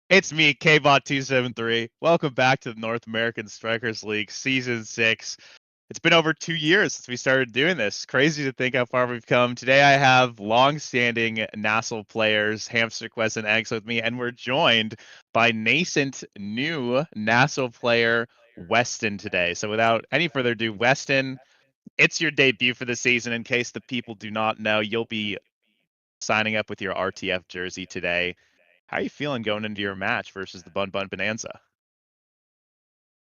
It's me, KBot273. Welcome back to the North American Strikers League Season 6. It's been over 2 years since we started doing this. Crazy to think how far we've come. Today I have long-standing nasl players, Hamster Quest and Eggs with me, and we're joined by nascent new nasl player, Weston, today. So without any further ado, Weston, it's your debut for the season. In case the people do not know, you'll be signing up with your RTF jersey today. How are you feeling going into your match versus the Bun Bun Bonanza?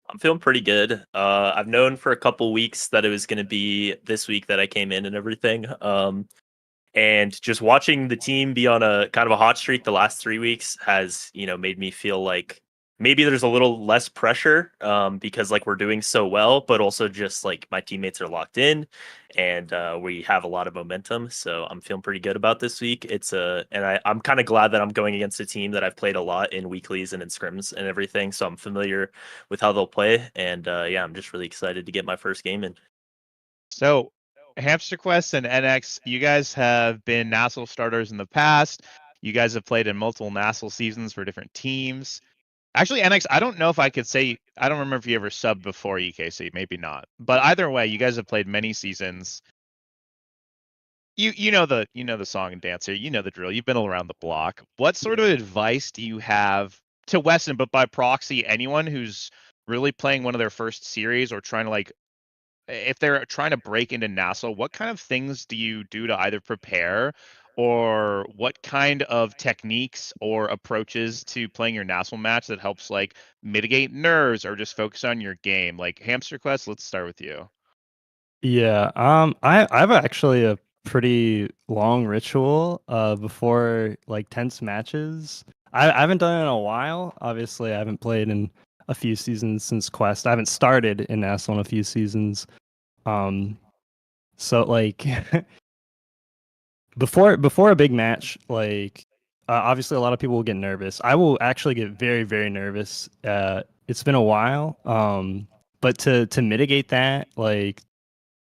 I'm feeling pretty good. I've known for a couple weeks that it was going to be this week that I came in and everything. And just watching the team be on a kind of a hot streak the last 3 weeks has, made me feel like maybe there's a little less pressure because like we're doing so well, but also just like my teammates are locked in and we have a lot of momentum. So I'm feeling pretty good about this week. I'm kind of glad that I'm going against a team that I've played a lot in weeklies and in scrims and everything. So I'm familiar with how they'll play. And yeah, I'm just really excited to get my first game in. So, Hamster Quest and NX, you guys have been nasl starters in the past. You guys have played in multiple nasl seasons for different teams. Actually, NX, I don't know if I could say, I don't remember if you ever subbed before EKC, maybe not. But either way, you guys have played many seasons. You know the song and dance here. You know the drill. You've been around the block. What sort of advice do you have to Weston, but by proxy, anyone who's really playing one of their first series or trying to like if they're trying to break into nasl, what kind of things do you do to either prepare or what kind of techniques or approaches to playing your nasl match that helps like mitigate nerves or just focus on your game? Like Hamster Quest, let's start with you. Yeah, I've actually a pretty long ritual before like tense matches. I haven't done it in a while. Obviously, I haven't played in a few seasons since Quest. I haven't started in Nassau in a few seasons. Um, so like before a big match, like obviously a lot of people will get nervous. I will actually get very, very nervous. It's been a while. But to mitigate that, like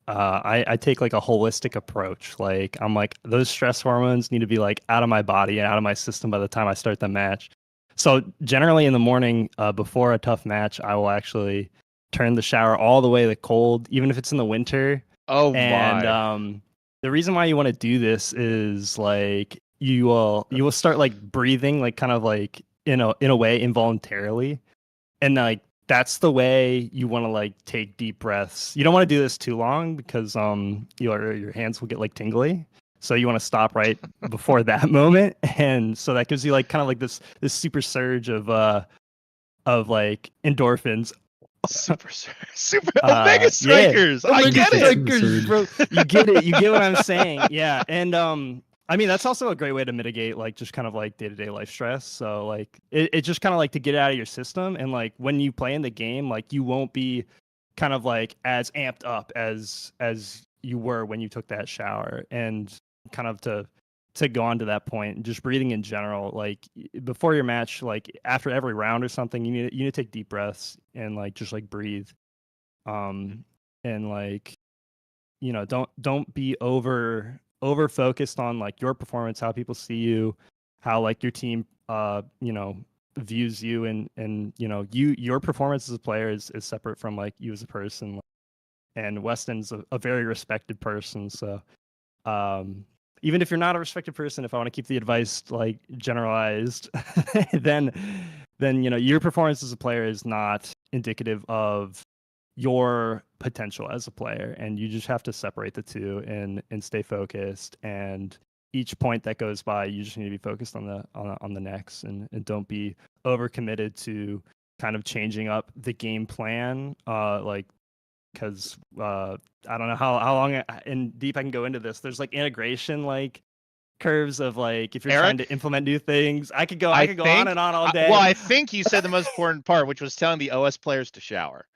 I take like a holistic approach. Like I'm like those stress hormones need to be like out of my body and out of my system by the time I start the match. So generally in the morning, before a tough match, I will actually turn the shower all the way to cold, even if it's in the winter. Oh And my. the reason why you want to do this is like you will start like breathing like kind of like in a way involuntarily, and like that's the way you want to like take deep breaths. You don't want to do this too long because your hands will get like tingly. So you want to stop right before that moment, and so that gives you like kind of like this super surge of like endorphins. Super super Omega Yeah, Strikers. I Omega get it. Strikers, bro. You get it. You get what I'm saying. Yeah, and I mean that's also a great way to mitigate like just kind of like day-to-day life stress. So like it just kind of like to get it out of your system, and like when you play in the game, like you won't be kind of like as amped up as you were when you took that shower, and kind of to go on to that point, just breathing in general, like before your match, like after every round or something, you need to take deep breaths and like just like breathe, um, and like don't be over focused on like your performance, how people see you, how like your team views you, and your performance as a player is separate from like you as a person. And Weston's a very respected person, so um even if you're not a respected person, if I want to keep the advice like generalized, then your performance as a player is not indicative of your potential as a player, and you just have to separate the two and stay focused. And each point that goes by, you just need to be focused on the next, and don't be overcommitted to kind of changing up the game plan, like because I don't know how long and deep I can go into this. There's like integration like curves of like if you're trying to Eric, implement new things. I I could go on think and on all well, day. I think you said the most important part, which was telling the OS players to shower.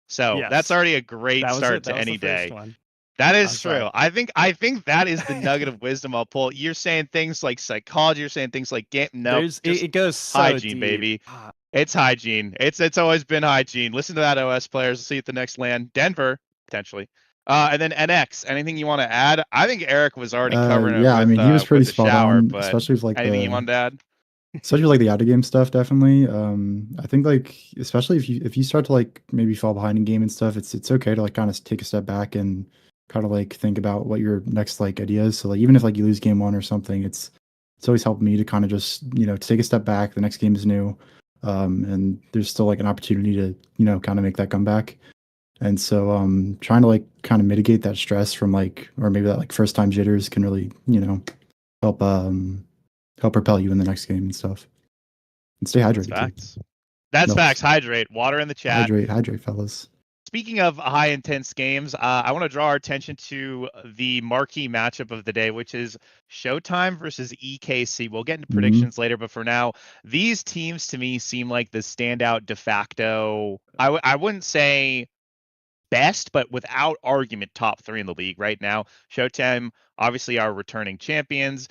So that's Yes, already a great that was start it. That to was the any first day. one. That I'm is sorry. true. I think that is the nugget of wisdom I'll pull. You're saying things like psychology, you're saying things like game. Nope, There's just it goes so hygiene, deep. baby. It's hygiene. It's always been hygiene. Listen to that, OS players. See you at the next land. Denver, potentially. And then NX. Anything you want to add? I think Eric was already covering it Yeah, I mean, he was pretty with the spot shower, on, but especially with like anything you the wanted to add? especially like the out of game stuff, definitely. I think like especially if you start to like maybe fall behind in game and stuff, it's okay to like kind of take a step back and kind of like think about what your next like idea is. So like even if like you lose game one or something, it's always helped me to kind of just take a step back. The next game is new, and there's still like an opportunity to kind of make that comeback. And so trying to like kind of mitigate that stress from like or maybe that like first time jitters can really help help propel you in the next game and stuff. And stay That's hydrated too. facts. That's Milk. facts. Hydrate. Water in the chat. Hydrate, fellas. Speaking of high intense games, I want to draw our attention to the marquee matchup of the day, which is Showtime versus EKC. We'll get into predictions later, but for now, these teams to me seem like the standout de facto. I wouldn't say best, but without argument, top three in the league right now. Showtime, obviously, our returning champions,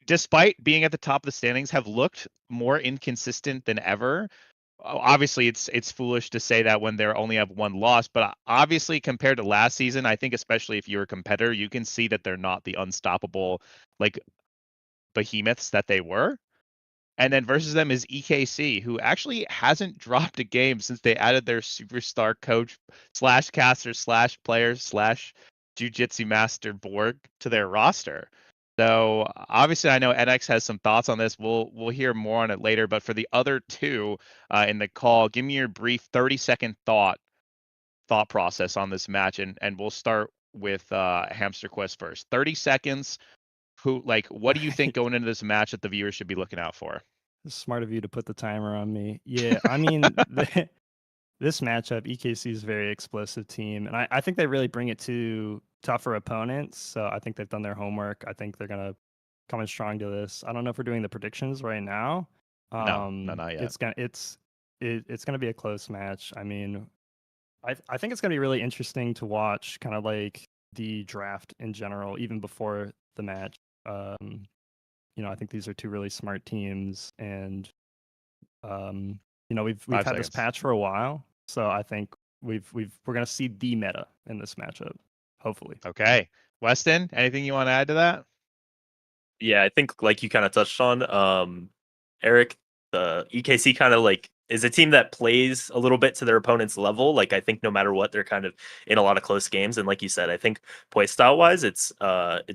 despite being at the top of the standings, have looked more inconsistent than ever. Obviously, it's foolish to say that when they only have one loss, but obviously compared to last season, I think especially if you're a competitor, you can see that they're not the unstoppable like behemoths that they were. And then versus them is EKC, who actually hasn't dropped a game since they added their superstar coach slash caster slash player slash jujitsu master Borg to their roster. So obviously, I know NX has some thoughts on this. We'll hear more on it later. But for the other two in the call, give me your brief 30-second thought process on this match, and we'll start with Hamster Quest first. 30 seconds. What do you think going into this match that the viewers should be looking out for? Smart of you to put the timer on me. Yeah, I mean, this matchup, EKC is a very explosive team, and I think they really bring it to tougher opponents. So I think they've done their homework. I think they're gonna come in strong to this. I don't know if we're doing the predictions right now. No, not yet. It's gonna be a close match. I mean, I think it's gonna be really interesting to watch, kind of like the draft in general, even before the match. I think these are two really smart teams, and we've had this patch for a while, so I think we're gonna see the meta in this matchup, hopefully. Okay, Weston, anything you want to add to that? Yeah, I think like you kind of touched on, Eric, the EKC kind of like is a team that plays a little bit to their opponent's level. Like I think no matter what, they're kind of in a lot of close games. And like you said, I think play style wise, it's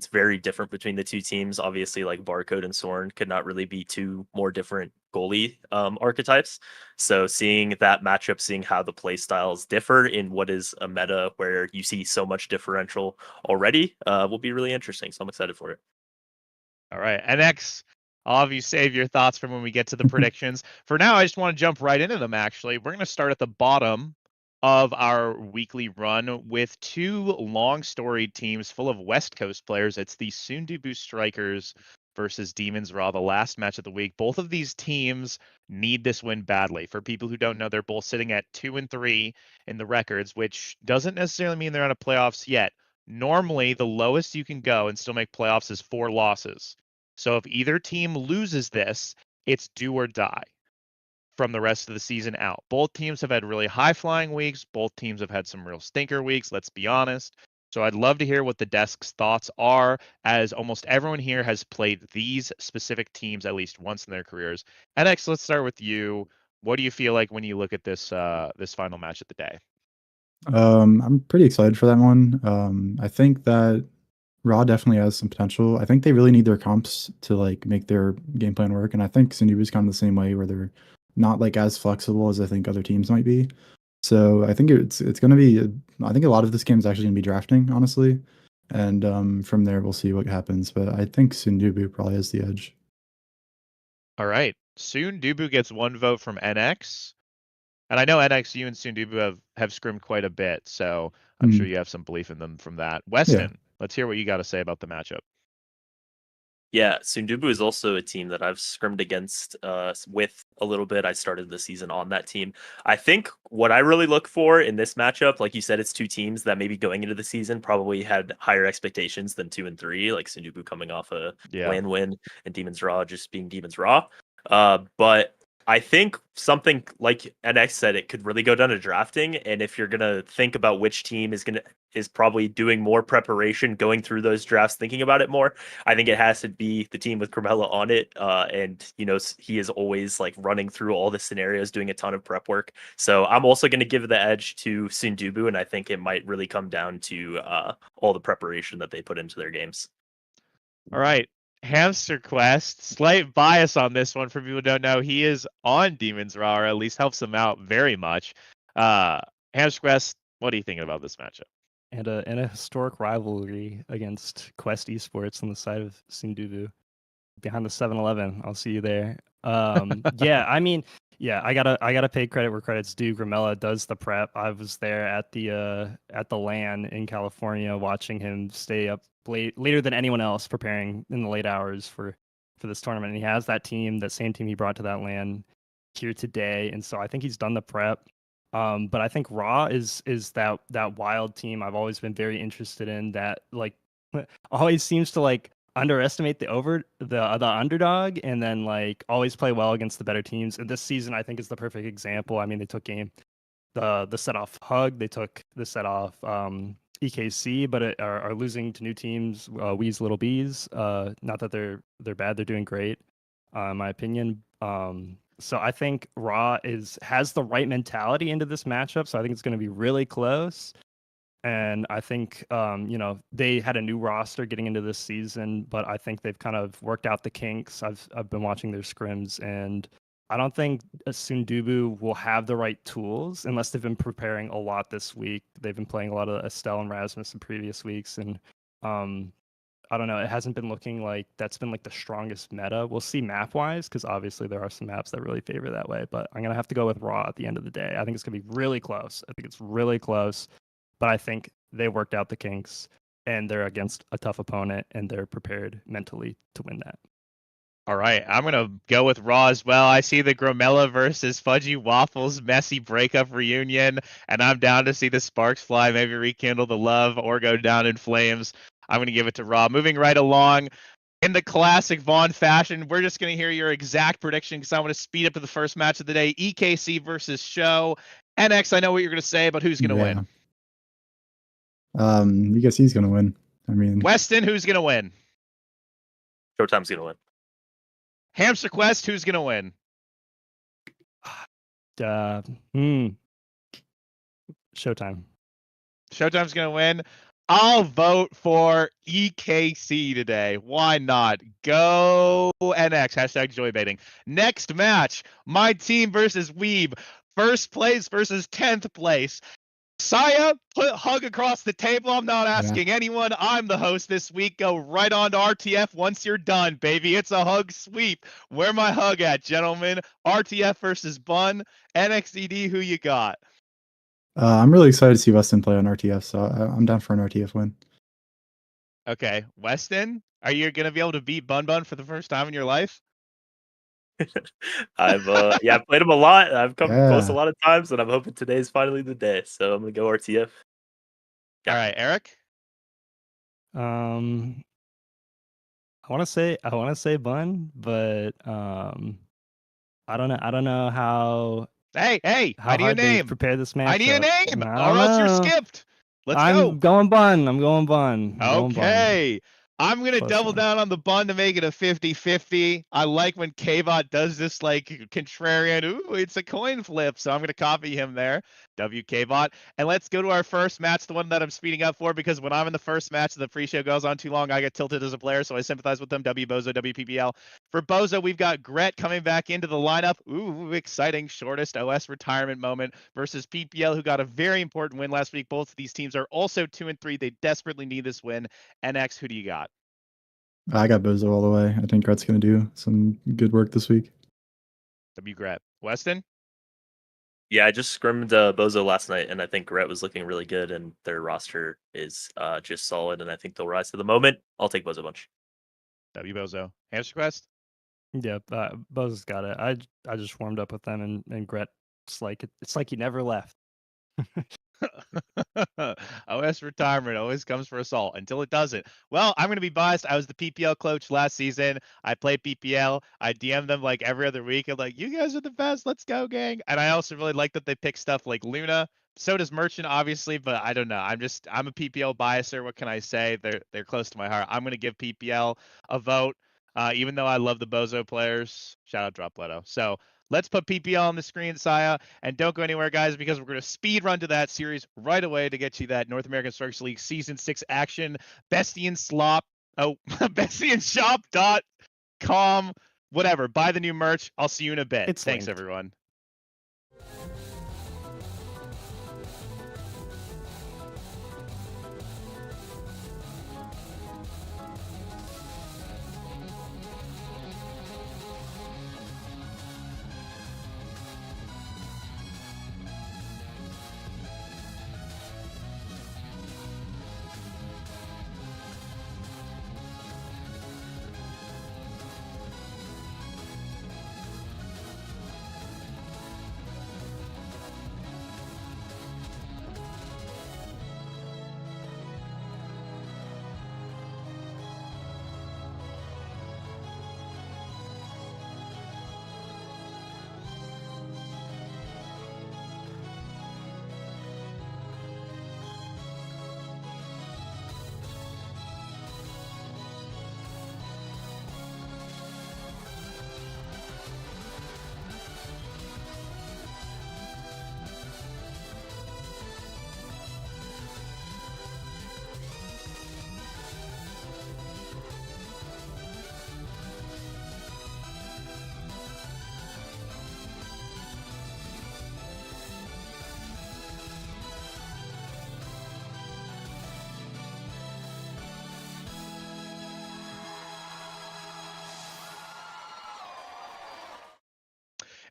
very different between the two teams. Obviously, like Barcode and Sorn could not really be two more different goalie archetypes. So seeing that matchup, seeing how the play styles differ in what is a meta where you see so much differential already, will be really interesting. So I'm excited for it. All right, NX, I'll have you save your thoughts from when we get to the predictions. For now, I just want to jump right into them, actually. We're going to start at the bottom of our weekly run with two long-storied teams full of West Coast players. It's the Sundubu Strikers versus Demons Raw, the last match of the week. Both of these teams need this win badly. For people who don't know, they're both sitting at 2-3 in the records, which doesn't necessarily mean they're out of playoffs yet. Normally, the lowest you can go and still make playoffs is 4 losses. So if either team loses this, it's do or die from the rest of the season out. Both teams have had really high-flying weeks. Both teams have had some real stinker weeks, let's be honest. So I'd love to hear what the desk's thoughts are, as almost everyone here has played these specific teams at least once in their careers. NX, let's start with you. What do you feel like when you look at this this final match of the day? I'm pretty excited for that one. I think that Raw definitely has some potential. I think they really need their comps to like make their game plan work, and I think Sundubu is kind of the same way, where they're not like as flexible as I think other teams might be. So I think it's going to be. I think a lot of this game is actually going to be drafting, honestly, and from there we'll see what happens. But I think Sundubu probably has the edge. All right, Sundubu gets 1 vote from NX. And I know NX, you and Sundubu have scrimmed quite a bit, so I'm sure you have some belief in them from that. Weston, let's hear what you got to say about the matchup. Yeah, Sundubu is also a team that I've scrimmed against with a little bit. I started the season on that team. I think what I really look for in this matchup, like you said, it's two teams that maybe going into the season probably had higher expectations than 2-3, like Sundubu coming off a land win and Demons Raw just being Demons Raw. But I think something like NX said, it could really go down to drafting. And if you're gonna think about which team is probably doing more preparation, going through those drafts, thinking about it more, I think it has to be the team with Carmella on it. And he is always like running through all the scenarios, doing a ton of prep work. So I'm also gonna give the edge to Sundubu, and I think it might really come down to all the preparation that they put into their games. All right. Hamster Quest, slight bias on this one for people who don't know. He is on Demon's Raw, or at least helps him out very much. Hamster Quest, what are you thinking about this matchup? And a historic rivalry against Quest Esports on the side of Sundubu, behind the 7-Eleven. I'll see you there. Yeah, I mean, yeah, I gotta pay credit where credit's due. Gramella does the prep. I was there at the LAN in California, watching him stay up later than anyone else, preparing in the late hours for this tournament. And he has that same team he brought to that LAN here today, and so I think he's done the prep. But I think Raw is that wild team I've always been very interested in, that like always seems to like underestimate the underdog, and then like always play well against the better teams. And this season I think is the perfect example. I mean, they took the set off Hug, they took the set off EKC, but are losing to new teams, Wee's Little Bees. Not that they're bad, they're doing great, in my opinion. So I think Raw has the right mentality into this matchup. So I think it's going to be really close. And I think they had a new roster getting into this season, but I think they've kind of worked out the kinks. I've been watching their scrims, and I don't think Sundubu will have the right tools unless they've been preparing a lot this week. They've been playing a lot of Estelle and Rasmus in previous weeks, and I don't know. It hasn't been looking like that's been like the strongest meta. We'll see map wise, because obviously there are some maps that really favor that way. But I'm gonna have to go with Raw at the end of the day. I think it's gonna be really close. I think it's really close, but I think they worked out the kinks, and they're against a tough opponent, and they're prepared mentally to win that. All right, I'm going to go with Raw as well. I see the Gromella versus Fudgy Waffles messy breakup reunion, and I'm down to see the sparks fly, maybe rekindle the love or go down in flames. I'm going to give it to Raw. Moving right along, in the classic Vaughn fashion, we're just going to hear your exact prediction because I want to speed up to the first match of the day. EKC versus Show. NX, I know what you're going to say, but who's going to win? You guess he's gonna win. I mean, Weston, who's going to win? Showtime's gonna win. Hamster Quest, who's going to win? Showtime. Showtime's going to win. I'll vote for EKC today. Why not? Go NX. Hashtag joybaiting. Next match, my team versus Weeb. First place versus 10th place. Saya, put Hug across the table. I'm not asking anyone. I'm the host this week. Go right on to RTF once you're done, baby. It's a Hug sweep. Where my Hug at, gentlemen? RTF versus Bun. NXED, who you got? I'm really excited to see Weston play on RTF, so I'm down for an RTF win. Okay, Weston, are you going to be able to beat Bun Bun for the first time in your life? I've played him a lot. I've come close a lot of times, and I'm hoping today's finally the day. So I'm gonna go RTF. All right, Eric. I want to say Bun, but I don't know how. Hey! How I need a hard they name. prepare this match. I need a name, or else you're skipped. Let's go. I'm going Bun. I'm going Bun. Okay. I'm going to double down on the Bun to make it a 50-50. I like when KBot does this like contrarian, ooh, it's a coin flip. So I'm going to copy him there. WKBot. And let's go to our first match, the one that I'm speeding up for, because when I'm in the first match, the pre-show goes on too long, I get tilted as a player, so I sympathize with them. WBozo, WPPL. For Bozo, we've got Gret coming back into the lineup. Ooh, exciting shortest OS retirement moment versus PPL, who got a very important win last week. Both of these teams are also 2-3. They desperately need this win. NX, who do you got? I got Bozo all the way. I think Gret's going to do some good work this week. Gret. Weston? Yeah, I just scrimmed Bozo last night, and I think Gret was looking really good, and their roster is just solid, and I think they'll rise to the moment. I'll take Bozo bunch. WBozo. Hamster Quest? Yeah, Bozo's got it. I just warmed up with them, and Gret, it's like he never left. OS retirement always comes for us all until it doesn't. Well, I'm going to be biased. I was the PPL coach last season. I played PPL. I DM them like every other week. I'm like, you guys are the best. Let's go, gang. And I also really like that they pick stuff like Luna. So does Merchant, obviously, but I don't know. I'm a PPL biaser. What can I say? They're close to my heart. I'm going to give PPL a vote, even though I love the Bozo players. Shout out Drop Leto. So let's put PPL on the screen, Saya, and don't go anywhere, guys, because we're going to speed run to that series right away to get you that North American Strikers League Season 6 action. BestianShop.com, whatever. Buy the new merch. I'll see you in a bit. Thanks, linked. everyone.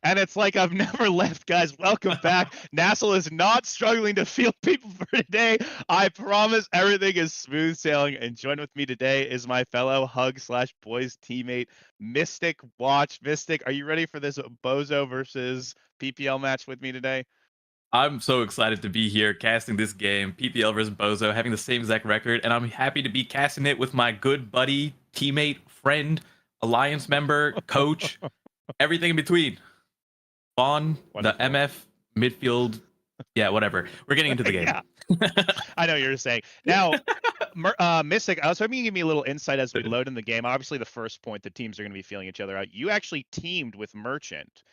And it's like I've never left, guys. Welcome back. nasl is not struggling to field people for today. I promise everything is smooth sailing. And join with me today is my fellow Hug/Boys teammate, Mystic Watch. Mystic, are you ready for this Bozo versus PPL match with me today? I'm so excited to be here casting this game, PPL versus Bozo, having the same exact record, and I'm happy to be casting it with my good buddy, teammate, friend, alliance member, coach, everything in between. Vaughn, the MF, midfield, yeah, whatever. We're getting into the game. Yeah. I know what you're saying. Now, Mystic, I was hoping you give me a little insight as we load in the game. Obviously, the first point, the teams are going to be feeling each other out. You actually teamed with Merchant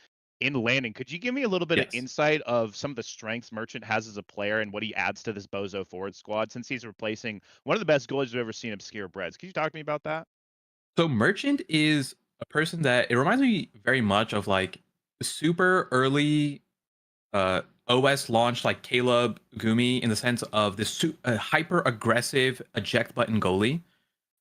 in landing. Could you give me a little bit of insight of some of the strengths Merchant has as a player and what he adds to this Bozo forward squad, since he's replacing one of the best goalies we've ever seen, Obscure Breads? Could you talk to me about that? So Merchant is a person that, it reminds me very much of like super early OS launch, like Caleb Gumi, in the sense of this hyper aggressive eject button goalie,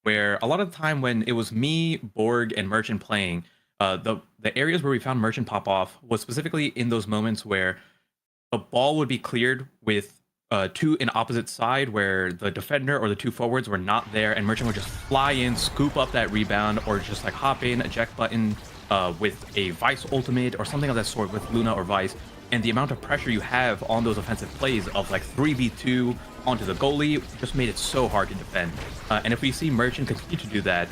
where a lot of the time when it was me, Borg, and Merchant playing, the areas where we found Merchant pop off was specifically in those moments where the ball would be cleared with two in opposite side, where the defender or the two forwards were not there, and Merchant would just fly in, scoop up that rebound, or just like hop in, eject button with a Vice ultimate or something of that sort with Luna or Vice. And the amount of pressure you have on those offensive plays of like 3v2 onto the goalie just made it so hard to defend. And if we see Merchant continue to do that,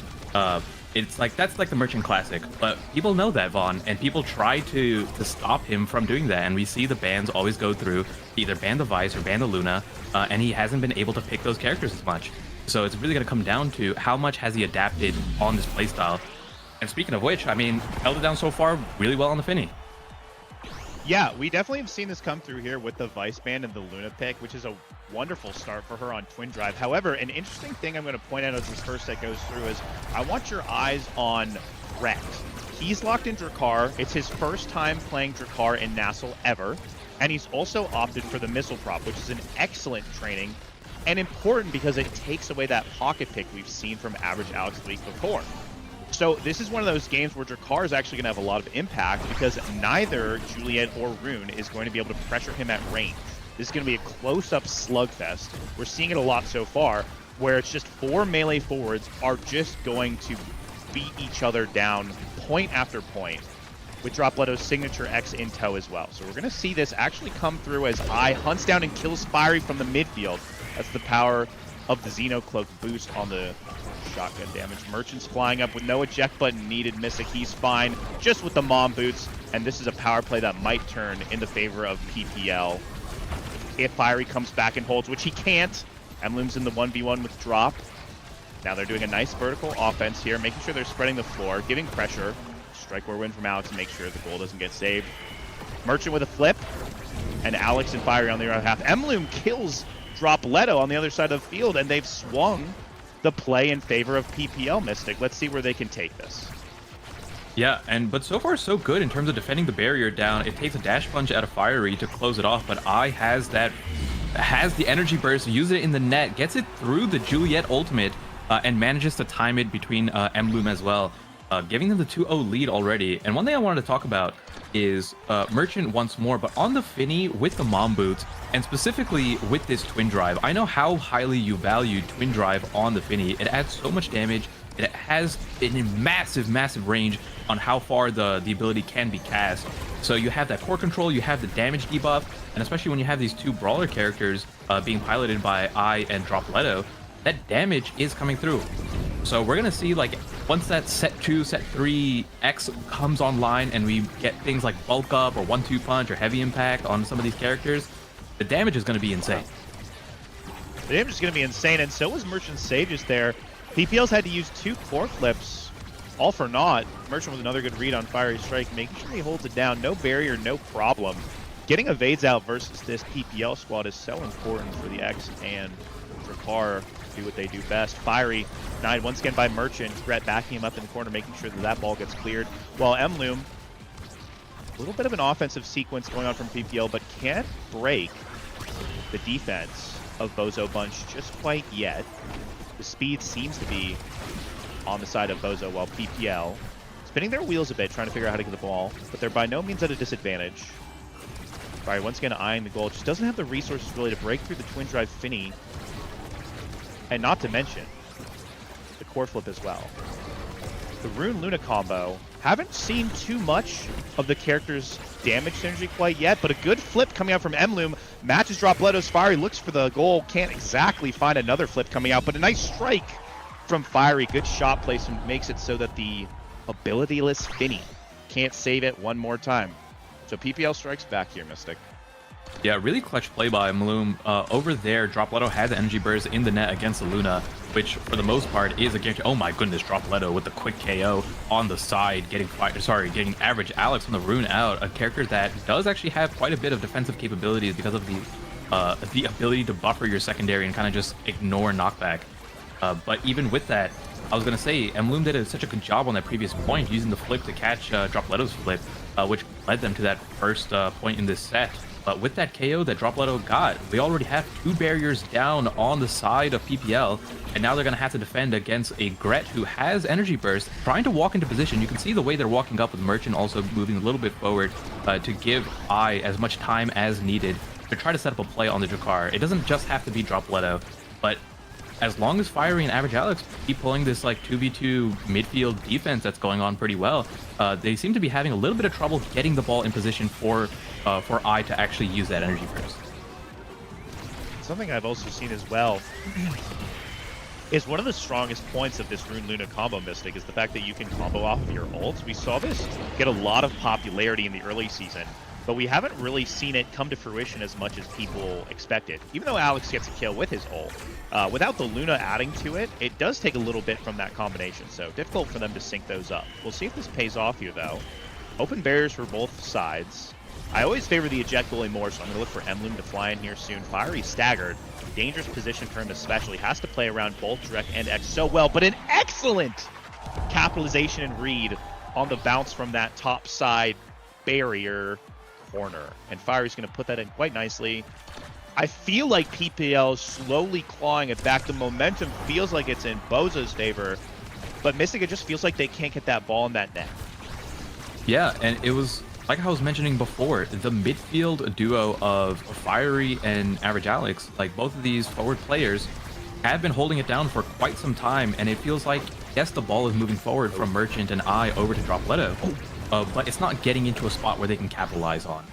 it's like, that's like the Merchant classic. But people know that, Vaughn, and people try to stop him from doing that. And we see the bans always go through either ban the Vice or ban the Luna, and he hasn't been able to pick those characters as much. So it's really going to come down to how much has he adapted on this playstyle. And speaking of which, I mean, held it down so far really well on the Finny. Yeah, we definitely have seen this come through here with the Vice Band and the Luna pick, which is a wonderful start for her on Twin Drive. However, an interesting thing I'm going to point out as this first set goes through is I want your eyes on Rex. He's locked in Drakkar. It's his first time playing Drakkar in nasl ever, and he's also opted for the Missile Prop, which is an excellent training and important because it takes away that pocket pick we've seen from average Alex the week before. So this is one of those games where Drakkar is actually going to have a lot of impact because neither Juliet or Rune is going to be able to pressure him at range. This is going to be a close-up slugfest. We're seeing it a lot so far, where it's just four melee forwards are just going to beat each other down point after point. with Dropletto's signature X in tow as well. So we're going to see this actually come through as I hunts down and kills Fiery from the midfield. That's the power of the Xenocloak boost on the shotgun damage. Merchant's flying up with no eject button needed. Mystic, he's fine just with the mom boots. And this is a power play that might turn in the favor of PPL. If Fiery comes back and holds, which he can't. Emloom's in the 1v1 with Drop. Now they're doing a nice vertical offense here, making sure they're spreading the floor, giving pressure. Strike or win from Alex to make sure the goal doesn't get saved. Merchant with a flip. And Alex and Fiery on the other half. Emloom kills Dropletto on the other side of the field, and they've swung the play in favor of PPL Mystic. Let's see where they can take this. Yeah, but so far so good in terms of defending the barrier down. It takes a dash punch out of Fiery to close it off, but I has the energy burst, use it in the net, gets it through the Juliet ultimate, and manages to time it between Emloom as well, giving them the 2-0 lead already. And one thing I wanted to talk about is Merchant once more, but on the Finny with the mom boots, and specifically with this twin drive. I know how highly you value twin drive on the Finny. It adds so much damage. It has a massive range on how far the ability can be cast. So you have that core control, you have the damage debuff, and especially when you have these two brawler characters being piloted by I and Dropletto, that damage is coming through. So we're gonna see, like, once that set 2, set 3 X comes online and we get things like bulk up or 1-2 punch or heavy impact on some of these characters, the damage is gonna be insane. The damage is gonna be insane, and so was Merchant's Sages there. PPL's had to use 2 core flips, all for naught. Merchant with another good read on Fiery Strike, making sure he holds it down. No barrier, no problem. Getting evades out versus this PPL squad is so important for the X and Drakkar to do what they do best. Fiery denied once again by Merchant. Brett backing him up in the corner, making sure that that ball gets cleared. While Emloom, a little bit of an offensive sequence going on from PPL, but can't break the defense of Bozo Bunch just quite yet. The speed seems to be on the side of Bozo, while PPL spinning their wheels a bit, trying to figure out how to get the ball, but they're by no means at a disadvantage. Fiery once again eyeing the goal, just doesn't have the resources really to break through the twin drive Finny, and not to mention the core flip as well. The Rune Luna combo, haven't seen too much of the character's damage synergy quite yet, but a good flip coming out from Emloom matches Dropletto's. Fiery looks for the goal, can't exactly find another flip coming out, but a nice strike from Fiery. Good shot placement makes it so that the abilityless Finny can't save it one more time. So PPL strikes back here, Mystic. Yeah, really clutch play by Emloom. Over there, Dropletto has the energy burst in the net against the Luna, which for the most part is a guarantee. Oh my goodness, Dropletto with the quick KO on the side, getting average Alex from the Rune out, a character that does actually have quite a bit of defensive capabilities because of the ability to buffer your secondary and kind of just ignore knockback. But even with that, I was going to say, Emloom did such a good job on that previous point, using the flip to catch Dropletto's flip, which led them to that first point in this set. But with that KO that Dropletto got, they already have 2 barriers down on the side of PPL, and now they're going to have to defend against a Gret who has energy burst, trying to walk into position. You can see the way they're walking up with Merchant also moving a little bit forward to give I as much time as needed to try to set up a play on the Drakkar. It doesn't just have to be Dropletto, but as long as Fiery and Average Alex keep pulling this like 2v2 midfield defense that's going on pretty well, they seem to be having a little bit of trouble getting the ball in position for I to actually use that energy burst. Something I've also seen as well is one of the strongest points of this Rune Luna combo, Mystic, is the fact that you can combo off of your ults. We saw this get a lot of popularity in the early season, but we haven't really seen it come to fruition as much as people expected. Even though Alex gets a kill with his ult, without the Luna adding to it, it does take a little bit from that combination, so difficult for them to sync those up. We'll see if this pays off here, though. Open barriers for both sides. I always favor the eject goalie more, so I'm going to look for Emloom to fly in here soon. Fiery staggered. Dangerous position for him especially. Has to play around both Drek and X so well, but an excellent capitalization and read on the bounce from that top side barrier corner. And Fiery's going to put that in quite nicely. I feel like PPL is slowly clawing it back. The momentum feels like it's in Bozo's favor, but Mystic, it just feels like they can't get that ball in that net. Yeah, and it was like I was mentioning before, the midfield duo of Fiery and Average Alex, like both of these forward players, have been holding it down for quite some time, and it feels like, yes, the ball is moving forward from Merchant and I over to Dropletto, but it's not getting into a spot where they can capitalize on.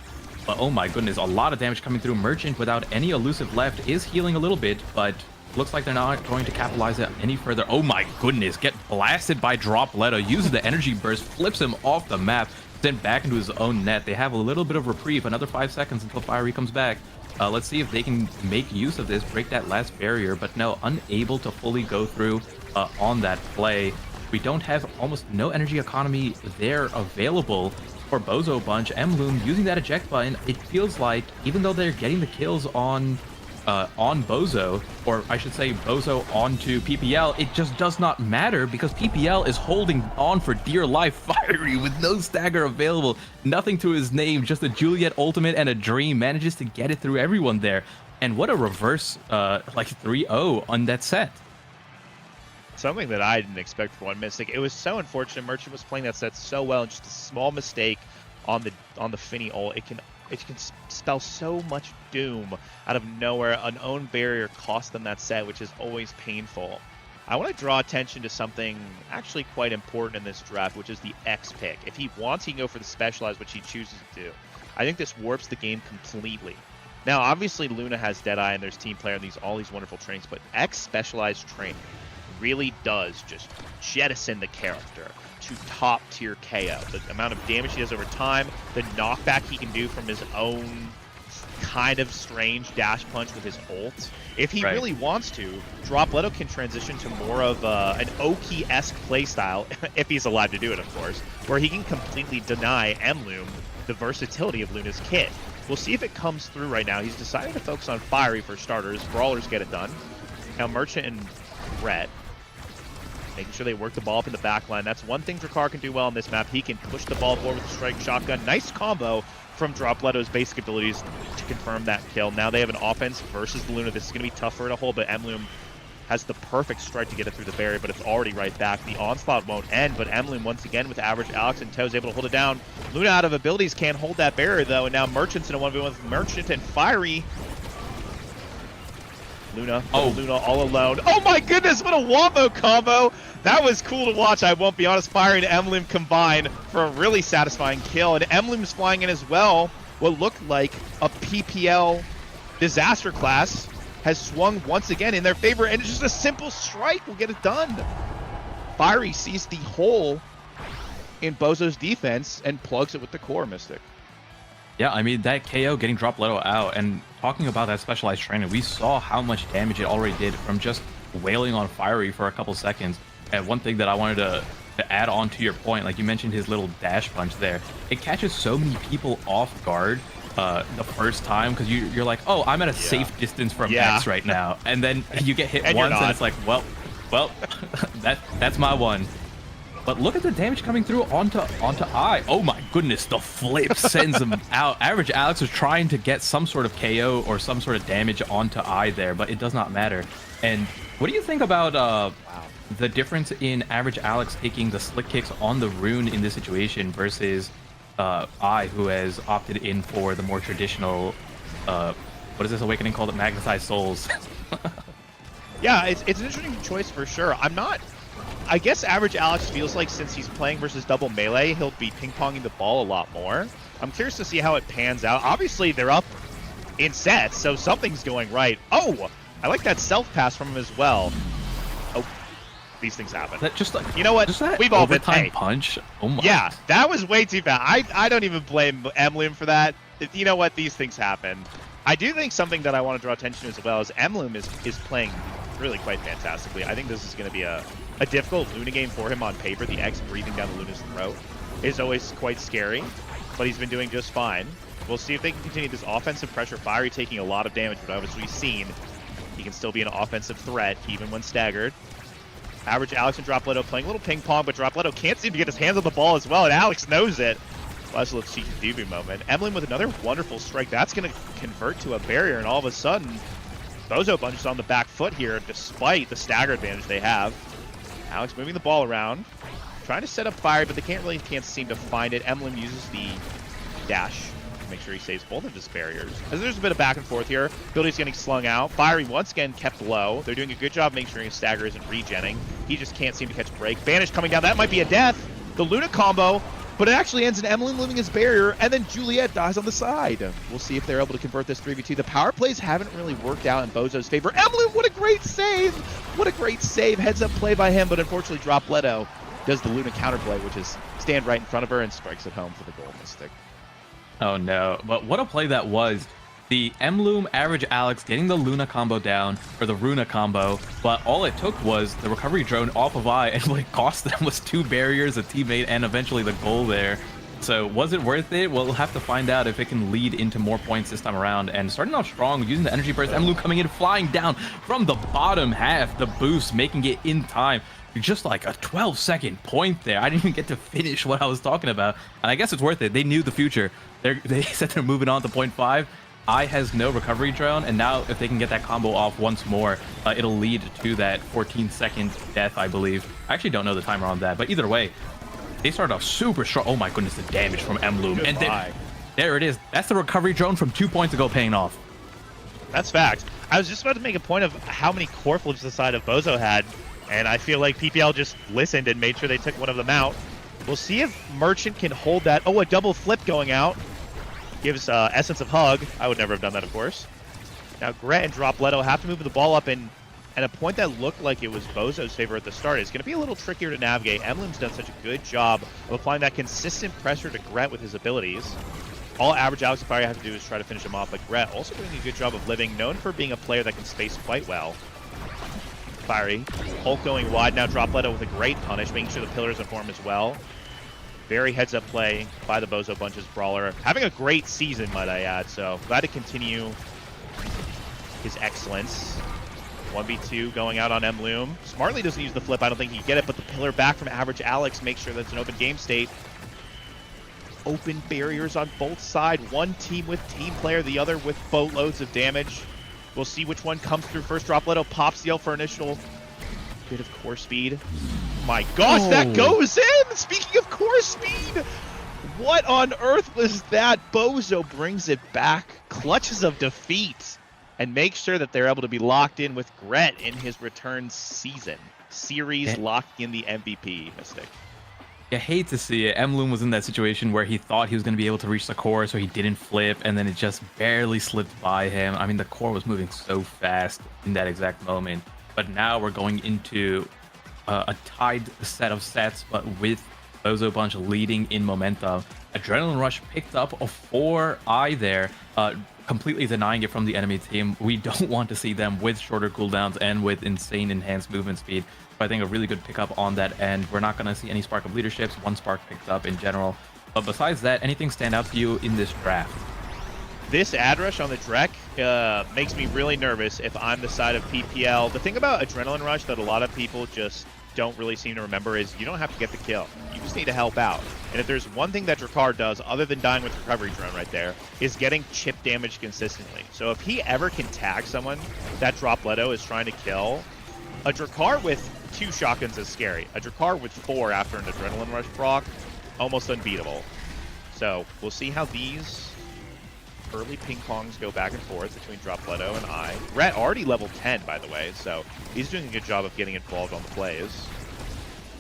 But oh my goodness, a lot of damage coming through. Merchant, without any elusive left, is healing a little bit, but looks like they're not going to capitalize it any further. Oh my goodness, get blasted by Dropletto, uses the energy burst, flips him off the map, sent back into his own net. They have a little bit of reprieve, another 5 seconds until Fiery comes back. Let's see if they can make use of this, break that last barrier, but no, unable to fully go through on that play. We don't have almost no energy economy there available for Bozo Bunch. Mloom using that eject button. It feels like even though they're getting the kills on Bozo, or I should say Bozo onto PPL, it just does not matter because PPL is holding on for dear life. Fiery with no stagger available, nothing to his name, just a Juliet ultimate and a dream, manages to get it through everyone there. And what a reverse like 3-0 on that set. Something that I didn't expect for one Mystic. It was so unfortunate. Merchant was playing that set so well, and just a small mistake on the Finny ult, it can spell so much doom out of nowhere. An own barrier cost them that set, which is always painful. I want to draw attention to something actually quite important in this draft, which is the X pick. If he wants, he can go for the specialized, which he chooses to do. I think this warps the game completely. Now, obviously, Luna has Deadeye and there's team player and all these wonderful trainings, but X specialized training really does just jettison the character to top tier KO. The amount of damage he does over time, the knockback he can do from his own kind of strange dash punch with his ult. If he really wants to, Dropletto can transition to more of an Oki-esque playstyle, if he's allowed to do it, of course, where he can completely deny Mloom the versatility of Luna's kit. We'll see if it comes through right now. He's deciding to focus on Fiery for starters. Brawlers get it done. Now Merchant and Brett making sure they work the ball up in the back line. That's one thing Drakkar can do well on this map. He can push the ball forward with the strike shotgun. Nice combo from Dropletto's basic abilities to confirm that kill. Now they have an offense versus the Luna. This is going to be tough for her to hold, but Mloom has the perfect strike to get it through the barrier, but it's already right back. The onslaught won't end, but Mloom once again with average Alex and Toe's able to hold it down. Luna out of abilities can't hold that barrier though, and now Merchant's in a 1v1 with Merchant and Fiery. Luna all alone. Oh my goodness, what a wombo combo! That was cool to watch, I won't be honest. Fiery and Mloom combined for a really satisfying kill, and Mloom's flying in as well. What looked like a PPL disaster class has swung once again in their favor, and it's just a simple strike will get it done. Fiery sees the hole in Bozo's defense and plugs it with the core Mystic. Yeah, I mean, that KO getting Dropletto out, and talking about that specialized training, we saw how much damage it already did from just wailing on Fiery for a couple seconds. And one thing that I wanted to add on to your point, like you mentioned his little dash punch there, it catches so many people off guard the first time, because you're like, oh, I'm at a safe distance from X right now, and then you get hit once and it's like, well that's my one. But look at the damage coming through onto I. Oh my goodness, the flip sends him out. Average Alex was trying to get some sort of KO or some sort of damage onto I there, but it does not matter. And what do you think about the difference in Average Alex taking the slick kicks on the rune in this situation versus I, who has opted in for the more traditional, what is this awakening called? Magnetized Souls. Yeah, it's an interesting choice for sure. I guess Average Alex feels like since he's playing versus double melee, he'll be ping-ponging the ball a lot more. I'm curious to see how it pans out. Obviously, they're up in sets, so something's going right. Oh, I like that self-pass from him as well. Oh, these things happen. That just like, you know what? We've all been punch. Oh my. Yeah, that was way too bad. I don't even blame Mloom for that. You know what? These things happen. I do think something that I want to draw attention to as well is Mloom is playing really quite fantastically. I think this is going to be a difficult Luna game for him on paper. The X breathing down the Luna's throat is always quite scary, but he's been doing just fine. We'll see if they can continue this offensive pressure. Fiery taking a lot of damage, but as we've seen, he can still be an offensive threat even when staggered. Average Alex and Dropletto playing a little ping pong, but Dropletto can't seem to get his hands on the ball as well, and Alex knows it. Last little cheeky debut moment. Mloom with another wonderful strike. That's going to convert to a barrier, and all of a sudden, Bozo Bunch is on the back foot here, despite the stagger advantage they have. Alex moving the ball around, trying to set up Fire, but they can't seem to find it. Mloom uses the dash to make sure he saves both of his barriers. As there's a bit of back and forth here, abilities getting slung out. Fiery once again kept low. They're doing a good job making sure his stagger isn't regenning. He just can't seem to catch a break. Banish coming down, that might be a death. The Luna combo but it actually ends in Emlyn losing his barrier, and then Juliet dies on the side. We'll see if they're able to convert this 3v2. The power plays haven't really worked out in Bozo's favor. Emlyn, what a great save! What a great save. Heads up play by him, but unfortunately Dropletto does the Luna counterplay, which is stand right in front of her and strikes it home for the goal, Mystic. Oh no, but what a play that was. The Emloom average Alex getting the Luna combo down for the Runa combo, but all it took was the recovery drone off of I, and what it cost them was 2 barriers, a teammate, and eventually the goal there. So was it worth it? Well, we'll have to find out if it can lead into more points this time around. And starting off strong, using the energy burst, Emloom coming in, flying down from the bottom half, the boost, making it in time. Just like a 12-second point there. I didn't even get to finish what I was talking about. And I guess it's worth it. They knew the future. They said they're moving on to point 5. I has no recovery drone, and now if they can get that combo off once more, it'll lead to that 14-second death, I believe. I actually don't know the timer on that, but either way, they started off super strong. Oh my goodness, the damage from Emloom. And there it is. That's the recovery drone from 2 points ago paying off. That's fact. I was just about to make a point of how many core flips the side of Bozo had, and I feel like PPL just listened and made sure they took one of them out. We'll see if Merchant can hold that. Oh, a double flip going out. Gives Essence of Hug. I would never have done that, of course. Now Gret and Dropletto have to move the ball up, and a point that looked like it was Bozo's favor at the start is going to be a little trickier to navigate. Emlym's done such a good job of applying that consistent pressure to Gret with his abilities. All average Alex and Fiery have to do is try to finish him off, but Gret also doing a good job of living, known for being a player that can space quite well. Fiery, Hulk going wide, now Dropletto with a great punish, making sure the pillar's in form as well. Very heads-up play by the Bozo Bunch's brawler. Having a great season, might I add, so glad to continue his excellence. 1v2 going out on Emloom. Smartly doesn't use the flip, I don't think he can get it, but the pillar back from average Alex makes sure that's an open game state. Open barriers on both sides. One team with team player, the other with boatloads of damage. We'll see which one comes through first. Dropletto pops the ult for initial bit of core speed. My gosh, that goes in! Speaking of core speed, what on earth was that? Bozo brings it back, clutches of defeat, and makes sure that they're able to be locked in with Gret in his return series, locking in the MVP, Mystic. I hate to see it. Emloom was in that situation where he thought he was going to be able to reach the core, so he didn't flip, and then it just barely slipped by him. I mean, the core was moving so fast in that exact moment. But now we're going into a tied set of sets, but with Bozo Bunch leading in momentum. Adrenaline Rush picked up a 4i there, completely denying it from the enemy team. We don't want to see them with shorter cooldowns and with insane enhanced movement speed. So I think a really good pickup on that end. We're not going to see any Spark of Leaderships, 1 Spark picked up in general. But besides that, anything stand out to you in this draft? This ad rush on the Drek makes me really nervous if I'm the side of PPL. The thing about Adrenaline Rush that a lot of people just don't really seem to remember is you don't have to get the kill. You just need to help out. And if there's one thing that Drakkar does, other than dying with recovery drone right there, is getting chip damage consistently. So if he ever can tag someone that Dropletto is trying to kill, a Drakkar with 2 shotguns is scary. A Drakkar with 4 after an Adrenaline Rush proc, almost unbeatable. So we'll see how these early ping-pongs go back and forth between Dropletto and I. Gret already level 10, by the way, so he's doing a good job of getting involved on the plays.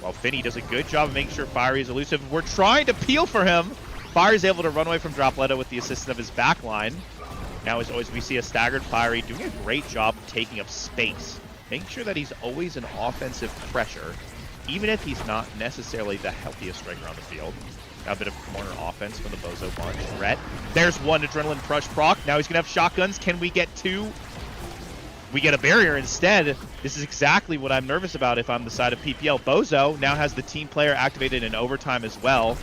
While Finny does a good job of making sure Fiery is elusive. We're trying to peel for him. Fiery's able to run away from Dropletto with the assist of his backline. Now, as always, we see a staggered Fiery doing a great job of taking up space, making sure that he's always an offensive pressure, even if he's not necessarily the healthiest striker on the field. Now a bit of corner offense from the Bozo Bunch. Gret, there's one Adrenaline Crush proc. Now he's going to have shotguns. Can we get 2? We get a barrier instead. This is exactly what I'm nervous about if I'm the side of PPL. Bozo now has the team player activated in overtime as well.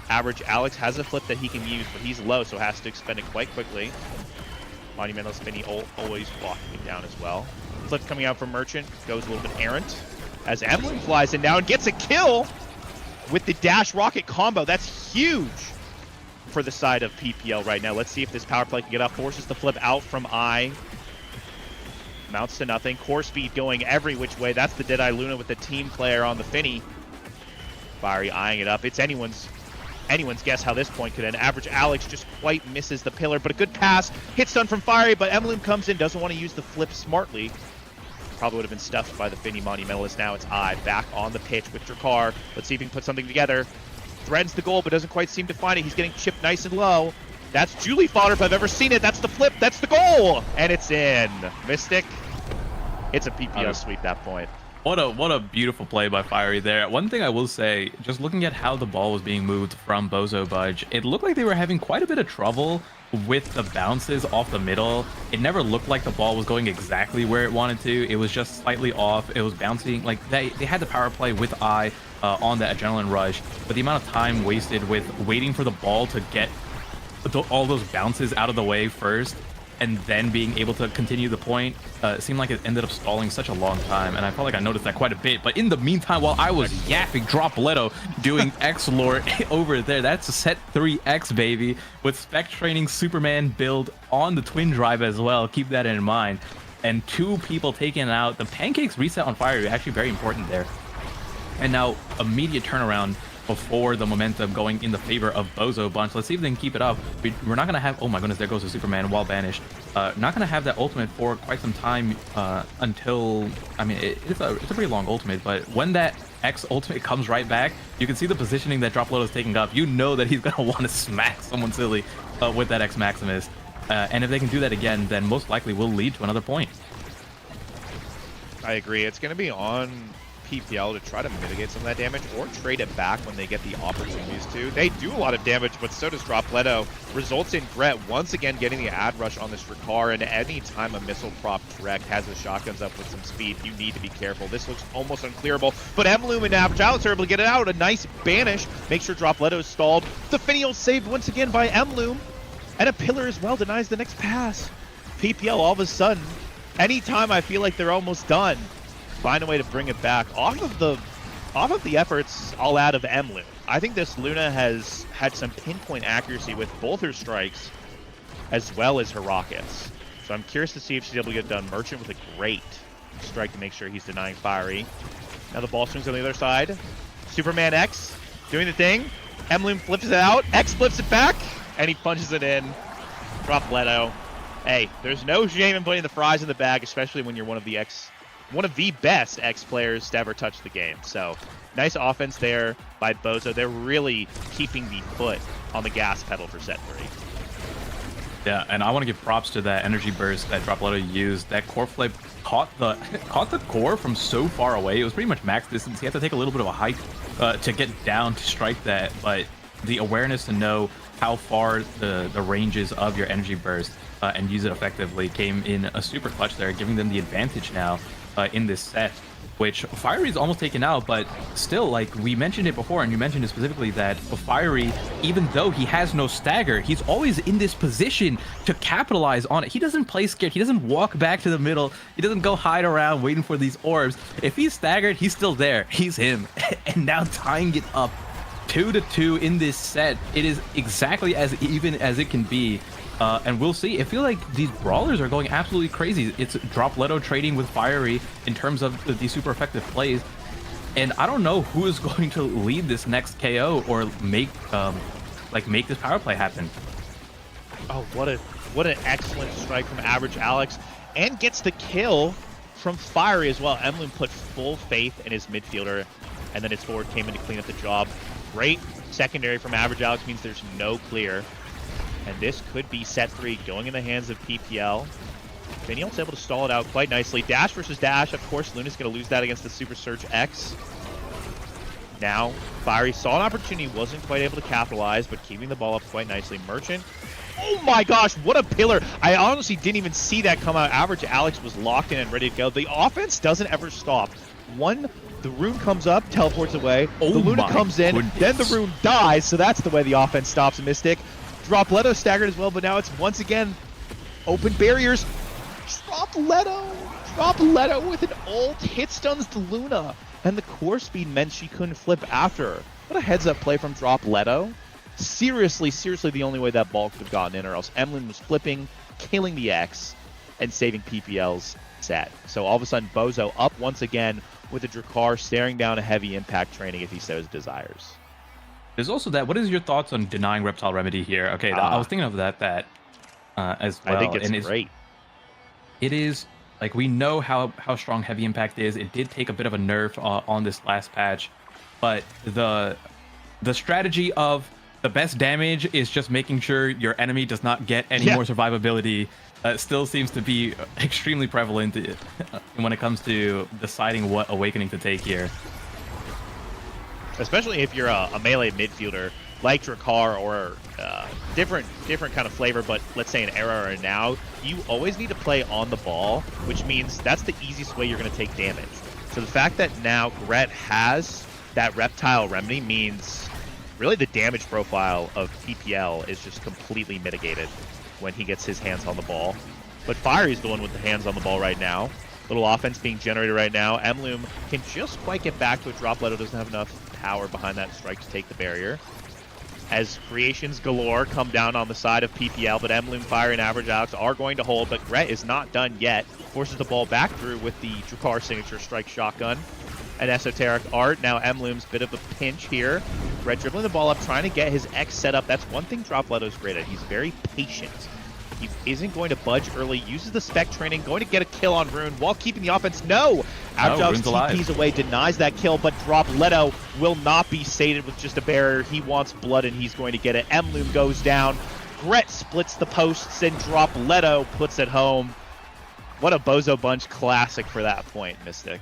Average Alex has a flip that he can use, but he's low, so has to expend it quite quickly. Monumental Spinny always walking it down as well. Flip coming out from Merchant, goes a little bit errant. As Emlyn flies in now and gets a kill with the dash rocket combo. That's huge for the side of PPL right now. Let's see if this power play can get up. Forces the flip out from I. Mounts to nothing. Core speed going every which way. That's the Deadeye Luna with the team player on the Finny. Fiery eyeing it up. It's anyone's guess how this point could end. Average Alex just quite misses the pillar, but a good pass. Hit stun from Fiery, but Emlyn comes in, doesn't want to use the flip smartly. Probably would have been stuffed by the Finny Monumentalist. Now it's I back on the pitch with Drakkar. Let's see if he can put something together. threatens the goal but doesn't quite seem to find it. He's getting chipped nice and low. That's Julie fodder if I've ever seen it. That's the flip. That's the goal. And it's in. Mystic. It's a PPO sweep that point. What a beautiful play by Fiery there. One thing I will say, just looking at how the ball was being moved from Bozo Budge, it looked like they were having quite a bit of trouble with the bounces off the middle. It never looked like the ball was going exactly where it wanted to. It was just slightly off. It was bouncing. Like they had the power play with eye on the adrenaline rush, but the amount of time wasted with waiting for the ball to get all those bounces out of the way first and then being able to continue the point seemed like it ended up stalling such a long time, and I felt like I noticed that quite a bit. But in the meantime, while I was yapping, Dropletto doing X Lord over there. That's a set 3X, baby, with spec training Superman build on the twin drive as well. Keep that in mind. And 2 people taken out. The pancakes reset on fire, actually very important there. And now immediate turnaround before the momentum going in the favor of Bozo Bunch. Let's see if they can keep it up. We're not going to have... Oh my goodness, there goes the Superman while banished. Not going to have that ultimate for quite some time until... I mean, it's a pretty long ultimate, but when that X ultimate comes right back, you can see the positioning that Dropletto is taking up. You know that he's going to want to smack someone silly with that X Maximus. And if they can do that again, then most likely will lead to another point. I agree. It's going to be on PPL to try to mitigate some of that damage or trade it back when they get the opportunities to. They do a lot of damage, but so does Dropletto. Results in Gret once again getting the ad rush on this Ricard, and any time a missile prop direct has his shotguns up with some speed, you need to be careful. This looks almost unclearable, but Mloom and Average Alex are able to get it out. A nice banish. Make sure Dropletto is stalled. The Finial saved once again by Mloom, and a pillar as well denies the next pass. PPL all of a sudden, anytime I feel like they're almost done, find a way to bring it back off of the efforts I'll add of Mloom. I think this Luna has had some pinpoint accuracy with both her strikes as well as her rockets. So I'm curious to see if she's able to get it done. Merchant with a great strike to make sure he's denying Fiery. Now the ball swings on the other side. Superman X doing the thing. Mloom flips it out. X flips it back, and he punches it in. Dropletto. Hey, there's no shame in putting the fries in the bag, especially when you're one of the best X players to ever touch the game. So nice offense there by Bozo. They're really keeping the foot on the gas pedal for set 3. Yeah, and I want to give props to that energy burst that Dropletto used. That core flip caught the core from so far away. It was pretty much max distance. He had to take a little bit of a hike to get down to strike that, but the awareness to know how far the ranges of your energy burst and use it effectively came in a super clutch there, giving them the advantage now in this set, which Fiery is almost taken out, but still, like we mentioned it before, and you mentioned it specifically, that Fiery, even though he has no stagger, he's always in this position to capitalize on it. He doesn't play scared. He doesn't walk back to the middle. He doesn't go hide around waiting for these orbs. If he's staggered, he's still there. He's him. And now tying it up 2-2 in this set, it is exactly as even as it can be. And we'll see. I feel like these brawlers are going absolutely crazy. It's Dropletto trading with Fiery in terms of the super effective plays. And I don't know who is going to lead this next KO or make this power play happen. Oh, what an excellent strike from Average Alex, and gets the kill from Fiery as well. Mloom put full faith in his midfielder, and then his forward came in to clean up the job. Great secondary from Average Alex means there's no clear. And this could be set 3 going in the hands of PPL. Finial's able to stall it out quite nicely. Dash versus dash. Of course, Luna's going to lose that against the Super Surge X. Now, Fiery saw an opportunity, wasn't quite able to capitalize, but keeping the ball up quite nicely. Merchant. Oh my gosh, what a pillar. I honestly didn't even see that come out. Average Alex was locked in and ready to go. The offense doesn't ever stop. The rune comes up, teleports away. Oh, the Luna comes in, goodness. then the rune dies, so that's the way the offense stops Mystic. Dropletto staggered as well, but now it's once again open barriers. Dropletto with an ult hit stuns the Luna, and the core speed meant she couldn't flip after her. What a heads up play from Dropletto. Seriously the only way that ball could have gotten in, or else Emlyn was flipping, killing the X, and saving PPL's set. So all of a sudden Bozo up once again with a Drakkar staring down a heavy impact training if he so desires. There's also that. What is your thoughts on denying Reptile Remedy here? Okay, I was thinking of that as well. I think it's great. It is, like, we know how strong Heavy Impact is. It did take a bit of a nerf on this last patch, but the the strategy of the best damage is just making sure your enemy does not get any more survivability still seems to be extremely prevalent when it comes to deciding what awakening to take here. Especially if you're a melee midfielder like Drakkar or different kind of flavor, but let's say an Era or a Now, you always need to play on the ball, which means that's the easiest way you're going to take damage. So the fact that now Gret has that Reptile Remedy means really the damage profile of PPL is just completely mitigated when he gets his hands on the ball. But Fiery's the one with the hands on the ball right now. Little offense being generated right now. Emloom can just quite get back to it. Dropletto doesn't have enough power behind that strike to take the barrier. As creations galore come down on the side of PPL, but Emloom, Fire, and Average Alex are going to hold, but Gret is not done yet. Forces the ball back through with the Drakkar signature strike shotgun. And Esoteric Art. Now Emloom's bit of a pinch here. Gret dribbling the ball up, trying to get his X set up. That's one thing Dropletto's great at. He's very patient. He isn't going to budge early, uses the spec training, going to get a kill on Rune while keeping the offense. No! Average TP's away, denies that kill, but Dropletto will not be sated with just a barrier. He wants blood, and he's going to get it. Emloom goes down. Gret splits the posts, and Dropletto puts it home. What a Bozo Bunch classic for that point, Mystic.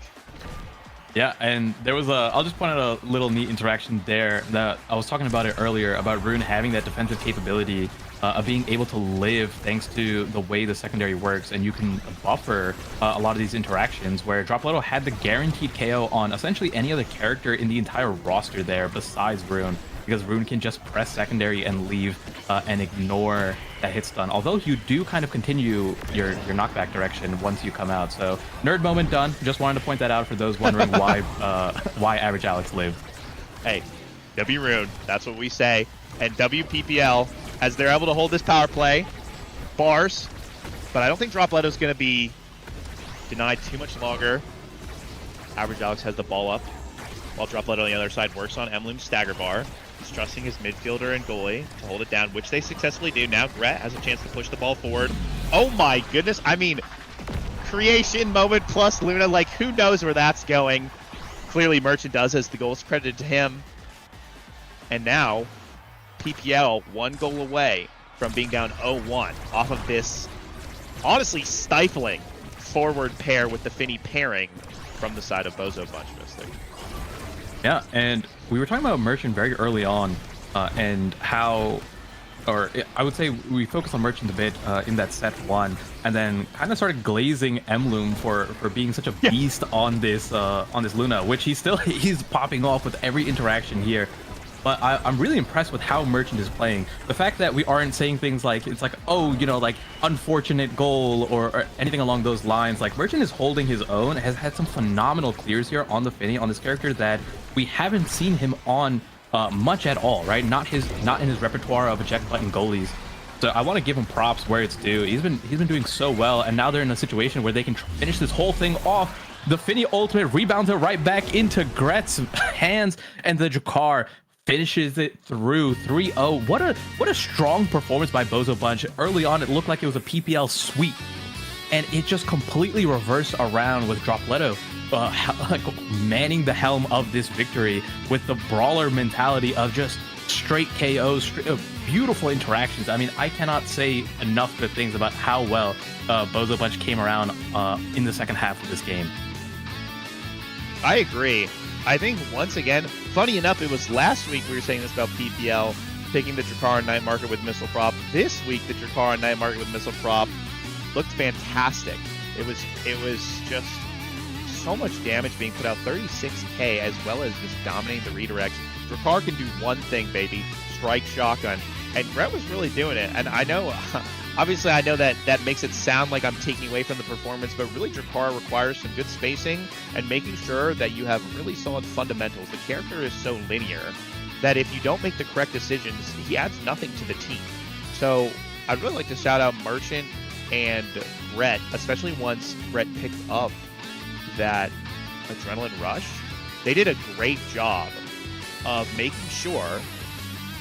Yeah, and there was I'll just point out a little neat interaction there that I was talking about it earlier, about Rune having that defensive capability of being able to live thanks to the way the secondary works, and you can buffer a lot of these interactions where Dropletto had the guaranteed KO on essentially any other character in the entire roster there besides Rune, because Rune can just press secondary and leave and ignore that hit stun. Although you do kind of continue your knockback direction once you come out. So nerd moment done. Just wanted to point that out for those wondering why Average Alex lived. Hey, W Rune, that's what we say. And WPPL, as they're able to hold this power play, bars, but I don't think Dropletto's going to be denied too much longer. Average Alex has the ball up, while Dropletto on the other side works on Emloom's stagger bar. He's trusting his midfielder and goalie to hold it down, which they successfully do. Now Gret has a chance to push the ball forward. Oh my goodness, I mean, creation moment plus Luna, like who knows where that's going. Clearly Merchant does, as the goal is credited to him. And now PPL one goal away from being down 0-1 off of this honestly stifling forward pair with the Finny pairing from the side of Bozo Bunch, Mystic. Yeah, and we were talking about Merchant very early on, and how, or I would say we focused on Merchant a bit in that set one, and then kind of started glazing Emloom for being such a beast on this Luna, which he's popping off with every interaction here. But I'm really impressed with how Merchant is playing. The fact that we aren't saying things like, it's like, oh, you know, like unfortunate goal or anything along those lines. Like Merchant is holding his own, has had some phenomenal clears here on the Finny, on this character that we haven't seen him on much at all, right? Not in his repertoire of eject button goalies. So I want to give him props where it's due. He's been doing so well, and now they're in a situation where they can finish this whole thing off. The Finny ultimate rebounds it right back into Gret's hands, and the Drakkar finishes it through 3-0. What a strong performance by Bozo Bunch. Early on, it looked like it was a PPL sweep, and it just completely reversed around with Dropletto like manning the helm of this victory with the brawler mentality of just straight KOs, beautiful interactions. I mean, I cannot say enough good things about how well Bozo Bunch came around in the second half of this game. I agree. I think, once again, funny enough, it was last week we were saying this about PPL, picking the Drakkar Night Market with Missile Prop. This week, the Drakkar Night Market with Missile Prop looked fantastic. It was just so much damage being put out, 36k, as well as just dominating the redirects. Drakkar can do one thing, baby, strike shotgun. And Gret was really doing it. And I know, obviously I know that makes it sound like I'm taking away from the performance, but really Drakkar requires some good spacing and making sure that you have really solid fundamentals. The character is so linear that if you don't make the correct decisions, he adds nothing to the team. So I'd really like to shout out Merchant and Gret, especially once Gret picked up that adrenaline rush. They did a great job of making sure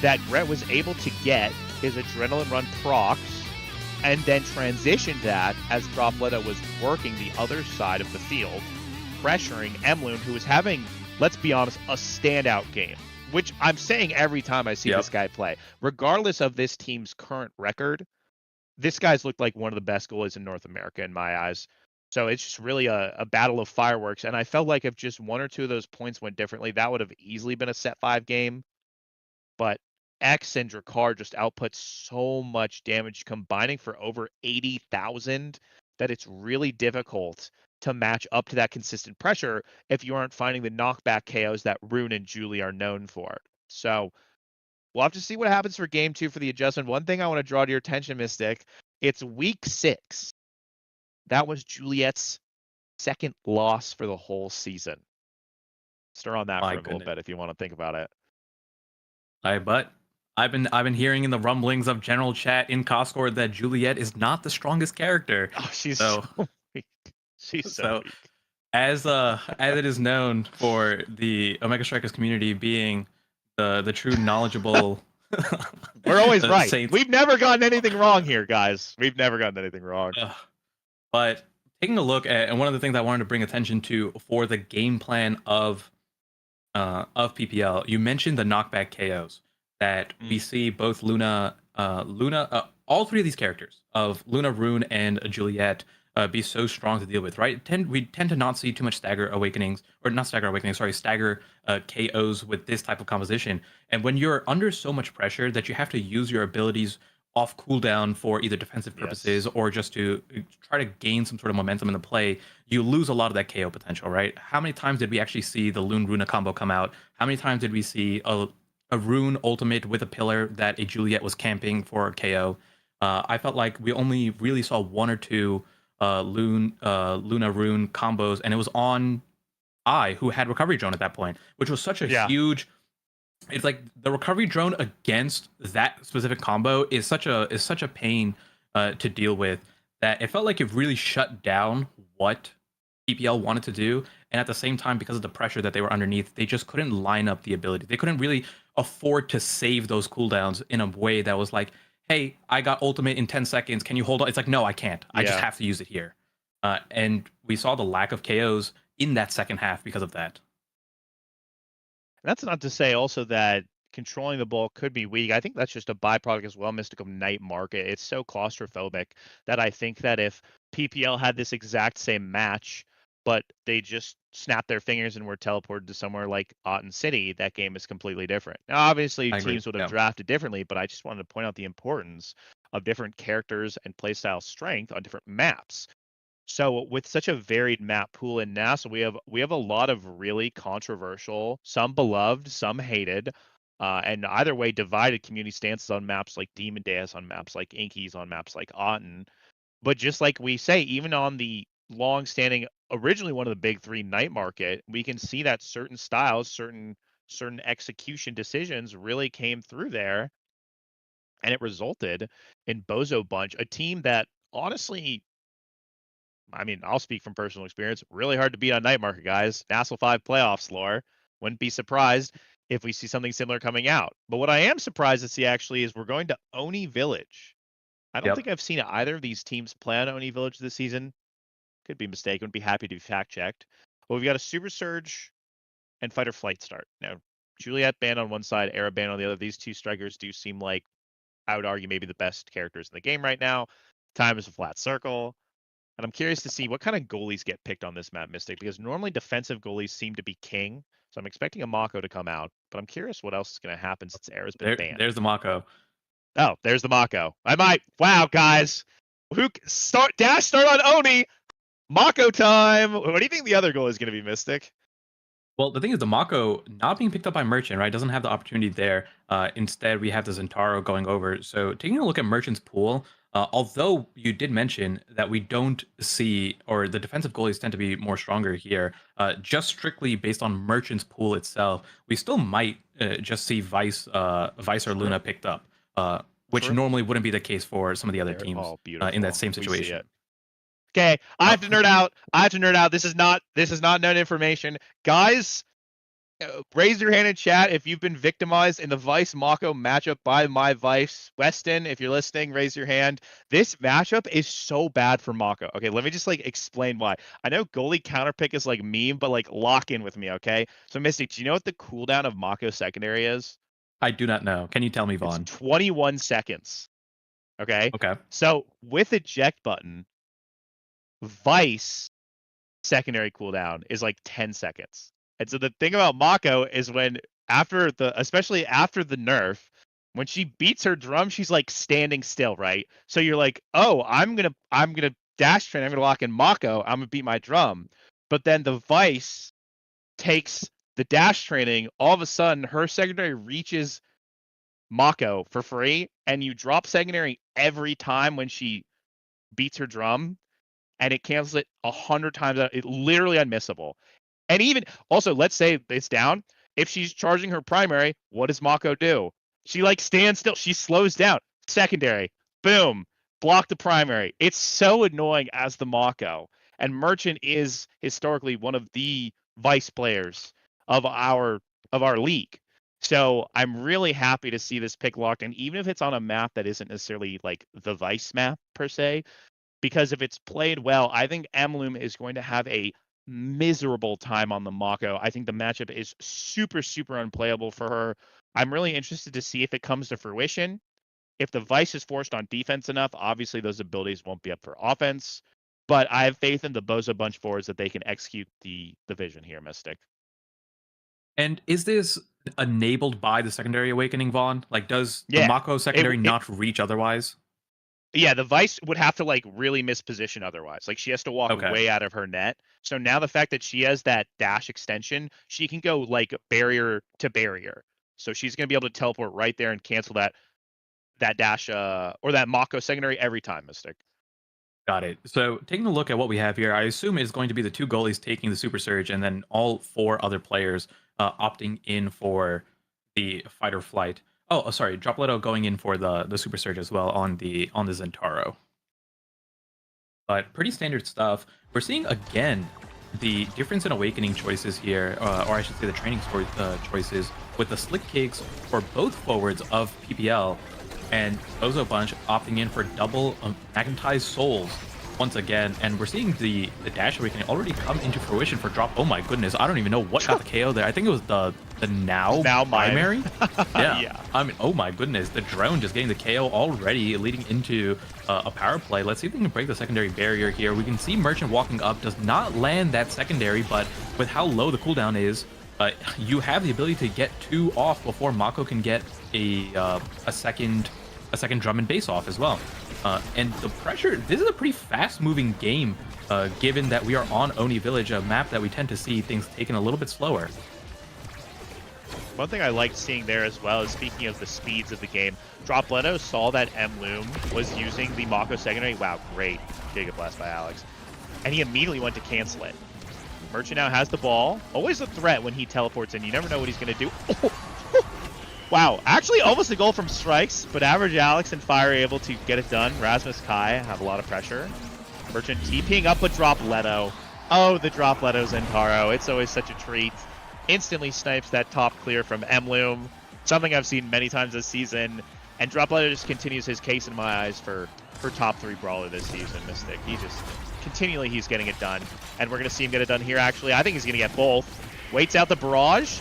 that Gret was able to get his adrenaline run procs and then transition that as Dropletto was working the other side of the field, pressuring Emloom, who was having, let's be honest, a standout game. which I'm saying every time I see this guy play, regardless of this team's current record, this guy's looked like one of the best goalies in North America in my eyes. So it's just really a battle of fireworks. And I felt like if just one or two of those points went differently, that would have easily been a set 5 game. But X and Drakkar just output so much damage, combining for over 80,000, that it's really difficult to match up to that consistent pressure if you aren't finding the knockback KOs that Rune and Julie are known for. So we'll have to see what happens for game 2 for the adjustment. One thing I want to draw to your attention, Mystic, it's week 6. That was Juliet's second loss for the whole season. Stir on that for a little bit if you want to think about it. But I've been hearing in the rumblings of general chat in Coscord that Juliet is not the strongest character. Oh, she's so weak. She's so weak. As it is known for the Omega Strikers community being the true knowledgeable. We're always right. Saints. We've never gotten anything wrong here, guys. We've never gotten anything wrong. But taking a look at, and one of the things I wanted to bring attention to for the game plan of PPL, you mentioned the knockback KOs that we see both Luna, all three of these characters of Luna, Rune, and Juliet be so strong to deal with, right? We tend to not see too much stagger KOs with this type of composition. And when you're under so much pressure that you have to use your abilities off cooldown for either defensive purposes or just to try to gain some sort of momentum in the play, you lose a lot of that KO potential, right? How many times did we actually see the Rune combo come out? How many times did we see a Rune ultimate with a pillar that a Juliet was camping for a KO? I felt like we only really saw one or two Luna Rune combos, and it was on I, who had recovery drone at that point, which was such a huge. It's like the recovery drone against that specific combo is such a pain to deal with, that it felt like it really shut down what PPL wanted to do. And at the same time, because of the pressure that they were underneath, they just couldn't line up the ability. They couldn't really afford to save those cooldowns in a way that was like, hey, I got ultimate in 10 seconds. Can you hold on? It's like, no, I can't. I just have to use it here. And we saw the lack of KOs in that second half because of that. That's not to say also that controlling the ball could be weak. I think that's just a byproduct as well, Mystic, of night market. It's so claustrophobic that I think that if PPL had this exact same match, but they just snapped their fingers and were teleported to somewhere like Otten City, that game is completely different. Now, obviously, teams would have drafted differently, but I just wanted to point out the importance of different characters and playstyle strength on different maps. So with such a varied map pool in nasl, we have a lot of really controversial, some beloved, some hated, and either way divided community stances on maps like Demon Deus, on maps like Inkies, on maps like Otten. But just like we say, even on the long-standing, originally one of the big three night market, we can see that certain styles, certain execution decisions really came through there, and it resulted in Bozo Bunch, a team that honestly, I mean, I'll speak from personal experience. Really hard to beat on night market, guys. nasl 5 playoffs lore. Wouldn't be surprised if we see something similar coming out. But what I am surprised to see actually is we're going to Oni Village. I don't think I've seen either of these teams play on Oni Village this season. Could be mistaken. Would be happy to be fact checked. But we've got a Super Surge and Fight or Flight start. Now, Juliet banned on one side, Era banned on the other. These two strikers do seem like, I would argue, maybe the best characters in the game right now. Time is a flat circle. And I'm curious to see what kind of goalies get picked on this map, Mystic, because normally defensive goalies seem to be king. So I'm expecting a Mako to come out, but I'm curious what else is going to happen since Era's been banned. There's the Mako. Oh, there's the Mako. Wow, guys. Dash start on Oni. Mako time. What do you think the other goal is going to be, Mystic? Well, the thing is, the Mako not being picked up by Merchant, right, doesn't have the opportunity there. Instead, we have the Zentaro going over. So taking a look at Merchant's pool, although you did mention that we don't see, or the defensive goalies tend to be more stronger here, just strictly based on Merchant's pool itself, we still might just see Vice or Luna picked up, which normally wouldn't be the case for some of the other teams in that same situation. Okay, I have to nerd out. This is not known information. Guys, Raise your hand in chat if you've been victimized in the Vice Mako matchup by my Vice. Weston, if you're listening, raise your hand. This matchup is so bad for Mako. Okay, let me just like explain why. I know goalie counterpick is like meme, but like lock in with me, okay? So Mystic, do you know what the cooldown of Mako secondary is? I do not know. Can you tell me, It's Vaughn? 21 seconds. Okay? Okay. So with eject button, Vice secondary cooldown is like 10 seconds. And so the thing about Mako is especially after the nerf, when she beats her drum, she's like standing still, right? So you're like, oh, I'm gonna dash train, I'm gonna lock in Mako, I'm gonna beat my drum. But then the Vice takes the dash training, all of a sudden her secondary reaches Mako for free, and you drop secondary every time when she beats her drum, and it cancels it 100 times out. It's literally unmissable. And even also, let's say it's down. If she's charging her primary, what does Mako do? She like stands still. She slows down. Secondary, boom, block the primary. It's so annoying as the Mako. And Merchant is historically one of the Vice players of our league. So I'm really happy to see this pick locked in, even if it's on a map that isn't necessarily like the Vice map per se. Because if it's played well, I think Emloom is going to have a miserable time on the Mako. I think the matchup is super, super unplayable for her. I'm really interested to see if it comes to fruition. If the Vice is forced on defense enough, obviously those abilities won't be up for offense. But I have faith in the Bozo Bunch forwards that they can execute the vision here, Mystic. And is this enabled by the secondary awakening, Vaughn? Like, does the Mako secondary not reach otherwise? Yeah, the Vice would have to like really misposition otherwise. Like she has to walk way out of her net. So now the fact that she has that dash extension, she can go like barrier to barrier. So she's gonna be able to teleport right there and cancel that dash or that Mako secondary every time, Mystic. Got it. So taking a look at what we have here, I assume it's going to be the two goalies taking the Super Surge, and then all four other players opting in for the fight or flight. Oh, sorry, Dropletto going in for the Super Surge as well on the Zentaro. But pretty standard stuff. We're seeing again the difference in awakening choices here, or I should say the training choices, with the slick kicks for both forwards of PPL, and Bozo Bunch opting in for double magnetized souls once again. And we're seeing the dash awakening already come into fruition for Drop. Oh my goodness, I don't even know what got the KO there. I think it was the now primary. Yeah. I mean, oh my goodness, the drone just getting the KO already, leading into a power play. Let's see if we can break the secondary barrier here. We can see Merchant walking up, does not land that secondary, but with how low the cooldown is, you have the ability to get two off before Mako can get a second drum and bass off as well. And the pressure, this is a pretty fast moving game, given that we are on Oni Village, a map that we tend to see things taken a little bit slower. One thing I liked seeing there as well is, speaking of the speeds of the game, Dropletto saw that Emloom was using the Mako secondary. Wow, great Giga Blast by Alex. And he immediately went to cancel it. Merchant now has the ball. Always a threat when he teleports in. You never know what he's going to do. Wow, actually almost a goal from strikes, but Average Alex and Fire are able to get it done. Rasmus Kai have a lot of pressure. Merchant TPing up with Dropletto. Oh, the Dropletto Zentaro. It's always such a treat. Instantly snipes that top clear from Emloom. Something I've seen many times this season. And Dropletto just continues his case in my eyes for top 3 brawler this season, Mystic. He just continually he's getting it done. And we're going to see him get it done here, actually. I think he's going to get both. Waits out the barrage.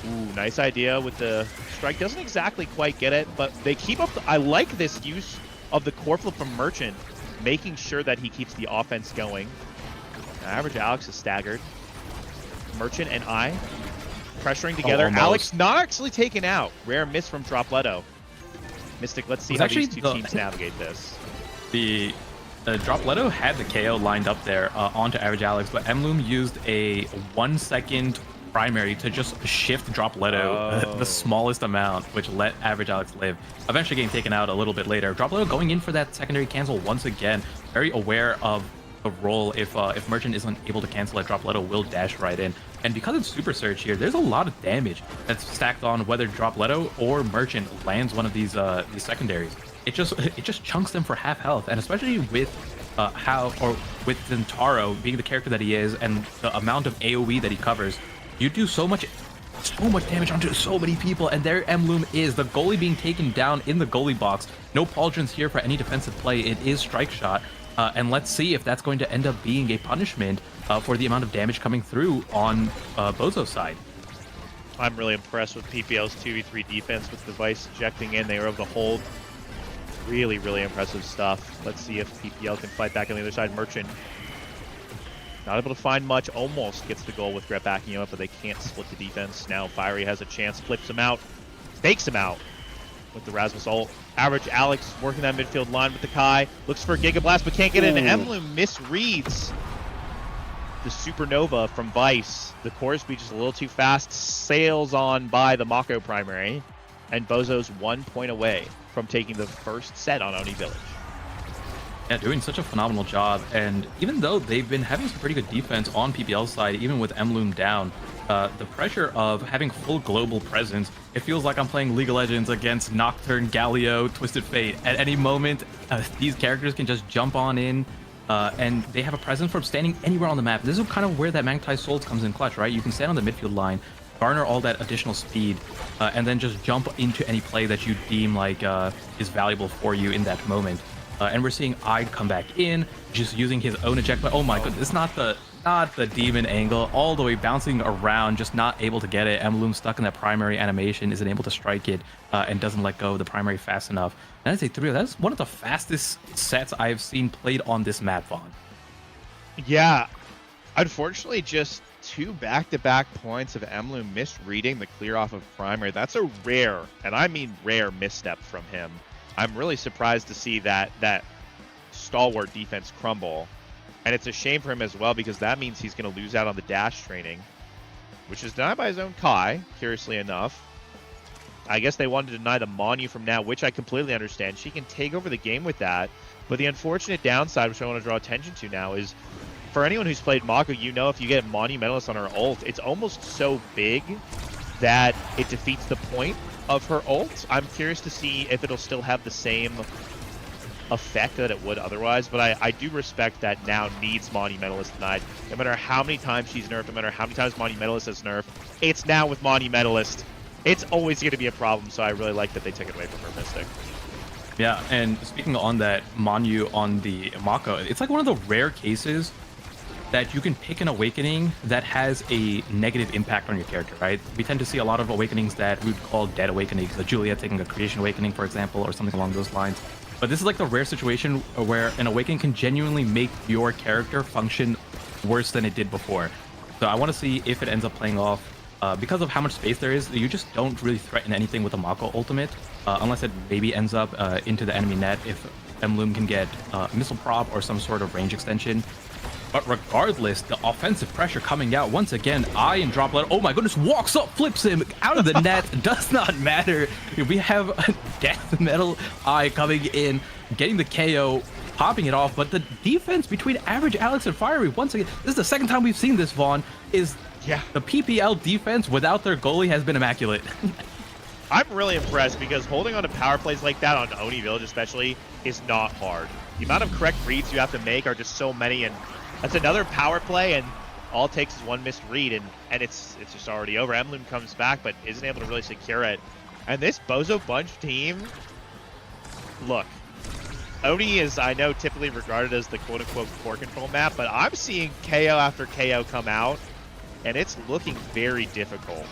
Ooh, nice idea with the strike. Doesn't exactly quite get it, but they keep up. I like this use of the core flip from Merchant, making sure that he keeps the offense going. Average Alex is staggered. Merchant and I pressuring together. Alex not actually taken out. Rare miss from Dropletto. Mystic, let's see how these two teams navigate this. The Dropletto had the KO lined up there onto Average Alex, but Emloom used a 1 second primary to just shift Dropletto the smallest amount, which let Average Alex live. Eventually getting taken out a little bit later. Dropletto going in for that secondary cancel once again. Very aware of the role. If Merchant isn't able to cancel it, Dropletto will dash right in. And because it's Super Surge here, there's a lot of damage that's stacked on whether Dropletto or Merchant lands one of these secondaries. It just chunks them for half health, and especially with with Zentaro being the character that he is and the amount of AoE that he covers, you do so much so much damage onto so many people, and there Emloom is, the goalie being taken down in the goalie box. No pauldrons here for any defensive play. It is strike shot, and let's see if that's going to end up being a punishment for the amount of damage coming through on Bozo's side. I'm really impressed with PPL's 2v3 defense with Device injecting in. They were able to hold. Really, really impressive stuff. Let's see if PPL can fight back on the other side. Merchant not able to find much. Almost gets the goal with Gret backing him up, but they can't split the defense. Now Fiery has a chance, flips him out, fakes him out with the Rasmus ult. Average Alex working that midfield line with the Kai. Looks for a Giga Blast, but can't get it. And Emloom misreads the Supernova from Vice. The core speed is a little too fast. Sails on by the Mako primary. And Bozo's 1 point away from taking the first set on Oni Village. Yeah, doing such a phenomenal job. And even though they've been having some pretty good defense on PPL's side, even with Emloom down, the pressure of having full global presence, it feels like I'm playing League of Legends against Nocturne, Galio, Twisted Fate. At any moment, these characters can just jump on in, and they have a presence from standing anywhere on the map. This is kind of where that Magnetized Souls comes in clutch, right? You can stand on the midfield line, garner all that additional speed, and then just jump into any play that you deem like is valuable for you in that moment. And we're seeing Ide come back in, just using his own eject. But oh my goodness, it's not the demon angle, all the way bouncing around, just not able to get it. Emloom stuck in that primary animation, isn't able to strike it, and doesn't let go of the primary fast enough. And I'd say that's one of the fastest sets I've seen played on this map, Vaughn. Yeah, unfortunately, just 2 back-to-back points of Emloom misreading the clear off of primary. That's a rare, and I mean rare, misstep from him. I'm really surprised to see that stalwart defense crumble. And it's a shame for him as well, because that means he's going to lose out on the dash training, which is denied by his own Kai, curiously enough. I guess they wanted to deny the Monu from now, which I completely understand. She can take over the game with that. But the unfortunate downside, which I want to draw attention to now, is for anyone who's played Mako, you know if you get Monumentalist on her ult, it's almost so big that it defeats the point of her ult. I'm curious to see if it'll still have the same effect that it would otherwise, but I do respect that now needs Monumentalist denied. No matter how many times she's nerfed, no matter how many times Monumentalist is nerfed, it's now with Monumentalist. It's always going to be a problem, so I really like that they took it away from her Mystic. Yeah, and speaking on that Monu on the Mako, it's like one of the rare cases that you can pick an awakening that has a negative impact on your character, right? We tend to see a lot of awakenings that we would call dead awakenings, like Julia taking a creation awakening, for example, or something along those lines. But this is like the rare situation where an awakening can genuinely make your character function worse than it did before. So I want to see if it ends up playing off. Because of how much space there is, you just don't really threaten anything with a Mako ultimate, unless it maybe ends up into the enemy net if Emloom can get missile prop or some sort of range extension. But regardless, the offensive pressure coming out once again. Eye and Droplet, oh my goodness, walks up, flips him out of the net. Does not matter. We have a Death Metal Eye coming in, getting the KO, popping it off. But the defense between Average Alex and Fiery, once again, this is the second time we've seen this, Vaughn, is the PPL defense without their goalie has been immaculate. I'm really impressed because holding on to power plays like that on Oni Village especially is not hard. The amount of correct reads you have to make are just so many, and that's another power play, and all it takes is one missed read, and it's just already over. Emloom comes back, but isn't able to really secure it. And this Bozo Bunch team, look, Oni is, I know, typically regarded as the quote-unquote core control map, but I'm seeing KO after KO come out, and it's looking very difficult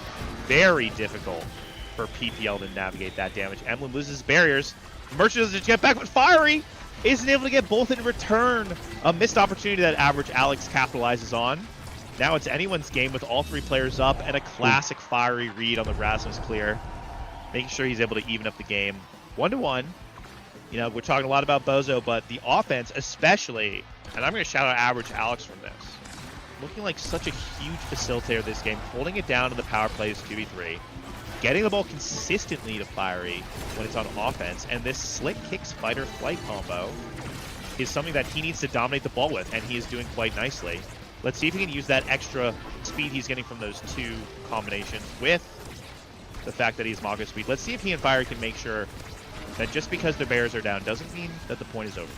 for PPL to navigate that damage. Emloom loses barriers. Merchant doesn't get back, but Fiery isn't able to get both in return. A missed opportunity that Average Alex capitalizes on. Now it's anyone's game with all 3 players up and a classic Fiery read on the Rasmus clear, making sure he's able to even up the game. 1-1. You know, we're talking a lot about Bozo, but the offense especially, and I'm going to shout out Average Alex from this, looking like such a huge facilitator of this game, holding it down in the power plays 2v3, getting the ball consistently to Fiery when it's on offense, and this slick kicks fighter flight combo is something that he needs to dominate the ball with, and he is doing quite nicely. Let's see if he can use that extra speed he's getting from those 2 combinations with the fact that he's Mako speed. Let's see if he and Fiery can make sure that just because the Bears are down doesn't mean that the point is over.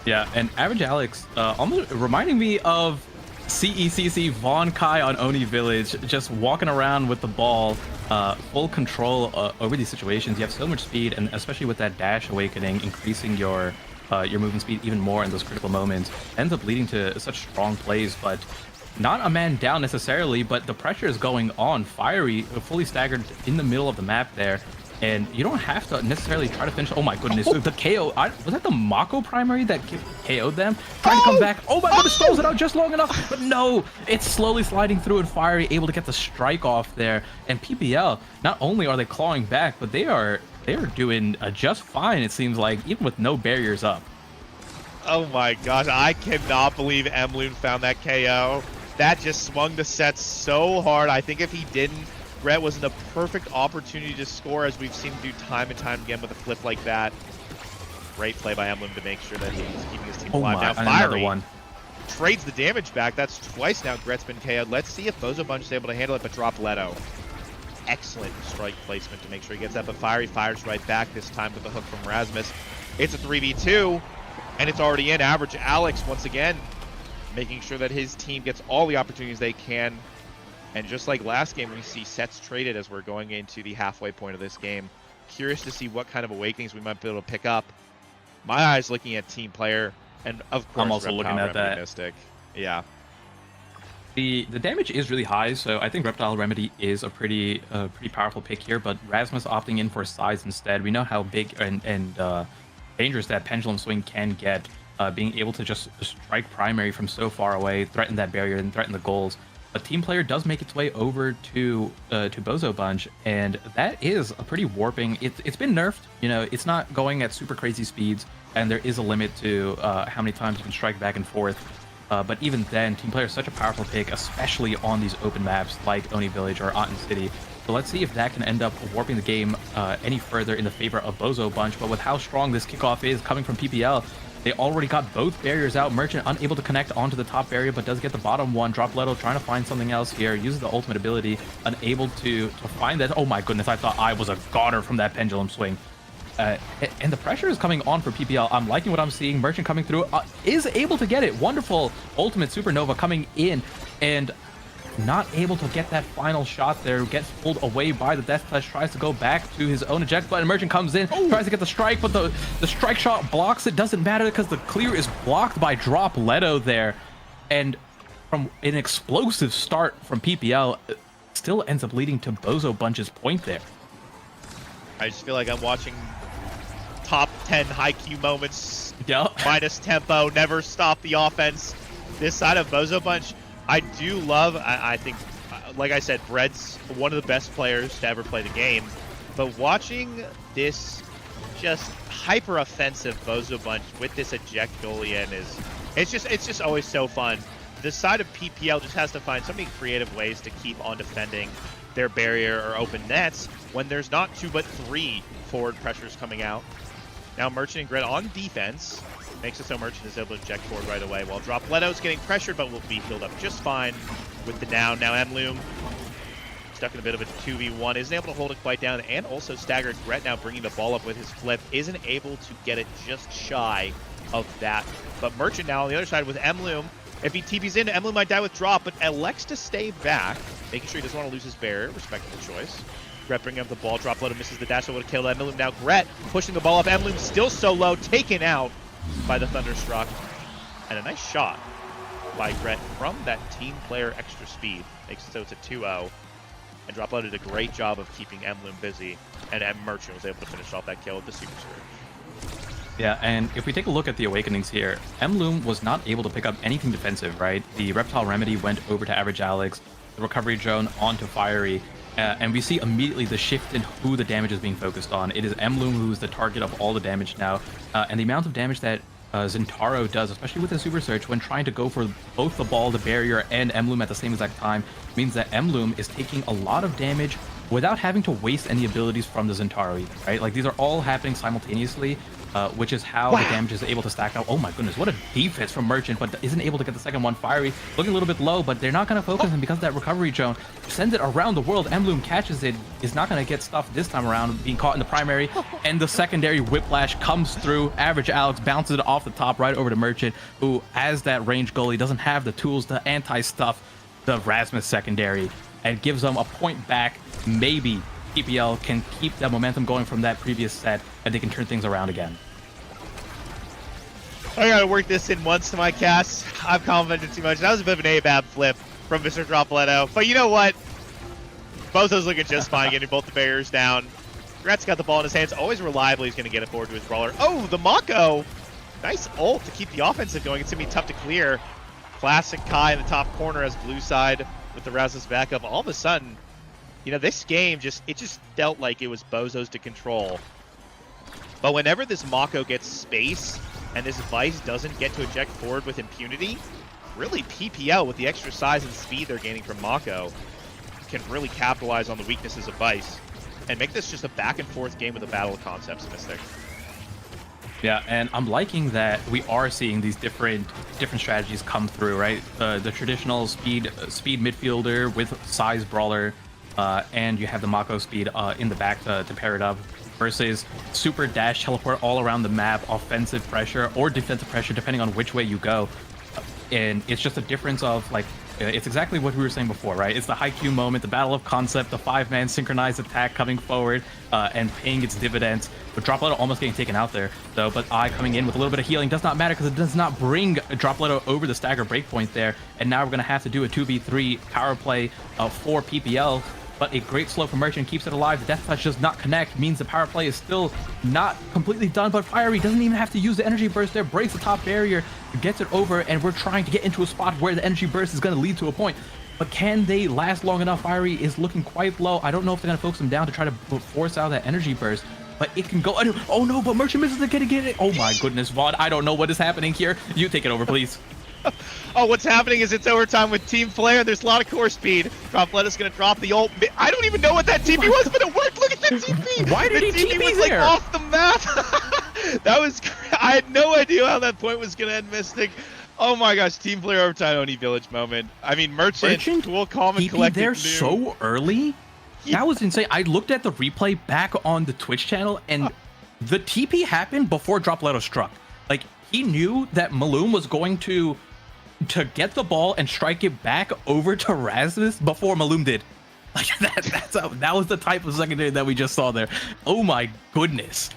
Yeah, and Average Alex almost reminding me of CECC Von Kai on Oni Village, just walking around with the ball, full control over these situations. You have so much speed, and especially with that dash awakening, increasing your movement speed even more in those critical moments, ends up leading to such strong plays. But not a man down necessarily, but the pressure is going on. Fiery, fully staggered in the middle of the map there. And you don't have to necessarily try to finish. Oh my goodness, the KO. Was that the Mako primary that KO'd them? Trying to come back. Oh my goodness, stalls it out just long enough. But no, it's slowly sliding through, and Fiery able to get the strike off there. And PPL, not only are they clawing back, but they are doing just fine, it seems like, even with no barriers up. Oh my gosh, I cannot believe Emloon found that KO. That just swung the set so hard. I think if he didn't, Brett was in the perfect opportunity to score, as we've seen him do time and time again with a flip like that. Great play by Emloon to make sure that he's keeping his team alive. Now Fiery trades the damage back. That's twice now Gret's been KO'd. Let's see if Bozo Bunch is able to handle it, but drop Leto. Excellent strike placement to make sure he gets that, but Fiery fires right back, this time with a hook from Rasmus. It's a 3v2, and it's already in. Average Alex, once again, making sure that his team gets all the opportunities they can. And just like last game, we see sets traded as we're going into the halfway point of this game. Curious to see what kind of awakenings we might be able to pick up. My eyes looking at team player, and of course, I'm also looking at that. Mystic. Yeah. The damage is really high, so I think Reptile Remedy is a pretty powerful pick here. But Rasmus opting in for size instead. We know how big and dangerous that pendulum swing can get. Being able to just strike primary from so far away, threaten that barrier, and threaten the goals. A team player does make its way over to Bozo Bunch, and that is a pretty warping. It's been nerfed, you know. It's not going at super crazy speeds, and there is a limit to how many times you can strike back and forth. But even then, team player is such a powerful pick, especially on these open maps like Oni Village or Aten City. So let's see if that can end up warping the game any further in the favor of Bozo Bunch. But with how strong this kickoff is coming from PPL, they already got both barriers out. Merchant unable to connect onto the top barrier, but does get the bottom one. Drop Leto trying to find something else here. Uses the ultimate ability, unable to find that. Oh my goodness, I thought I was a goner from that pendulum swing. And the pressure is coming on for PPL. I'm liking what I'm seeing. Merchant coming through, is able to get it. Wonderful ultimate supernova coming in, and not able to get that final shot there. Gets pulled away by the Death Touch, tries to go back to his own eject button. Merchant comes in, tries to get the strike, but the strike shot blocks it. Doesn't matter because the clear is blocked by Drop Leto there. And from an explosive start from PPL, still ends up leading to Bozo Bunch's point there. I just feel like I'm watching top 10 high Q moments. Yep. Minus tempo, never stop the offense. This side of Bozo Bunch, I do love, I think, like I said, Brett's one of the best players to ever play the game. But watching this just hyper-offensive Bozo Bunch with this eject Dolian it's just always so fun. This side of PPL just has to find so many creative ways to keep on defending their barrier or open nets when there's not 2 but 3 forward pressures coming out. Now Merchant and Gret on defense. Makes it so Merchant is able to eject forward right away, while Drop Leto's getting pressured, but will be healed up just fine with the down. Now Emloom stuck in a bit of a 2v1, isn't able to hold it quite down, and also staggered. Gret now bringing the ball up with his flip, isn't able to get it just shy of that. But Merchant now on the other side with Emloom. If he TP's in, Emloom might die with Drop, but elects to stay back, making sure he doesn't want to lose his barrier. Respectable choice. Gret bringing up the ball, Drop Leto misses the dash, so would kill Emloom. Now Gret pushing the ball up, Emloom still so low, taken out by the Thunderstruck, and a nice shot by Gret from that team player extra speed. Makes it so it's a 2-0, and Drop Leto did a great job of keeping Emloom busy, and Merchant was able to finish off that kill with the super surge. Yeah, and if we take a look at the awakenings here, Emloom was not able to pick up anything defensive, right? The Reptile Remedy went over to Average Alex, the Recovery Drone onto Fiery, and we see immediately the shift in who the damage is being focused on. It is Emloom who's the target of all the damage now, and the amount of damage that Zentaro does, especially with his Super Search, when trying to go for both the ball, the barrier, and Emloom at the same exact time, means that Emloom is taking a lot of damage without having to waste any abilities from the Zentaro either, right? Like, these are all happening simultaneously, which is how the damage is able to stack up. Oh my goodness, what a defense from Merchant, but isn't able to get the second one. Fiery looking a little bit low, but they're not going to focus him because of that recovery drone. Sends it around the world. Emloom catches it, is not going to get stuffed this time around, being caught in the primary, and the secondary whiplash comes through. Average Alex bounces it off the top right over to Merchant, who, as that range goalie, doesn't have the tools to anti-stuff the Rasmus secondary, and gives them a point back. Maybe PPL can keep that momentum going from that previous set, and they can turn things around again. I gotta work this in once to my cast. I'm confident too much. That was a bit of an ABAB flip from Mr. Dropletto. But you know what? Bozo's looking just fine, getting both the barriers down. Gret's got the ball in his hands. Always reliably he's going to get it forward to his brawler. Oh, the Mako! Nice ult to keep the offensive going. It's going to be tough to clear. Classic Kai in the top corner as blue side with the Rasmus backup. All of a sudden, you know, this game just felt like it was Bozo's to control. But whenever this Mako gets space and this Vice doesn't get to eject forward with impunity, really PPL with the extra size and speed they're gaining from Mako can really capitalize on the weaknesses of Vice and make this just a back and forth game with a battle of concepts, Mystic. Yeah, and I'm liking that we are seeing these different strategies come through, right? The traditional speed midfielder with size brawler, and you have the Mako speed in the back to pair it up, versus super dash teleport all around the map, offensive pressure or defensive pressure, depending on which way you go. And it's just a difference of, like, it's exactly what we were saying before, right? It's the high Q moment, the battle of concept, the 5-man synchronized attack coming forward and paying its dividends. But Dropletto almost getting taken out there, though. But I coming in with a little bit of healing does not matter because it does not bring Dropletto over the stagger breakpoint there. And now we're going to have to do a 2v3 power play for PPL. But a great slow from Merchant keeps it alive. The death touch does not connect, means the power play is still not completely done. But Fiery doesn't even have to use the energy burst there, breaks the top barrier, gets it over, and we're trying to get into a spot where the energy burst is going to lead to a point. But can they last long enough? Fiery is looking quite low. I don't know if they're going to focus him down to try to force out that energy burst, but it can go. Oh no, but Merchant misses it, can get it. Oh my goodness, Vaughn, I don't know what is happening here. You take it over, please. Oh, what's happening is it's overtime with team player. There's a lot of core speed. Dropletto's going to drop the ult. I don't even know what that TP was, but it worked. Look at the TP. Why did the he TP TP was there? like off the map. That was I had no idea how that point was going to end, Mystic. Oh my gosh, team player overtime Oni Village moment. I mean, Merchant cool, calm, and collected. There so early? Yeah. That was insane. I looked at the replay back on the Twitch channel, and the TP happened before Dropletto struck. Like, he knew that Maloom was going to get the ball and strike it back over to Rasmus before Maloom did. Like, that was the type of secondary that we just saw there. Oh my goodness.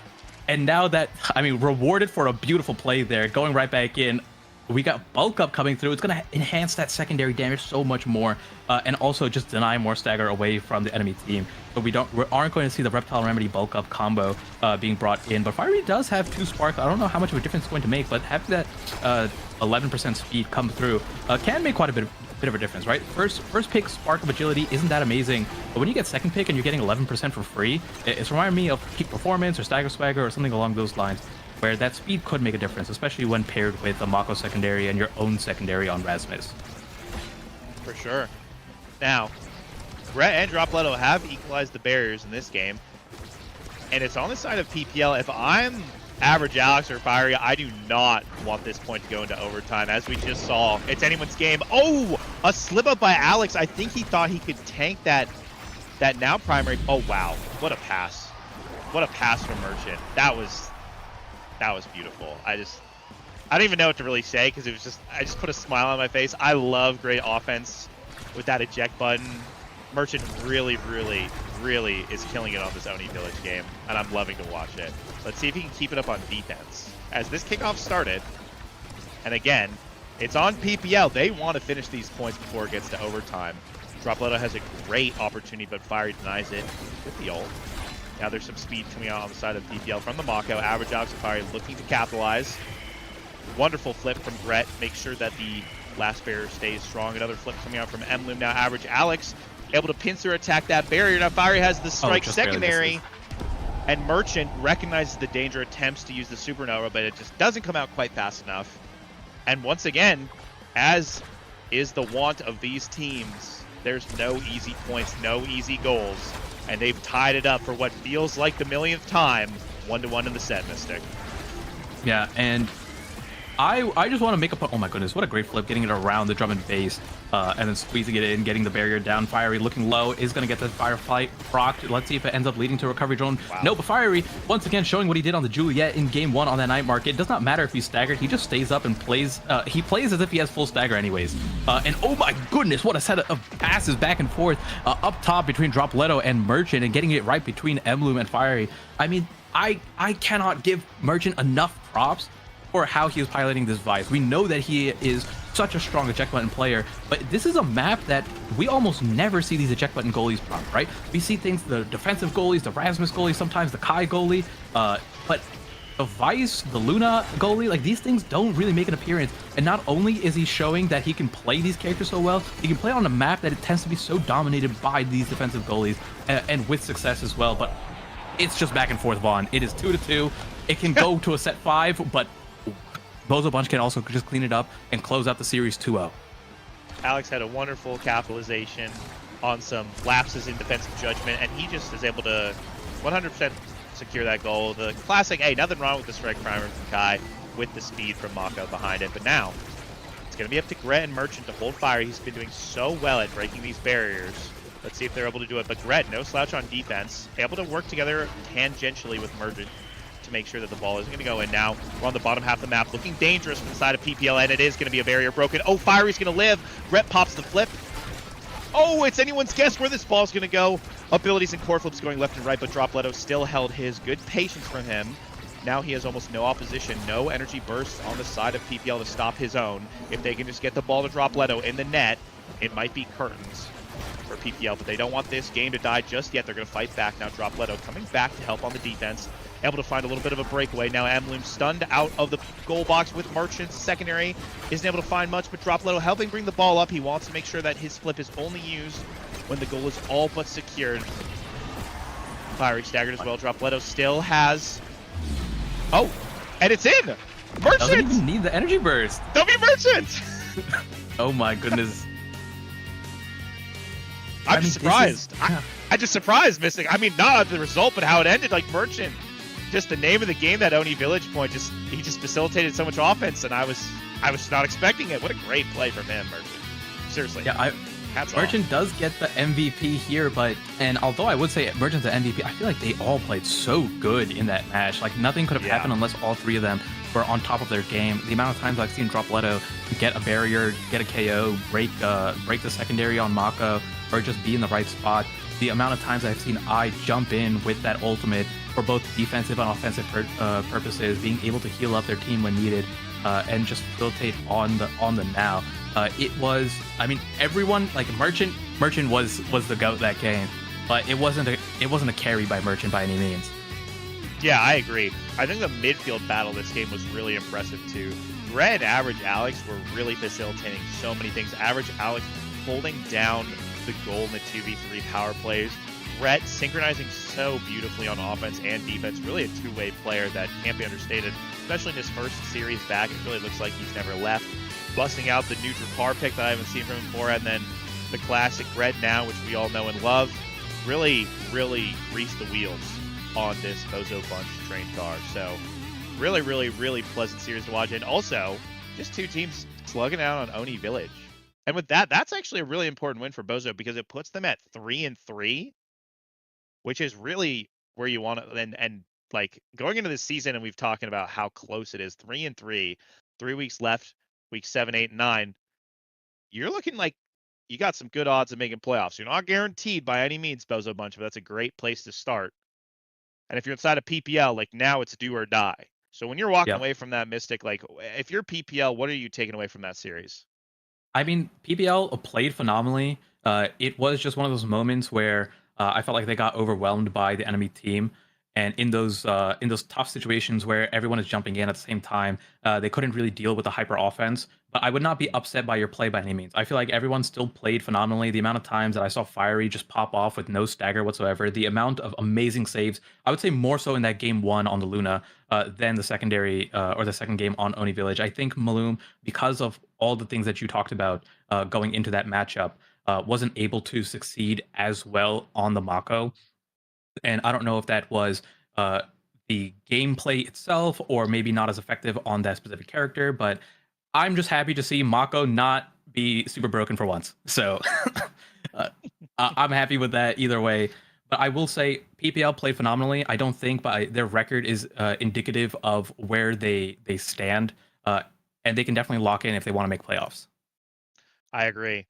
And now that, I mean, rewarded for a beautiful play there, going right back in. We got bulk up coming through. It's going to enhance that secondary damage so much more, and also just deny more stagger away from the enemy team. But we aren't going to see the Reptile Remedy bulk up combo being brought in. But Fiery does have 2 Spark. I don't know how much of a difference it's going to make, but having that 11% speed come through can make quite a bit of a difference, right? First pick Spark of Agility isn't that amazing, but when you get second pick and you're getting 11% for free, it's reminding me of Peak Performance or Stagger Swagger or something along those lines, where that speed could make a difference, especially when paired with a Mako secondary and your own secondary on Rasmus. For sure. Now, Brett and Dropletto have equalized the barriers in this game, and it's on the side of PPL. If I'm average Alex or Fiery, I do not want this point to go into overtime. As we just saw, it's anyone's game. Oh, a slip up by Alex. I think he thought he could tank that now primary. Oh, wow. What a pass. What a pass from Merchant. That was beautiful. I don't even know what to really say because I just put a smile on my face. I love great offense with that eject button. Merchant really, really, really is killing it on this Oni Village game, and I'm loving to watch it. Let's see if he can keep it up on defense. As this kickoff started, and again, it's on PPL. They want to finish these points before it gets to overtime. Dropletto has a great opportunity, but Fiery denies it with the ult. Now there's some speed coming out on the side of PPL from the Mako. Average Alex and Fiery looking to capitalize. Wonderful flip from Brett. Make sure that the last barrier stays strong. Another flip coming out from Emloom. Now Average Alex able to pincer attack that barrier. Now Fiery has the strike secondary. And Merchant recognizes the danger, attempts to use the Supernova, but it just doesn't come out quite fast enough. And once again, as is the want of these teams, there's no easy points, no easy goals. And they've tied it up for what feels like the millionth time, 1-1 in the set, Mystic. Yeah, and I just want to make a point. Oh my goodness, what a great flip, getting it around the drum and bass, and then squeezing it in, getting the barrier down. Fiery looking low, is going to get the Firefly procced. Let's see if it ends up leading to a recovery drone. Wow. No, but Fiery, once again, showing what he did on the Juliet in game 1 on that night market. It does not matter if he's staggered, he just stays up and plays. He plays as if he has full stagger anyways. And oh my goodness, what a set of passes back and forth up top between Dropletto and Merchant, and getting it right between Emloom and Fiery. I mean, I cannot give Merchant enough props for how he is piloting this Vice. We know that he is such a strong eject button player, but this is a map that we almost never see these eject button goalies prop, right? We see things, the defensive goalies, the Rasmus goalie, sometimes the Kai goalie, but the Vice, the Luna goalie, like these things don't really make an appearance. And not only is he showing that he can play these characters so well, he can play on a map that it tends to be so dominated by these defensive goalies, and with success as well. But it's just back and forth, Vaughn. It is 2-2. It can go to a set 5, but Bozo Bunch can also just clean it up and close out the series 2-0. Alex had a wonderful capitalization on some lapses in defensive judgment, and he just is able to 100% secure that goal. The classic, hey, nothing wrong with the strike primer from Kai with the speed from Mako behind it, but now it's going to be up to Gret and Merchant to hold fire. He's been doing so well at breaking these barriers. Let's see if they're able to do it, but Gret, no slouch on defense, able to work together tangentially with Merchant to make sure that the ball isn't going to go in. Now we're on the bottom half of the map, looking dangerous from the side of PPL, and it is going to be a barrier broken. Oh, Fiery's going to live. Gret pops the flip. Oh, it's anyone's guess where this ball's going to go. Abilities and core flips going left and right, but Dropletto still held his. Good patience from him. Now he has almost no opposition, no energy bursts on the side of PPL to stop his own. If they can just get the ball to Dropletto in the net, it might be curtains for PPL, but they don't want this game to die just yet. They're going to fight back now. Dropletto coming back to help on the defense. Able to find a little bit of a breakaway. Now Emloom stunned out of the goal box with Merchant's secondary. Isn't able to find much, but Dropletto helping bring the ball up. He wants to make sure that his flip is only used when the goal is all but secured. Fiery staggered as well. Dropletto still has... Oh, and it's in! Merchant! Doesn't even need the energy burst. W Merchant! Oh my goodness. I'm just surprised. I just surprised missing. I mean, not the result, but how it ended. Like Merchant, just the name of the game, that Oni Village point, he just facilitated so much offense, and I was not expecting it. What a great play from him, Merchant. Seriously. Yeah, Merchant does get the MVP here, and although I would say Merchant's the MVP, I feel like they all played so good in that match. Like nothing could have happened unless all three of them were on top of their game. The amount of times I've seen Dropletto get a barrier, get a KO, break the secondary on Mako, or just be in the right spot. The amount of times I've seen I jump in with that ultimate for both defensive and offensive purposes, being able to heal up their team when needed, and just facilitate on the now. It was, I mean, everyone, like Merchant was the GOAT that game, but it wasn't a carry by Merchant by any means. Yeah, I agree. I think the midfield battle this game was really impressive too. Gret and Average Alex were really facilitating so many things. Average Alex holding down the goal in the 2v3 power plays. Gret synchronizing so beautifully on offense and defense. Really a two-way player that can't be understated, especially in his first series back. It really looks like he's never left. Busting out the neutral car pick that I haven't seen from him before, and then the classic Gret now, which we all know and love. Really, really greased the wheels on this Bozo Bunch train car. So really, really, really pleasant series to watch. And also, just two teams slugging out on Oni Village. And with that, that's actually a really important win for Bozo because it puts them at 3-3, which is really where you want to. And like going into this season, and we've talking about how close it is. 3-3, 3 weeks left, weeks 7, 8, and 9. You're looking like you got some good odds of making playoffs. You're not guaranteed by any means, Bozo Bunch, but that's a great place to start. And if you're inside of PPL, like now it's do or die. So when you're walking away from that Mystic, like if you're PPL, what are you taking away from that series? I mean, PPL played phenomenally. It was just one of those moments where I felt like they got overwhelmed by the enemy team, and in those tough situations where everyone is jumping in at the same time, they couldn't really deal with the hyper offense. But I would not be upset by your play by any means. I feel like everyone still played phenomenally. The amount of times that I saw Fiery just pop off with no stagger whatsoever, the amount of amazing saves, I would say more so in that game 1 on the Luna than the secondary or the second game on Oni Village. I think Maloom, because of all the things that you talked about going into that matchup, wasn't able to succeed as well on the Mako. And I don't know if that was the gameplay itself, or maybe not as effective on that specific character. But I'm just happy to see Mako not be super broken for once. So I'm happy with that either way. But I will say PPL played phenomenally. I don't think their record is indicative of where they stand, and they can definitely lock in if they want to make playoffs. I agree.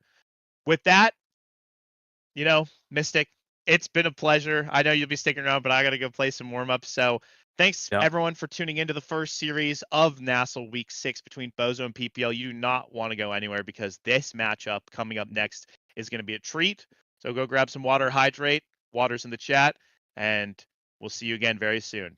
With that, Mystic, it's been a pleasure. I know you'll be sticking around, but I got to go play some warm-ups. So thanks, everyone, for tuning into the first series of nasl Week 6 between Bozo and PPL. You do not want to go anywhere because this matchup coming up next is going to be a treat. So go grab some water, hydrate. Water's in the chat, and we'll see you again very soon.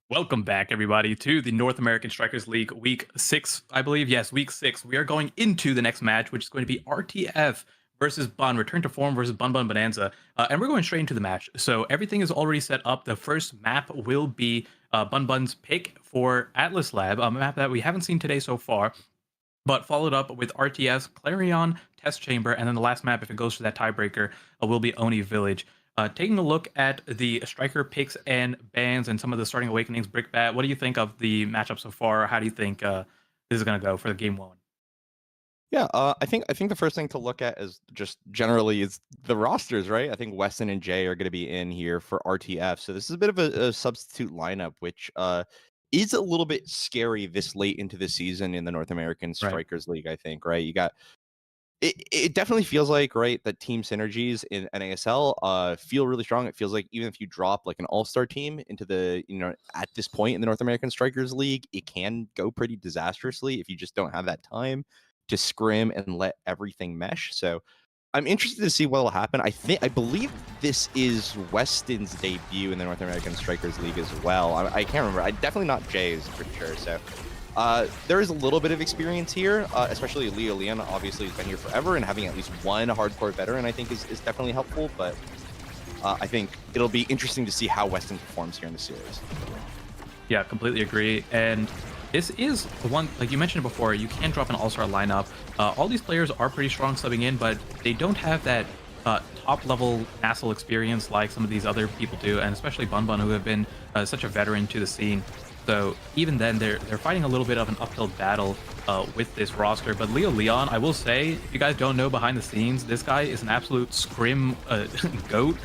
Welcome back, everybody, to the North American Strikers League Week 6, I believe. Yes, Week 6. We are going into the next match, which is going to be RTF versus Bun, Return to Form versus Bun Bun Bonanza. And we're going straight into the match. So everything is already set up. The first map will be Bun Bun's pick for Atlas Lab, a map that we haven't seen today so far, but followed up with RTS, Clarion, Test Chamber, and then the last map, if it goes to that tiebreaker, will be Oni Village. Taking a look at the striker picks and bans and some of the starting awakenings, Brickbat, what do you think of the matchup so far? How do you think this is going to go for the game one? Yeah, I think the first thing to look at is just generally is the rosters, right? I think Weston and Jay are going to be in here for RTF, so this is a bit of a substitute lineup, which is a little bit scary this late into the season in the North American Strikers League. I think, right? You got. It definitely feels like, right, that team synergies in NASL feel really strong. It feels like even if you drop like an all-star team into the, at this point in the North American Strikers League, it can go pretty disastrously if you just don't have that time to scrim and let everything mesh. So I'm interested to see what will happen. I believe this is Weston's debut in the North American Strikers League as well. I can't remember. Definitely not Jay's for sure. So there is a little bit of experience here, especially Leo Leon obviously has been here forever, and having at least one hardcore veteran I think is definitely helpful, but I think it'll be interesting to see how Weston performs here in the series. Yeah, completely agree. And this is the one, like you mentioned before, you can drop an all-star lineup. All these players are pretty strong subbing in, but they don't have that top-level nasl experience like some of these other people do, and especially Bun Bun, who have been such a veteran to the scene. So even then, they're fighting a little bit of an uphill battle with this roster. But Leo Leon, I will say, if you guys don't know behind the scenes, this guy is an absolute scrim goat.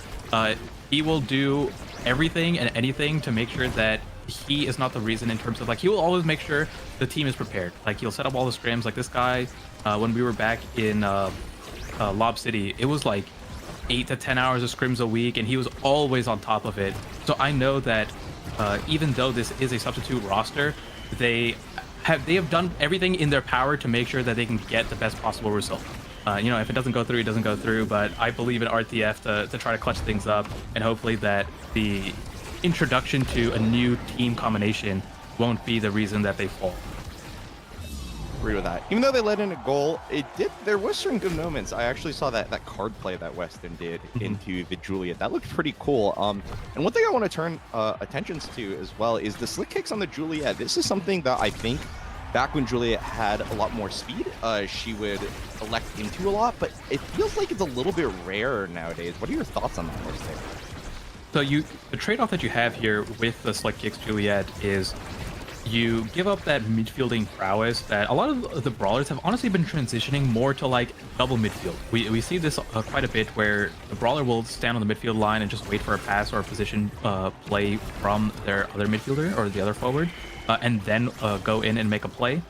He will do everything and anything to make sure that he is not the reason in terms of, like, he will always make sure the team is prepared. Like, he'll set up all the scrims. Like this guy, when we were back in Lob City, it was like 8 to 10 hours of scrims a week, and he was always on top of it. So I know that even though this is a substitute roster, they have done everything in their power to make sure that they can get the best possible result. If it doesn't go through, it doesn't go through, but I believe in RTF to try to clutch things up, and hopefully that the introduction to a new team combination won't be the reason that they fall. Agree with that. Even though they let in a goal, there was certain good moments. I actually saw that card play that Weston did into the Juliet. That looked pretty cool. And one thing I want to turn attentions to as well is the slick kicks on the Juliet. This is something that I think back when Juliet had a lot more speed, she would elect into a lot, but it feels like it's a little bit rarer nowadays. What are your thoughts on that, Weston? So the trade-off that you have here with the slick kicks Juliet is you give up that midfielding prowess that a lot of the brawlers have honestly been transitioning more to, like, double midfield. We see this quite a bit where the brawler will stand on the midfield line and just wait for a pass or a position play from their other midfielder or the other forward, and then go in and make a play.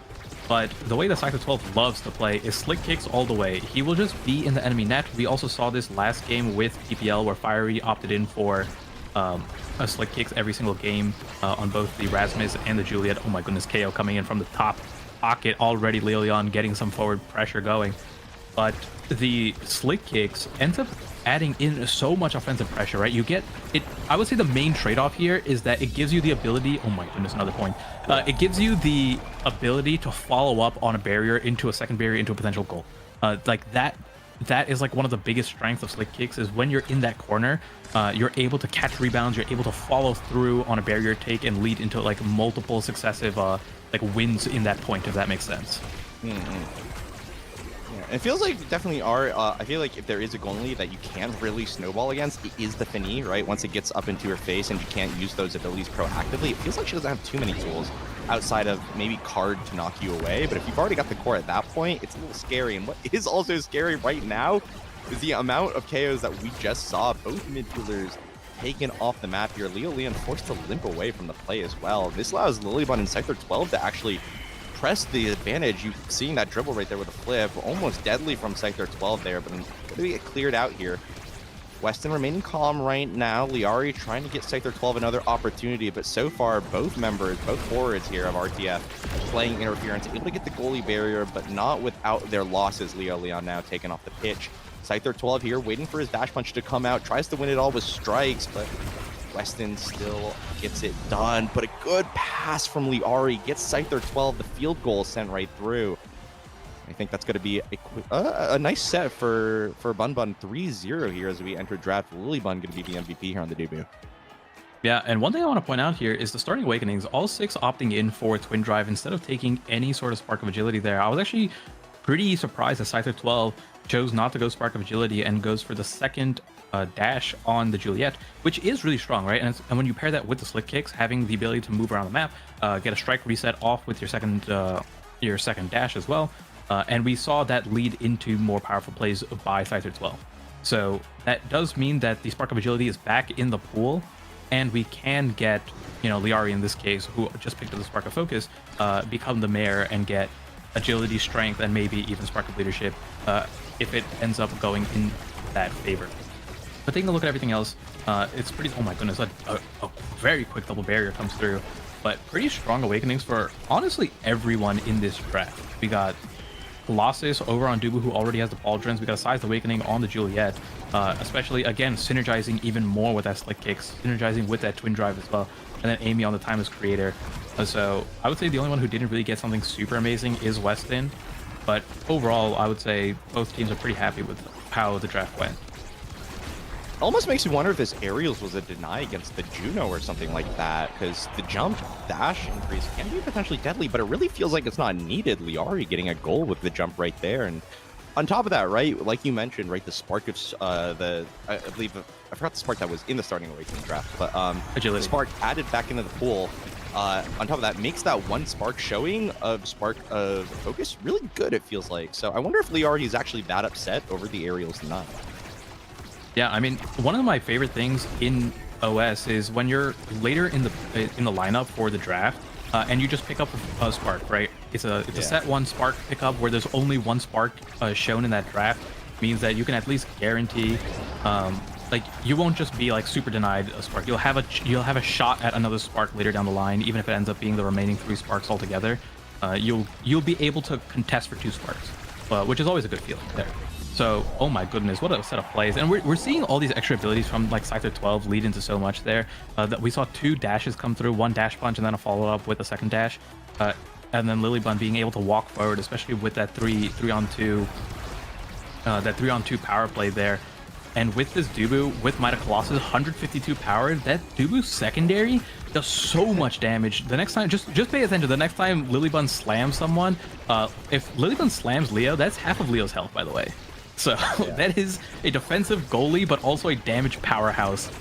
But the way that Cycler 12 loves to play is slick kicks all the way. He will just be in the enemy net. We also saw this last game with PPL where Fiery opted in for slick kicks every single game on both the Rasmus and the Juliet. Oh my goodness, KO coming in from the top pocket already. Leon getting some forward pressure going. But the slick kicks ends up adding in so much offensive pressure, right? You get it. I would say the main trade-off here is that it gives you the ability. Oh my goodness, another point. It gives you the ability to follow up on a barrier into a second barrier into a potential goal. Like that is like one of the biggest strengths of slick kicks, is when you're in that corner, you're able to catch rebounds, you're able to follow through on a barrier take and lead into like multiple successive like wins in that point, if that makes sense. And it feels like definitely are. I feel like if there is a goal lead that you can really snowball against, it is the Finny, right? Once it gets up into her face and you can't use those abilities proactively, it feels like she doesn't have too many tools outside of maybe card to knock you away. But if you've already got the core at that point, it's a little scary. And what is also scary right now is the amount of KOs that we just saw. Both midfielders taken off the map here. Leo Leon forced to limp away from the play as well. This allows Lilybun in Sector 12 to actually press the advantage. You seeing that dribble right there with a flip, almost deadly from Sector 12 there, but gonna get cleared out here. Weston remaining calm right now. Liari trying to get Sector 12 another opportunity, but so far both forwards here of RTF playing interference, able to get the goalie barrier, but not without their losses. Leo Leon now taken off the pitch. Sector 12 here waiting for his dash punch to come out, tries to win it all with strikes, but Weston still gets it done. But a good pass from Liari gets Sector 12 the field goal sent right through. I think that's going to be a nice set for Bun Bun. 3-0 here as we enter draft. Lilybun going to be the MVP here on the debut. Yeah, and one thing I want to point out here is the starting awakenings, all 6 opting in for Twin Drive instead of taking any sort of Spark of Agility there. I was actually pretty surprised that Sector 12 chose not to go Spark of Agility and goes for the second dash on the Juliet, which is really strong, right? And when you pair that with the slick kicks, having the ability to move around the map, get a strike reset off with your second dash as well, and we saw that lead into more powerful plays by Sector 12. So that does mean that the Spark of Agility is back in the pool, and we can get, Liari in this case, who just picked up the Spark of Focus, become the mayor and get agility, strength, and maybe even Spark of Leadership if it ends up going in that favor. But taking a look at everything else, it's pretty, oh my goodness, a very quick double barrier comes through, but pretty strong awakenings for honestly everyone in this draft. We got Colossus over on Dubu, who already has the pauldrons. We got a Sized Awakening on the Juliet, especially, again, synergizing even more with that slick kicks, synergizing with that Twin Drive as well, and then Amy on the Timeless Creator. So I would say the only one who didn't really get something super amazing is Weston, but overall, I would say both teams are pretty happy with how the draft went. Almost makes me wonder if this aerials was a deny against the Juno or something like that, because the jump dash increase can be potentially deadly, but it really feels like it's not needed. Liari getting a goal with the jump right there. And on top of that, right, like you mentioned, right, the spark of I believe, I forgot the spark that was in the starting awakening draft, but agility. The spark added back into the pool. On top of that, makes that one spark showing of Spark of Focus really good, it feels like. So I wonder if Liari is actually that upset over the aerials not. Yeah, I mean, one of my favorite things in OS is when you're later in the lineup for the draft, and you just pick up a spark, right? It's a set one spark pickup where there's only one spark shown in that draft, means that you can at least guarantee, like, you won't just be like super denied a spark. You'll have a shot at another spark later down the line, even if it ends up being the remaining 3 sparks altogether. You'll be able to contest for 2 sparks, which is always a good feeling there. So, oh my goodness, what a set of plays. And we're seeing all these extra abilities from like Sector 12 lead into so much there. That we saw 2 dashes come through, 1 dash punch and then a follow-up with a second dash. And then Lilybun being able to walk forward, especially with that 3-on-2 power play there. And with this Dubu, with Might of Colossus, 152 power, that Dubu secondary does so much damage. The next time, just pay attention. The next time Lilybun slams someone, if Lilybun slams Leo, that's half of Leo's health, by the way. So that is a defensive goalie, but also a damage powerhouse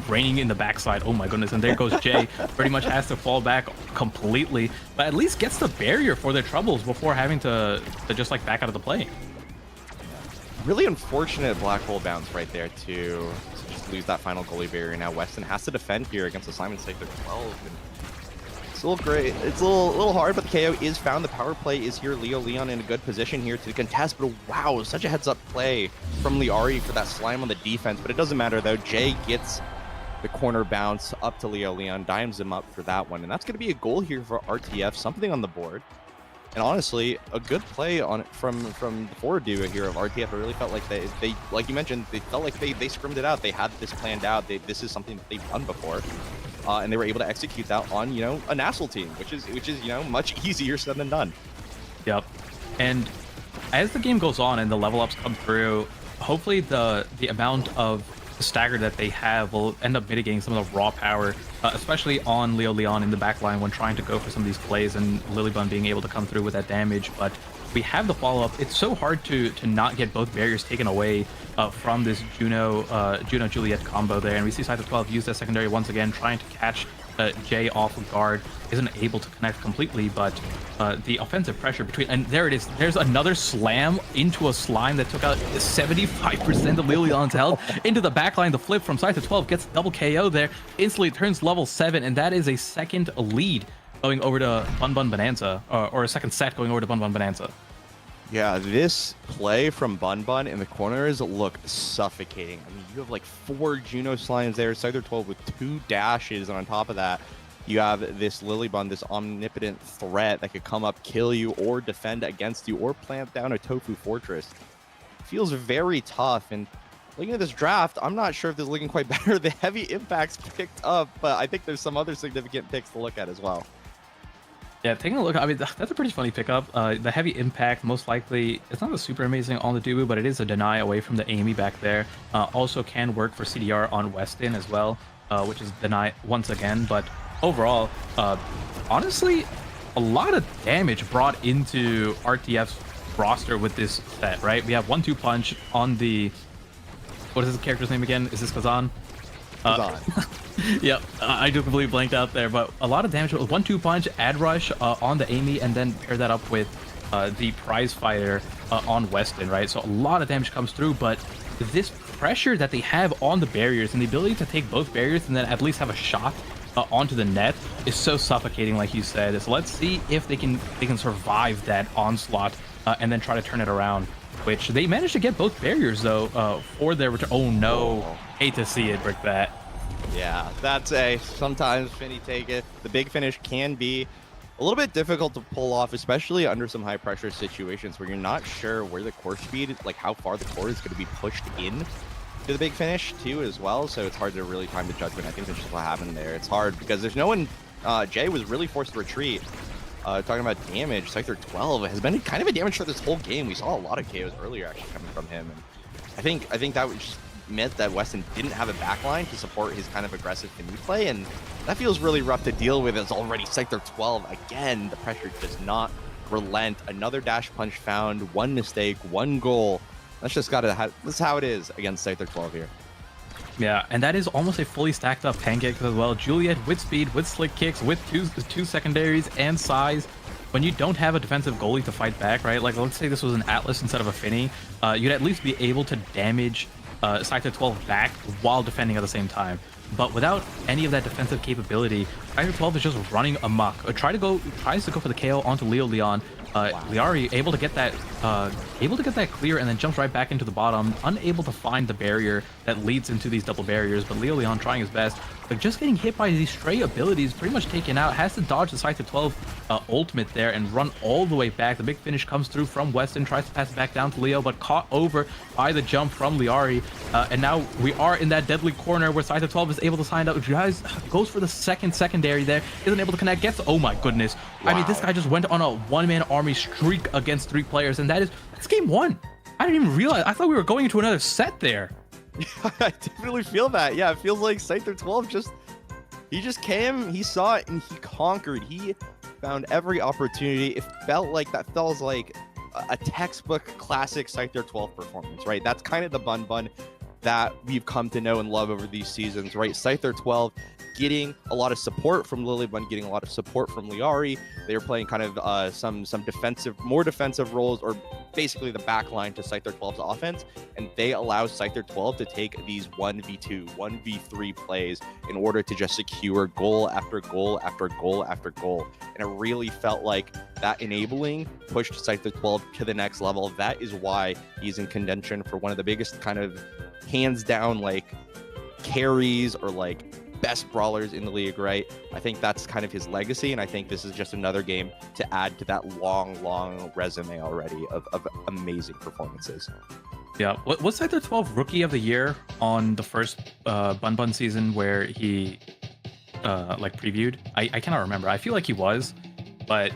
raining in the backside. Oh my goodness, and there goes Jay. Pretty much has to fall back completely, but at least gets the barrier for their troubles before having to just like back out of the play. Really unfortunate black hole bounce right there to just lose that final goalie barrier. Now Weston has to defend here against the Simon Sector 12. And it's a little great. It's a little hard, but the KO is found. The power play is here. Leo Leon in a good position here to contest. But wow, such a heads-up play from Liari for that slime on the defense. But it doesn't matter though. Jay gets the corner bounce up to Leo Leon, dimes him up for that one, and that's going to be a goal here for RTF. Something on the board. And honestly, a good play on from the forward duo here of RTF. I really felt like they like you mentioned, they felt like they scrimmed it out. They had this planned out. This is something that they've done before, and they were able to execute that on a nasl team, which is much easier said than done. Yep. And as the game goes on and the level ups come through, hopefully the amount of stagger that they have will end up mitigating some of the raw power, especially on Leo Leon in the back line when trying to go for some of these plays, and Lilybun being able to come through with that damage. But we have the follow-up. It's so hard to not get both barriers taken away from this Juno Juliet combo there, and we see Scyther12 use that secondary once again, trying to catch Jay off of guard. Isn't able to connect completely, but the offensive pressure between, and there it is. There's another slam into a slime that took out 75% of Lilian's health into the backline. The flip from Scyther12 gets double KO there, instantly turns level 7, and that is a second lead going over to Bun Bun Bonanza, or a second set going over to Bun Bun Bonanza. Yeah, this play from Bun Bun in the corners look suffocating. I mean, you have like 4 Juno slimes there, Scyther12 with 2 dashes, and on top of that, you have this Lilybun, this omnipotent threat that could come up, kill you, or defend against you, or plant down a Tofu Fortress. Feels very tough, and looking at this draft, I'm not sure if this is looking quite better. The heavy impacts picked up, but I think there's some other significant picks to look at as well. Yeah, taking a look, I mean, that's a pretty funny pickup. The heavy impact, most likely, it's not a super amazing on the Dubu, but it is a deny away from the Amy back there. Also can work for CDR on Weston as well, which is deny once again. But overall, honestly, a lot of damage brought into RTF's roster with this set, right? We have 1-2 punch on the, what is his character's name again? Is this Kazan? Yep, I do completely blanked out there, but a lot of damage with 1-2 punch, ad rush on the Amy, and then pair that up with the prize fighter on Weston, right? So a lot of damage comes through, but this pressure that they have on the barriers and the ability to take both barriers and then at least have a shot onto the net is so suffocating, like you said. So let's see if they can survive that onslaught and then try to turn it around, which they managed to get both barriers though for their return. Oh no, hate to see it, Brick Bat. Yeah, that's sometimes Finny take it. The big finish can be a little bit difficult to pull off, especially under some high pressure situations where you're not sure where the core speed, like how far the core is going to be pushed in to the big finish too as well. So it's hard to really time the judgment. I think that's just what happened there. It's hard because there's no one. Jay was really forced to retreat. Talking about damage, Scyther12 has been kind of a damage for this whole game. We saw a lot of KOs earlier actually coming from him, and I think that was just meant that Weston didn't have a backline to support his kind of aggressive Finny play, and that feels really rough to deal with. It's already Scyther12 again. The pressure does not relent. Another dash punch found, 1 mistake, 1 goal. That's just this is how it is against Scyther12 here. Yeah, and that is almost a fully stacked up pancake as well. Juliet with speed, with slick kicks, with two secondaries and size. When you don't have a defensive goalie to fight back, right? Like let's say this was an Atlas instead of a Finny, you'd at least be able to damage Scyther12 back while defending at the same time. But without any of that defensive capability, Scyther12 is just running amok. Tries to go for the KO onto Leon. Liari able to get that clear and then jumps right back into the bottom, unable to find the barrier that leads into these double barriers. But Leon trying his best, but just getting hit by these stray abilities, pretty much taken out. Has to dodge the Scyther12 ultimate there and run all the way back. The big finish comes through from Weston, tries to pass it back down to Leo, but caught over by the jump from Liari. And now we are in that deadly corner where Scyther12 is able to sign up. Guys goes for the secondary there, isn't able to connect, gets, oh my goodness. Wow. I mean, this guy just went on a one-man army streak against 3 players, and that's game 1. I didn't even realize. I thought we were going into another set there. I definitely feel that. Yeah, it feels like Scyther12 just came, he saw it, and he conquered. He found every opportunity. It felt like a textbook classic Scyther12 performance, right? That's kind of the Bun that we've come to know and love over these seasons, right? Scyther12 getting a lot of support from Lilybun, getting a lot of support from Liari. They were playing kind of some more defensive roles, or basically the back line to Scyther12's offense, and they allow Scyther12 to take these 1v2, 1v3 plays in order to just secure goal after goal after goal after goal. And it really felt like that enabling pushed Scyther12 to the next level. That is why he's in contention for one of the biggest kind of hands down like carries or like best brawlers in the league, right? I think that's kind of his legacy, and I think this is just another game to add to that long resume already of amazing performances. Yeah, was Scyther12 Rookie of the Year on the first Bun season where he like previewed? I cannot remember. I feel like he was, but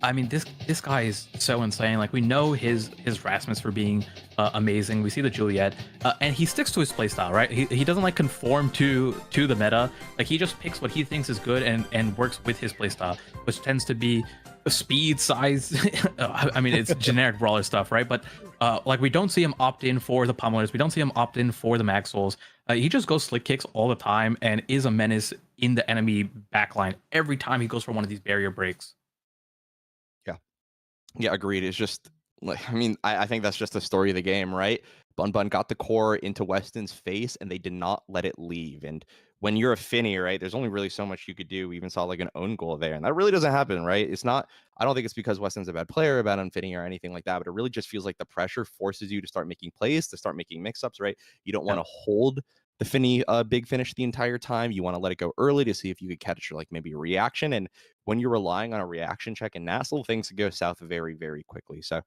I mean, this guy is so insane. Like, we know his Rasmus for being amazing. We see the Juliet, and he sticks to his playstyle, right? He doesn't like conform to the meta. Like he just picks what he thinks is good and works with his playstyle, which tends to be speed, size. I mean, it's generic brawler stuff, right? But like we don't see him opt in for the pummelers. We don't see him opt in for the Maxwells. He just goes slick kicks all the time and is a menace in the enemy backline every time he goes for one of these barrier breaks. Yeah, agreed. It's just like, I mean, I think that's just the story of the game, right? Bun Bun got the core into Weston's face and they did not let it leave. And when you're a Finny, right, there's only really so much you could do. We even saw like an own goal there. And that really doesn't happen, right? It's not, I don't think it's because Weston's a bad player, a bad on Finny or anything like that, but it really just feels like the pressure forces you to start making plays, to start making mix-ups, right? You don't want to hold the Finny big finish the entire time. You want to let it go early to see if you could catch like maybe a reaction. And when you're relying on a reaction check in nasl, things go south very, very quickly. So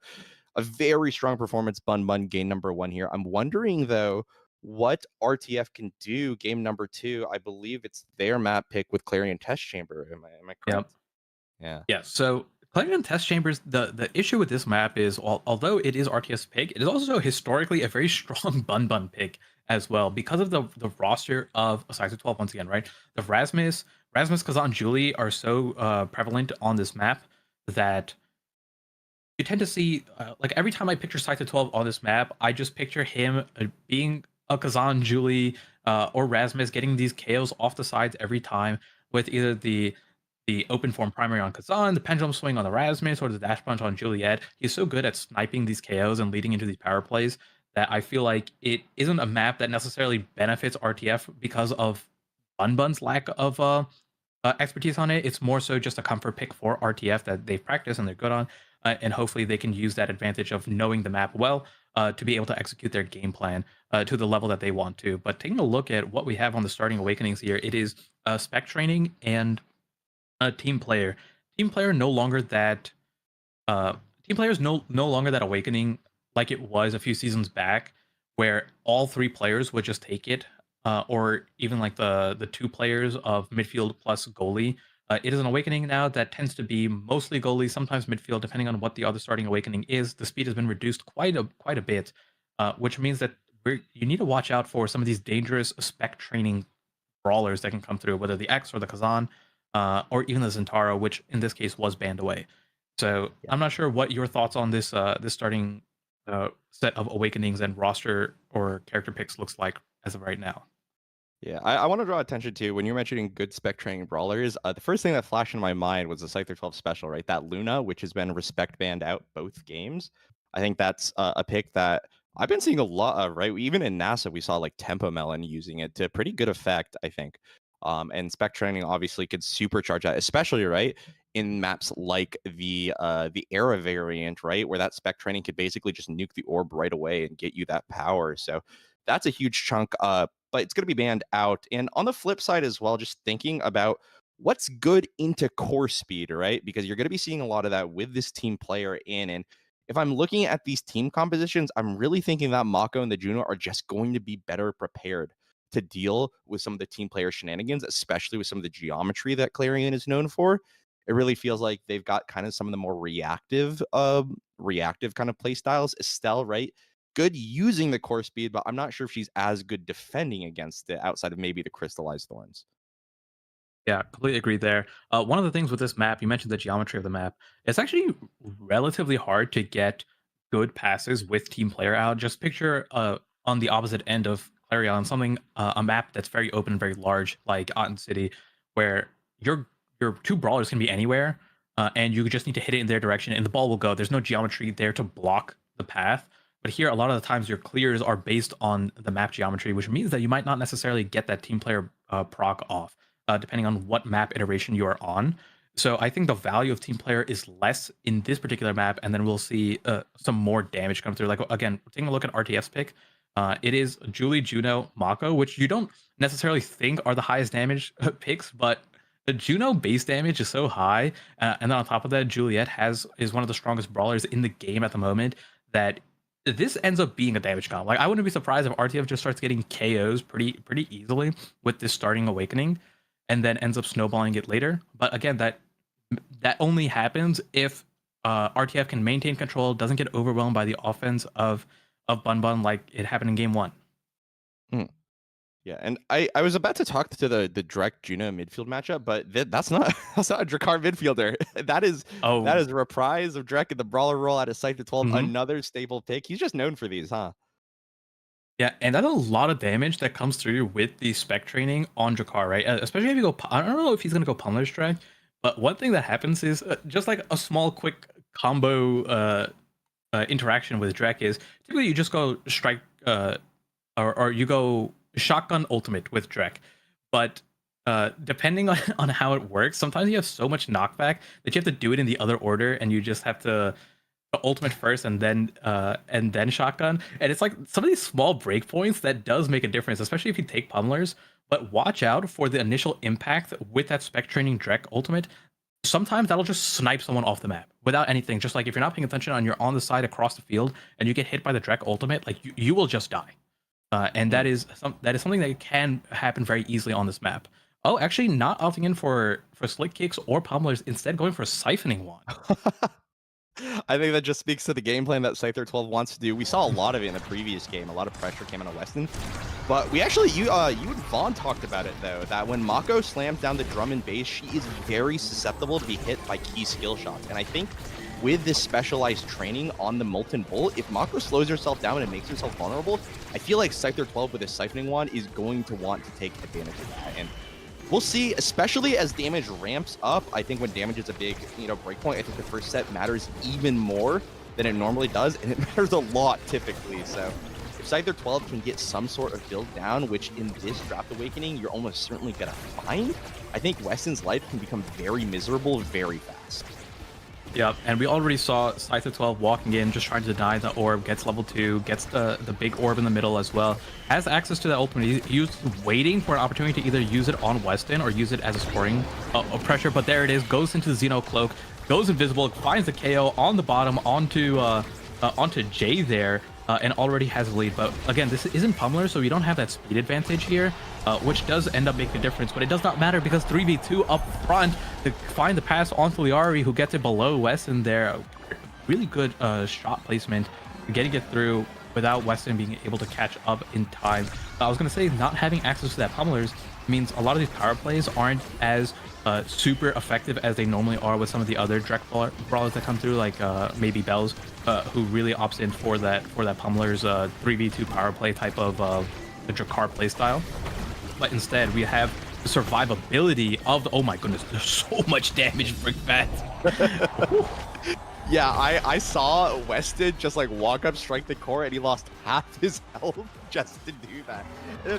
a very strong performance, Bun Bun, game number 1 here. I'm wondering, though, what RTF can do game number 2. I believe it's their map pick with Clarion Test Chamber. Am I correct? Yep. Yeah. So Clarion Test Chambers, the issue with this map is, although it is RTF's pick, it is also historically a very strong Bun Bun pick as well, because of the roster of Sector 12 once again, right? The Rasmus, Kazan, Julie are so prevalent on this map that you tend to see, like every time I picture Sector 12 on this map, I just picture him being a Kazan, Julie, or Rasmus getting these KOs off the sides every time with either the open form primary on Kazan, the pendulum swing on the Rasmus, or the dash punch on Juliet. He's so good at sniping these KOs and leading into these power plays that I feel like it isn't a map that necessarily benefits RTF because of Bun Bun's lack of expertise on it. It's more so just a comfort pick for RTF that they've practiced and they're good on, and hopefully they can use that advantage of knowing the map well to be able to execute their game plan to the level that they want to. But taking a look at what we have on the starting awakenings here, it is spec training and team player. Team player no longer that team player is no longer that awakening like it was a few seasons back, where all 3 players would just take it, or even like the 2 players of midfield plus goalie. It is an awakening now that tends to be mostly goalie, sometimes midfield, depending on what the other starting awakening is. The speed has been reduced quite a bit, which means that you need to watch out for some of these dangerous spec training brawlers that can come through, whether the X or the Kazan, or even the Zentaro, which in this case was banned away. So I'm not sure what your thoughts on this this starting set of awakenings and roster or character picks looks like as of right now. Yeah, I want to draw attention to when you're mentioning good spec training brawlers. The first thing that flashed in my mind was the Sector 12 special, right? That Luna, which has been respect banned out both games. I think that's a pick that I've been seeing a lot of, right? Even in NASA, we saw like Tempo Melon using it to pretty good effect, I think. And spec training obviously could supercharge that, especially right in maps like the Era variant, right, where that spec training could basically just nuke the orb right away and get you that power. So that's a huge chunk. But it's going to be banned out. And on the flip side as well, just thinking about what's good into core speed, right? Because you're going to be seeing a lot of that with this team player in. And if I'm looking at these team compositions, I'm really thinking that Mako and the Juno are just going to be better prepared to deal with some of the team player shenanigans, especially with some of the geometry that Clarion is known for. It really feels like they've got kind of some of the more reactive kind of play styles. Estelle, right? Good using the core speed, but I'm not sure if she's as good defending against it outside of maybe the crystallized thorns. Yeah, completely agree there. One of the things with this map, you mentioned the geometry of the map. It's actually relatively hard to get good passes with team player out. Just picture on the opposite end of Clarion, something a map that's very open and very large, like Otten City, where your 2 brawlers can be anywhere, and you just need to hit it in their direction, and the ball will go. There's no geometry there to block the path. But here, a lot of the times, your clears are based on the map geometry, which means that you might not necessarily get that team player proc off, depending on what map iteration you are on. So I think the value of team player is less in this particular map, and then we'll see some more damage come through. Like, again, taking a look at RTF's pick, it is Julie, Juno, Mako, which you don't necessarily think are the highest damage picks, but the Juno base damage is so high, and then on top of that, Juliet is one of the strongest brawlers in the game at the moment, that this ends up being a damage comp. Like, I wouldn't be surprised if RTF just starts getting KOs pretty easily with this starting awakening, and then ends up snowballing it later. But again, that only happens if RTF can maintain control, doesn't get overwhelmed by the offense of of Bun Bun like it happened in game 1. Yeah, and I was about to talk to the Drek Juno midfield matchup, but that's not that's not a Drakkar midfielder. that is a reprise of Drek in the brawler role out of Scyther 12, another staple pick. He's just known for these, huh? Yeah, and that's a lot of damage that comes through with the spec training on Drakkar, right? Especially if you go, I don't know if he's gonna go Pummeler's Drek, but one thing that happens is just like a small quick combo interaction with Drek is typically you just go strike or you go shotgun ultimate with Drek, but depending on how it works, sometimes you have so much knockback that you have to do it in the other order, and you just have to ultimate first and then shotgun. And it's like some of these small breakpoints that does make a difference, especially if you take pummelers. But watch out for the initial impact with that spec training Drek ultimate. Sometimes that'll just snipe someone off the map without anything. Just like if you're not paying attention and you're on the side across the field and you get hit by the Drek ultimate, like you will just die. And that is something that can happen very easily on this map. Oh, actually not opting in for slick kicks or pummelers, instead going for a siphoning wand. I think that just speaks to the game plan that Scyther 12 wants to do. We saw a lot of it in the previous game. A lot of pressure came out of Weston. But we actually, you and Vaughn talked about it, though, that when Mako slams down the drum and bass, she is very susceptible to be hit by key skill shots. And I think with this specialized training on the Molten Bull, if Mako slows herself down and makes herself vulnerable, I feel like Scyther 12 with his siphoning wand is going to want to take advantage of that. And we'll see, especially as damage ramps up. I think when damage is a big, breakpoint, I think the first set matters even more than it normally does, and it matters a lot typically. So if Scyther 12 can get some sort of build down, which in this Draft Awakening you're almost certainly gonna find, I think Weston's life can become very miserable very fast. Yeah, and we already saw Scyther 12 walking in, just trying to deny the orb, gets level 2, gets the big orb in the middle as well, has access to that ultimate. He's waiting for an opportunity to either use it on Weston or use it as a scoring pressure, but there it is, goes into the Xeno Cloak, goes invisible, finds the KO on the bottom onto Jay there, and already has a lead. But again, this isn't Pummeler, so we don't have that speed advantage here, which does end up making a difference, but it does not matter because 3v2 up front to find the pass onto Liari, who gets it below Weston there. Really good shot placement, getting it through without Weston being able to catch up in time. I was going to say, not having access to that Pummelers means a lot of these power plays aren't as super effective as they normally are with some of the other Drek brawlers that come through, like maybe Bells, who really opts in for that Pummeler's 3v2 power play type of the Drakkar playstyle. But instead, we have the survivability of the... Oh my goodness, there's so much damage for that. Yeah, I saw Weston just like walk up, strike the core, and he lost half his health just to do that. And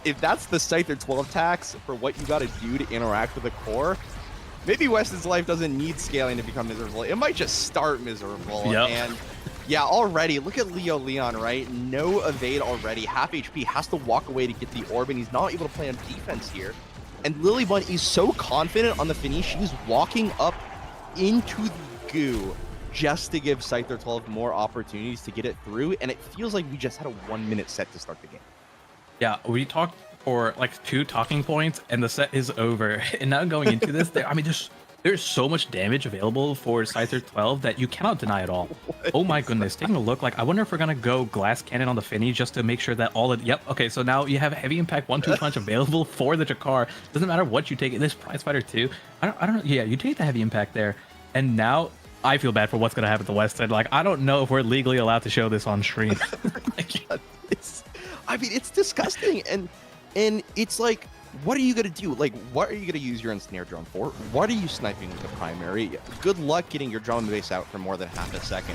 if that's the Scyther 12 tax for what you got to do to interact with the core, maybe Weston's life doesn't need scaling to become miserable. It might just start miserable. Yep. And yeah, already look at Leo Leon, right? No evade already. Half HP, has to walk away to get the orb, and he's not able to play on defense here. And Lilybun is so confident on the finish, she's walking up into the goo just to give Scyther 12 more opportunities to get it through, and it feels like we just had a 1 minute set to start the game. Yeah, we talked for like 2 talking points and the set is over. And now going into this, there's so much damage available for Scyther 12 that you cannot deny at all. Oh my goodness, taking a look, like I wonder if we're gonna go glass cannon on the Finny just to make sure that all of... Yep, okay, so now you have heavy impact 1-2 punch available for the Drakkar. Doesn't matter what you take, this prize fighter too. I don't know, yeah, you take the heavy impact there. And now I feel bad for what's gonna happen to Weston. Like, I don't know if we're legally allowed to show this on stream. It's disgusting, and it's like, what are you gonna do? Like, what are you gonna use your ensnare drone for? What are you sniping with the primary? Good luck getting your drum base out for more than half a second.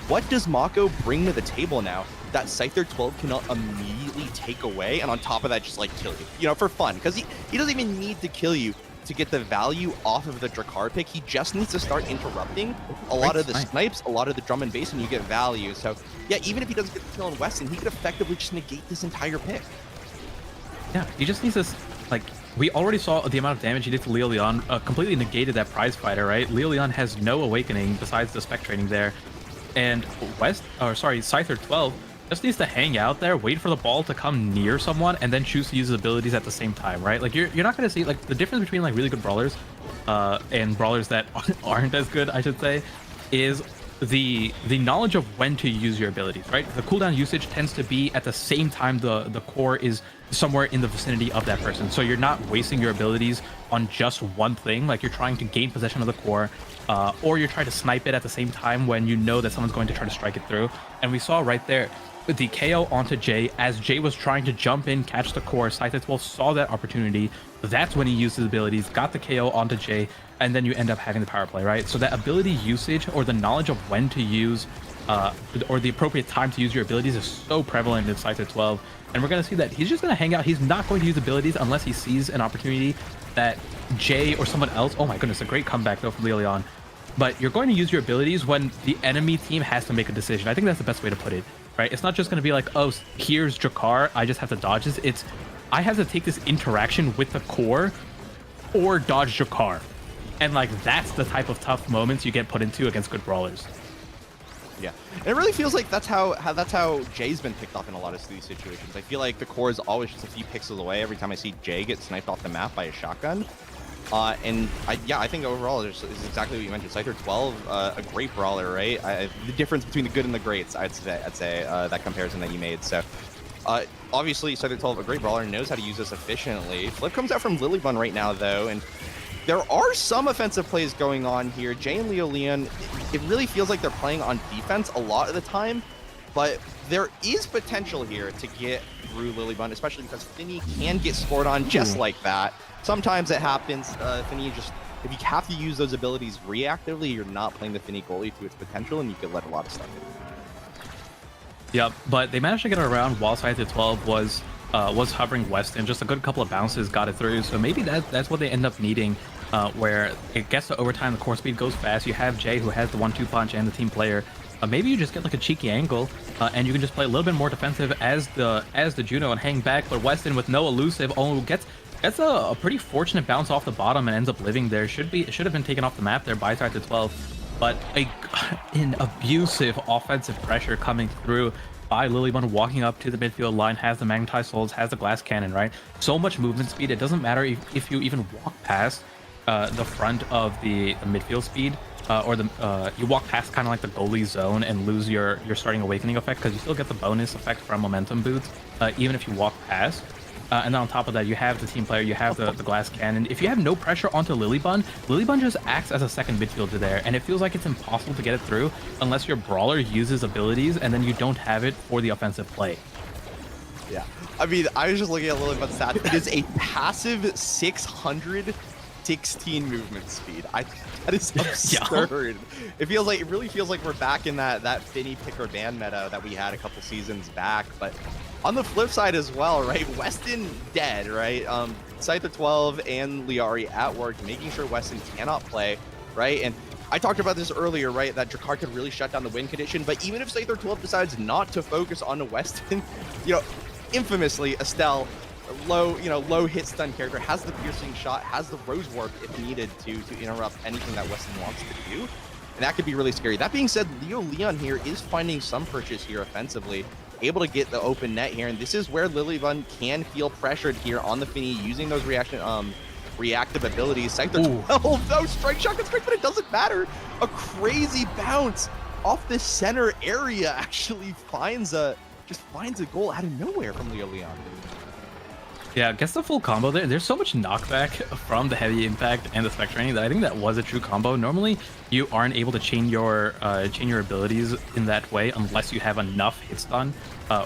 What does Mako bring to the table now that Scyther 12 cannot immediately take away, and on top of that, just like kill you, for fun? Because he doesn't even need to kill you to get the value off of the Drakkar pick. He just needs to start interrupting a lot of the snipes, a lot of the drum and bass, and you get value. So yeah, even if he doesn't get the kill on Weston, he could effectively just negate this entire pick. Yeah, he just needs this, like, we already saw the amount of damage he did to Leo Leon, completely negated that prize fighter, right? Leo Leon has no awakening besides the spec training there. And Scyther 12 just needs to hang out there, wait for the ball to come near someone, and then choose to use his abilities at the same time, right? Like, you're not going to see, like, the difference between, like, really good brawlers and brawlers that aren't as good, I should say, is the knowledge of when to use your abilities, right? The cooldown usage tends to be at the same time the core is somewhere in the vicinity of that person. So you're not wasting your abilities on just one thing, like you're trying to gain possession of the core, or you're trying to snipe it at the same time when you know that someone's going to try to strike it through. And we saw right there with the KO onto Jay, as Jay was trying to jump in, catch the core, Scyther12 saw that opportunity. That's when he used his abilities, got the KO onto Jay, and then you end up having the power play, right? So that ability usage, or the knowledge of when to use, or the appropriate time to use your abilities, is so prevalent in Scyther12. And we're going to see that he's just going to hang out. He's not going to use abilities unless he sees an opportunity that Jay or someone else... Oh my goodness, a great comeback though from Lilian. But you're going to use your abilities when the enemy team has to make a decision. I think that's the best way to put it, right? It's not just going to be like, oh, here's Jakar, I just have to dodge this. It's, I have to take this interaction with the core or dodge Jakar. And like, that's the type of tough moments you get put into against good brawlers. Yeah, and it really feels like that's how Jay's been picked off in a lot of these situations. I feel like the core is always just a few pixels away every time I see Jay get sniped off the map by a shotgun. And I think overall this is exactly what you mentioned. Scyther12, a great brawler, right? The difference between the good and the greats, I'd say that comparison that you made. So obviously Scyther12, a great brawler, knows how to use this efficiently. Flip comes out from Lilybun right now though, and there are some offensive plays going on here. Jay and Leo Leon, it really feels like they're playing on defense a lot of the time, but there is potential here to get through Lilybun, especially because Finny can get scored on just like that. Sometimes it happens. Finny just, if you have to use those abilities reactively, you're not playing the Finny goalie to its potential, and you could let a lot of stuff in. Yep, but they managed to get it around while Scyther12 was hovering west, and just a good couple of bounces got it through. So maybe that's what they end up needing, where it gets to overtime, the core speed goes fast. You have Jay, who has the 1-2 punch, and the team player. Maybe you just get like a cheeky angle, and you can just play a little bit more defensive as the Juno and hang back. But Weston, with no elusive, gets a pretty fortunate bounce off the bottom and ends up living there. It should have been taken off the map there by Scyther12, but an abusive offensive pressure coming through by Lilybun, walking up to the midfield line, has the magnetized souls, has the glass cannon, right? So much movement speed. It doesn't matter if you even walk past the front of the midfield speed, or you walk past kind of like the goalie zone and lose your starting awakening effect, because you still get the bonus effect from momentum boots, even if you walk past. And then on top of that, you have the team player, you have the glass cannon. If you have no pressure onto Lilybun, Lilybun just acts as a second midfielder there, and it feels like it's impossible to get it through unless your brawler uses abilities, and then you don't have it for the offensive play. Yeah, I mean, I was just looking at Lilybun's stats. It is a passive 616 movement speed. That is absurd. It really feels like we're back in that Finny pick or ban meta that we had a couple seasons back. But on the flip side as well, right? Weston dead, right? Scyther12 and Liari at work, making sure Weston cannot play, right? And I talked about this earlier, right? That Jakar could really shut down the win condition. But even if Scyther12 decides not to focus on Weston, infamously, Estelle, low hit stun character, has the piercing shot, has the rose warp if needed to interrupt anything that Weston wants to do. And that could be really scary. That being said, Leo Leon here is finding some purchase here offensively, able to get the open net here, and this is where Lilybun can feel pressured here on the Finny, using those reactive abilities. Scyther12, no strike shot can strike, but it doesn't matter. A crazy bounce off the center area actually finds a goal out of nowhere from Leo Leon. Yeah, gets the full combo there. There's so much knockback from the heavy impact and the spec training that I think that was a true combo. Normally, you aren't able to chain your abilities in that way unless you have enough hit stun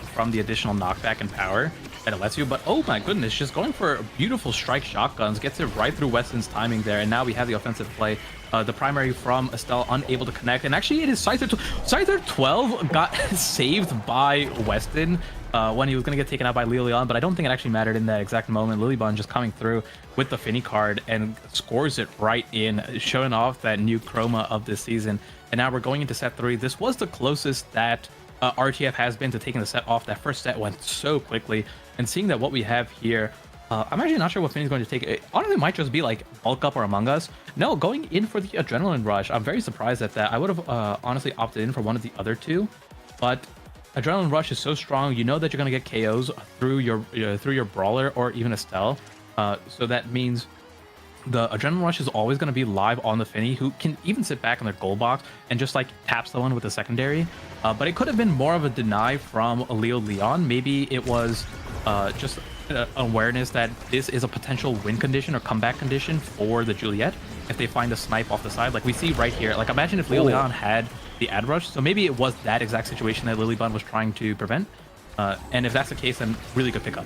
from the additional knockback and power that it lets you. But oh my goodness, just going for beautiful strike shotguns, gets it right through Weston's timing there, and now we have the offensive play. The primary from Estelle unable to connect, and actually it is Scyther12 got saved by Weston when he was going to get taken out by Lilian, but I don't think it actually mattered in that exact moment. Lilybun just coming through with the Finny card and scores it right in, showing off that new chroma of this season. And now we're going into set 3. This was the closest that RTF has been to taking the set off. That first set went so quickly, and seeing that what we have here, I'm actually not sure what Finny's going to take. It honestly might just be like Bulk Up or Among Us. No, going in for the Adrenaline Rush. I'm very surprised at that. I would have honestly opted in for one of the other two, but Adrenaline Rush is so strong. You know that you're going to get KOs through your brawler or even Estelle. So that means the Adrenaline Rush is always going to be live on the Finny, who can even sit back in their goal box and just like tap someone with a secondary. But it could have been more of a deny from Leo Leon. Maybe it was just awareness that this is a potential win condition or comeback condition for the Juliet if they find a snipe off the side. Like we see right here. Like imagine if Leo Leon had the ad rush. So maybe it was that exact situation that Lilybun was trying to prevent. And if that's the case, then really good pickup.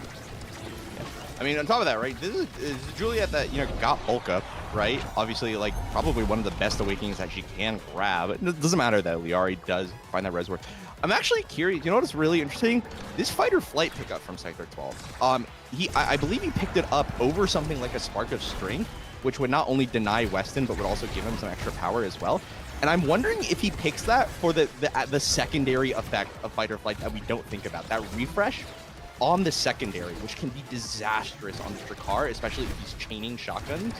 I mean, on top of that, right, this is Juliet that, you know, got bulk up, right? Obviously, like, probably one of the best awakenings that she can grab. It doesn't matter that Liari does find that reservoir. I'm actually curious. You know what's really interesting? This fight or flight pickup from Scyther 12. I believe he picked it up over something like a Spark of Strength, which would not only deny Weston, but would also give him some extra power as well. And I'm wondering if he picks that for the secondary effect of fight or flight that we don't think about. That refresh on the secondary, which can be disastrous on the Drakkar, especially if he's chaining shotguns.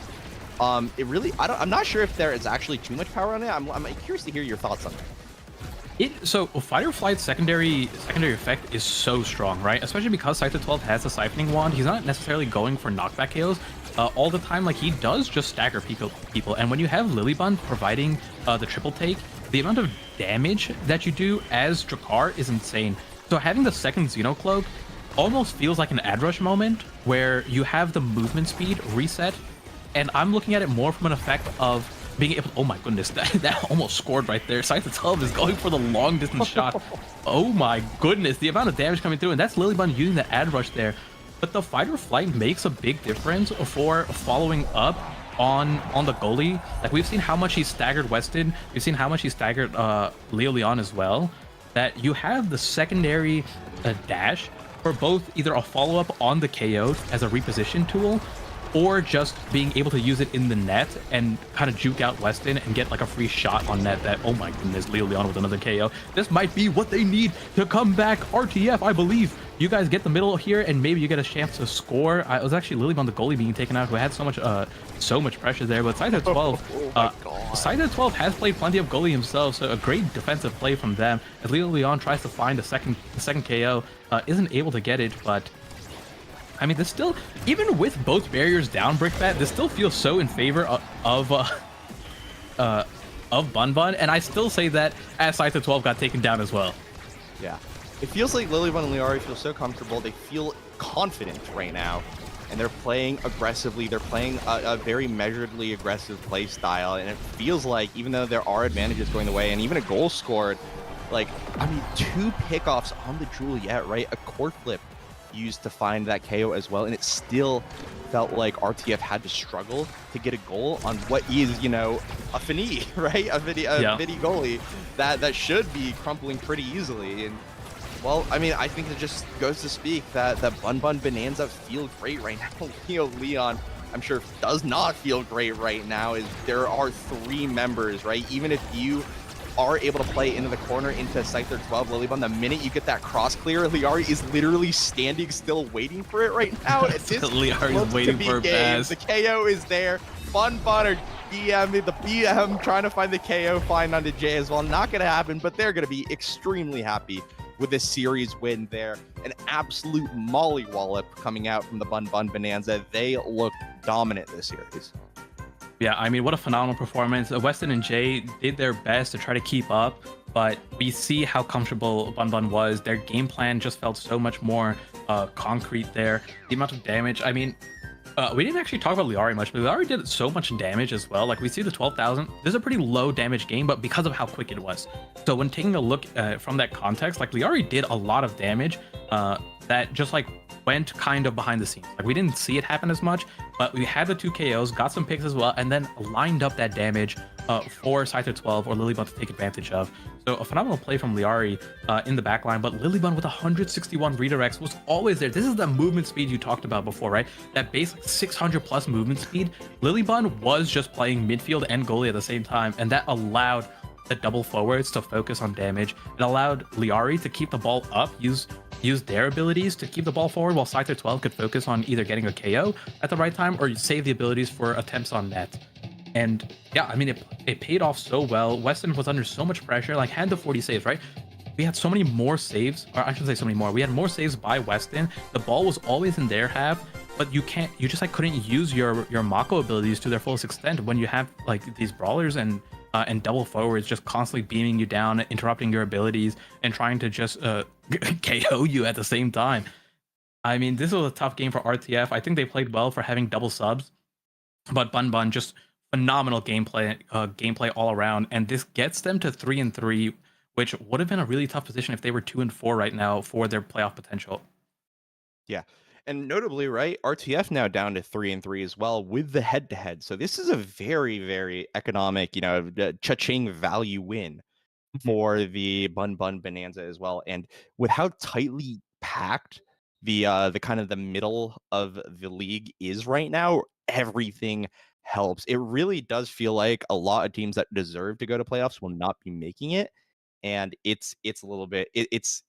It really, I'm not sure if there is actually too much power on it. I'm curious to hear your thoughts on that. So fight or flight secondary effect is so strong, right? Especially because Scyther 12 has a siphoning wand. He's not necessarily going for knockback KOs all the time. Like he does just stagger people. And when you have Lilybun providing the triple take, the amount of damage that you do as Drakkar is insane. So having the second Xenocloak almost feels like an ad rush moment where you have the movement speed reset, and I'm looking at it more from an effect of being able. Oh my goodness, that almost scored right there. Scyther 12 is going for the long distance shot. Oh my goodness, the amount of damage coming through, and that's Lilybun using the ad rush there. But the fight or flight makes a big difference for following up on the goalie. Like we've seen how much he staggered Weston, we've seen how much he staggered Leo Leon as well. That you have the secondary dash for both either a follow-up on the KO as a reposition tool, or just being able to use it in the net and kind of juke out Weston and get like a free shot on net that, oh my goodness, Leo Leon with another KO. This might be what they need to come back. RTF, I believe. You guys get the middle here and maybe you get a chance to score. It was actually Lilybun, the goalie, being taken out, who had so much pressure there. But Scyther 12, Scyther 12 has played plenty of goalie himself, so a great defensive play from them. As Leo Leon tries to find the second KO, isn't able to get it, but I mean, this still, even with both barriers down, Brickbat, this still feels so in favor of Bun Bun, and I still say that as Scyther 12 got taken down as well. Yeah. It feels like Lilybun and Liari feel so comfortable. They feel confident right now, and they're playing aggressively. They're playing a very measuredly aggressive play style, and it feels like even though there are advantages going the way, and even a goal scored, like, I mean, 2 pickoffs on the Juliet, right? A core flip used to find that KO as well, and it still felt like RTF had to struggle to get a goal on what is, you know, a Finny, right? A Vinny goalie that should be crumpling pretty easily. And well, I mean, I think it just goes to speak that Bun Bun Bonanza feel great right now. Leo Leon, I'm sure, does not feel great right now. Is there are 3 members, right? Even if you are able to play into the corner into Scyther 12, Lilybun, the minute you get that cross clear, Liari is literally standing still waiting for it right now. Liari is waiting for a pass. The KO is there. Bun Bun or BM, the BM trying to find the KO find onto Jay as well. Not going to happen, but they're going to be extremely happy with this series win there. An absolute mollywallop coming out from the Bun Bun Bonanza. They look dominant this series. Yeah, I mean, what a phenomenal performance. Weston and Jay did their best to try to keep up, but we see how comfortable Bun Bun was. Their game plan just felt so much more concrete there. The amount of damage, I mean, we didn't actually talk about Liari much, but Liari did so much damage as well. Like, we see the 12,000. This is a pretty low damage game, but because of how quick it was. So when taking a look from that context, like, Liari did a lot of damage that just, like, went kind of behind the scenes. Like, we didn't see it happen as much, but we had the 2 KOs, got some picks as well, and then lined up that damage for Scyther 12 or Lilybun to take advantage of. So a phenomenal play from Liari in the backline, but Lilybun with 161 redirects was always there. This is the movement speed you talked about before, right? That base 600 plus movement speed. Lilybun was just playing midfield and goalie at the same time, and that allowed the double forwards to focus on damage. It allowed Liari to keep the ball up, use their abilities to keep the ball forward, while Scyther 12 could focus on either getting a KO at the right time or save the abilities for attempts on net. And yeah, I mean, it paid off so well. Weston was under so much pressure, like, had the 40 saves, right? We had so many more saves, or I shouldn't say so many more. We had more saves by Weston. The ball was always in their half. but you just like couldn't use your Mako abilities to their fullest extent when you have like these brawlers and double forwards just constantly beaming you down, interrupting your abilities, and trying to just KO you at the same time. I mean, this was a tough game for RTF. I think they played well for having double subs, but Bun Bun just phenomenal gameplay all around, and this gets them to 3-3, which would have been a really tough position if they were 2-4 right now for their playoff potential. Yeah. And notably, right, RTF now down to 3-3 as well with the head-to-head. So this is a very, very economic, cha-ching value win for the Bun Bun Bonanza as well. And with how tightly packed the kind of the middle of the league is right now, everything helps. It really does feel like a lot of teams that deserve to go to playoffs will not be making it. And it's a little bit it's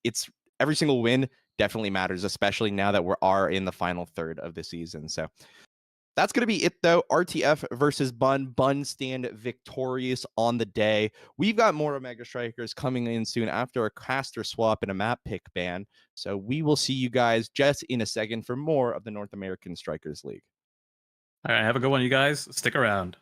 every single win definitely matters, especially now that we are in the final third of the season. So that's going to be it, though. RTF versus Bun. Bun stand victorious on the day. We've got more Omega Strikers coming in soon after a caster swap and a map pick ban. So we will see you guys just in a second for more of the North American Strikers League. All right, have a good one, you guys. Stick around.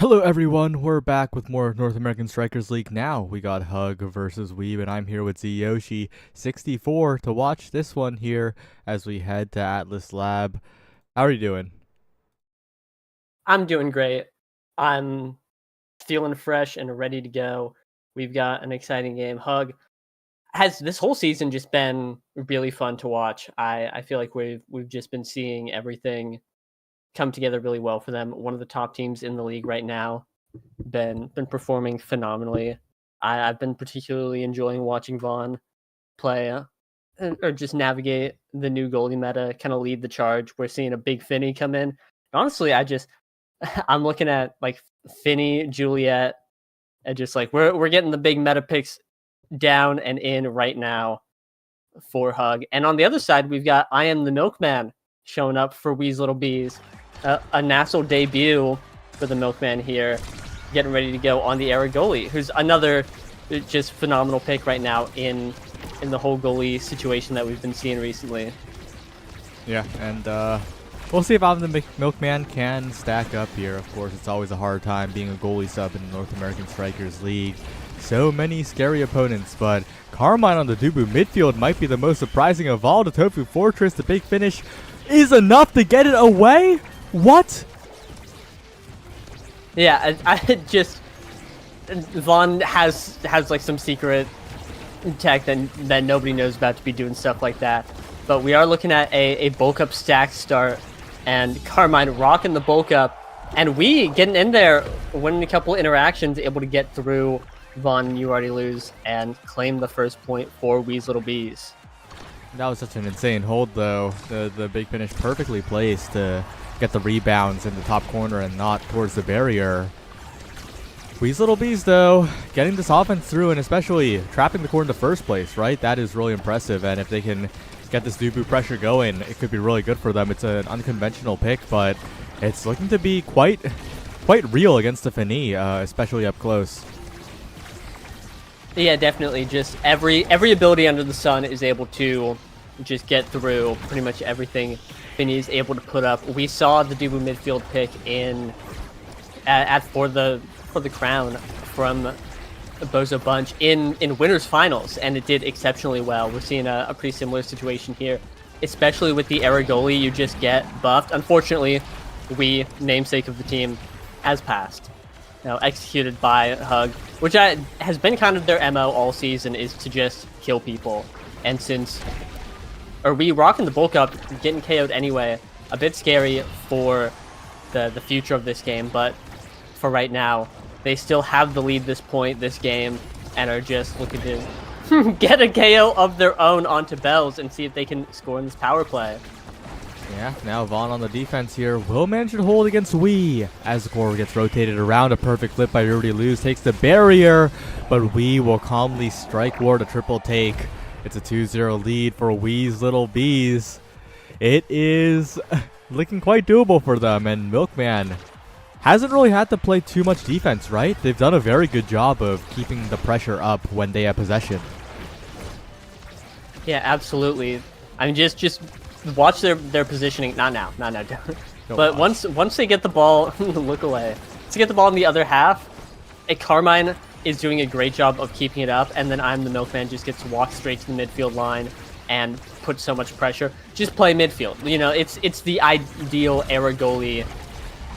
Hello everyone, we're back with more North American Strikers League now. We got Hug versus Weeb, and I'm here with Yoshi64 to watch this one here as we head to Atlas Lab. How are you doing? I'm doing great. I'm feeling fresh and ready to go. We've got an exciting game. Hug has this whole season just been really fun to watch. I feel like we've just been seeing everything come together really well for them. One of the top teams in the league right now, been performing phenomenally. I've been particularly enjoying watching Vaughn play or just navigate the new goalie meta, kind of lead the charge. We're seeing a big Finney come in. Honestly, I'm looking at like Finney, Juliet, and just like we're getting the big meta picks down and in right now for Hug. And on the other side, we've got I Am the Milkman showing up for Wee's Little Bees. A nasl debut for the Milkman here, getting ready to go on the era goalie, who's another just phenomenal pick right now in the whole goalie situation that we've been seeing recently. Yeah, and we'll see if I'm the Milkman can stack up here. Of course, it's always a hard time being a goalie sub in the North American Strikers League. So many scary opponents, but Carmine on the Dubu midfield might be the most surprising of all. The Tofu Fortress, the big finish, is enough to get it away? What? Yeah, I just Vaughn has like some secret tech that nobody knows about to be doing stuff like that. But we are looking at a bulk up stack start, and Carmine rocking the bulk up, and we getting in there, winning a couple interactions, able to get through Vaughn, you already lose, and claim the first point for Wee's Little Bees. That was such an insane hold, though. The big finish perfectly placed to get the rebounds in the top corner and not towards the barrier. Wee's Little Bees, though, getting this offense through and especially trapping the core in the first place, right? That is really impressive, and if they can get this Dubu pressure going, it could be really good for them. It's an unconventional pick, but it's looking to be quite real against the Finney, especially up close. Yeah, definitely. Just every ability under the sun is able to just get through pretty much everything Finney is able to put up. We saw the Dubu midfield pick for the crown from Bozo Bunch in winners finals, and it did exceptionally well. We're seeing a pretty similar situation here, especially with the era goalie. You just get buffed. Unfortunately, namesake of the team, has passed. Now executed by Hug, which has been kind of their MO all season, is to just kill people. And we rocking the bulk up, getting KO'd anyway. A bit scary for the future of this game, but for right now, they still have the lead this game, and are just looking to get a KO of their own onto Bells and see if they can score in this power play. Yeah, now Vaughn on the defense here will manage to hold against Wee as the core gets rotated around. A perfect flip by Rudy Luz takes the barrier, but Wee will calmly strike ward a triple take. It's a 2-0 lead for Wee's Little Bees. It is looking quite doable for them, and Milkman hasn't really had to play too much defense, right? They've done a very good job of keeping the pressure up when they have possession. Yeah, absolutely. I mean, just watch their positioning. Not now. But once they get the ball, look away. Once they get the ball in the other half, Carmine is doing a great job of keeping it up, and then I'm the Milkman just gets to walk straight to the midfield line and put so much pressure. Just play midfield. You know, it's the ideal era goalie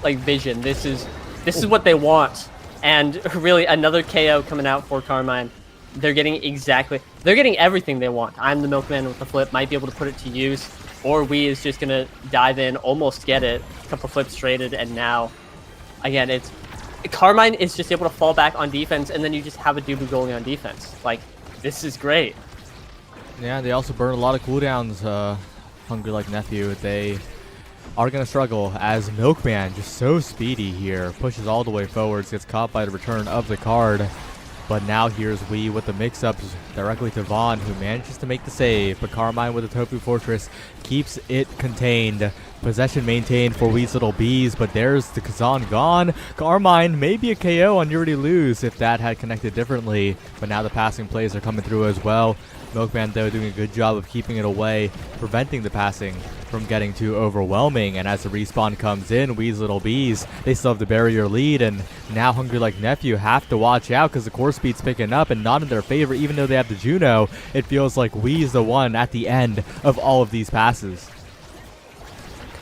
like vision. This is what they want. And really another KO coming out for Carmine. They're getting everything they want. I'm the Milkman with the flip, might be able to put it to use, or Wee is just gonna dive in, almost get it, a couple flips traded, and now again it's Carmine is just able to fall back on defense, and then you just have a Dubu goalie on defense. Like, this is great. Yeah, they also burn a lot of cooldowns. Hungry Like Nephew, they are going to struggle as Milkman, just so speedy here, pushes all the way forwards, gets caught by the return of the card. But now here's Wee with the mix-ups directly to Vaughn, who manages to make the save. But Carmine with the Tofu Fortress keeps it contained. Possession maintained for Wee's Little Bees, but there's the Kazan gone. Carmine, maybe a KO on Yuri Luz if that had connected differently. But now the passing plays are coming through as well. Milkman, though, doing a good job of keeping it away, preventing the passing from getting too overwhelming. And as the respawn comes in, Wee's Little Bees, they still have the barrier lead, and now Hungry Like Nephew have to watch out because the core speed's picking up and not in their favor. Even though they have the Juno, it feels like Wee's the one at the end of all of these passes.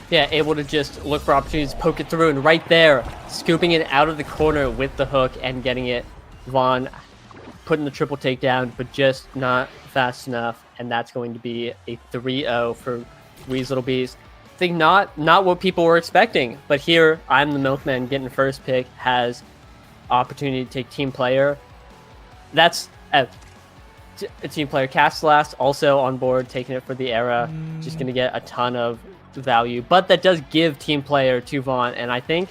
Yeah, able to just look for opportunities, poke it through, and right there, scooping it out of the corner with the hook and getting it. Vaughn putting the triple takedown, but just not fast enough, and that's going to be a 3-0 for Wee's Little Bees. I think not what people were expecting, but here, I'm the Milkman getting first pick, has opportunity to take team player. That's a team player. Castellast also on board, taking it for the era, just going to get a ton of value, but that does give team player to Vaughn, and I think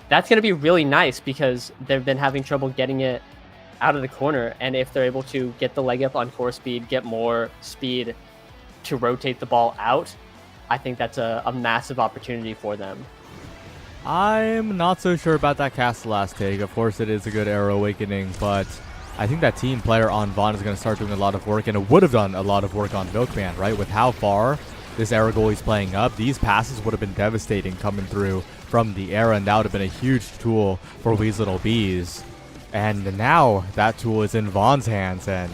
that's going to be really nice because they've been having trouble getting it out of the corner, and if they're able to get the leg up on core speed, get more speed to rotate the ball out, I think that's a massive opportunity for them. I'm not so sure about that Castellast take. Of course, it is a good Arrow Awakening, but I think that team player on Vaughn is going to start doing a lot of work, and it would have done a lot of work on Milkman, right? With how far this era goalie's playing up, these passes would have been devastating coming through from the era, and that would have been a huge tool for Wee's Little Bees. And now that tool is in Vaughn's hands, and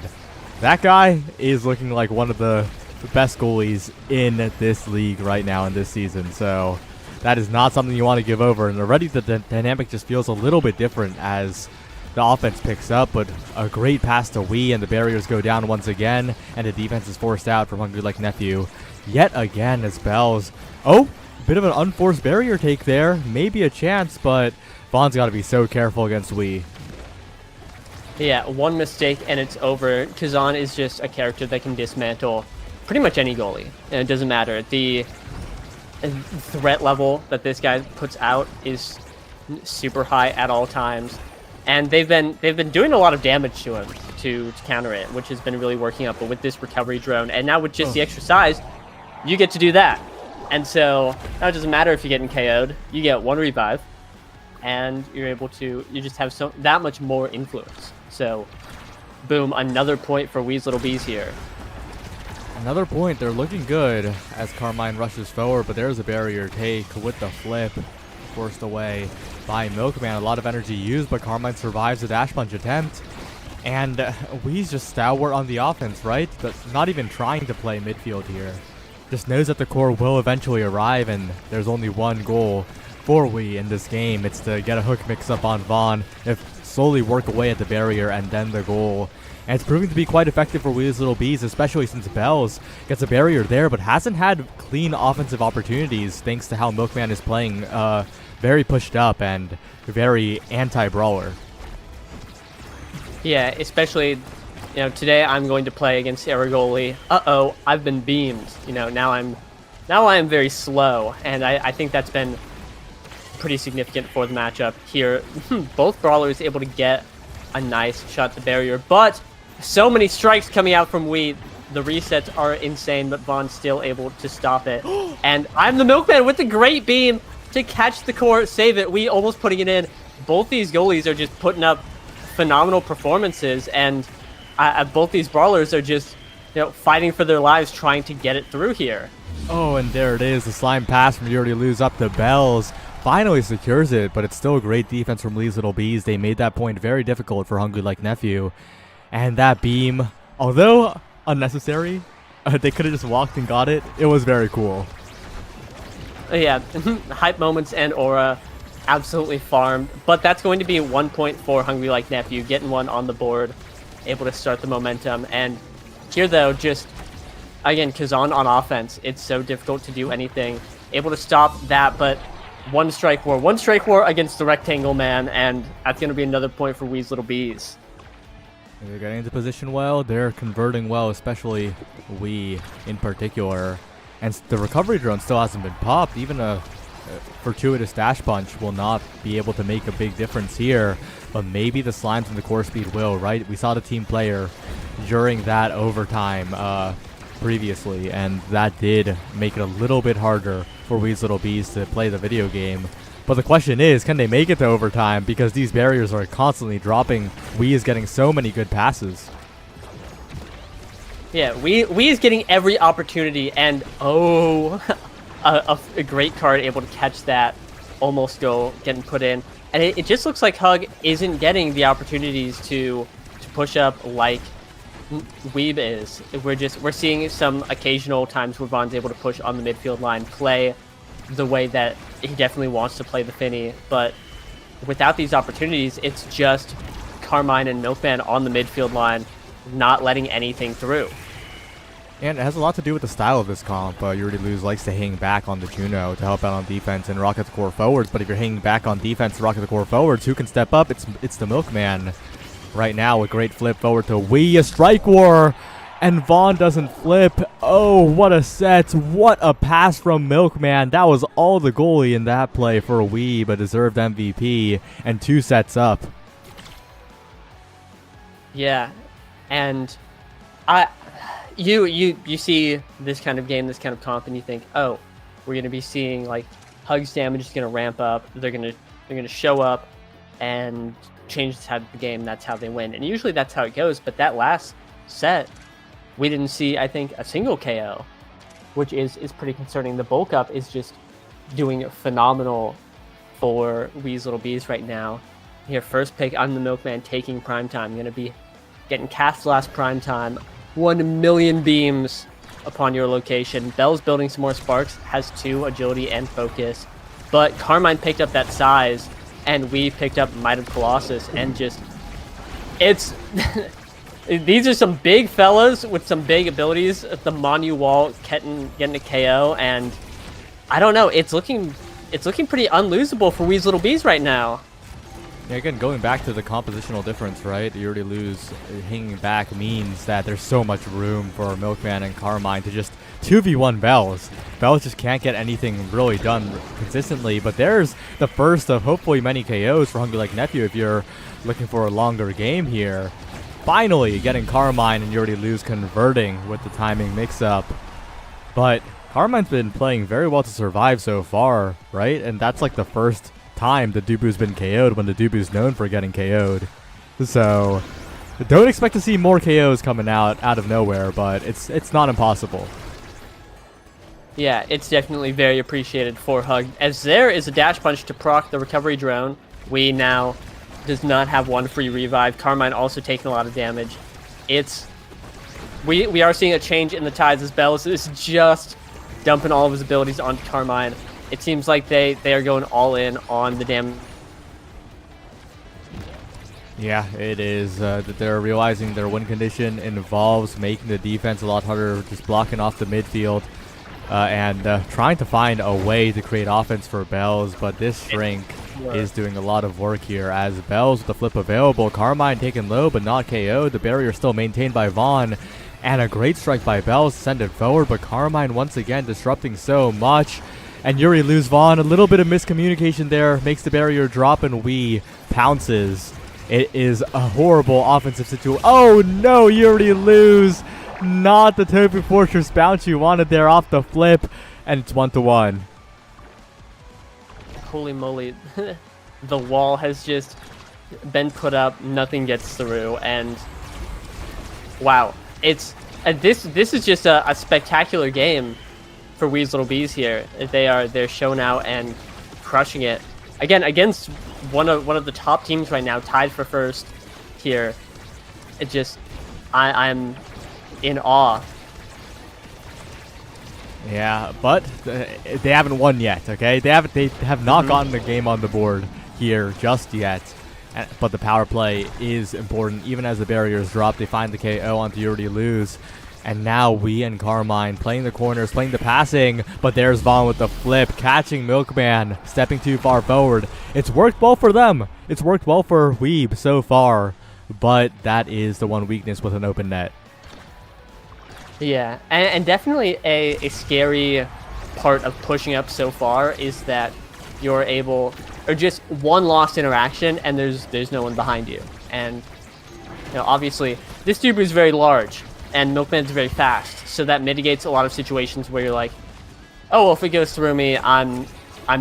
that guy is looking like one of the best goalies in this league right now in this season. So that is not something you want to give over, and already the dynamic just feels a little bit different as the offense picks up, but a great pass to Wee, and the barriers go down once again, and the defense is forced out from Hungry Like Nephew yet again as Bells. Oh, bit of an unforced barrier take there. Maybe a chance, but Vaughn's got to be so careful against Wee. Yeah, one mistake and it's over. Kazan is just a character that can dismantle pretty much any goalie, and it doesn't matter. The threat level that this guy puts out is super high at all times, and they've been doing a lot of damage to him to counter it, which has been really working out. But with this recovery drone, and now with just the extra size, you get to do that. And so now it doesn't matter if you're getting KO'd, you get one revive, and you're able to, you just have that much more influence. So, boom, another point for Wee's Little Bees here. Another point. They're looking good as Carmine rushes forward, but there's a barrier take with the flip, forced away by Milkman. A lot of energy used, but Carmine survives the dash punch attempt. And Wee's just stalwart on the offense, right? But not even trying to play midfield here. Just knows that the core will eventually arrive, and there's only one goal for Wee in this game. It's to get a hook mix up on Vaughn, slowly work away at the barrier, and then the goal. And it's proving to be quite effective for Wee's Little Bees, especially since Bells gets a barrier there, but hasn't had clean offensive opportunities thanks to how Milkman is playing very pushed up and very anti-brawler. Yeah, especially, today I'm going to play against Aragoli. Uh-oh, I've been beamed. Now I am very slow, and I think that's been pretty significant for the matchup here. Both brawlers able to get a nice shot at the barrier, but so many strikes coming out from Wee. The resets are insane, but Vaughn's still able to stop it. And I'm the Milkman with the great beam to catch the core, save it. Wee almost putting it in. Both these goalies are just putting up phenomenal performances, and both these brawlers are just fighting for their lives, trying to get it through here. Oh, and there it is, the slime pass from Yuri Lose up to Bells. Finally secures it, but it's still a great defense from Wee's Little Bees. They made that point very difficult for Hungry Like Nephew. And that beam, although unnecessary, they could have just walked and got it. It was very cool. Yeah, hype moments and aura absolutely farmed, but that's going to be 1 point for Hungry Like Nephew, getting one on the board, able to start the momentum. And here though, just again, Kazan on offense, it's so difficult to do anything. Able to stop that, but one strike war against the Rectangle Man, and that's going to be another point for Wee's Little Bees. They're getting into position well, they're converting well, especially Wee in particular. And the recovery drone still hasn't been popped. Even a fortuitous dash punch will not be able to make a big difference here, but maybe the slimes and the core speed will, right? We saw the team player during that overtime previously, and that did make it a little bit harder for Wee's Little Bees to play the video game. But the question is, can they make it to overtime? Because these barriers are constantly dropping. Wee is getting so many good passes. Yeah, Wee is getting every opportunity, and oh, a great card able to catch that almost goal getting put in. And it just looks like Hug isn't getting the opportunities to push up like Weeb is. We're seeing some occasional times where Vaughn's able to push on the midfield line, play the way that he definitely wants to play the Finny, but without these opportunities, it's just Carmine and Milkman on the midfield line, not letting anything through. And it has a lot to do with the style of this comp. Yuri Luz likes to hang back on the Juno to help out on defense and rocket the core forwards. But if you're hanging back on defense to rocket the core forwards, who can step up? It's the Milkman. Right now, a great flip forward to Wee, a strike war, and Vaughn doesn't flip. Oh, what a set. What a pass from Milkman. That was all the goalie in that play for Wee, but deserved MVP, and 2 sets up. Yeah, and you see this kind of game, this kind of comp, and you think, oh, we're gonna be seeing like Hug's damage is gonna ramp up. They're gonna show up and change the type of the game. That's how they win, and usually that's how it goes. But that last set, we didn't see, I think, a single KO, which is pretty concerning. The bulk up is just doing phenomenal for Wee's Little Bees right now. Here, first pick on the Milkman, taking prime time. Going to be getting cast last prime time. 1 million beams upon your location. Bell's building some more sparks, has 2 agility and focus. But Carmine picked up that size, and we picked up Might of Colossus, and just, it's... These are some big fellas with some big abilities. The Monu Wall getting a KO, and I don't know. It's looking pretty unlosable for Wee's Little Bees right now. Yeah, again, going back to the compositional difference, right? You already lose. Hanging back means that there's so much room for Milkman and Carmine to just 2v1 Bells. Bells just can't get anything really done consistently, but there's the first of hopefully many KOs for Hungry Like Nephew if you're looking for a longer game here. Finally getting Carmine and you already lose converting with the timing mix-up. But Carmine's been playing very well to survive so far, right? And that's like the first time the Dubu's been KO'd when the Dubu's known for getting KO'd. So don't expect to see more KOs coming out of nowhere, but it's not impossible. Yeah, it's definitely very appreciated for Hug. As there is a dash punch to proc the recovery drone, we now does not have 1 free revive. Carmine also taking a lot of damage. We are seeing a change in the tides as Bells is just dumping all of his abilities onto Carmine. It seems like they are going all in on the damage. Yeah, it is that they're realizing their win condition involves making the defense a lot harder, just blocking off the midfield and trying to find a way to create offense for Bells, but this shrink is doing a lot of work here as Bells with the flip available. Carmine taken low but not KO. The barrier still maintained by Vaughn, and a great strike by Bells to send it forward, but Carmine once again disrupting so much. And Yuri lose Vaughn. A little bit of miscommunication there makes the barrier drop, and Wee pounces. It is a horrible offensive situation. Oh no, Yuri lose. Not the Tofu Fortress bounce you wanted there off the flip, and it's 1-1. Holy moly. The wall has just been put up, nothing gets through, and wow. It's this is just a spectacular game for Wee's Little Bees here. They're showing out and crushing it. Again, against one of the top teams right now, tied for first here. It just I'm in awe. Yeah, but they haven't won yet, okay? They have not gotten the game on the board here just yet. But the power play is important. Even as the barriers drop, they find the KO onto Yuri lose. And now we and Carmine playing the corners, playing the passing, but there's Vaughn with the flip, catching Milkman, stepping too far forward. It's worked well for them. It's worked well for Weeb so far, but that is the one weakness with an open net. Yeah, and definitely a scary part of pushing up so far is that you're able, or just one lost interaction and there's no one behind you. And you know, obviously this Dubu is very large and Milkman's very fast, so that mitigates a lot of situations where you're like, oh, well, if it goes through me, I'm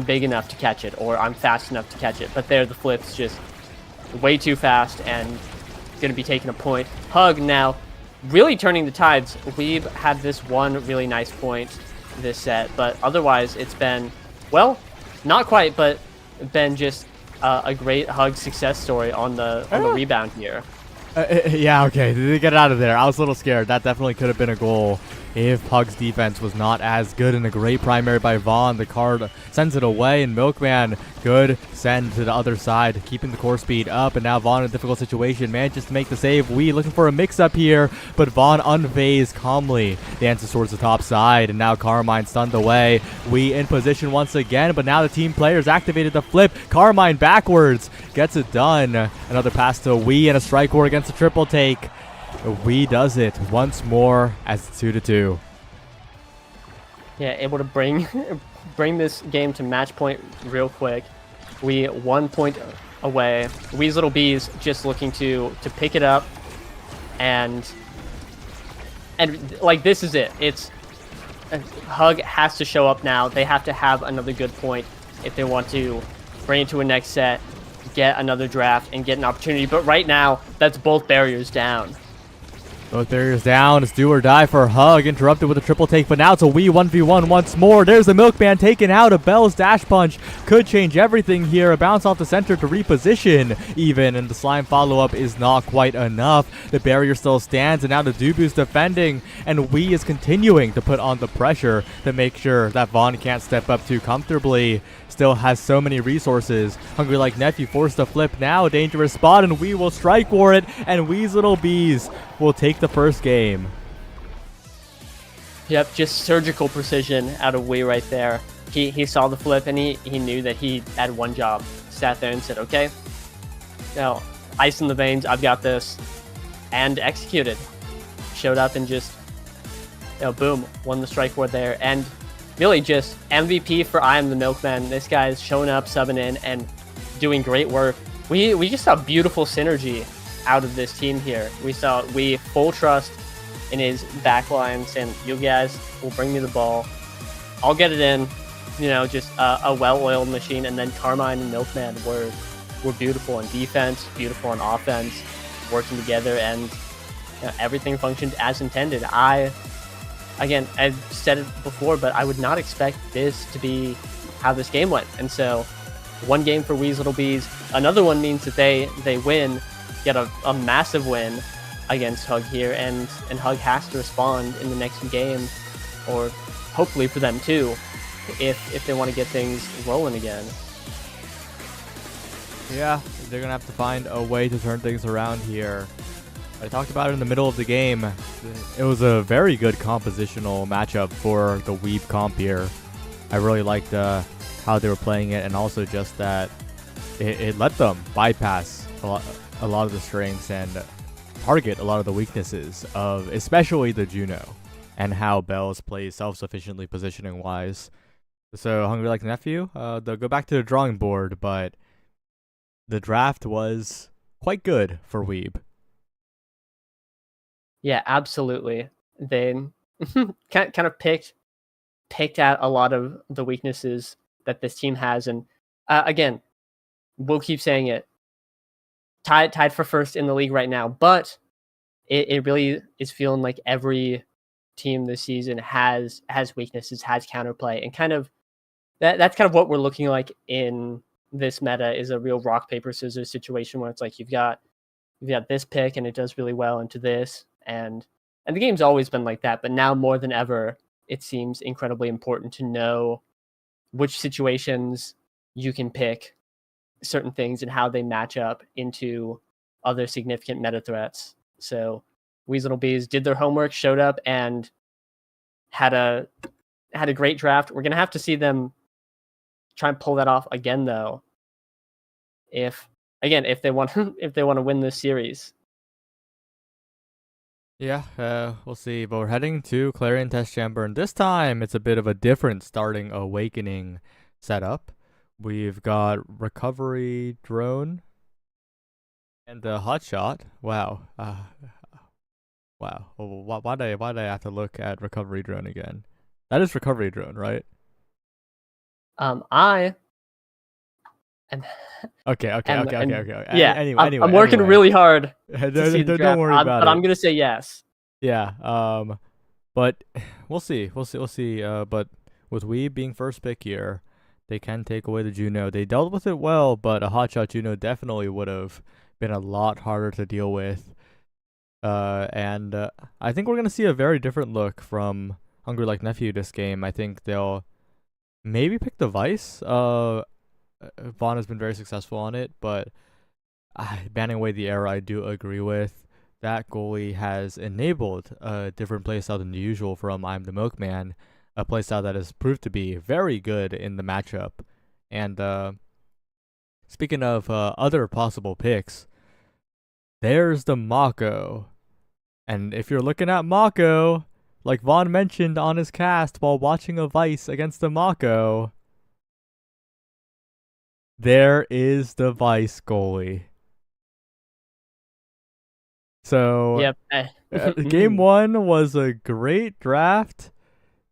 big enough to catch it, or I'm fast enough to catch it. But there, the flip's just way too fast and going to be taking a point. Hug now really turning the tides. Weeb had this one really nice point this set. But otherwise, it's been, well, not quite, but been just a great Hug success story on the rebound here. Yeah, okay. Get it out of there. I was a little scared. That definitely could have been a goal if Hug's defense was not as good. And a great primary by Vaughn. The card sends it away, and Milkman, good send to the other side, keeping the core speed up. And now Vaughn in a difficult situation, manages to make the save. We looking for a mix-up here, but Vaughn unfazed calmly dances towards the top side. And now Carmine stunned away. We in position once again, but now the team players activated the flip. Carmine backwards gets it done. Another pass to Wee and a strike war against a triple take. Wee does it once more as 2-2. Yeah, able to bring this game to match point real quick. We 1 point away. Wee's Little Bees just looking to pick it up, and like this is it. It's Hug has to show up now. They have to have another good point if they want to bring it to a next set, get another draft, and get an opportunity. But right now, that's both barriers down. Both barriers down. It's do or die for Hug. Interrupted with a triple take, but now it's a Wee 1v1 once more. There's the Milkman taken out. A Bell's dash punch could change everything here. A bounce off the center to reposition even, and the slime follow-up is not quite enough. The barrier still stands, and now the Dubu's defending, and Wee is continuing to put on the pressure to make sure that Vaughn can't step up too comfortably. Still has so many resources. Hungry Like Nephew forced to flip now. Dangerous spot, and Wee will strike for it, and Wee's Little Bees will take the first game. Yep, just surgical precision out of Wee right there. He saw the flip, and he knew that he had one job. Sat there and said, okay, now ice in the veins, I've got this. And executed. Showed up and just, boom, won the strike board there. And really just MVP for I Am the Milkman. This guy's showing up, subbing in, and doing great work. We just saw beautiful synergy out of this team here. We saw full trust in his backline, saying, you guys will bring me the ball. I'll get it in. Just a well-oiled machine. And then Carmine and Milkman were beautiful on defense, beautiful on offense, working together, and everything functioned as intended. Again, I've said it before, but I would not expect this to be how this game went. And so, one game for Wee's Little Bees. Another one means that they win, get a massive win against Hug here, and Hug has to respond in the next game, or hopefully for them too, if they want to get things rolling again. Yeah, they're going to have to find a way to turn things around here. I talked about it in the middle of the game. It was a very good compositional matchup for the Weeb comp here. I really liked how they were playing it, and also just that it let them bypass a lot of the strengths and target a lot of the weaknesses of especially the Juno, and how Bells plays self-sufficiently positioning-wise. So Hungry Like Nephew, they'll go back to the drawing board, but the draft was quite good for Weeb. Yeah, absolutely. They kind of picked out a lot of the weaknesses that this team has, and again, we'll keep saying it. Tied for first in the league right now, but it really is feeling like every team this season has weaknesses, has counterplay, and kind of that's kind of what we're looking like in this meta, is a real rock paper scissors situation where it's like you've got this pick and it does really well into this. And the game's always been like that, but now more than ever, it seems incredibly important to know which situations you can pick certain things and how they match up into other significant meta threats. So Wee's Little Bees did their homework, showed up, and had a great draft. We're gonna have to see them try and pull that off again, though. If they want to win this series. Yeah, we'll see. But we're heading to Clarion Test Chamber, and this time it's a bit of a different starting Awakening setup. We've got Recovery Drone and the Hotshot. Wow. Wow. Why did I have to look at Recovery Drone again? That is Recovery Drone, right? I am. Okay. Yeah. Anyway, I'm working really hard to see the draft, don't worry about it. but I'm gonna say yes. Yeah. But we'll see. We'll see. But with Wii being first pick here, they can take away the Juno. They dealt with it well, but a hotshot Juno definitely would have been a lot harder to deal with. And I think we're going to see a very different look from Hungry Like Nephew this game. I think they'll maybe pick the Vice. Vaughn has been very successful on it, but banning away the Era I do agree with. That goalie has enabled a different playstyle than the usual from I'm the Milkman, a playstyle that has proved to be very good in the matchup. And speaking of other possible picks, there's the Mako. And if you're looking at Mako, like Vaughn mentioned on his cast while watching a Vice against the Mako, there is the Vice goalie. So, yep. Game 1 was a great draft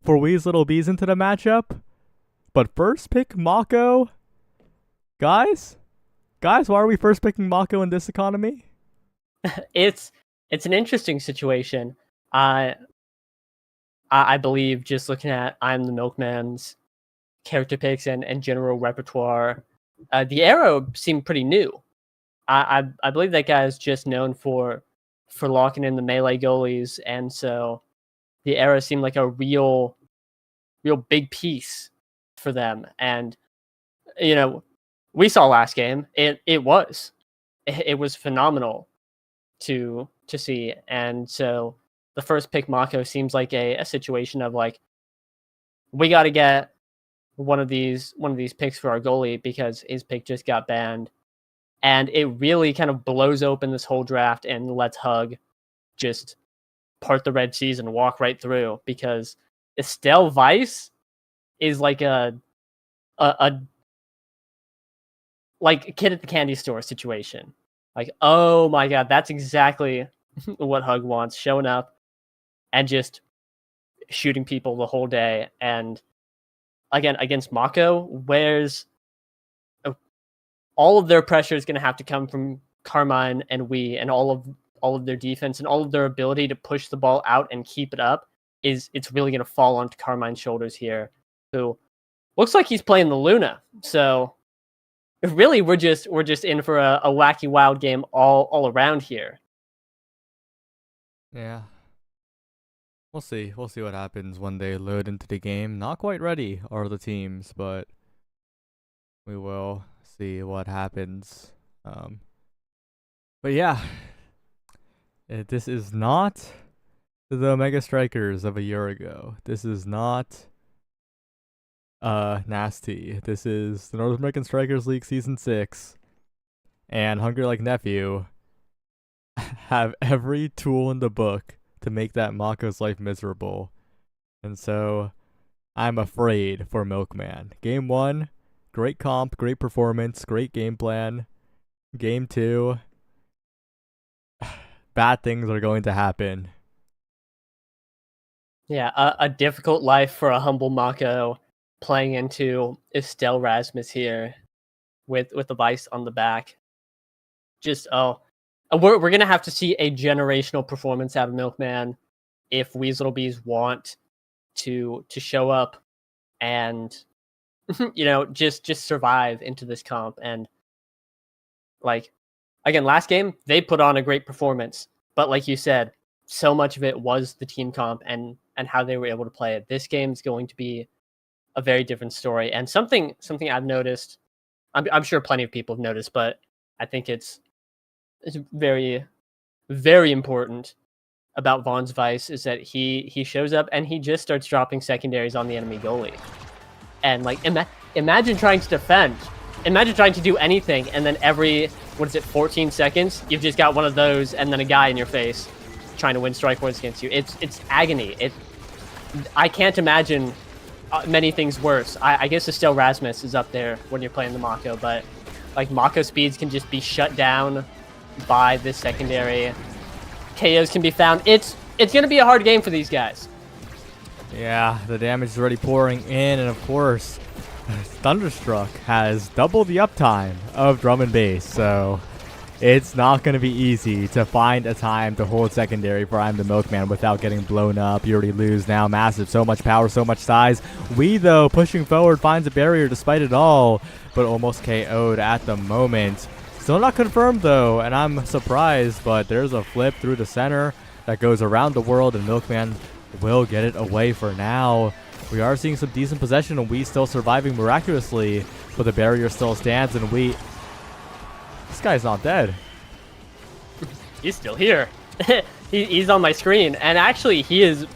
for Wee's Little Bees into the matchup. But first pick Mako? Guys, why are we first picking Mako in this economy? It's an interesting situation. I believe just looking at I'm the Milkman's character picks and general repertoire, the Arrow seemed pretty new. I believe that guy is just known for locking in the melee goalies, and so the Arrow seemed like a real big piece for them. And we saw last game, it was phenomenal to see. And so the first pick Mako seems like a situation of like, we got to get one of these picks for our goalie because his pick just got banned. And it really kind of blows open this whole draft and lets Hug just part the Red Seas and walk right through, because Estelle Vice is like a like kid at the candy store situation. Like, oh my god, that's exactly what Hug wants, showing up and just shooting people the whole day. And again, against Mako, where's all of their pressure is going to have to come from Carmine and Wii, and all of their defense and all of their ability to push the ball out and keep it up it's really going to fall onto Carmine's shoulders here, who looks like he's playing the Luna. So really, we're just in for a wacky wild game all around here. Yeah. We'll see what happens when they load into the game. Not quite ready are the teams, but we will see what happens. But yeah, this is not the Mega Strikers of a year ago. This is not Nasty. This is the North American Strikers League Season 6. And Hungry Like Nephew have every tool in the book to make that Mako's life miserable. And so I'm afraid for Milkman. Game 1, great comp, great performance, great game plan. Game 2, bad things are going to happen. Yeah, a difficult life for a humble Mako, playing into Estelle Rasmus here with the Vice on the back. Just we're gonna have to see a generational performance out of Milkman if Weasel Bees want to show up and just survive into this comp. And like, again, last game they put on a great performance, but like you said, so much of it was the team comp and how they were able to play it. This game is going to be a very different story, and something I've noticed. I'm sure plenty of people have noticed, but I think it's very, very important about Vaughn's Vice is that he shows up and he just starts dropping secondaries on the enemy goalie. And like, imagine trying to defend, imagine trying to do anything, and then every 14 seconds you've just got one of those, and then a guy in your face trying to win strike points against you. It's agony. I can't imagine many things worse. I guess Estelle Rasmus is up there when you're playing the Mako, but like Mako speeds can just be shut down by this secondary. KOs can be found. It's gonna be a hard game for these guys. Yeah, the damage is already pouring in, and of course, Thunderstruck has double the uptime of drum and bass, so It's not going to be easy to find a time to hold secondary for I'm the Milkman without getting blown up. You already lose now. Massive. So much power, so much size. We, though, pushing forward, finds a barrier despite it all, but almost KO'd at the moment. Still not confirmed, though, and I'm surprised, but there's a flip through the center that goes around the world, and Milkman will get it away for now. We are seeing some decent possession, and we still surviving miraculously, but the barrier still stands, and we... This guy's not dead. He's still here. He's on my screen, and actually he is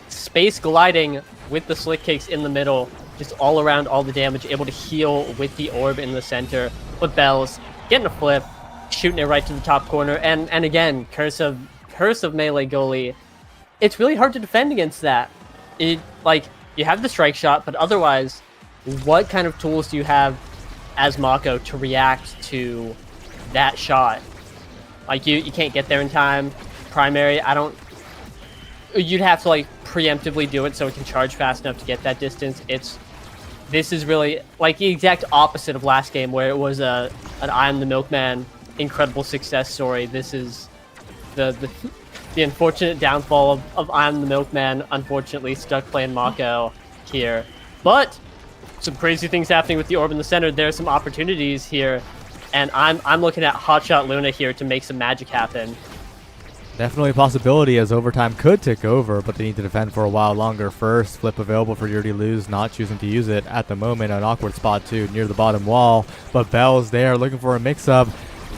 space gliding with the slick kicks in the middle, just all around all the damage, able to heal with the orb in the center. But Bells getting a flip, shooting it right to the top corner, and again, curse of melee goalie. It's really hard to defend against that. Like, you have the strike shot, but otherwise, what kind of tools do you have as Mako to react to that shot? Like, you can't get there in time. Primary, you'd have to like preemptively do it so it can charge fast enough to get that distance. This is really like the exact opposite of last game, where it was an I am the Milkman incredible success story. This is the unfortunate downfall of I am the Milkman, unfortunately stuck playing Mako here. But some crazy things happening with the orb in the center. There's some opportunities here, and I'm looking at Hotshot Luna here to make some magic happen. Definitely a possibility, as overtime could tick over, but they need to defend for a while longer. First flip available for Yurdi Luz, not choosing to use it at the moment. An awkward spot too, near the bottom wall, but Bell's there looking for a mix-up.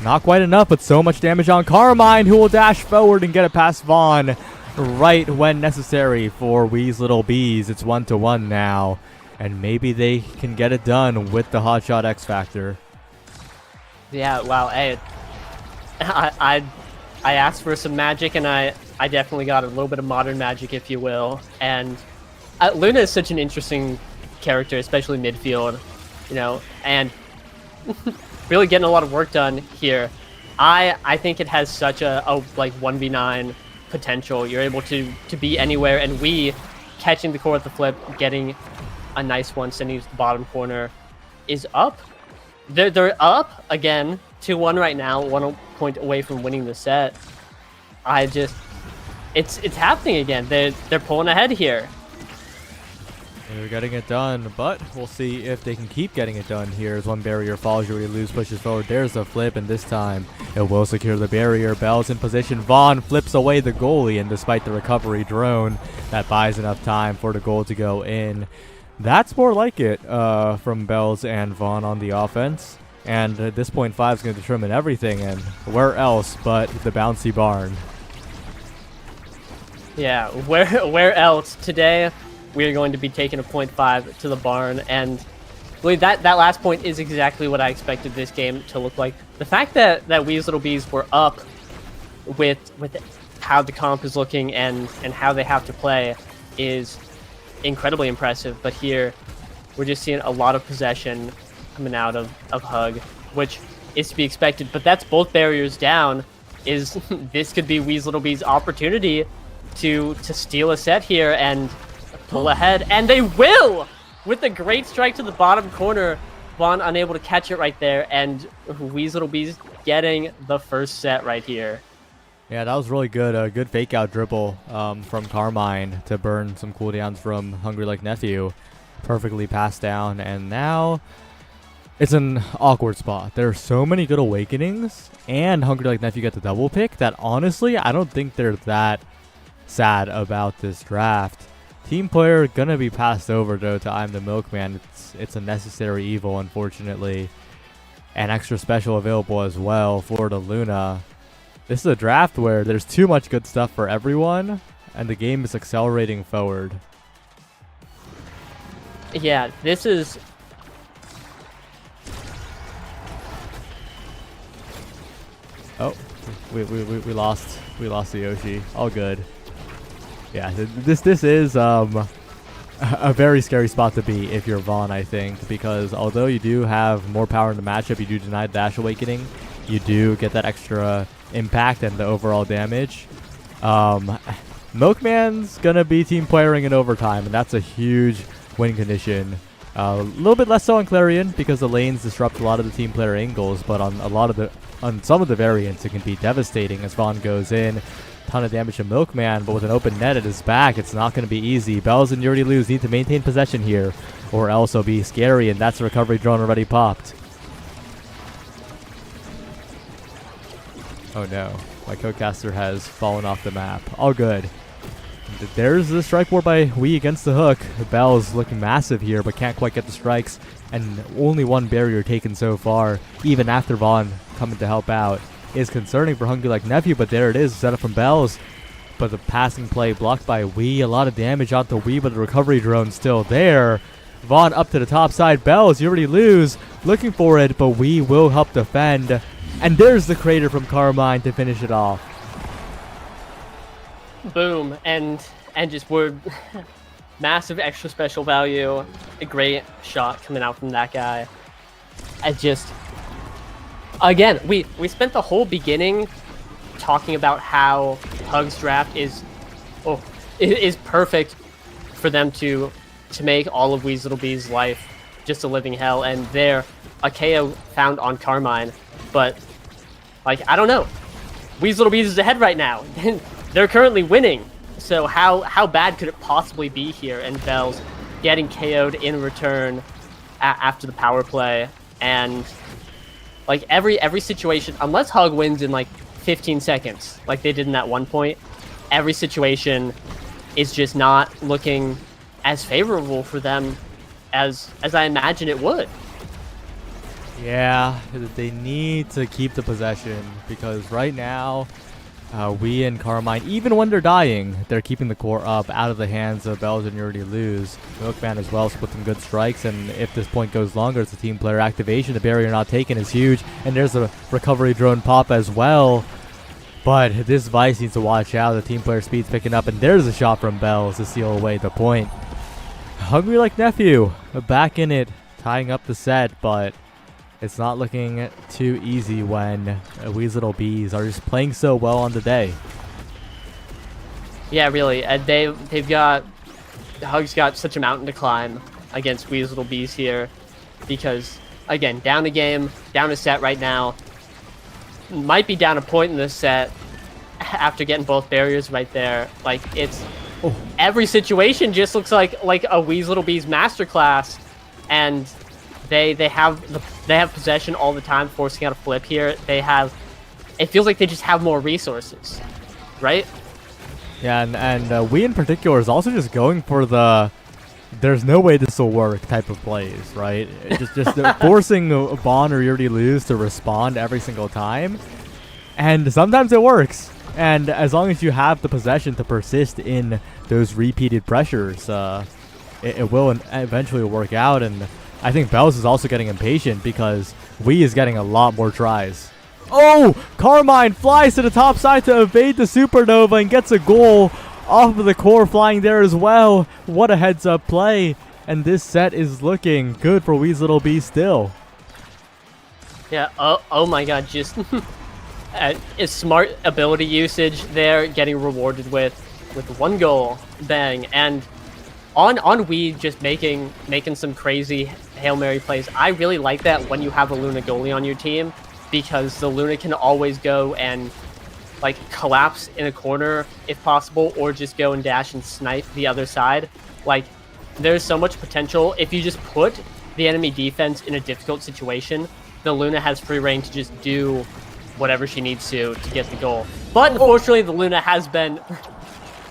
Not quite enough, but so much damage on Carmine, who will dash forward and get it past Vaughn right when necessary for Wee's Little Bees. It's 1-1 now, and maybe they can get it done with the Hotshot X Factor. Yeah, wow. Hey, I asked for some magic, and I definitely got a little bit of modern magic, if you will. And Luna is such an interesting character, especially midfield, you know, and really getting a lot of work done here. I think it has such a like 1v9 potential. You're able to be anywhere, and we catching the core with the flip, getting a nice one, sending it to the bottom corner, is up. They're up again, 2-1 right now, 1 point away from winning the set. It's happening again. They're pulling ahead here. They're getting it done, but we'll see if they can keep getting it done here. As one barrier falls, Yuri Luz pushes forward. There's the flip, and this time it will secure the barrier. Bell's in position. Vaughn flips away the goalie, and despite the recovery drone, that buys enough time for the goal to go in. That's more like it from Bells and Vaughn on the offense. And at this point, 5 is going to determine everything, and where else but the bouncy barn? Yeah, where else? Today, we are going to be taking a 0.5 to the barn, and really that last point is exactly what I expected this game to look like. The fact that Wee's Little Bees were up with how the comp is looking and how they have to play is incredibly impressive, but here we're just seeing a lot of possession coming out of Hug, which is to be expected, but that's both barriers down. This could be Wee's Little Bees' opportunity to steal a set here and pull ahead, and they will with a great strike to the bottom corner. Vaughn unable to catch it right there, and Wee's Little Bees getting the first set right here. Yeah, that was really good. A good fake out dribble from Carmine to burn some cooldowns from Hungry Like Nephew. Perfectly passed down, and now it's an awkward spot. There are so many good awakenings, and Hungry Like Nephew get the double pick that honestly, I don't think they're that sad about this draft. Team player gonna be passed over though to I'm the Milkman. It's a necessary evil, unfortunately. And extra special available as well for the Luna. This is a draft where there's too much good stuff for everyone, and the game is accelerating forward. Yeah, this is... Oh, we lost the Yoshi. All good. Yeah, this is a very scary spot to be if you're Vaughn, I think, because although you do have more power in the matchup, you do deny Dash Awakening, you do get that extra impact and the overall damage. Milkman's gonna be team playering in overtime, and that's a huge win condition A little bit less so on Clarion because the lanes disrupt a lot of the team player angles, but on some of the variants it can be devastating as Vaughn goes in. Ton of damage to Milkman, but with an open net at his back, it's not going to be easy. Bells and Yuri Lose need to maintain possession here, or else it'll be scary, and that's a recovery drone already popped. Oh no, my co-caster has fallen off the map. All good. There's the strike war by Wii against the hook. Bells looking massive here, but can't quite get the strikes, and only one barrier taken so far, even after Vaughn coming to help out. Is concerning for Hungry Like Nephew, but there it is, set up from Bells. But the passing play blocked by Wii, a lot of damage onto Wii, but the recovery drone still there. Vaughn up to the top side, Bells, you already lose, looking for it, but Wii will help defend. And there's the crater from Carmine to finish it off. Boom, and just we're massive extra special value, a great shot coming out from that guy. I just, again, we spent the whole beginning talking about how Hug's draft is perfect for them to make all of Weaselbee's life just a living hell, and there a KO found on Carmine, but like, I don't know, Weaselbees is ahead right now. They're currently winning, so how bad could it possibly be here? And Bells getting KO'd in return after the power play, and like every situation, unless Hug wins in like 15 seconds, like they did in that one point, every situation is just not looking as favorable for them as I imagine it would. Yeah, they need to keep the possession because right now, we and Carmine, even when they're dying, they're keeping the core up out of the hands of Bells and Yuri Lose. Milkman as well, with some good strikes, and if this point goes longer, it's a team player activation. The barrier not taken is huge, and there's a recovery drone pop as well. But this Vice needs to watch out. The team player speed's picking up, and there's a shot from Bells to seal away the point. Hungry Like Nephew, back in it, tying up the set, but it's not looking too easy when Weaselbees are just playing so well on the day. Yeah, really. They've got, Hug's got such a mountain to climb against Weaselbees here because, again, down a game, down a set right now. Might be down a point in this set after getting both barriers right there. Like, it's every situation just looks like a Weaselbees masterclass, and they have possession all the time, forcing out a flip here. It feels like they just have more resources, right? Yeah, and we in particular is also just going for the there's no way this will work type of plays, right? Just forcing Vaughn or Yuri Lose to respond every single time, and sometimes it works. And as long as you have the possession to persist in those repeated pressures, it will eventually work out. And I think Bells is also getting impatient because Wii is getting a lot more tries. Oh, Carmine flies to the top side to evade the Supernova and gets a goal off of the core flying there as well. What a heads up play. And this set is looking good for Weaselbee still. Yeah, oh my god, just a smart ability usage there, getting rewarded with one goal, bang. And on Wii, just making some crazy Hail Mary plays. I really like that when you have a Luna goalie on your team, because the Luna can always go and like collapse in a corner if possible, or just go and dash and snipe the other side. Like, there's so much potential. If you just put the enemy defense in a difficult situation, the Luna has free reign to just do whatever she needs to get the goal. But unfortunately, the Luna has been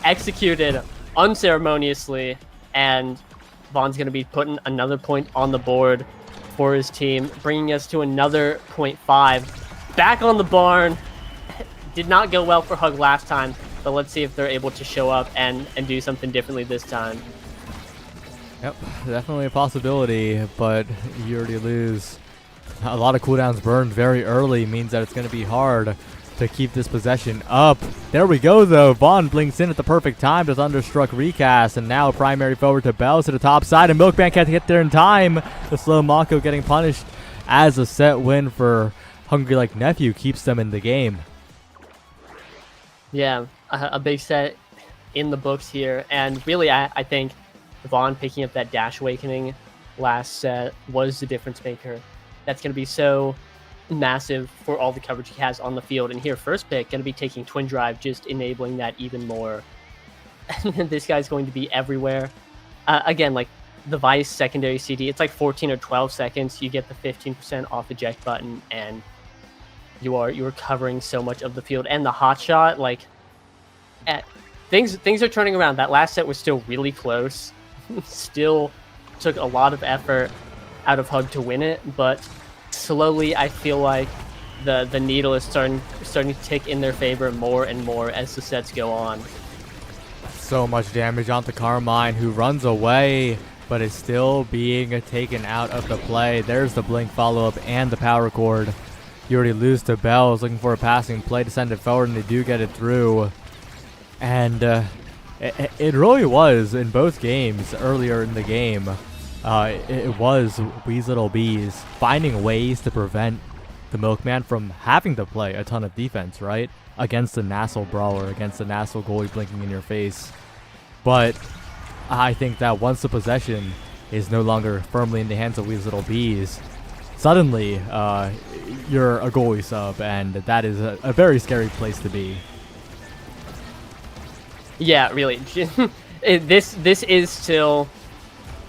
executed unceremoniously, and Vaughn's going to be putting another point on the board for his team, bringing us to another 0.5. Back on the barn. Did not go well for Hug last time, but let's see if they're able to show up and do something differently this time. Yep, definitely a possibility, but you already lose. A lot of cooldowns burned very early means that it's going to be hard to keep this possession up. There we go, though. Vaughn blinks in at the perfect time to Thunderstruck recast, and now a primary forward to Bells to the top side, and Milkman can't get there in time. The slow Mako getting punished as a set win for Hungry Like Nephew keeps them in the game. Yeah, a big set in the books here, and really I think Vaughn picking up that Dash Awakening last set was the difference maker. That's going to be so massive for all the coverage he has on the field. And here, first pick, going to be taking Twin Drive, just enabling that even more. This guy's going to be everywhere. Again, like the Vice secondary CD, it's like 14 or 12 seconds. You get the 15% off eject button, and you are covering so much of the field. And the hot shot, like things are turning around. That last set was still really close. Still took a lot of effort out of Hug to win it, but slowly I feel like the needle is starting to tick in their favor more and more as the sets go on. So much damage onto Carmine, who runs away, but is still being taken out of the play. There's the blink follow-up and the power chord. You already lose to Bells, looking for a passing play to send it forward, and they do get it through. And it really was, in both games earlier in the game, it was Weez Little Bees finding ways to prevent the Milkman from having to play a ton of defense, right? Against the nasl brawler, against the nasl goalie blinking in your face. But I think that once the possession is no longer firmly in the hands of Weez Little Bees, suddenly you're a goalie sub, and that is a very scary place to be. Yeah, really. This is still,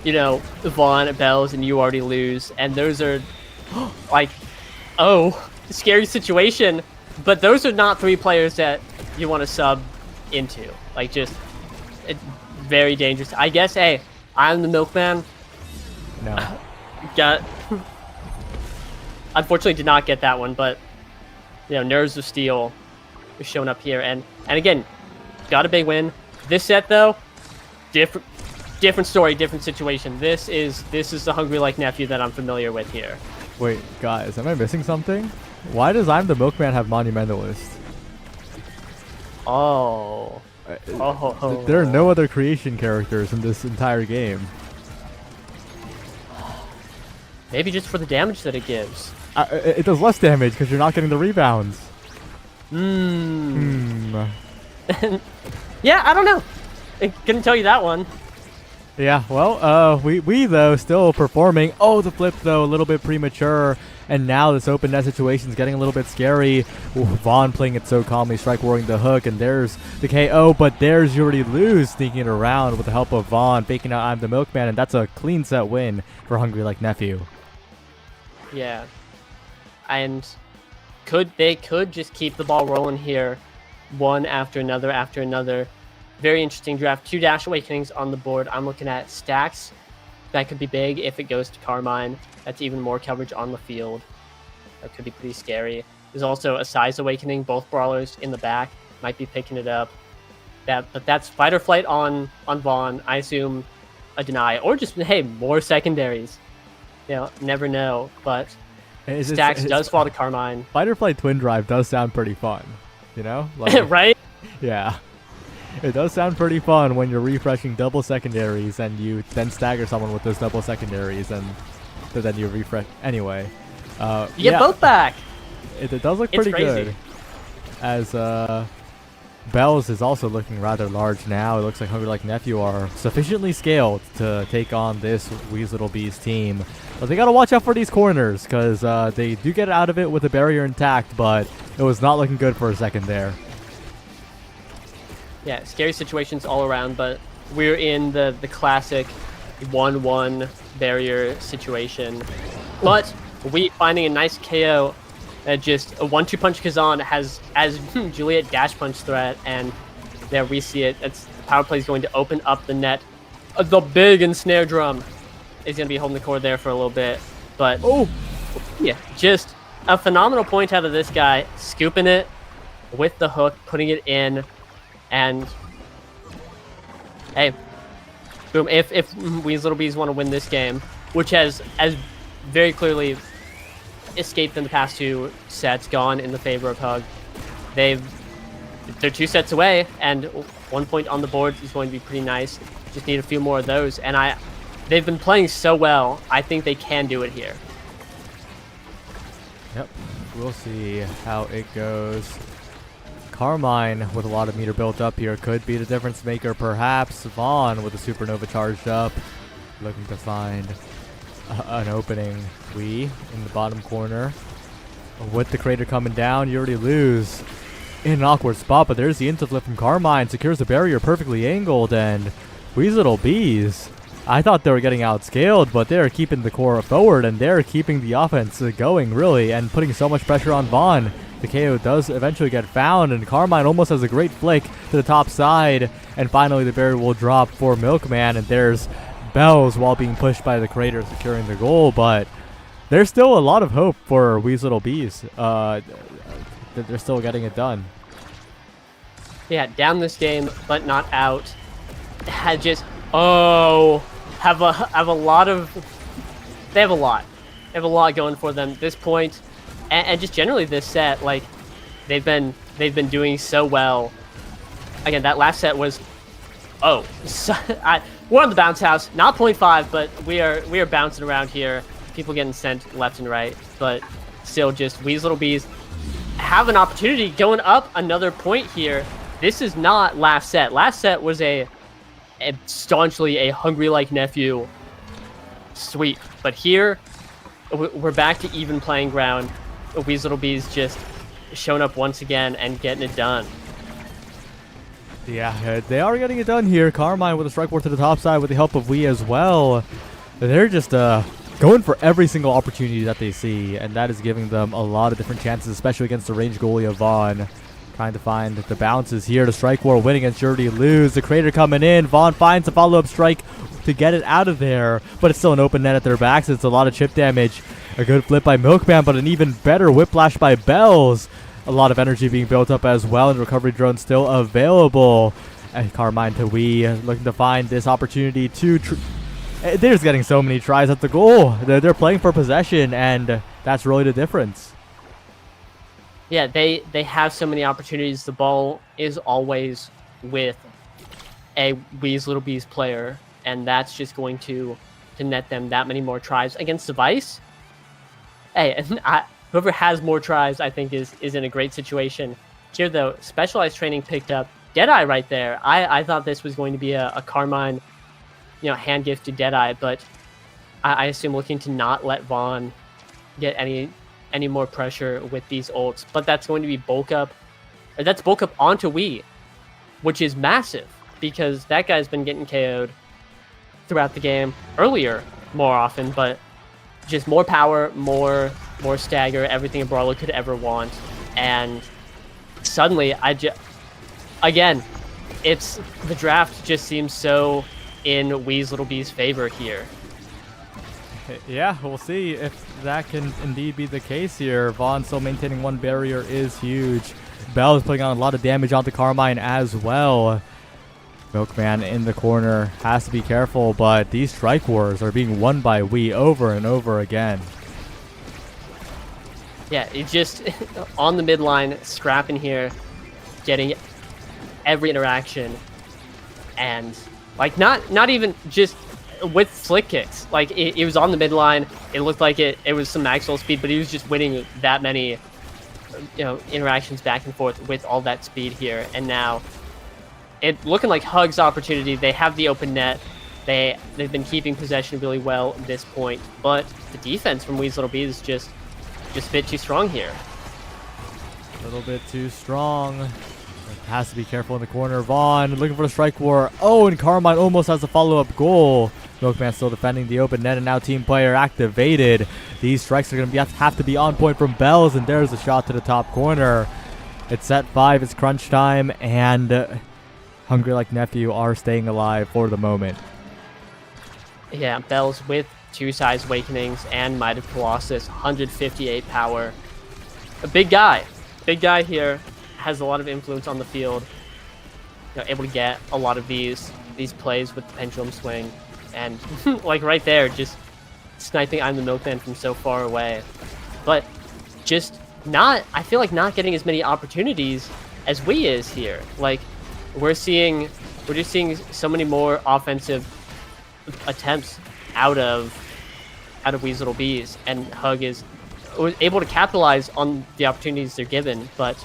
you know, Vaughn, Bells, and you already lose, and those are like, oh, scary situation. But those are not three players that you want to sub into. Like, just very dangerous. I guess, hey, I'm the Milkman. No. Unfortunately did not get that one, but, you know, Nerves of Steel is showing up here. And again, got a big win. This set, though, different story, different situation. This is the Hungry Like Nephew that I'm familiar with here. Wait, guys, am I missing something? Why does I'm the Milkman have Monumentalist? Oh. There are no other creation characters in this entire game. Maybe just for the damage that it gives. It does less damage because you're not getting the rebounds. Yeah, I don't know. I couldn't tell you that one. Yeah, well, we though still performing. Oh, the flip though a little bit premature, and now this open net situation is getting a little bit scary. Ooh, Vaughn playing it so calmly, strike warring the hook, and there's the KO, but there's You Already Lose sneaking it around with the help of Vaughn, faking out I'm the Milkman, and that's a clean set win for Hungry Like Nephew. Yeah, and they could just keep the ball rolling here, one after another. Very interesting draft. 2 Dash Awakenings on the board. I'm looking at stacks. That could be big if it goes to Carmine. That's even more coverage on the field. That could be pretty scary. There's also a Size Awakening. Both brawlers in the back might be picking it up. But that's Fight or Flight on Vaughn. I assume a deny. Or just, hey, more secondaries. You know, never know. But stacks does fall to Carmine. Fight or Flight Twin Drive does sound pretty fun. You know? Like, right? Yeah. It does sound pretty fun when you're refreshing double secondaries and you then stagger someone with those double secondaries and then you refresh. Anyway. You get both back. It does look pretty good. As Bells is also looking rather large now. It looks like Hungry Like Nephew are sufficiently scaled to take on this Weez Little Bees team. But they got to watch out for these corners because they do get out of it with the barrier intact, but it was not looking good for a second there. Yeah, scary situations all around, but we're in the classic 1-1 barrier situation. But we finding a nice KO, just a 1-2 punch Kazan has as Juliet dash punch threat, and there we see it. It's power play is going to open up the net. The big and snare drum is going to be holding the core there for a little bit, but yeah, just a phenomenal point out of this guy, scooping it with the hook, putting it in. And hey, boom! If Weez Little Bees want to win this game, which has very clearly escaped in the past 2 sets, gone in the favor of Hug, they're 2 sets away, and 1 point on the board is going to be pretty nice. Just need a few more of those, and they've been playing so well. I think they can do it here. Yep, we'll see how it goes. Carmine with a lot of meter built up here could be the difference maker, perhaps. Vaughn with a supernova charged up, looking to find an opening. We in the bottom corner. With the crater coming down, you already lose in an awkward spot, but there's the insta-flip from Carmine. Secures the barrier perfectly angled, and Weaselittle Bees, I thought they were getting outscaled, but they're keeping the core forward, and they're keeping the offense going, really, and putting so much pressure on Vaughn. The KO does eventually get found, and Carmine almost has a great flick to the top side, and finally the barrier will drop for Milkman, and there's Bells while being pushed by the crater securing the goal, but there's still a lot of hope for Weaselittle Bees. They're still getting it done. Yeah, down this game, but not out. Had just have a lot of. They have a lot. They have a lot going for them at this point, and just generally this set. Like they've been doing so well. Again, that last set was. We're on the bounce house, not 0.5, but we are bouncing around here. People getting sent left and right, but still just Weaselittle Bees have an opportunity going up another point here. This is not last set. Last set was a staunchly a Hungry Like Nephew sweep, but here we're back to even playing ground. Weaselittle Bees just showing up once again and getting it done. Yeah, they are getting it done here. Carmine with a strike force to the top side with the help of Wii as well. They're just going for every single opportunity that they see, and that is giving them a lot of different chances, especially against the range goalie of Vaughn. Trying to find the bounces here. The strike war win against Jordy lose. The crater coming in. Vaughn finds a follow-up strike to get it out of there, but it's still an open net at their backs. It's a lot of chip damage. A good flip by Milkman, but an even better whiplash by Bells. A lot of energy being built up as well, and recovery drone still available. And Carmine to Wii looking to find this opportunity to. They're just getting so many tries at the goal. They're playing for possession, and that's really the difference. Yeah, they have so many opportunities. The ball is always with a Weaselittle Bees player, and that's just going to net them that many more tries against Device. Hey, whoever has more tries, I think, is in a great situation. Here, though, Specialized Training picked up Deadeye right there. I thought this was going to be a Carmine, hand gift to Deadeye, but I assume looking to not let Vaughn get any more pressure with these ults. But that's going to be bulk up. That's bulk up onto Wii, which is massive because that guy's been getting KO'd throughout the game earlier more often, but just more power, more stagger, everything a brawler could ever want. And suddenly again, it's the draft just seems so in Weaselittle Bees' favor here. Yeah, we'll see if that can indeed be the case here. Vaughn still maintaining one barrier is huge. Bell is putting on a lot of damage onto Carmine as well. Milkman in the corner has to be careful, but these strike wars are being won by Wii over and over again. Yeah, it's just on the midline, scrapping here, getting every interaction, and like not even just with flick kicks. Like it was on the midline. It looked like it was some maximal speed, but he was just winning that many interactions back and forth with all that speed here. And now it looking like Hug's opportunity. They have the open net. They've been keeping possession really well at this point, but the defense from Weaselittle Bees is just a bit too strong here. A little bit too strong. Has to be careful in the corner. Vaughn looking for the strike war. Oh, and Carmine almost has a follow-up goal. Milkman still defending the open net, and now team player activated. These strikes are going to have to be on point from Bells, and there's a shot to the top corner. It's set 5. It's crunch time, and Hungry Like Nephew are staying alive for the moment. Yeah, Bells with 2 Size Awakenings and Might of Colossus, 158 power. A big guy here. Has a lot of influence on the field, able to get a lot of these plays with the pendulum swing, and like right there, just sniping I'm the Milkman from so far away. But just I feel like not getting as many opportunities as Wii is here. Like we're just seeing so many more offensive attempts out of Weaselittle Bees, and Hug was able to capitalize on the opportunities they're given, but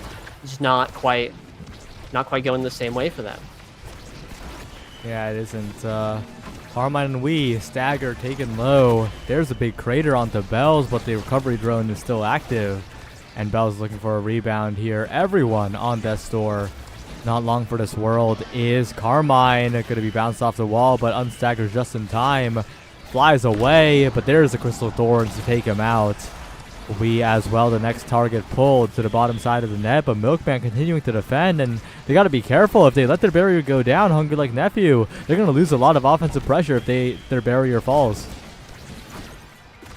just not quite going the same way for them. Yeah, it isn't Carmine and Wee stagger, taken low. There's a big crater onto Bells, but the recovery drone is still active. And Bells looking for a rebound here. Everyone on Death's Door. Not long for this world is Carmine. Going to be bounced off the wall, but unstaggers just in time. Flies away, but there's the Crystal Thorns to take him out. We as well, the next target pulled to the bottom side of the net, but Milkman continuing to defend, and they got to be careful. If they let their barrier go down, Hungry Like Nephew, they're going to lose a lot of offensive pressure if their barrier falls.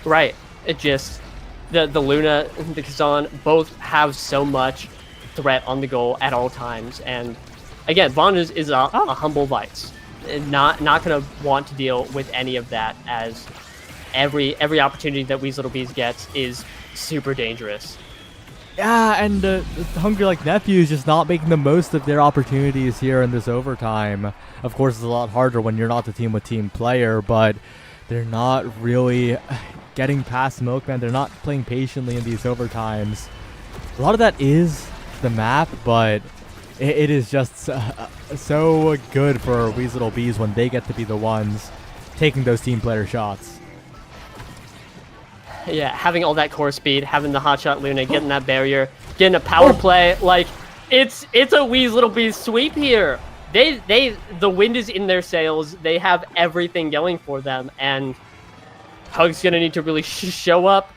Right. It just, the Luna and the Kazan both have so much threat on the goal at all times, and again, Vaughn is a humble vice. Not going to want to deal with any of that, as every opportunity that Weasel Little Bees gets is super dangerous. Yeah, and Hungry Like Nephew is just not making the most of their opportunities here in this overtime. Of course, it's a lot harder when you're not the team with team player, but they're not really getting past Milkman. They're not playing patiently in these overtimes. A lot of that is the map, but it is just so good for Weasel Little Bees when they get to be the ones taking those team player shots. Yeah, having all that core speed, having the hotshot Luna, getting that barrier, getting a power play, like it's a Weasel Little Bees sweep here. The wind is in their sails. They have everything going for them, and Hug's gonna need to really show up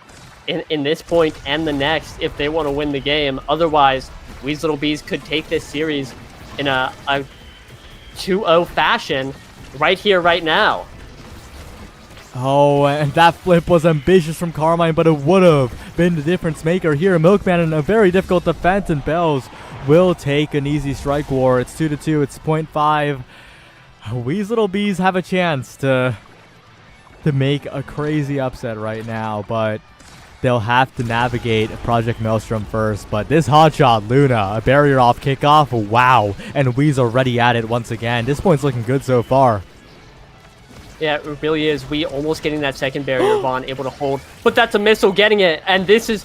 in this point and the next if they want to win the game. Otherwise, Weasel Little Bees could take this series in a 2-0 fashion right here, right now. Oh, and that flip was ambitious from Carmine, but it would have been the difference maker here. Milkman in a very difficult defense, and Bells will take an easy strike war. It's 2-2. It's 0.5. Weasel Little Bees have a chance to make a crazy upset right now, but they'll have to navigate Project Maelstrom first. But this hotshot Luna, a barrier off kickoff, wow. And Weasel already at it once again. This point's looking good so far. Yeah, it really is. We almost getting that second barrier, Vaughn able to hold, but that's a missile getting it, and this is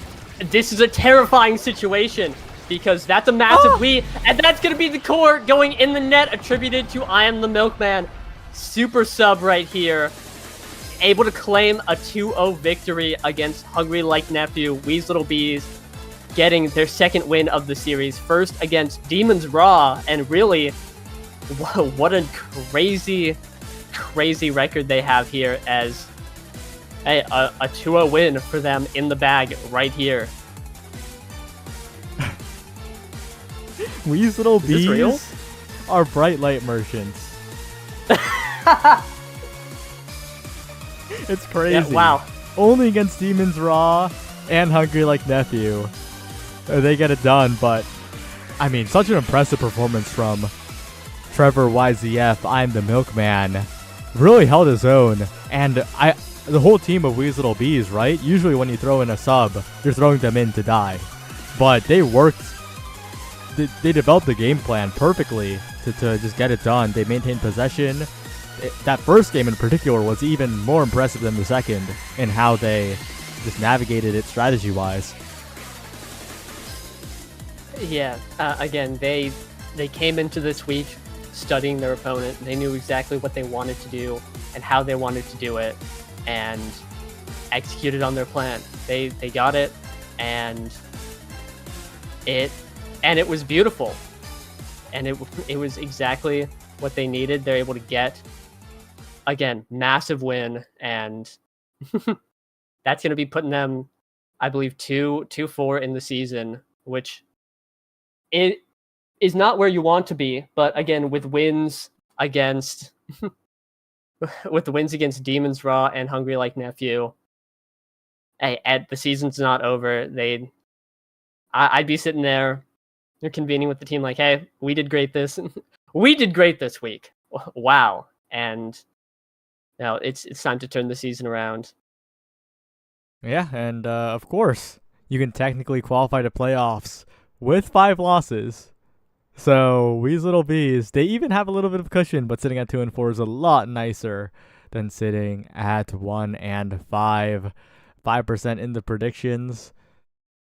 a terrifying situation because that's a massive we, and that's gonna be the core going in the net, attributed to I Am the Milkman. Super sub right here, able to claim a 2-0 victory against Hungry Like Nephew. Weasel Little Bees getting their second win of the series, first against Demons Raw, and really, what a crazy record they have here, as a 2-0 win for them in the bag right here. Weasel Little Bees are bright light merchants. It's crazy. Yeah, wow. Only against Demons Raw and Hungry Like Nephew they get it done, but I mean, such an impressive performance from Trevor YZF, I'm the Milkman. Really held his own, and the whole team of Weasel Little Bees, right? Usually when you throw in a sub, you're throwing them in to die. But they they developed the game plan perfectly to just get it done. They maintained possession. That first game in particular was even more impressive than the second in how they just navigated it strategy-wise. Yeah, again, they came into this week studying their opponent. They knew exactly what they wanted to do and how they wanted to do it, and executed on their plan. They got it, and it was beautiful, and it was exactly what they needed. They're able to get, again, massive win, and that's going to be putting them, I believe, 2-4 in the season, which it is not where you want to be, but again, with wins against Demons Raw and Hungry Like Nephew, the season's not over. I'd be sitting there, convening with the team like, hey, we did great this week. Wow. And now it's time to turn the season around. Yeah, and of course, you can technically qualify to playoffs with 5 losses. So Weasel Little Bees, they even have a little bit of cushion, but sitting at 2-4 is a lot nicer than sitting at 1-5. 5% in the predictions,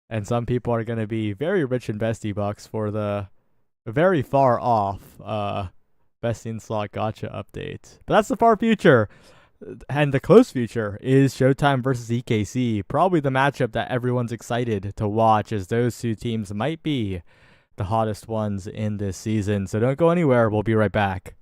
and some people are going to be very rich in bestie bucks for the very far off Best in slot gotcha update. But that's the far future. And the close future is Showtime versus EKC. Probably the matchup that everyone's excited to watch, as those two teams might be the hottest ones in this season. So don't go anywhere. We'll be right back.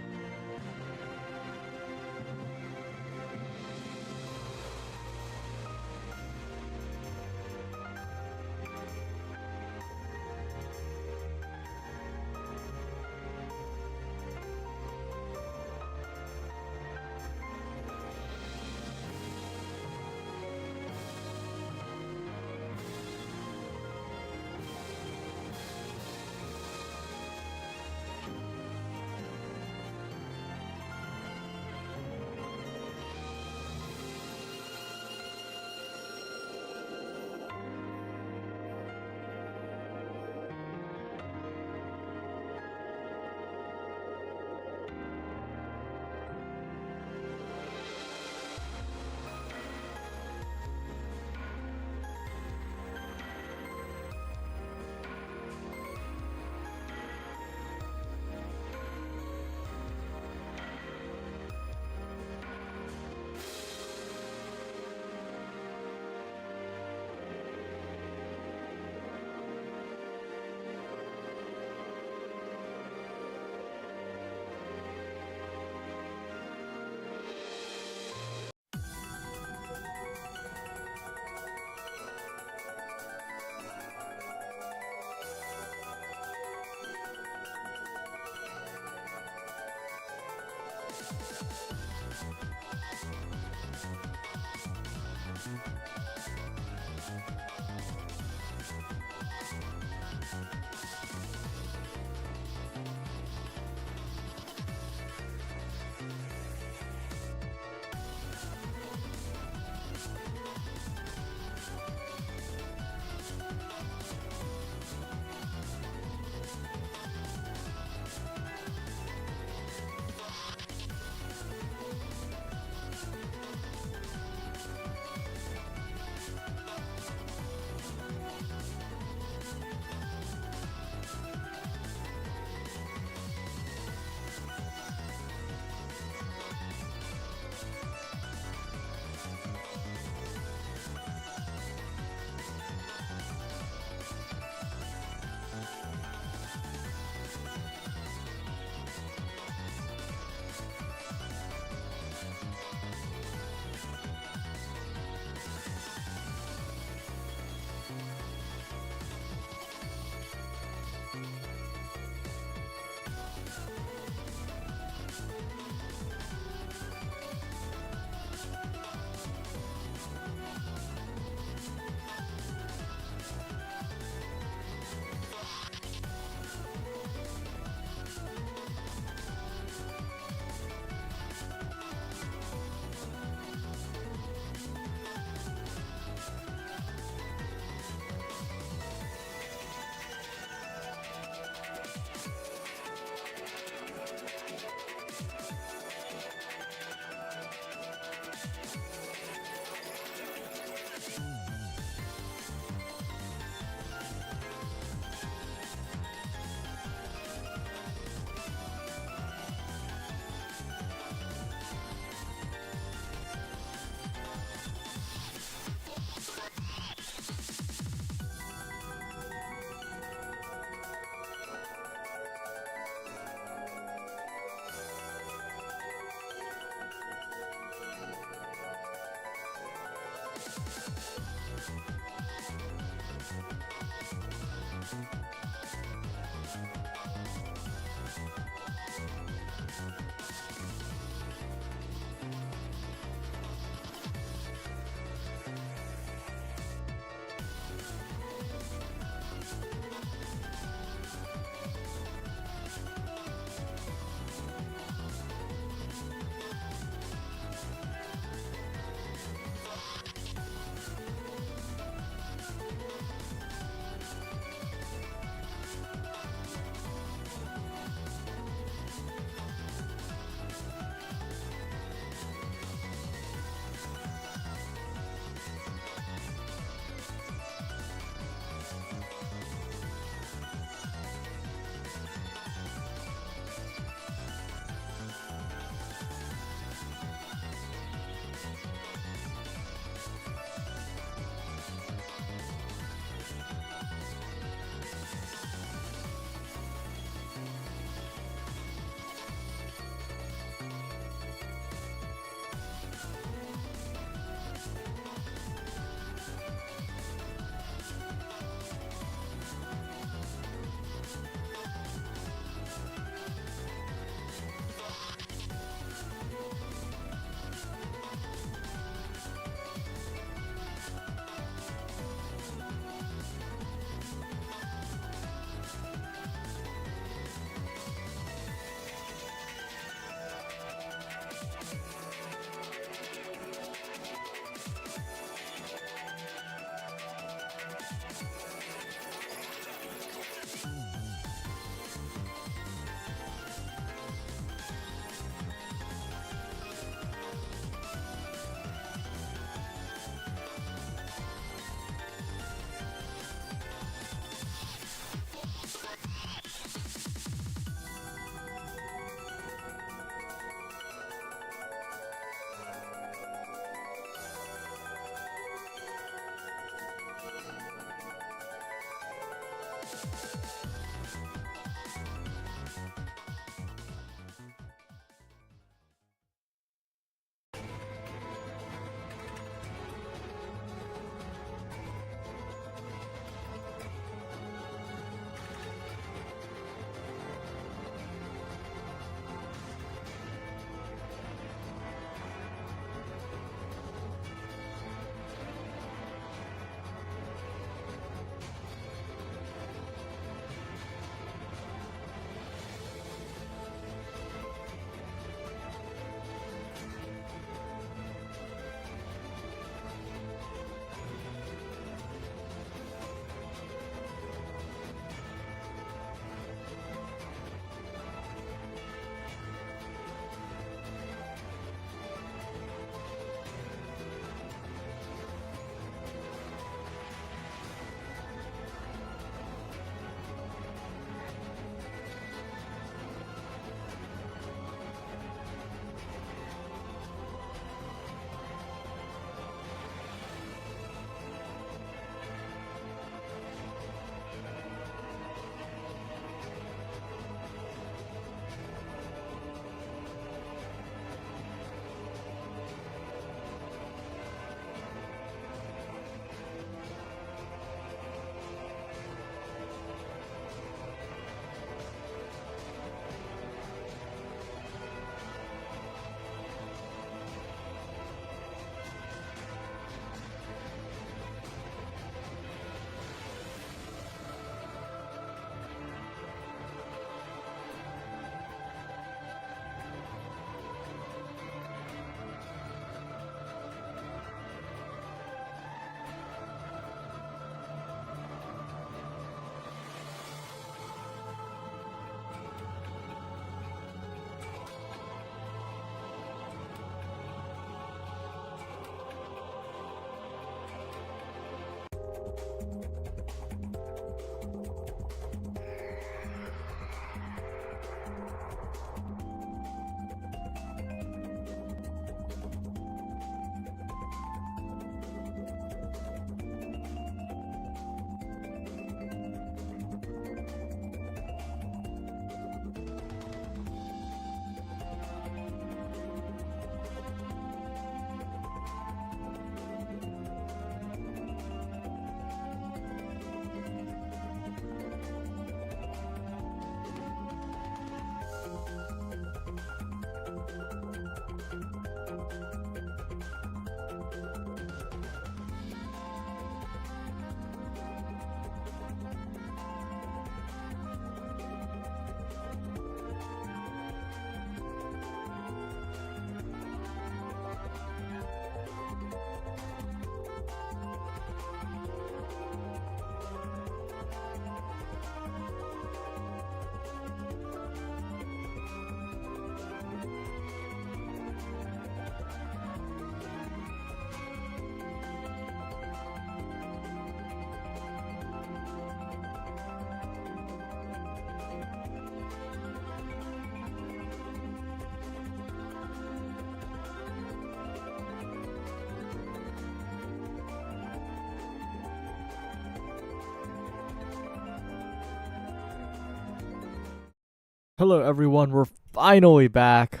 Hello, everyone. We're finally back,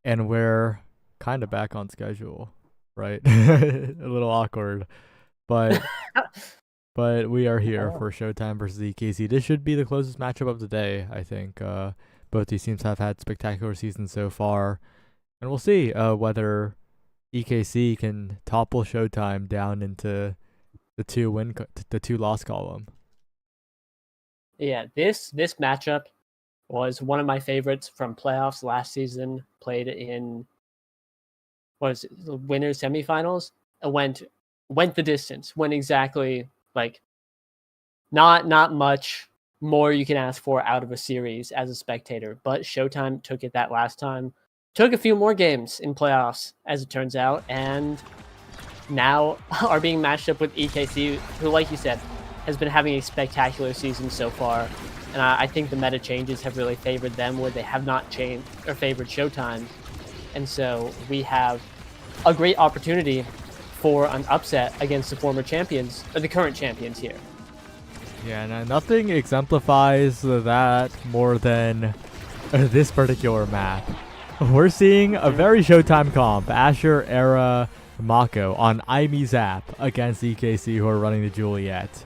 and we're kind of back on schedule, right? A little awkward, but we are here for Showtime versus EKC. This should be the closest matchup of the day, I think. Both these teams have had spectacular seasons so far, and we'll see whether EKC can topple Showtime down into the two loss column. Yeah, this matchup was one of my favorites from playoffs last season. Played in the winners semifinals. It went the distance. Went exactly like not much more you can ask for out of a series as a spectator. But Showtime took it that last time. Took a few more games in playoffs, as it turns out, and now are being matched up with EKC, who, like you said, has been having a spectacular season so far. And I think the meta changes have really favored them, where they have not changed or favored Showtime. And so we have a great opportunity for an upset against the former champions, or the current champions here. Yeah, and nothing exemplifies that more than this particular map. We're seeing a very Showtime comp, Asher, Era, Mako on Imi Zap against EKC, who are running the Juliet.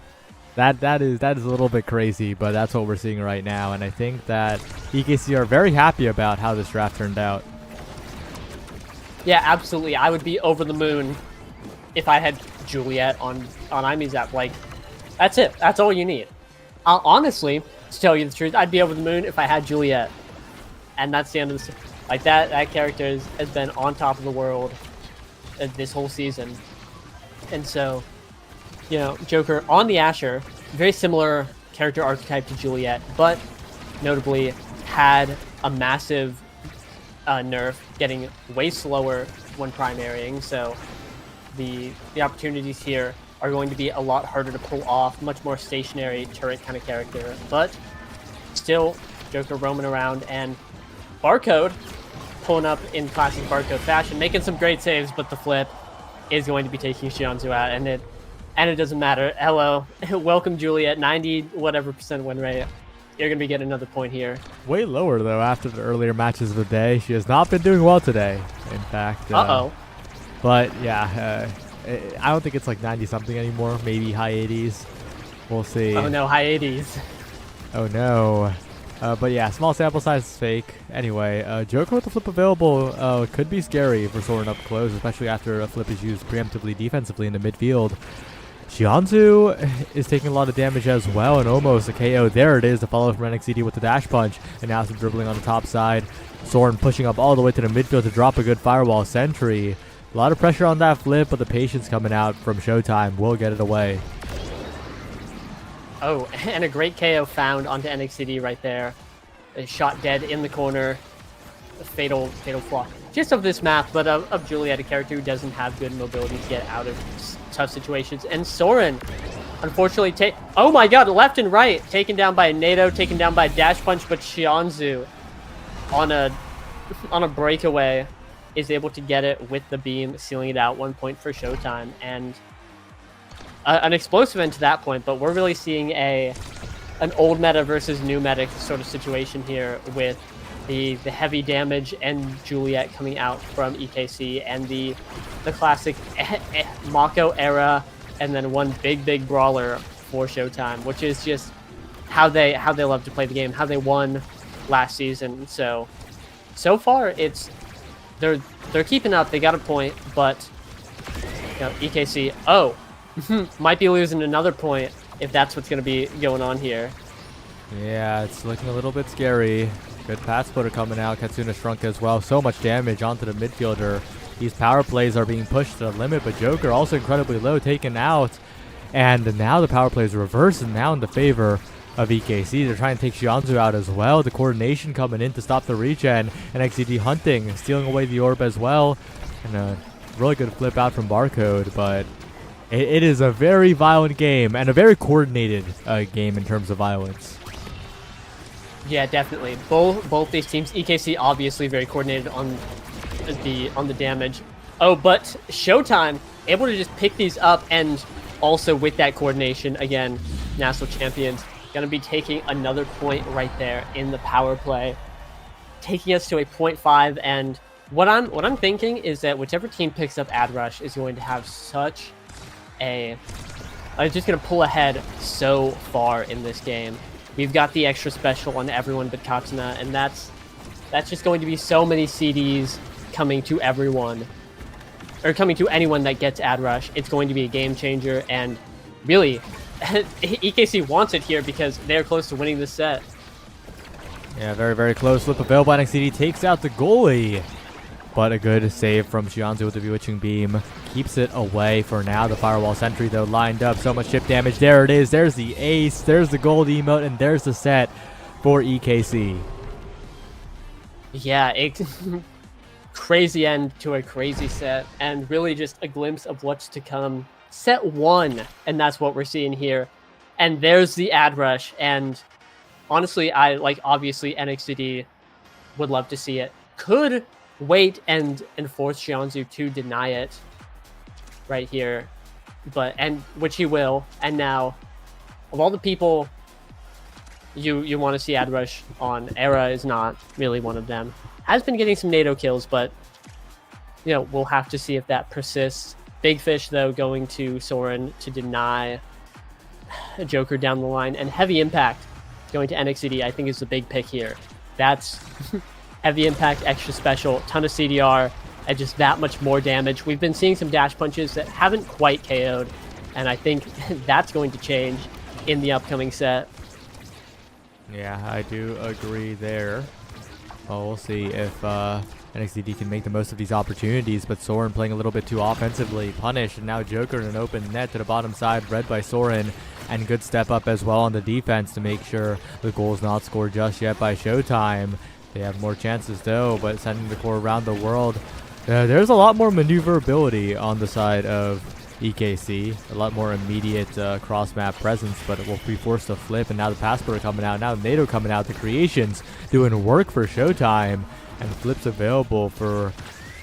That is a little bit crazy, but that's what we're seeing right now, and I think that EKC are very happy about how this draft turned out. Yeah, absolutely. I would be over the moon if I had Juliet on Imi Zap. Like, that's it. That's all you need. Honestly, to tell you the truth, I'd be over the moon if I had Juliet. And that's the end of the like that character has been on top of the world this whole season. And so, you know, Joker on the Asher, very similar character archetype to Juliet, but notably had a massive nerf, getting way slower when primarying. So the opportunities here are going to be a lot harder to pull off, much more stationary turret kind of character, but still Joker roaming around, and Barcode pulling up in classic Barcode fashion, making some great saves, but the flip is going to be taking Xianzhu out, and it doesn't matter. Hello, welcome Juliet, 90 whatever % win rate. You're gonna be getting another point here. Way lower though after the earlier matches of the day. She has not been doing well today, in fact. But yeah, I don't think it's like 90 something anymore. Maybe high 80s. We'll see. Oh no, high 80s. Oh no. But yeah, small sample size is fake. Anyway, Joker with the flip available could be scary for Soren up close, especially after a flip is used preemptively defensively in the midfield. Xianzhu is taking a lot of damage as well, and almost a KO. There it is, the follow from NXCD with the dash punch, and now some dribbling on the top side. Soren pushing up all the way to the midfield to drop a good firewall sentry. A lot of pressure on that flip, but the patience coming out from Showtime will get it away. Oh, and a great KO found onto NXCD right there. A shot dead in the corner. A fatal flaw. Just of this map, but of Juliet, a character who doesn't have good mobility to get out of tough situations. And Soren, unfortunately, oh my god, left and right, taken down by a NATO, taken down by a dash punch, but Xianzhu on a breakaway is able to get it with the beam, sealing it out. 1 point for Showtime, and an explosive end to that point. But we're really seeing an old meta versus new meta sort of situation here, with the heavy damage and Juliet coming out from EKC, and the classic Mako era, and then one big brawler for Showtime, which is just how they love to play the game, how they won last season. So far they're keeping up. They got a point, but you know, EKC might be losing another point if that's what's going to be going on here. Yeah, it's looking a little bit scary. Good pass splitter coming out. Katsuna shrunk as well. So much damage onto the midfielder. These power plays are being pushed to the limit, but Joker also incredibly low, taken out. And now the power plays reverse and now in the favor of EKC. They're trying to take Xianzhu out as well. The coordination coming in to stop the regen. And XCD hunting, stealing away the orb as well. And a really good flip out from Barcode, but it is a very violent game and a very coordinated game in terms of violence. Yeah, definitely. Both these teams, EKC obviously very coordinated on the damage. Oh, but Showtime able to just pick these up, and also with that coordination, again, national champions going to be taking another point right there in the power play, taking us to a 0.5. And what I'm thinking is that whichever team picks up Ad Rush is going to have such a... It's just going to pull ahead so far in this game. We've got the extra special on everyone but Katsuna, and that's just going to be so many CDs coming to everyone, or coming to anyone that gets Ad Rush. It's going to be a game changer, and really, EKC wants it here because they're close to winning this set. Yeah, very, very close. Flip available. NXTD takes out the goalie. But a good save from Shianzu with the Bewitching Beam. Keeps it away for now. The Firewall Sentry, though, lined up. So much chip damage. There it is. There's the ace. There's the gold emote. And there's the set for EKC. Yeah, crazy end to a crazy set. And really just a glimpse of what's to come. Set 1. And that's what we're seeing here. And there's the Ad Rush. And honestly, obviously, NXTD would love to see it. Could wait and force Shianzu to deny it right here, which he will. And now, of all the people you want to see Ad Rush on, Era is not really one of them. Has been getting some NATO kills, but we'll have to see if that persists. Big Fish, though, going to Soren to deny a Joker down the line, and Heavy Impact going to NXTD I think is the big pick here. That's Heavy Impact, extra special, ton of CDR, and just that much more damage. We've been seeing some dash punches that haven't quite KO'd, and I think that's going to change in the upcoming set. Yeah, I do agree there. Well, we'll see if NXTD can make the most of these opportunities, but Soren playing a little bit too offensively. Punished, and now Joker in an open net to the bottom side, read by Soren, and good step up as well on the defense to make sure the goal is not scored just yet by Showtime. They have more chances though, but sending the core around the world. There's a lot more maneuverability on the side of EKC. A lot more immediate cross-map presence, but it will be forced to flip. And now the Passport coming out. Now NATO coming out. The Creations doing work for Showtime. And flips available for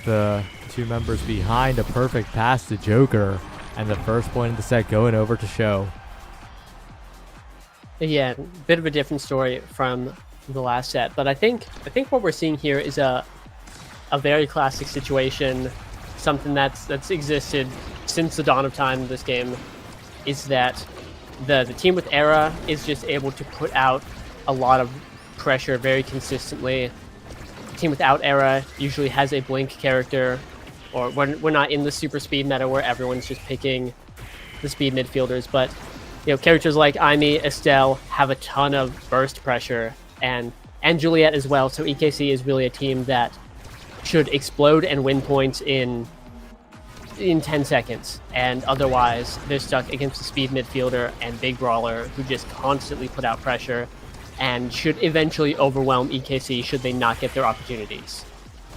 the two members behind. A perfect pass to Joker. And the first point of the set going over to Show. Yeah, bit of a different story from the last set, but I think what we're seeing here is a very classic situation, something that's existed since the dawn of time in this game, is that the team with Era is just able to put out a lot of pressure very consistently. The team without Era usually has a blink character, or we're not in the super speed meta where everyone's just picking the speed midfielders, but characters like Aimee, Estelle have a ton of burst pressure, and Juliet as well. So EKC is really a team that should explode and win points in 10 seconds, and otherwise they're stuck against a speed midfielder and big brawler who just constantly put out pressure and should eventually overwhelm EKC should they not get their opportunities.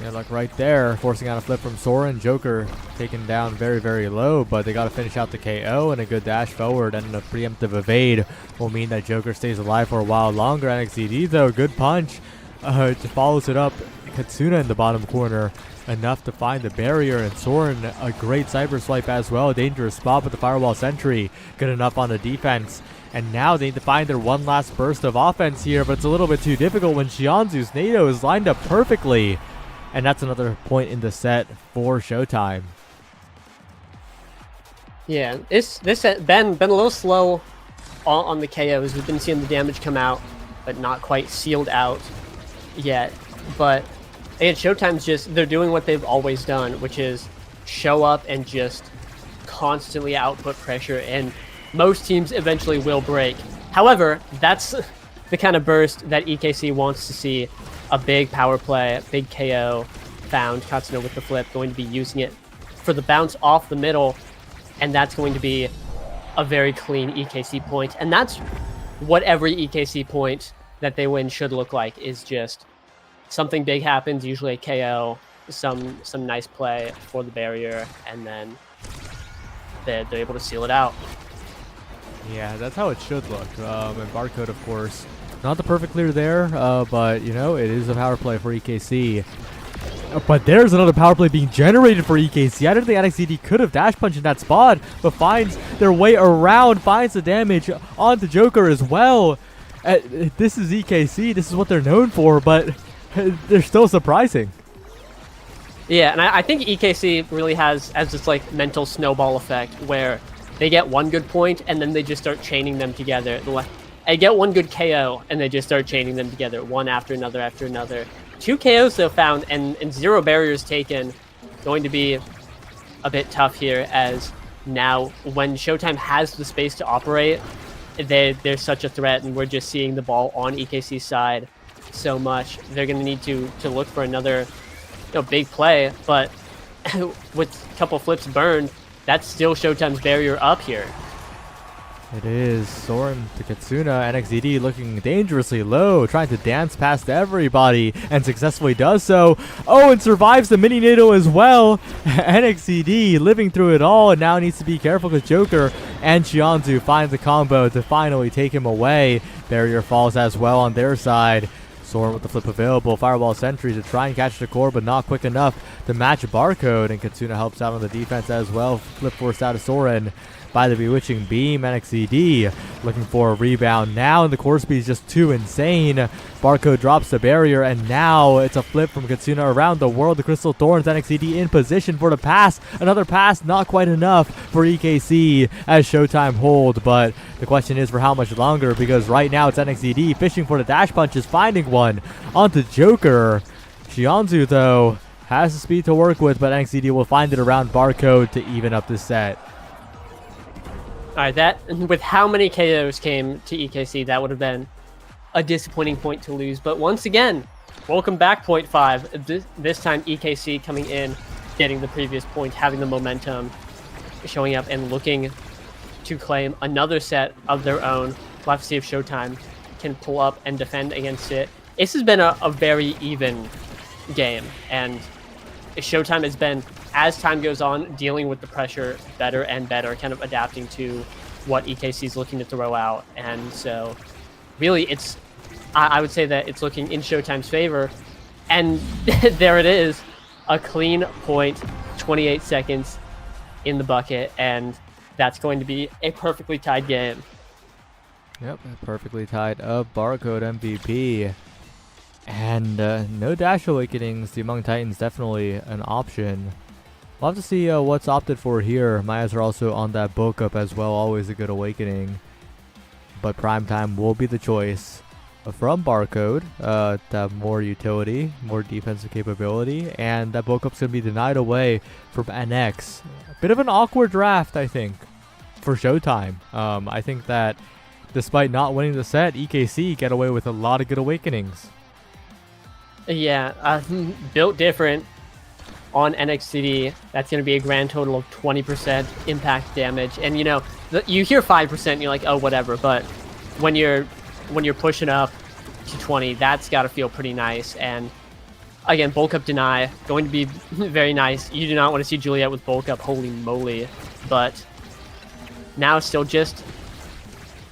Yeah, like right there, forcing out a flip from Soren. Joker taken down very, very low, but they got to finish out the KO, and a good dash forward and a preemptive evade will mean that Joker stays alive for a while longer. NXTD, though, good punch. Just follows it up. Katsuna in the bottom corner, enough to find the barrier, and Soren, a great cyber swipe as well. Dangerous spot with the Firewall Sentry. Good enough on the defense. And now they need to find their one last burst of offense here, but it's a little bit too difficult when Shianzu's NATO is lined up perfectly. And that's another point in the set for Showtime. Yeah, this set been a little slow on the KOs. We've been seeing the damage come out, but not quite sealed out yet. But again, Showtime's they're doing what they've always done, which is show up and just constantly output pressure, and most teams eventually will break. However, that's the kind of burst that EKC wants to see. A big power play, a big KO found. Katsuna with the flip, going to be using it for the bounce off the middle, and that's going to be a very clean EKC point. And that's what every EKC point that they win should look like, is just something big happens, usually a KO, some nice play for the barrier, and then they're able to seal it out. Yeah, that's how it should look. And Barcode, of course, not the perfect clear there, but it is a power play for EKC. But there's another power play being generated for EKC. I don't think NXCD could have dash punched in that spot, but finds their way around, finds the damage onto Joker as well. This is EKC. This is what they're known for, but they're still surprising. Yeah, and I think EKC really has this like mental snowball effect where they get one good point and then they just start chaining them together. They get one good KO and they just start chaining them together, one after another after another. 2 KOs though found and 0 barriers taken. Going to be a bit tough here, as now when Showtime has the space to operate, they're such a threat, and we're just seeing the ball on EKC's side so much. They're going to need to look for another big play, but with a couple flips burned, that's still Showtime's barrier up here. It is Soren to Katsuna. NXCD looking dangerously low, trying to dance past everybody, and successfully does so. Oh, and survives the mini NATO as well. NXCD living through it all, and now needs to be careful because Joker and Xianzu find the combo to finally take him away. Barrier falls as well on their side. Soren with the flip available. Fireball Sentry to try and catch the core, but not quick enough to match Barcode, and Katsuna helps out on the defense as well. Flip forced out of Soren by the Bewitching Beam. NXCD looking for a rebound now, and the core speed is just too insane. Barcode drops the barrier, and now it's a flip from Katsuna around the world. The Crystal Thorns, NXCD in position for the pass. Another pass, not quite enough for EKC as Showtime hold, but the question is for how much longer, because right now it's NXCD fishing for the dash punches, finding one onto Joker. Xianzu, though, has the speed to work with, but NXCD will find it around Barcode to even up the set. All right, that with how many KOs came to EKC, that would have been a disappointing point to lose. But once again, welcome back, point 5. This time EKC coming in, getting the previous point, having the momentum, showing up and looking to claim another set of their own. We'll have to see if Showtime can pull up and defend against it. This has been a very even game, and Showtime has been, as time goes on, dealing with the pressure better and better, kind of adapting to what EKC is looking to throw out. And so really I would say that it's looking in Showtime's favor. And there it is, a clean point, 28 seconds in the bucket, and that's going to be a perfectly tied game. Yep, perfectly tied up. Barcode MVP. And no Dash Awakenings. The Among Titans definitely an option. We'll have to see what's opted for here. My eyes are also on that bulk up as well. Always a good awakening. But Prime Time will be the choice from Barcode to have more utility, more defensive capability. And that bulk up's going to be denied away from NX. A bit of an awkward draft, I think, for Showtime. I think that despite not winning the set, EKC get away with a lot of good awakenings. Yeah, built different on NXCD. That's going to be a grand total of 20% impact damage. And you hear 5% and you're like, oh, whatever. But when you're pushing up to 20, that's got to feel pretty nice. And again, bulk up deny, going to be very nice. You do not want to see Juliet with bulk up, holy moly. But now it's still just,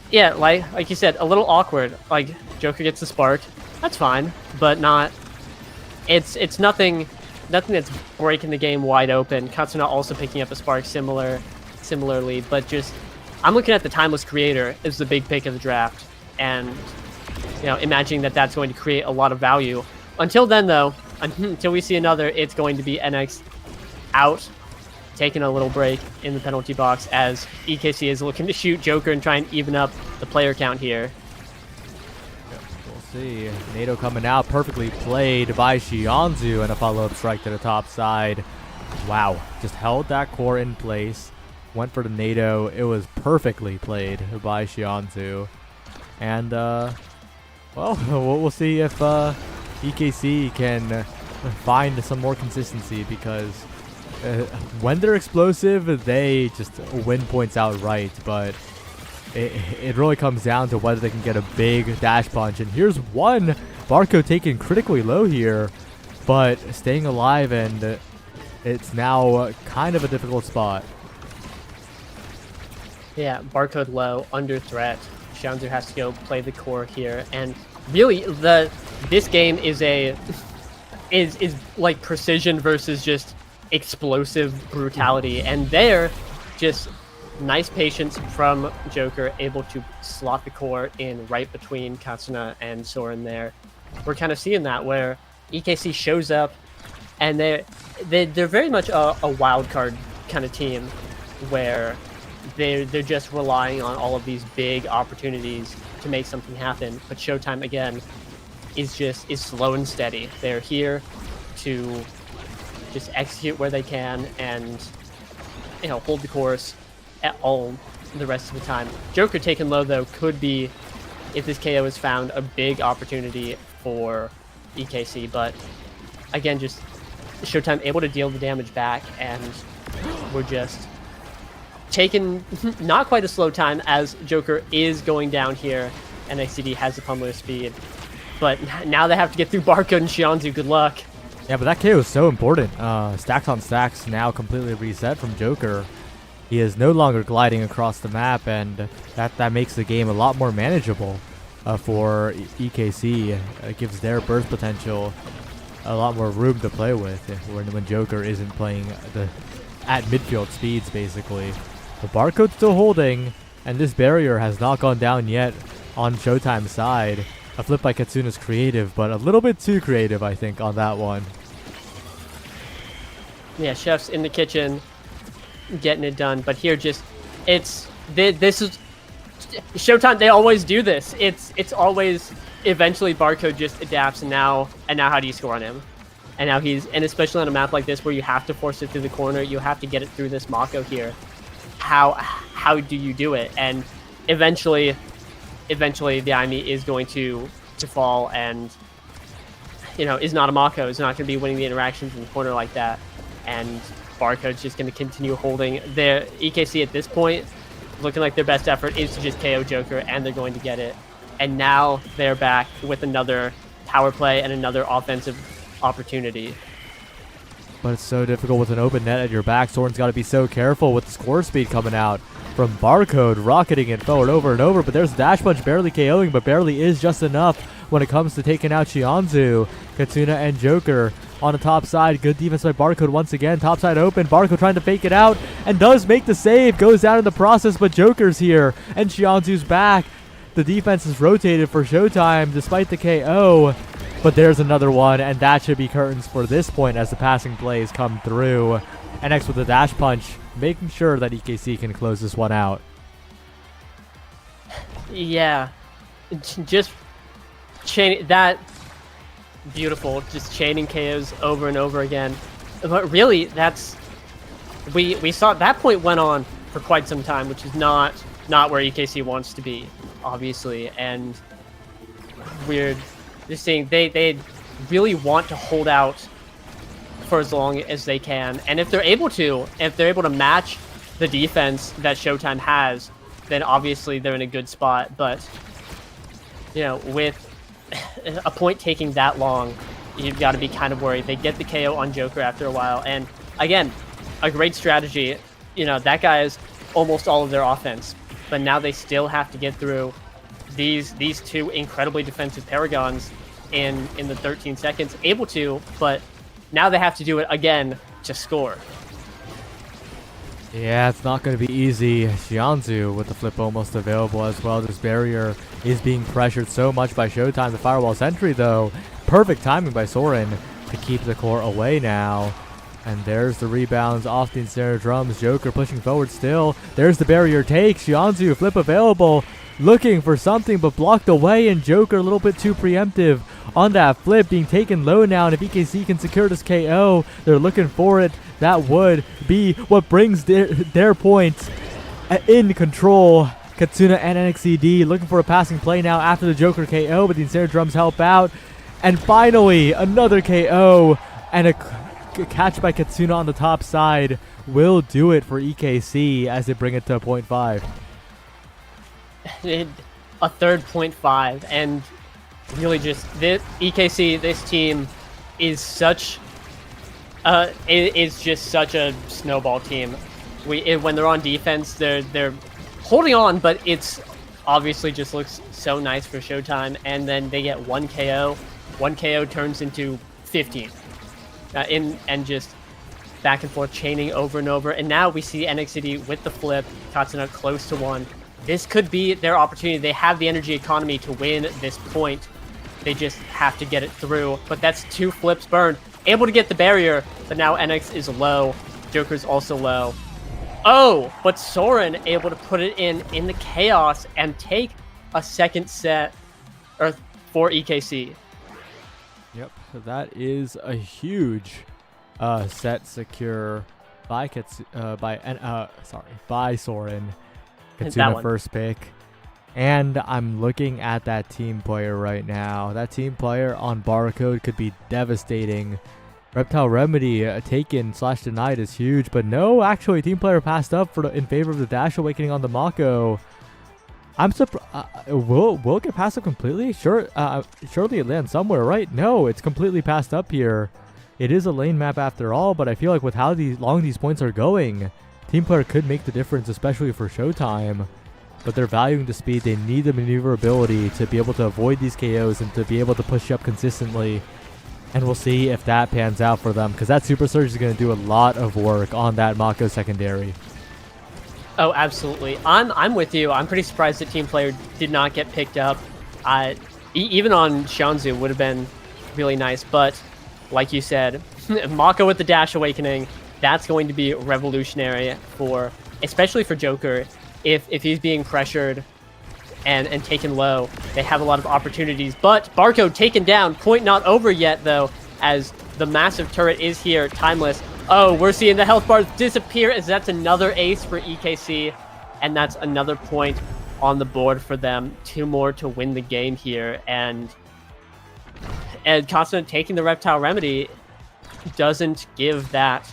yeah, like you said, a little awkward. Like, Joker gets the spark, that's fine, but not, it's nothing that's breaking the game wide open. Katsuna also picking up a spark similarly, but just, I'm looking at the Timeless Creator as the big pick of the draft, and imagining that that's going to create a lot of value. Until then, though, until we see another, it's going to be NX out, taking a little break in the penalty box as EKC is looking to shoot Joker and try and even up the player count here. We'll see. NATO coming out, perfectly played by Xianzu, and a follow-up strike to the top side. Wow, just held that core in place, went for the NATO. It was perfectly played by Xianzu. And, well, we'll see if EKC can find some more consistency, because when they're explosive, they just win points outright, but it really comes down to whether they can get a big dash punch. And here's one. Barcode taken critically low here, but staying alive, and it's now kind of a difficult spot. Yeah, Barcode low, under threat. Xianzu has to go play the core here, and really, this game is is like precision versus just explosive brutality, and there, just nice patience from Joker, able to slot the core in right between Katsuna and Soren there. We're kind of seeing that where EKC shows up, and they're very much a wild card kind of team, where they're just relying on all of these big opportunities to make something happen. But Showtime again is slow and steady. They're here to just execute where they can and hold the course at all the rest of the time. Joker taken low though could be, if this KO is found, a big opportunity for EKC, but again, just Showtime able to deal the damage back, and we're just taking not quite a slow time as Joker is going down here, and XCD has the pummeler speed, but now they have to get through Barcode and Shianzu. Good luck. Yeah, but that KO is so important. Stacks on stacks now completely reset from Joker. He is no longer gliding across the map, and that makes the game a lot more manageable for EKC. It gives their burst potential a lot more room to play with when Joker isn't playing at midfield speeds, basically. The Barcode's still holding, and this barrier has not gone down yet on Showtime's side. A flip by Katsuna's creative, but a little bit too creative, I think, on that one. Yeah, Chef's in the kitchen getting it done, but here this is Showtime. They always do this. It's always eventually Barcode just adapts, and now how do you score on him? And now and especially on a map like this where you have to force it through the corner, you have to get it through this Mako here. How do you do it? And eventually the Aimi is going to fall, and is not a Mako, is not going to be winning the interactions in the corner like that. And Barcode's just going to continue holding. Their EKC at this point, looking like their best effort is to just KO Joker, and they're going to get it. And now they're back with another power play and another offensive opportunity. But it's so difficult with an open net at your back. Soren's got to be so careful with the score speed coming out from Barcode, rocketing it forward over and over. But there's Dash Punch barely KOing, but barely is just enough when it comes to taking out Shianzu. Katsuna and Joker on the top side. Good defense by Barcode once again. Top side open. Barcode trying to fake it out and does make the save. Goes down in the process, but Joker's here and Shianzu's back. The defense is rotated for Showtime despite the KO. But there's another one, and that should be curtains for this point as the passing plays come through. NX with the dash punch, making sure that EKC can close this one out. Yeah, just chain that beautiful, just chaining KOs over and over again. But really, we saw that point went on for quite some time, which is not where EKC wants to be, obviously, and we're just seeing they really want to hold out for as long as they can, and if they're able to match the defense that Showtime has, then obviously they're in a good spot. But with a point taking that long, you've got to be kind of worried. They get the KO on Joker after a while, and again, a great strategy. That guy is almost all of their offense, but now they still have to get through these two incredibly defensive Paragons in the 13 seconds, able to, but now they have to do it again to score. Yeah, it's not going to be easy. Shianzu with the flip almost available as well. This barrier is being pressured so much by Showtime. The firewall sentry, though, perfect timing by Soren to keep the core away now. And there's the rebounds off the ensnared drums. Joker pushing forward still. There's the barrier take. Shianzu flip available, looking for something but blocked away, and Joker a little bit too preemptive on that flip, being taken low now. And if EKC can secure this KO, they're looking for it. That would be what brings their points in control. Katsuna and NXCD looking for a passing play now after the Joker KO, but the ensnared drums help out. And finally, another KO and a catch by Katsuna on the top side will do it for EKC as they bring it to 0.5. A third 0.5, and really just this EKC, this team is such just such a snowball team. When they're on defense, they're holding on, but it's obviously just looks so nice for Showtime, and then they get one KO. One KO turns into 15. And just back and forth chaining over and over. And now we see NXT with the flip, Katsuna close to 1. This could be their opportunity. They have the energy economy to win this point. They just have to get it through. But that's 2 flips burned. Able to get the barrier, but now NX is low. Joker's also low. Oh, but Soren able to put it in the chaos and take a second set for EKC. Yep, that is a huge set secure by Soren. Katsuna first pick. And I'm looking at that team player right now. That team player on Barcode could be devastating. Reptile Remedy taken/denied is huge, but no, actually, team player passed up in favor of the Dash Awakening on the Mako. I'm surprised. Will it get passed up completely? Surely it lands somewhere, right? No, it's completely passed up here. It is a lane map after all, but I feel like with how long these points are going, team player could make the difference, especially for Showtime. But they're valuing the speed. They need the maneuverability to be able to avoid these KOs and to be able to push up consistently. And we'll see if that pans out for them, because that Super Surge is going to do a lot of work on that Mako secondary. Oh, absolutely. I'm with you. I'm pretty surprised that team player did not get picked up. Even on Shanzu would have been really nice, but like you said, Mako with the Dash Awakening, that's going to be revolutionary especially for Joker. If he's being pressured and taken low, they have a lot of opportunities. But Barcode taken down. Point not over yet, though, as the massive turret is here. Timeless. Oh, we're seeing the health bars disappear as that's another ace for EKC. And that's another point on the board for them. 2 more to win the game here. And Constant taking the Reptile Remedy doesn't give that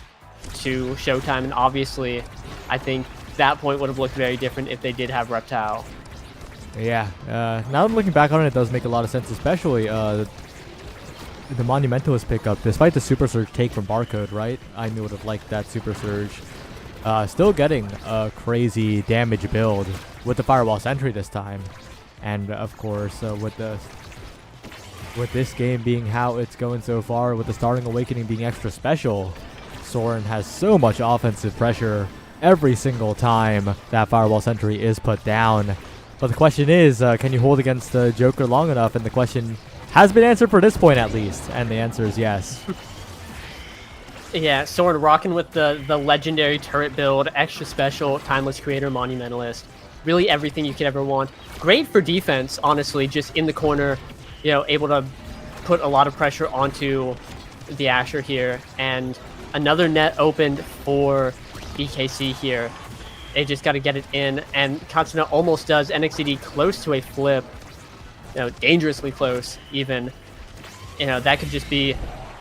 to Showtime. And obviously, I think that point would have looked very different if they did have Reptile. Yeah, now that I'm looking back on it, it does make a lot of sense, especially the Monumentalist pickup. Despite the Super Surge take from Barcode, right? I would have liked that Super Surge. Still getting a crazy damage build with the Firewall Sentry this time. And of course, with this game being how it's going so far, with the Starting Awakening being extra special, Soren has so much offensive pressure every single time that Firewall Sentry is put down. But the question is, can you hold against the Joker long enough? And the question has been answered for this point, at least. And the answer is yes. Yeah, Soren rocking with the legendary turret build, extra special, Timeless Creator, Monumentalist. Really everything you could ever want. Great for defense, honestly, just in the corner, able to put a lot of pressure onto the Asher here. And another net opened for EKC here. They just got to get it in, and Katsuna almost does. NXCD close to a flip, dangerously close even. That could just be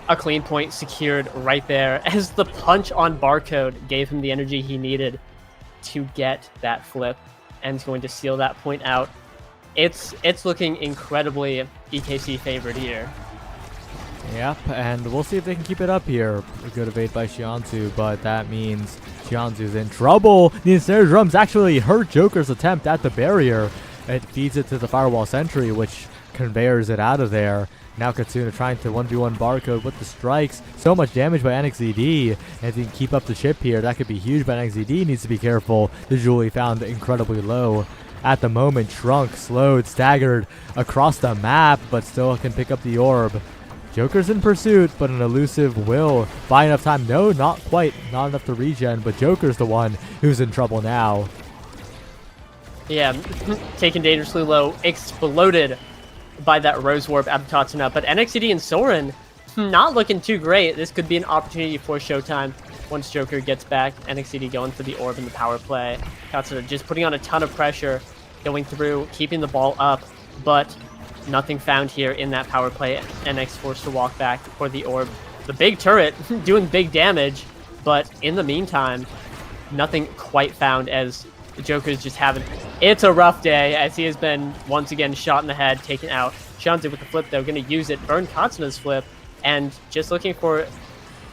a clean point secured right there, as the punch on Barcode gave him the energy he needed to get that flip, and is going to seal that point out. It's looking incredibly EKC favored here. Yep, and we'll see if they can keep it up here. A good evade by Shianzu, but that means Shianzu's in trouble. The Ensnared Drums actually hurt Joker's attempt at the barrier. It feeds it to the Firewall Sentry, which conveyors it out of there. Now Katsuna trying to 1v1 Barcode with the strikes. So much damage by NXZD. And if he can keep up the chip here, that could be huge, but NXZD needs to be careful. The Julie found incredibly low. At the moment, Shrunk, slowed, staggered across the map, but still can pick up the orb. Joker's in pursuit, but an elusive will buy enough time. No, not quite. Not enough to regen, but Joker's the one who's in trouble now. Yeah, taken dangerously low, exploded by that Rose Warp out of Katsuna. But NXCD and Soren, not looking too great. This could be an opportunity for Showtime once Joker gets back. NXCD going for the orb in the power play. Katsuna just putting on a ton of pressure, going through, keeping the ball up, but nothing found here in that power play. NX forced to walk back for the orb. The big turret doing big damage, but in the meantime, nothing quite found, as the Joker's just having... It's a rough day, as he has been once again shot in the head, taken out. Shanzu with the flip, though, going to use it, burn Katsuna's flip, and just looking for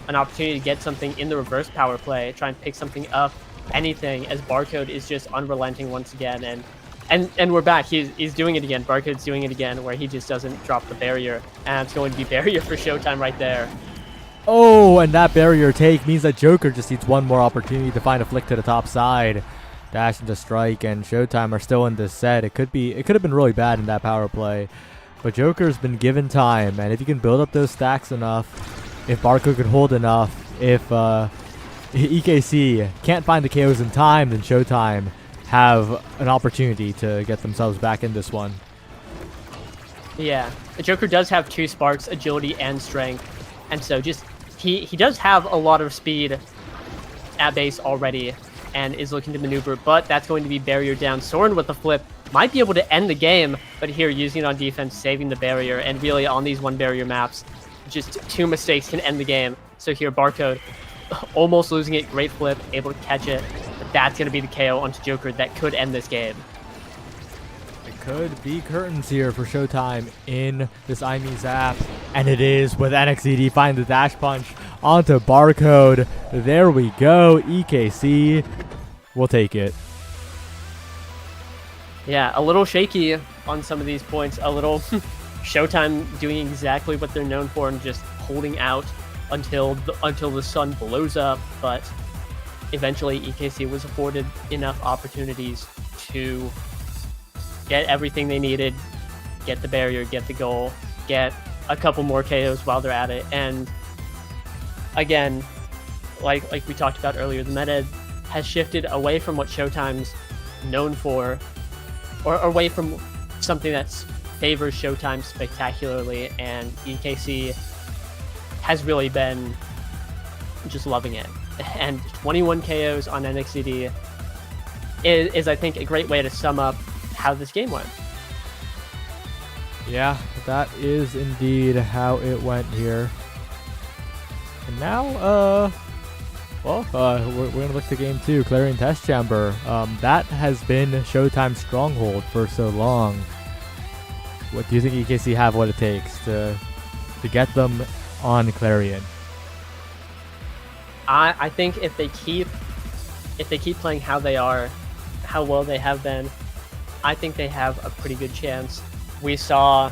an opportunity to get something in the reverse power play, try and pick something up, anything, as Barcode is just unrelenting once again, and And we're back. He's doing it again. Barcode's doing it again, where he just doesn't drop the barrier, and it's going to be barrier for Showtime right there. Oh, and that barrier take means that Joker just needs one more opportunity to find a flick to the top side. Dash into strike, and Showtime are still in this set. It could have been really bad in that power play, but Joker's been given time, and if you can build up those stacks enough, if Barcode can hold enough, if EKC can't find the KOs in time, then Showtime have an opportunity to get themselves back in this one. Yeah, the Joker does have 2 sparks, agility and strength, and so just he does have a lot of speed at base already, and is looking to maneuver, but that's going to be barrier down. Soren with the flip might be able to end the game, but here using it on defense, saving the barrier, and really on these 1 barrier maps, just 2 mistakes can end the game. So here Barcode almost losing it, great flip, able to catch it, but that's going to be the KO onto Joker that could end this game. It could be curtains here for Showtime in this IME Zap, and it is with NXED finding the dash punch onto Barcode. There we go. EKC will take it. Yeah, a little shaky on some of these points, a little Showtime doing exactly what they're known for and just holding out until the sun blows up, but eventually EKC was afforded enough opportunities to get everything they needed, get the barrier, get the goal, get a couple more KOs while they're at it, and again, like we talked about earlier, the meta has shifted away from what Showtime's known for, or away from something that favors Showtime spectacularly, and EKC has really been just loving it. And 21 KOs on NXED is I think, a great way to sum up how this game went. Yeah, that is indeed how it went here. And now, we're going to look to game 2, Clarion Test Chamber. That has been Showtime's stronghold for so long. What do you think EKC have what it takes to get them on Clarion? I think if they keep playing how they are, how well they have been, I think they have a pretty good chance. We saw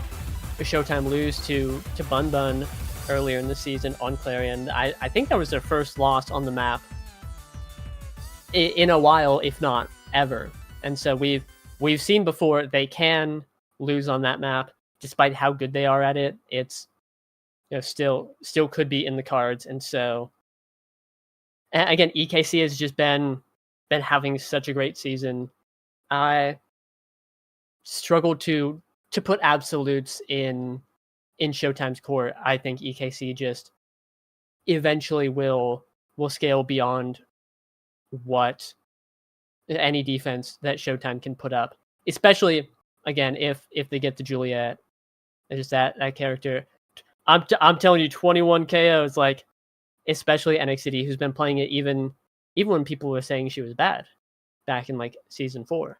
Showtime lose to Bun Bun earlier in the season on Clarion. I think that was their first loss on the map in a while, if not ever. And so we've seen before they can lose on that map, despite how good they are at it. It's still could be in the cards. And so again, EKC has just been having such a great season. I struggled to put absolutes in Showtime's court. I think EKC just eventually will scale beyond what any defense that Showtime can put up. Especially again if they get to Juliet, just that character. I'm telling you, 21 KOs, like, especially NXT, who's been playing it even when people were saying she was bad back in like season 4.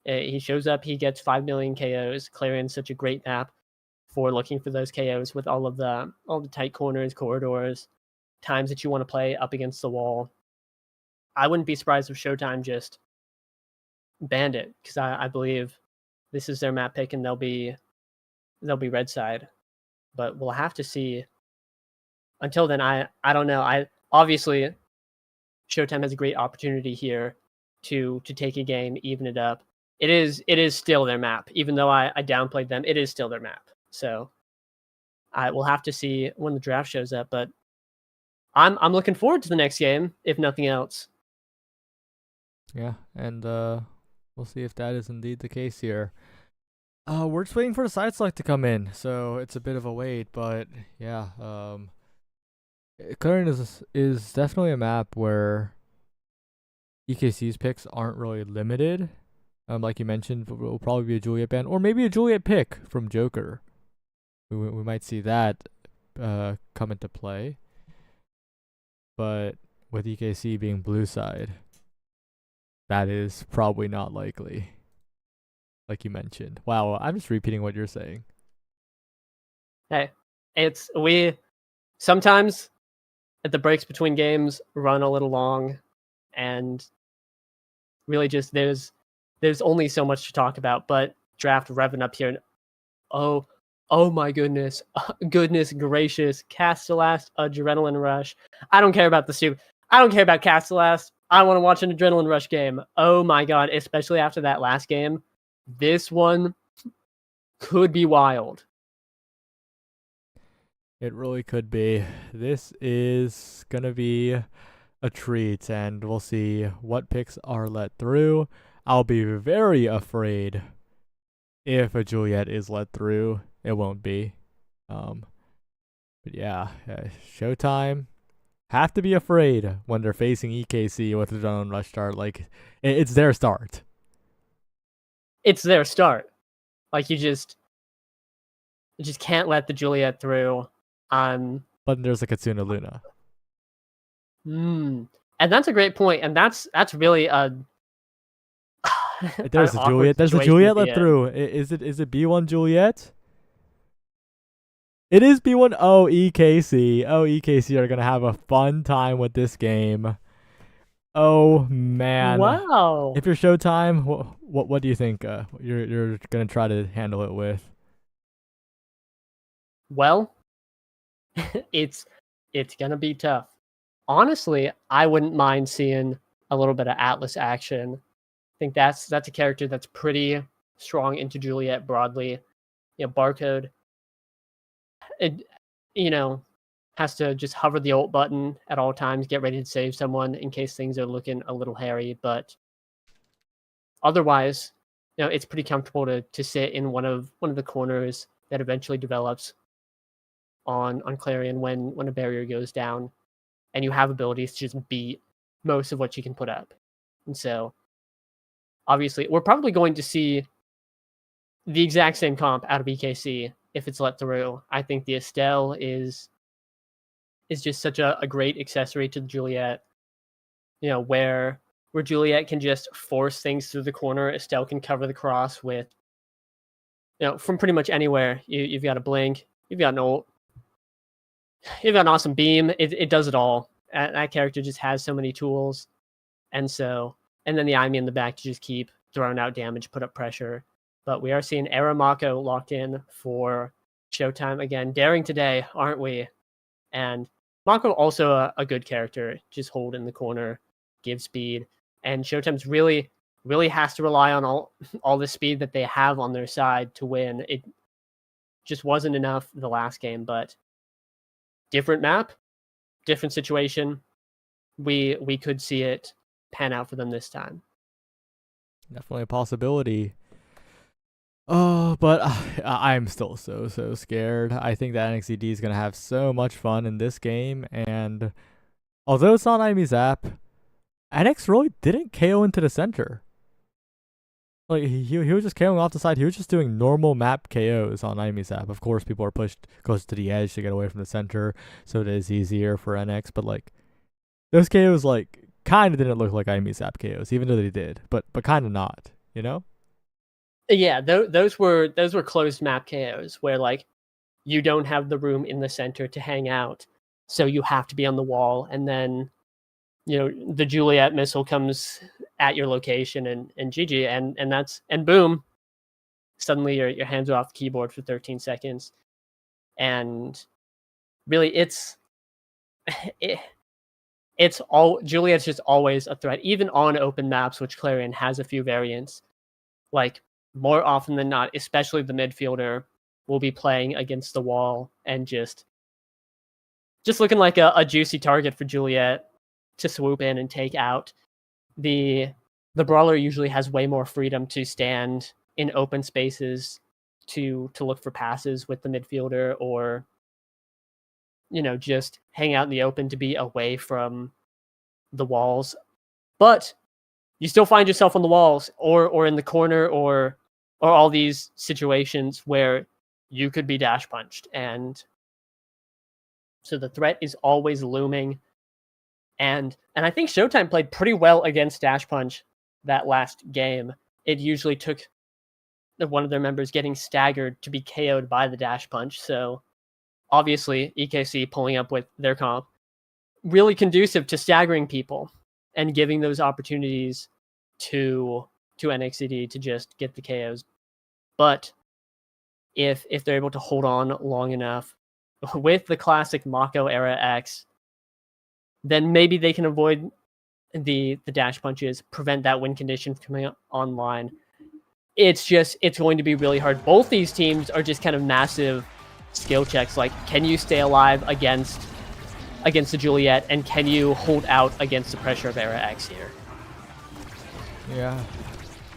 He shows up, he gets 5 million KOs. Clarion's such a great map for looking for those KOs with all the tight corners, corridors, times that you want to play up against the wall. I wouldn't be surprised if Showtime just banned it, because I believe this is their map pick and they'll be red side. But we'll have to see. Until then, I don't know. I obviously Showtime has a great opportunity here to take a game, even it up. It is still their map, even though I downplayed them. It is still their map. So I will have to see when the draft shows up. But I'm looking forward to the next game, if nothing else. Yeah, and we'll see if that is indeed the case here. We're just waiting for the side select to come in, so it's a bit of a wait, but yeah, Clarion is definitely a map where EKC's picks aren't really limited. Like you mentioned, it will probably be a Juliet ban, or maybe a Juliet pick from Joker. We might see that come into play. But with EKC being blue side, that is probably not likely. Like you mentioned. Wow, I'm just repeating what you're saying. Hey, we sometimes at the breaks between games run a little long, and really just there's there's only so much to talk about, but draft revving up here. And oh my goodness. Goodness gracious. Castellast Adrenaline Rush. I don't care about I don't care about Castellast. I want to watch an Adrenaline Rush game. Oh my god, especially after that last game. This one could be wild. It really could be. This is going to be a treat, and we'll see what picks are let through. I'll be very afraid if a Juliet is let through. It won't be. But yeah, Showtime have to be afraid when they're facing EKC with their own rush start. Like, it's their start. It's their start. Like, you just can't let the Juliet through. But there's a Katsuna Luna. And that's a great point. And that's really a there's a Juliet. There's a Juliet let through. Is it B1 Juliet? It is B1. Oh, EKC. Oh, EKC are gonna have a fun time with this game. Oh man. Wow. If you're Showtime, what do you think? You're gonna try to handle it with? Well, it's gonna be tough. Honestly, I wouldn't mind seeing a little bit of Atlas action. I think that's a character that's pretty strong into Juliet broadly. Barcode, it, has to just hover the ult button at all times, get ready to save someone in case things are looking a little hairy. But otherwise, it's pretty comfortable to sit in one of the corners that eventually develops on Clarion when a barrier goes down, and you have abilities to just beat most of what you can put up. And so, obviously, we're probably going to see the exact same comp out of EKC if it's let through. I think the Estelle is just such a great accessory to the Juliet. Where Juliet can just force things through the corner, Estelle can cover the cross with, from pretty much anywhere. You've got a blink, you've got an ult, you've got an awesome beam. It does it all. That character just has so many tools. And then the Imi in the back to just keep throwing out damage, put up pressure. But we are seeing Era Mako locked in for Showtime again. Daring today, aren't we? And Mako also a good character. Just hold in the corner, give speed. And Showtime's really has to rely on all the speed that they have on their side to win. It just wasn't enough the last game, but different map, different situation. We could see it pan out for them this time. Definitely a possibility. Oh, but I'm still so scared. I think that NXCD is going to have so much fun in this game, and although it's not Imi's app, NX really didn't KO into the center. Like, he was just KOing off the side. He was just doing normal map KOs on Imi's app. Of course, people are pushed close to the edge to get away from the center, so it is easier for NX, but like, those KOs, like, kind of didn't look like Imi's app KOs, even though they did, but kind of not, Yeah, those were closed map KOs where, like, you don't have the room in the center to hang out, so you have to be on the wall, and then the Juliet missile comes at your location and GG, and boom, suddenly your hands are off the keyboard for 13 seconds, and really it's all Juliet's just always a threat, even on open maps, which Clarion has a few variants. Like, more often than not, especially the midfielder will be playing against the wall and just looking like a juicy target for Juliet to swoop in and take out. The brawler usually has way more freedom to stand in open spaces to look for passes with the midfielder, or just hang out in the open to be away from the walls. But you still find yourself on the walls or in the corner or all these situations where you could be dash punched. And so the threat is always looming. And I think Showtime played pretty well against dash punch that last game. It usually took one of their members getting staggered to be KO'd by the dash punch. So obviously EKC pulling up with their comp, really conducive to staggering people and giving those opportunities to to NXCD to just get the KOs. But if they're able to hold on long enough with the classic Mako era X, then maybe they can avoid the dash punches, prevent that win condition from coming online. It's going to be really hard. Both these teams are just kind of massive skill checks. Like, can you stay alive against the Juliet, and can you hold out against the pressure of Era X here? Yeah,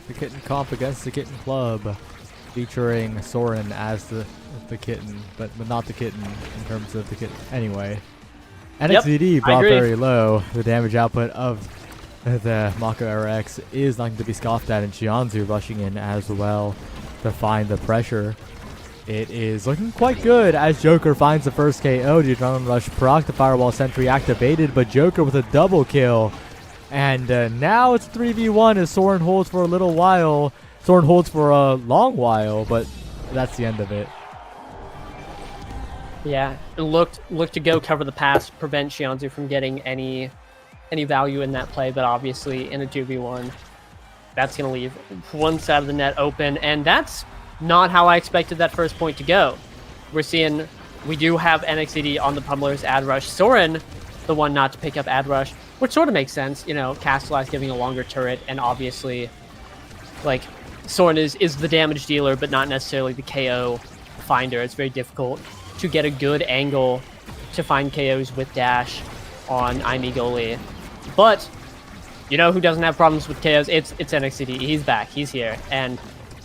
the Kitten comp against the Kitten Club, featuring Soren as the Kitten, but not the Kitten in terms of the Kitten. Anyway, NXCD brought very low. The damage output of the Mako Era X is nothing to be scoffed at, and Xianzhu rushing in as well to find the pressure. It is looking quite good as Joker finds the first KO. The Adrenaline Rush proc, the Firewall Sentry activated, but Joker with a double kill. And now it's 3v1 as Soren holds for a little while. Soren holds for a long while, but that's the end of it. Yeah, it looked to go cover the pass, prevent Xianzhu from getting any value in that play, but obviously in a 2v1, that's going to leave one side of the net open, and that's not how I expected that first point to go. We do have NXCD on the Pummelers ad rush. Soren, the one not to pick up ad rush, which sort of makes sense. You know, Castellize giving a longer turret, and obviously, like, Soren is the damage dealer, but not necessarily the KO finder. It's very difficult to get a good angle to find KOs with dash on Imigoli. But you know who doesn't have problems with KOs? It's NXCD. He's back. He's here, and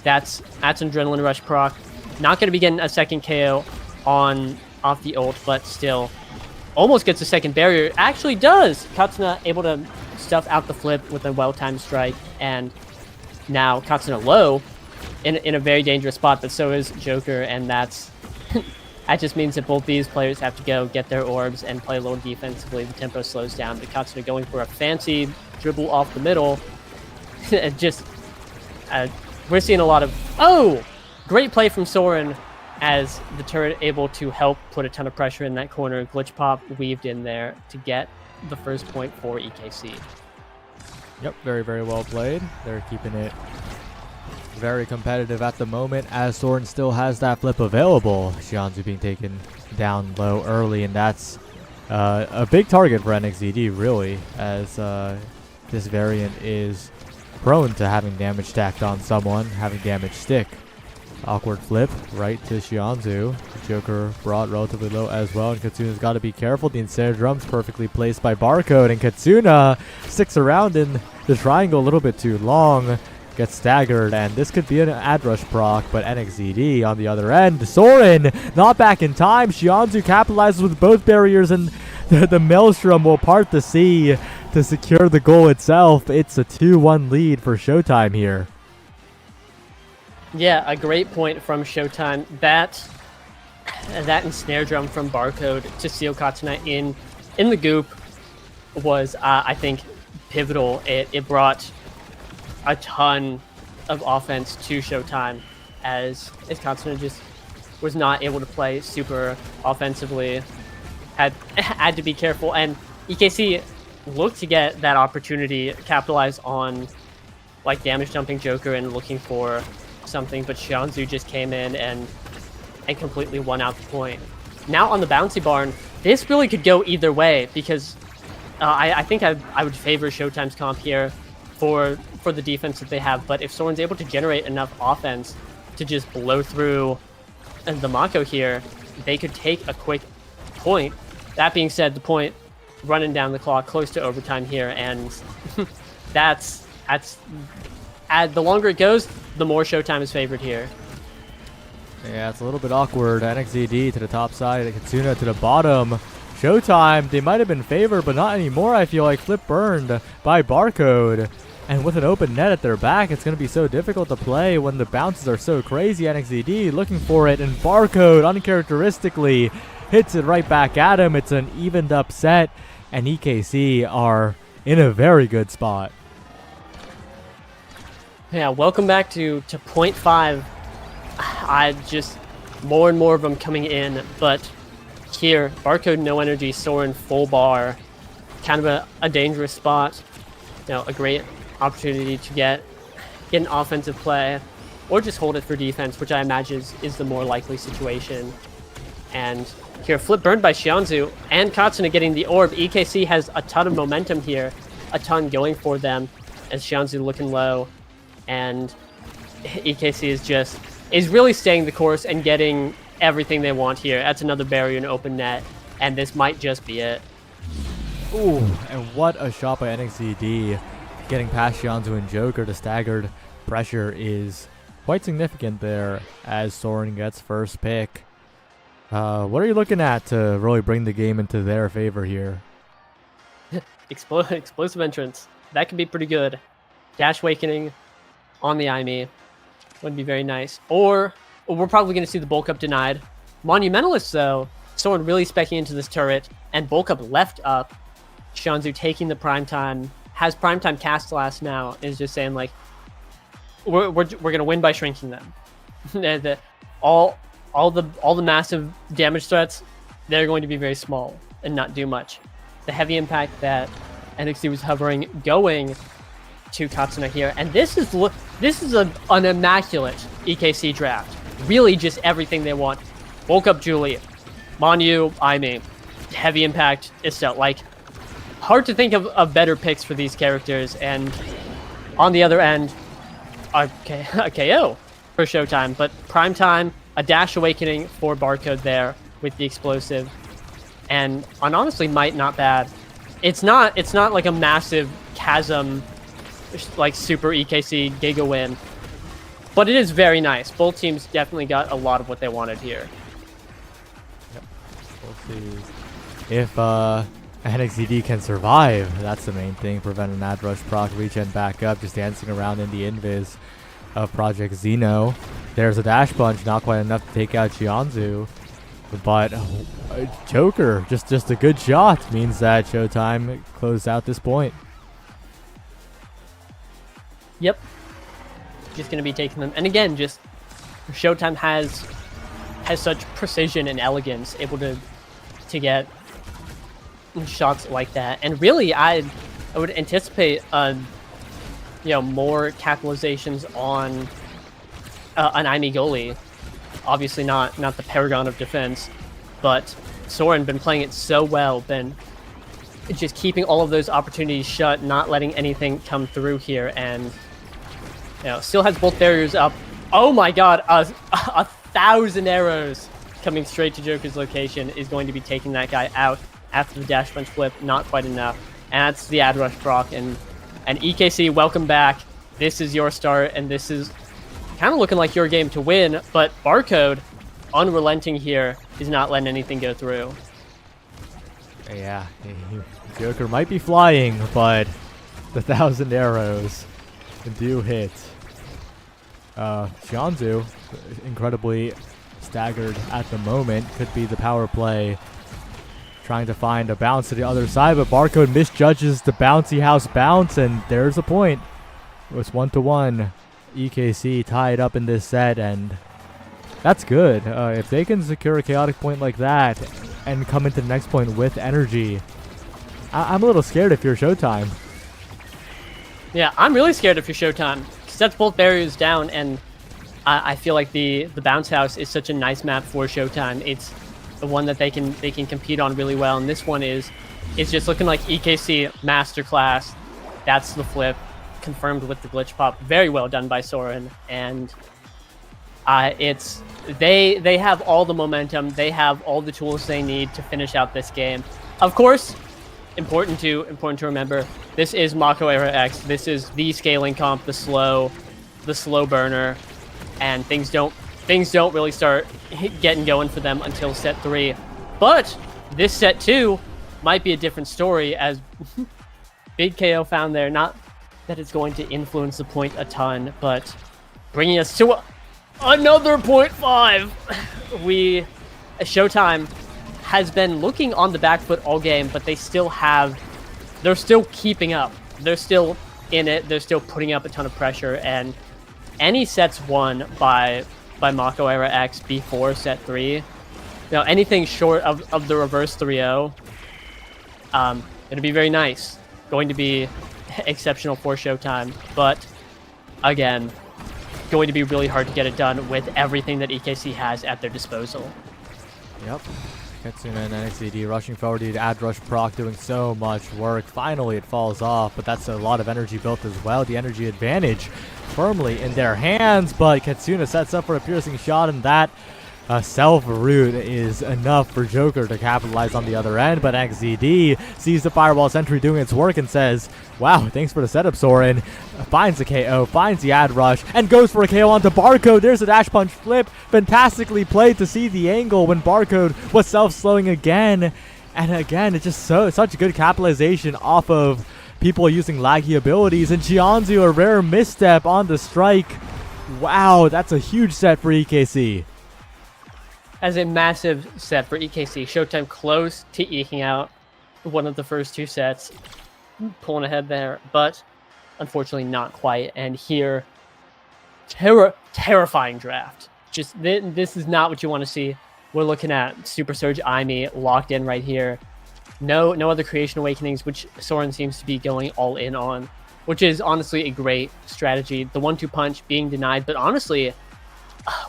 that's an Adrenaline Rush proc. Not going to be getting a second KO off the ult, but still almost gets a second barrier. Actually does. Katsuna able to stuff out the flip with a well-timed strike, and now Katsuna low in a very dangerous spot, but so is Joker, and that just means that both these players have to go get their orbs and play a little defensively. The tempo slows down, but Katsuna going for a fancy dribble off the middle. We're seeing a lot of great play from Soren as the turret able to help put a ton of pressure in that corner. Glitch pop weaved in there to get the first point for EKC. Yep, very, very well played. They're keeping it very competitive at the moment as Soren still has that flip available. Xianzhu being taken down low early, and that's a big target for NXCD, really, as this variant is prone to having damage stacked on someone, having damage stick. Awkward flip right to Xianzhu. Joker brought relatively low as well, and Katsuna's got to be careful. The Ensnare Drum's perfectly placed by Barcode, and Katsuna sticks around in the triangle a little bit too long, gets staggered, and this could be an ad rush proc, but NXCD on the other end. Soren not back in time. Xianzhu capitalizes with both barriers, and the Maelstrom will part the sea to secure the goal itself. It's a 2-1 lead for Showtime here. Yeah, a great point from Showtime. That Ensnare Drum from Barcode to seal Katsuna in the goop was, I think, pivotal. It brought a ton of offense to Showtime as Katsuna just was not able to play super offensively. Had to be careful, and EKC looked to get that opportunity, capitalize on like damage dumping Joker and looking for something, but Xianzhu just came in and completely won out the point. Now on the bouncy barn, this really could go either way, because I think I would favor Showtime's comp here for the defense that they have, but if someone's able to generate enough offense to just blow through the Mako here, they could take a quick point. That being said, the point running down the clock close to overtime here, and that's the longer it goes, the more Showtime is favored here. Yeah, it's a little bit awkward. NXCD to the top side, Katsuna to the bottom. Showtime, they might have been favored, but not anymore, I feel like. Flip burned by Barcode. And with an open net at their back, it's going to be so difficult to play when the bounces are so crazy. NXCD looking for it, and Barcode uncharacteristically hits it right back at him. It's an evened up set, and EKC are in a very good spot. Yeah, welcome back to point 5. I just more and more of them coming in, but here Barcode no energy, Soren full bar, kind of a dangerous spot. You know, a great opportunity to get get an offensive play, or just hold it for defense, which I imagine is the more likely situation. And here, flip burned by Xianzhu and Katsuna getting the orb. EKC has a ton of momentum here, a ton going for them as Xianzhu looking low. And EKC is really staying the course and getting everything they want here. That's another barrier in open net, and this might just be it. Ooh, and what a shot by NXDD. Getting past Xianzhu and Joker to staggered pressure is quite significant there as Soren gets first pick. What are you looking at to really bring the game into their favor here? Explosive entrance. That could be pretty good. Dash Awakening on the IME would be very nice. Or we're probably going to see the bulk up denied. Monumentalist, though, Soren really specking into this turret, and bulk up left up. Xianzhu taking the primetime, has primetime cast last now, is just saying, like, we're going to win by shrinking them. all the massive damage threats, they're going to be very small and not do much. The heavy impact that NXT was hovering going to Katsuna here, and this is an immaculate EKC draft. Really, just everything they want. Bulk up Julie, Monu, Aimee, heavy impact Estelle. Like, hard to think of better picks for these characters. And on the other end, a KO for Showtime, but Primetime, a Dash Awakening for Barcode there with the explosive, and honestly might not bad. It's not like a massive chasm, like super EKC Giga win, but it is very nice. Both teams definitely got a lot of what they wanted here. Yep. We'll see if NXDD can survive. That's the main thing. Prevent an ad rush proc, regen back up, just dancing around in the invis of Project Xeno. There's a dash punch, not quite enough to take out Xianzhu, but Joker, just a good shot, means that Showtime closed out this point. Yep. Just going to be taking them. And again, just Showtime has such precision and elegance, able to get shots like that. And really, I would anticipate more capitalizations on an Aimee goalie. Obviously not the paragon of defense, but Soren been playing it so well, been just keeping all of those opportunities shut, not letting anything come through here, and still has both barriers up. Oh my god, a 1,000 arrows coming straight to Joker's location is going to be taking that guy out after the dash punch flip. Not quite enough, and that's the ad rush proc. And EKC, welcome back. This is your start, and this is kind of looking like your game to win, but Barcode, unrelenting here, is not letting anything go through. Yeah, Joker might be flying, but the 1,000 arrows do hit. Xianzhu, incredibly staggered at the moment, could be the power play, trying to find a bounce to the other side, but Barcode misjudges the bouncy house bounce, and there's a point. It was 1-1. EKC tied up in this set, and that's good. If they can secure a chaotic point like that and come into the next point with energy, I'm a little scared if you're Showtime. Yeah, I'm really scared if you're Showtime. Sets both barriers down, and I feel like the bounce house is such a nice map for Showtime. It's the one that they can compete on really well, and this one is just looking like EKC masterclass. That's the flip, confirmed with the glitch pop. Very well done by Soren, and they have all the momentum. They have all the tools they need to finish out this game. Of course, important to remember, this is Mako Era X. This is the scaling comp, the slow burner, and things don't really start getting going for them until set 3. But this set 2 might be a different story, as Big KO found there. Not that it's going to influence the point a ton, but bringing us to another 0.5. Showtime has been looking on the back foot all game, but they're still keeping up. They're still in it. They're still putting up a ton of pressure, and any sets won by Mako Era X before set 3, anything short of the reverse 3-0, it'll be very nice. Going to be exceptional for Showtime, but again, going to be really hard to get it done with everything that EKC has at their disposal. Yep. Ketsuna and NXCD rushing forward to add rush proc, doing so much work. Finally, it falls off, but that's a lot of energy built as well. The energy advantage firmly in their hands, but Ketsuna sets up for a piercing shot, and that self-root is enough for Joker to capitalize on the other end, but NXCD sees the Fireball Sentry doing its work and says, wow, thanks for the setup, Soren. Finds the KO, finds the ad rush, and goes for a KO onto Barcode. There's a dash punch flip. Fantastically played to see the angle when Barcode was self-slowing again. And again, it's just such good capitalization off of people using laggy abilities. And Jianzu, a rare misstep on the strike. Wow, that's a huge set for EKC. As a massive set for EKC. Showtime close to eking out one of the first 2 sets. Pulling ahead there, but unfortunately not quite. And here, terrifying draft. Just this is not what you want to see. We're looking at Super Surge Aimee locked in right here. No other Creation Awakenings, which Soren seems to be going all in on, which is honestly a great strategy. The 1-2 punch being denied, but honestly,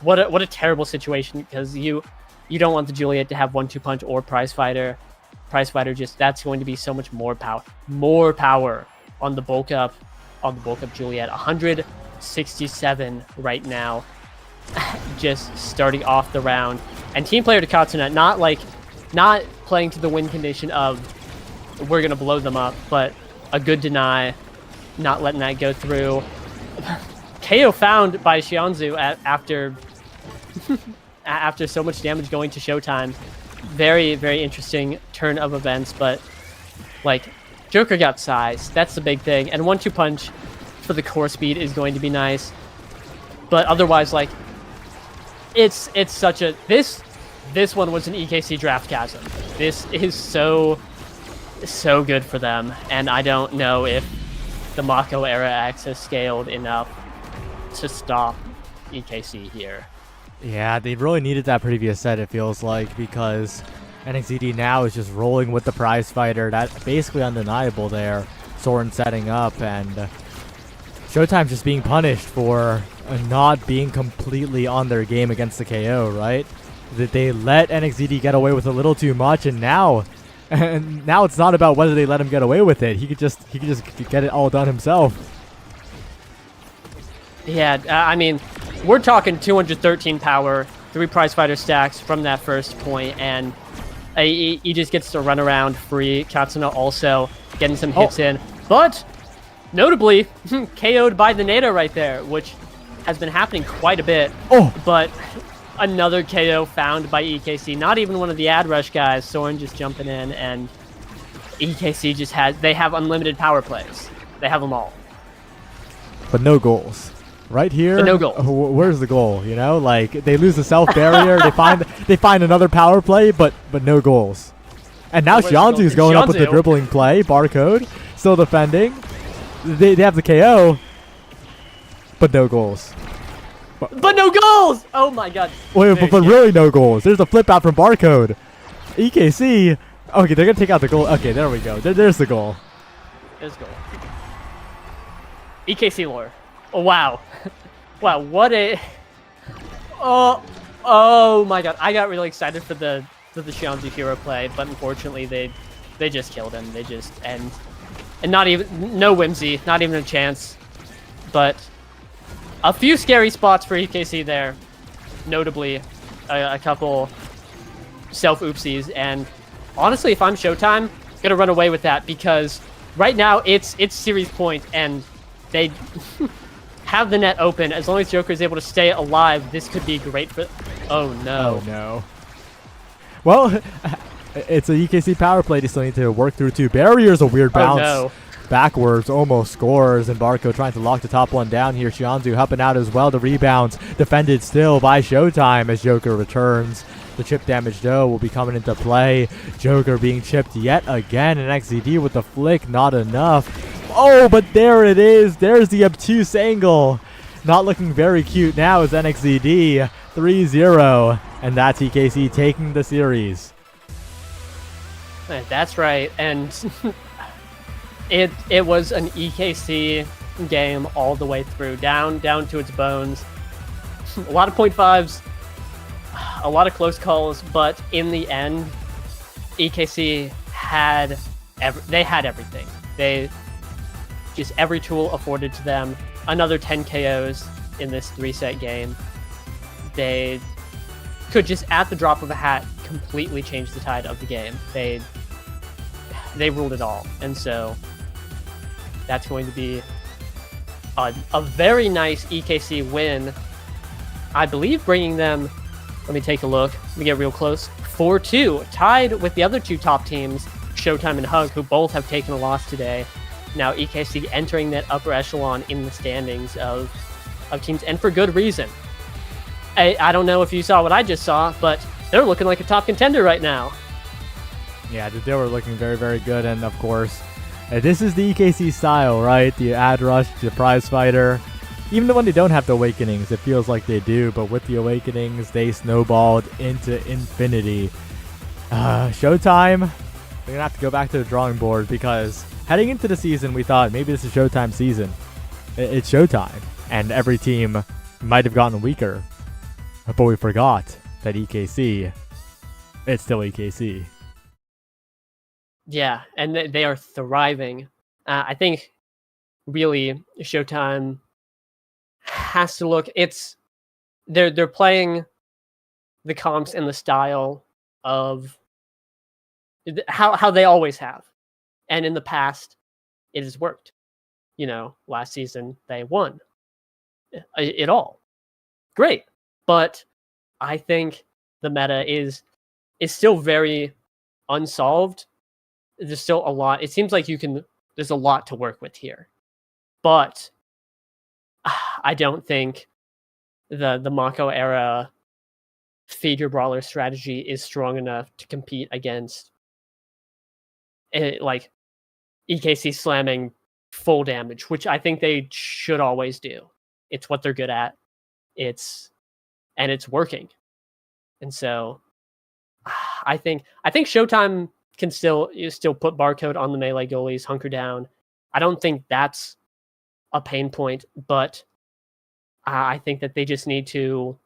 what a terrible situation, because you don't want the Juliet to have 1-2 punch or Prize Fighter. Prize Fighter, just that's going to be so much more power on the bulk up Juliet. 167 right now, just starting off the round. And team player to Katsuna, not playing to the win condition of we're gonna blow them up, but a good deny, not letting that go through. KO found by Xianzu after so much damage going to Showtime. Very, very interesting turn of events, but like Joker got size. That's the big thing. And 1-2 punch for the core speed is going to be nice. But otherwise, like it's such a this one was an EKC draft chasm. This is so good for them, and I don't know if the Mako era X has scaled enough to stop EKC here. Yeah, they really needed that previous set, it feels like, because NXCD now is just rolling with the Prize Fighter. That's basically undeniable there. Soren setting up, and Showtime just being punished for not being completely on their game against the KO, right? That they let NXCD get away with a little too much, and now it's not about whether they let him get away with it. He could just get it all done himself. Yeah, I mean, we're talking 213 power, 3 Prize Fighter stacks from that first point, and he just gets to run around free. Katsuna also getting some hits in, but notably KO'd by the NATO right there, which has been happening quite a bit. But another KO found by EKC. Not even one of the ad rush guys. Soren just jumping in, and EKC just they have unlimited power plays. They have them all. But no goals. Right here, but no goals. Where's the goal? You know, like they lose the self barrier. they find another power play, but no goals. And now Xianzu's going up with the dribbling play. Barcode still defending. They have the KO, but no goals. But no goals! Oh my god. Wait, but really no goals. There's a flip out from Barcode. EKC. Okay, they're gonna take out the goal. Okay, there we go. There's the goal. There's the goal. EKC lore. Oh, wow. Wow, what a... Oh my god. I got really excited for the Xianzu hero play, but unfortunately they just killed him. They just... And not even... No whimsy. Not even a chance. But a few scary spots for EKC there. Notably, a couple self-oopsies. And honestly, if I'm Showtime, I'm going to run away with that, because right now it's series point, and they... have the net open. As long as Joker is able to stay alive, this could be great for... Oh, no. Oh, no. Well, it's a EKC power play. They still need to work through 2 barriers. A weird bounce. Oh, no. Backwards, almost scores, and Barco trying to lock the top one down here. Xianzu helping out as well. The rebounds defended still by Showtime as Joker returns. The chip damage, though, will be coming into play. Joker being chipped yet again, and XZD with the flick, not enough. Oh, but there it is. There's the obtuse angle. Not looking very cute now as NXZD 3-0, and that's EKC taking the series. That's right, and it was an EKC game all the way through, down to its bones. A lot of 0.5s, a lot of close calls, but in the end, EKC had everything. They just every tool afforded to them. Another 10 KOs in this 3-set game. They could just, at the drop of a hat, completely change the tide of the game. They ruled it all, and so that's going to be a very nice EKC win. I believe bringing them, let me take a look, let me get real close, 4-2, tied with the other two top teams, Showtime and Hug, who both have taken a loss today. Now EKC entering that upper echelon in the standings of teams, and for good reason. I don't know if you saw what I just saw, but they're looking like a top contender right now. Yeah, they were looking very, very good, and of course, this is the EKC style, right? The ad rush, the prize fighter. Even when they don't have the awakenings, it feels like they do, but with the awakenings, they snowballed into infinity. Showtime, they're gonna have to go back to the drawing board, because heading into the season, we thought maybe this is Showtime season. It's Showtime, and every team might have gotten weaker, but we forgot that EKC, it's still EKC. Yeah, and they are thriving. I think really Showtime has to look. They're playing the comps in the style of how they always have, and in the past it has worked. You know, last season they won it all. Great, but I think the meta is still very unsolved. There's still a lot. It seems like there's a lot to work with here, but I don't think the Mako era feed your brawler strategy is strong enough to compete against like EKC slamming full damage, which I think they should always do. It's what they're good at. It's working. And so I think Showtime can still put barcode on the melee goalies, hunker down. I don't think that's a pain point, but I think that they just need to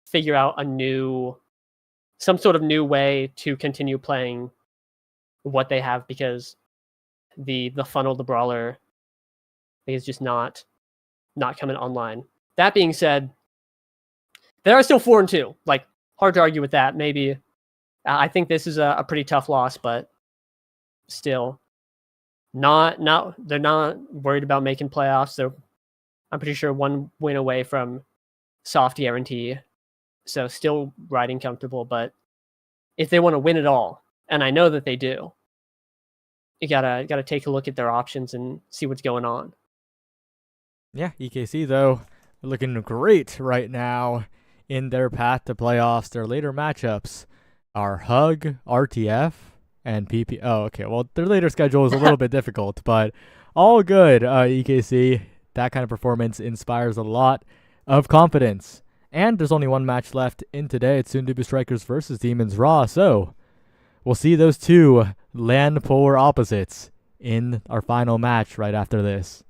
figure out some sort of new way to continue playing what they have, because the funnel, the brawler, is just not coming online. That being said, they are still 4-2. Like, hard to argue with that. Maybe I think this is a pretty tough loss, but still, they're not worried about making playoffs. I'm pretty sure one win away from soft guarantee, so still riding comfortable. But if they want to win it all, and I know that they do, you gotta take a look at their options and see what's going on. Yeah, EKC though, looking great right now in their path to playoffs. Their later matchups are Hug, RTF, and PP. Oh, okay. Well, their later schedule is a little bit difficult, but all good. EKC, that kind of performance inspires a lot of confidence. And there's only one match left in today. It's soon to be Strikers versus Demons Raw. So we'll see those two land polar opposites in our final match right after this.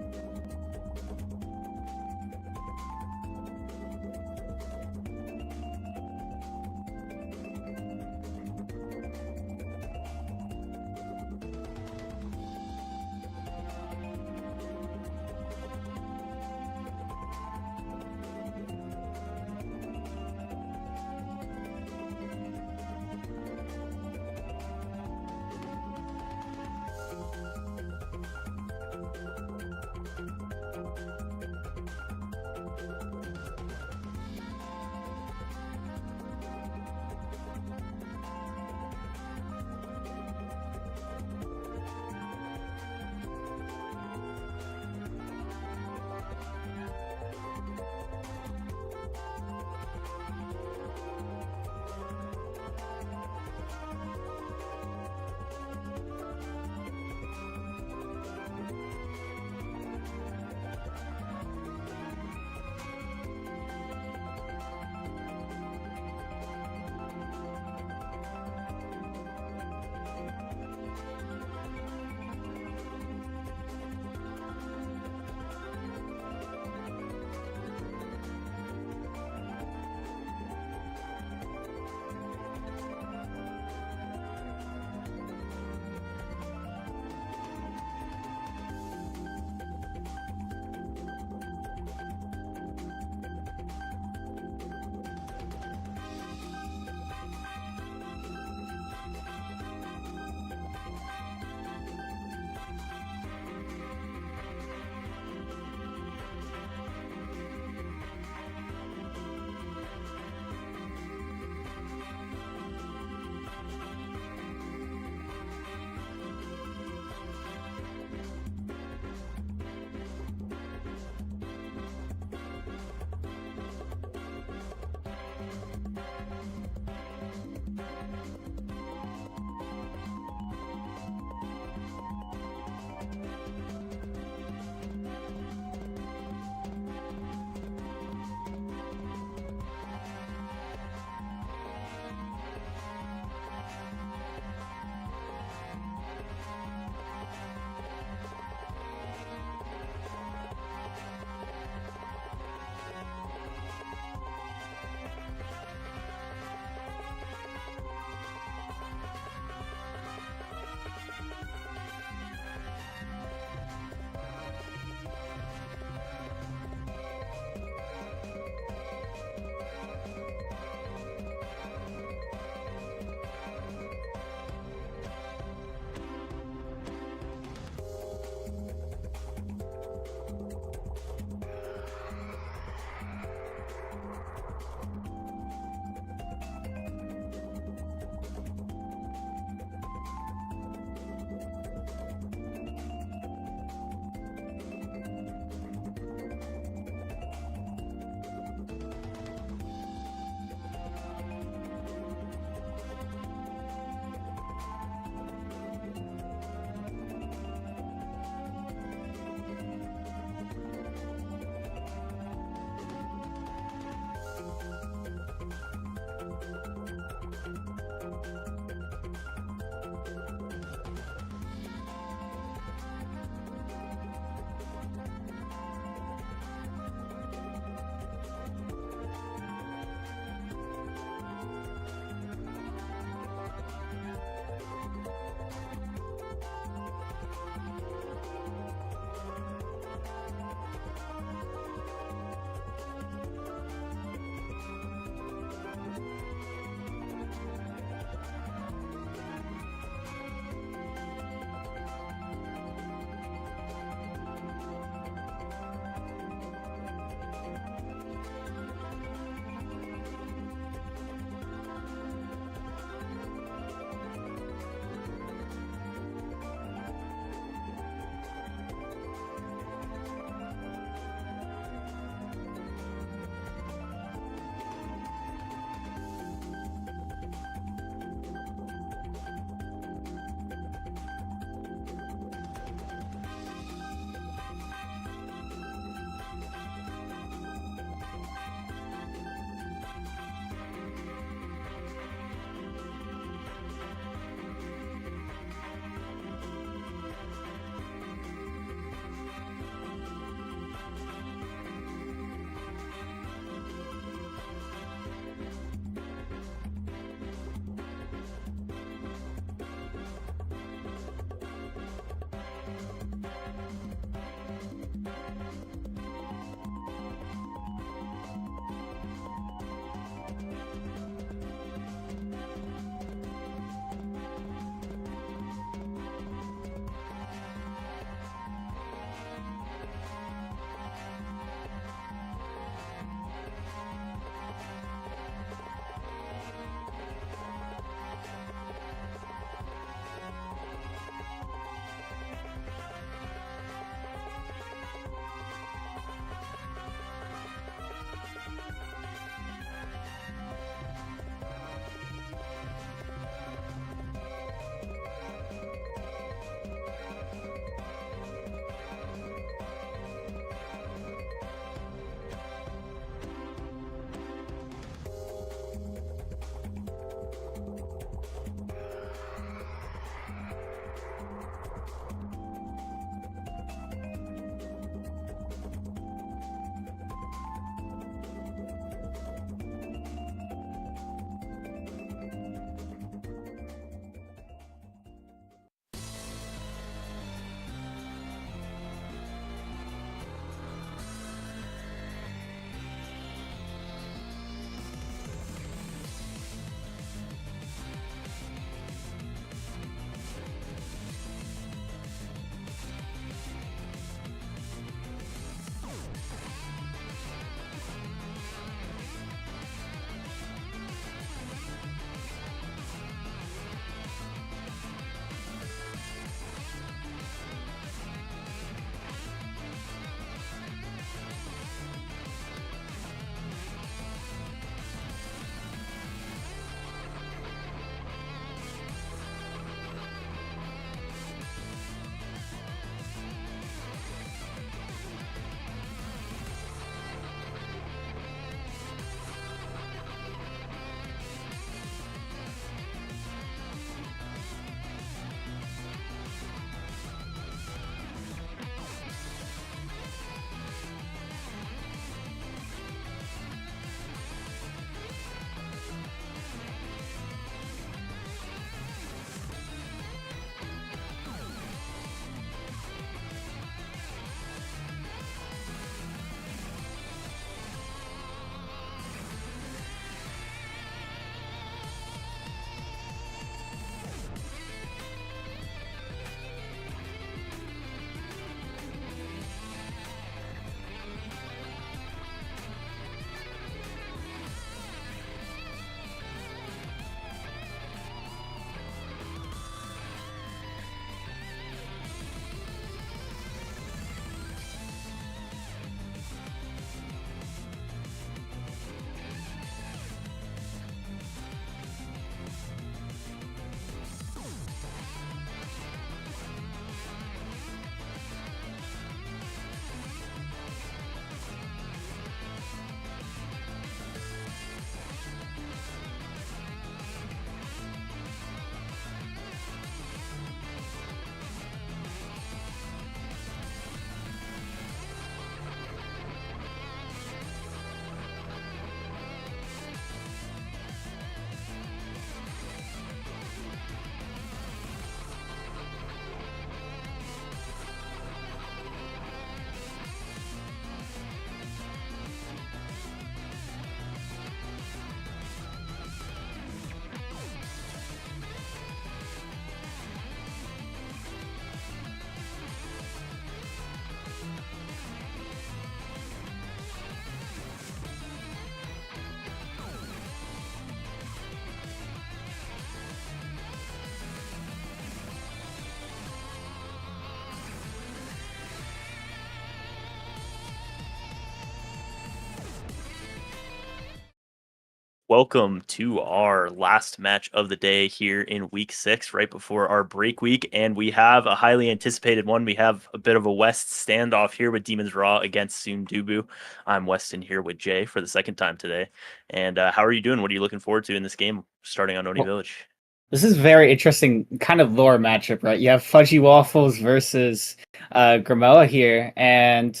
welcome to our last match of the day here in week 6, right before our break week. And we have a highly anticipated one. We have a bit of a West standoff here with Demons Raw against Sundubu. I'm Weston here with Jay for the second time today. And how are you doing? What are you looking forward to in this game starting on Oni Village? This is very interesting kind of lore matchup, right? You have Fudgy Waffles versus Gramella here, and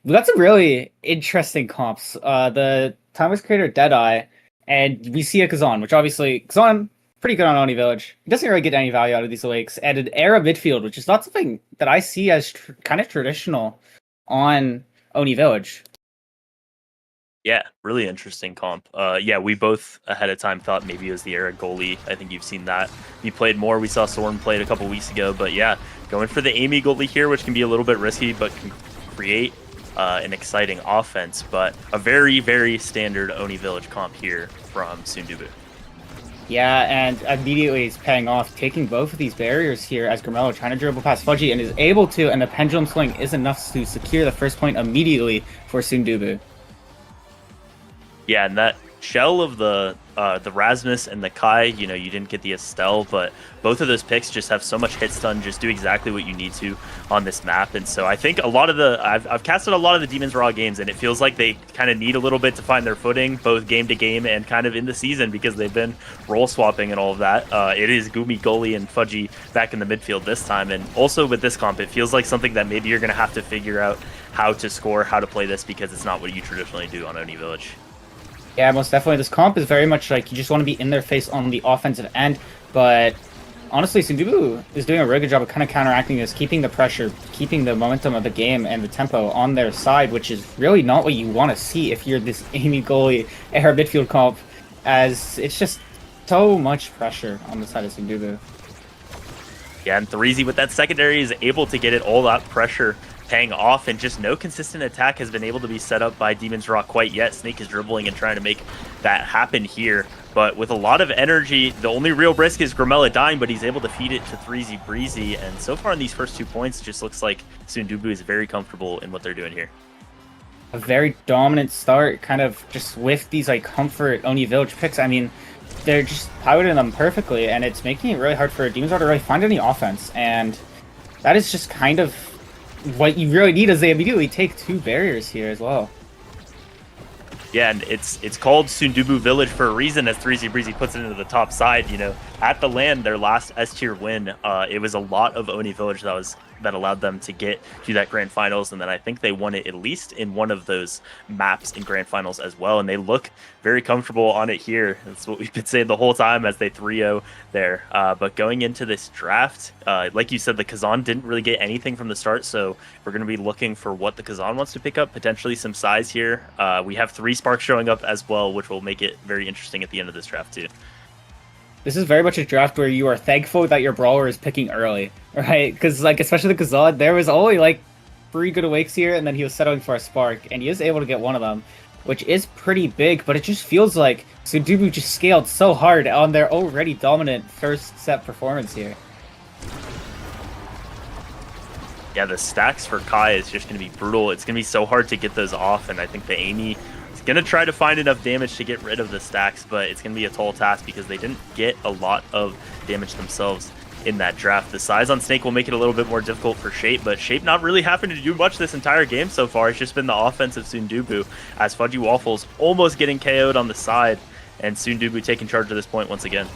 we got some really interesting comps. The Timeless creator Deadeye, and we see a Kazan, which obviously Kazan pretty good on Oni Village. He doesn't really get any value out of these awakes. And an Era midfield, which is not something that I see as kind of traditional on Oni Village. Yeah, really interesting comp. Yeah, we both ahead of time thought maybe it was the Era goalie. I think you've seen that. He played more. We saw Soren play it a couple weeks ago. But yeah, going for the Amy goalie here, which can be a little bit risky, but can create an exciting offense. But a very, very standard Oni Village comp here from Sundubu. Yeah, and immediately he's paying off, taking both of these barriers here as Gramella trying to dribble past Fudgy and is able to, and the pendulum swing is enough to secure the first point immediately for Sundubu. Yeah, and that shell of the Rasmus and the Kai, you didn't get the Estelle, but both of those picks just have so much hit stun, just do exactly what you need to on this map. And so I think a lot of I've casted a lot of the Demons Raw games, and it feels like they kind of need a little bit to find their footing, both game to game and kind of in the season, because they've been role swapping and all of that. It is Gumi, goalie, and Fudgy back in the midfield this time. And also with this comp, it feels like something that maybe you're going to have to figure out how to score, how to play this, because it's not what you traditionally do on Oni Village. Yeah, most definitely. This comp is very much like you just want to be in their face on the offensive end, but honestly, Sundubu is doing a really good job of kind of counteracting this, keeping the pressure, keeping the momentum of the game and the tempo on their side, which is really not what you want to see if you're this Amy goalie air midfield comp, as it's just so much pressure on the side of Sundubu. Yeah, and Threezy with that secondary is able to get it all that pressure paying off, and just no consistent attack has been able to be set up by Demons Raw quite yet. Snake is dribbling and trying to make that happen here, but with a lot of energy. The only real risk is Gramella dying, but he's able to feed it to Threezy Breezy, and so far in these first 2 points, it just looks like Sundubu is very comfortable in what they're doing here. A very dominant start, kind of just with these like comfort Oni Village picks. I mean, they're just piloting them perfectly, and it's making it really hard for Demons Raw to really find any offense, and that is just kind of what you really need, as they immediately take 2 barriers here as well. Yeah, and it's called Sundubu Village for a reason, as Threezy Breezy puts it into the top side. At the LAN, their last S-tier win, it was a lot of Oni Village that allowed them to get to that grand finals, and then I think they won it at least in one of those maps in grand finals as well, and they look very comfortable on it here. That's what we've been saying the whole time as they 3-0 there. But going into this draft, like you said, the Kazan didn't really get anything from the start, so we're going to be looking for what the Kazan wants to pick up, potentially some size here. We have 3 Sparks showing up as well, which will make it very interesting at the end of this draft too. This is very much a draft where you are thankful that your brawler is picking early, right? Because, like, especially the Kazan, there was only, like, 3 good awakes here, and then he was settling for a Spark, and he was able to get one of them, which is pretty big, but it just feels like Sundubu just scaled so hard on their already dominant first set performance here. Yeah, the stacks for Kai is just going to be brutal. It's going to be so hard to get those off, and I think the Amy is going to try to find enough damage to get rid of the stacks, but it's going to be a tall task because they didn't get a lot of damage themselves in that draft. The size on Snake will make it a little bit more difficult for Shape, but Shape not really having to do much this entire game so far. It's just been the offense of Sundubu, as Fudgy Waffles almost getting KO'd on the side, and Sundubu taking charge of this point once again.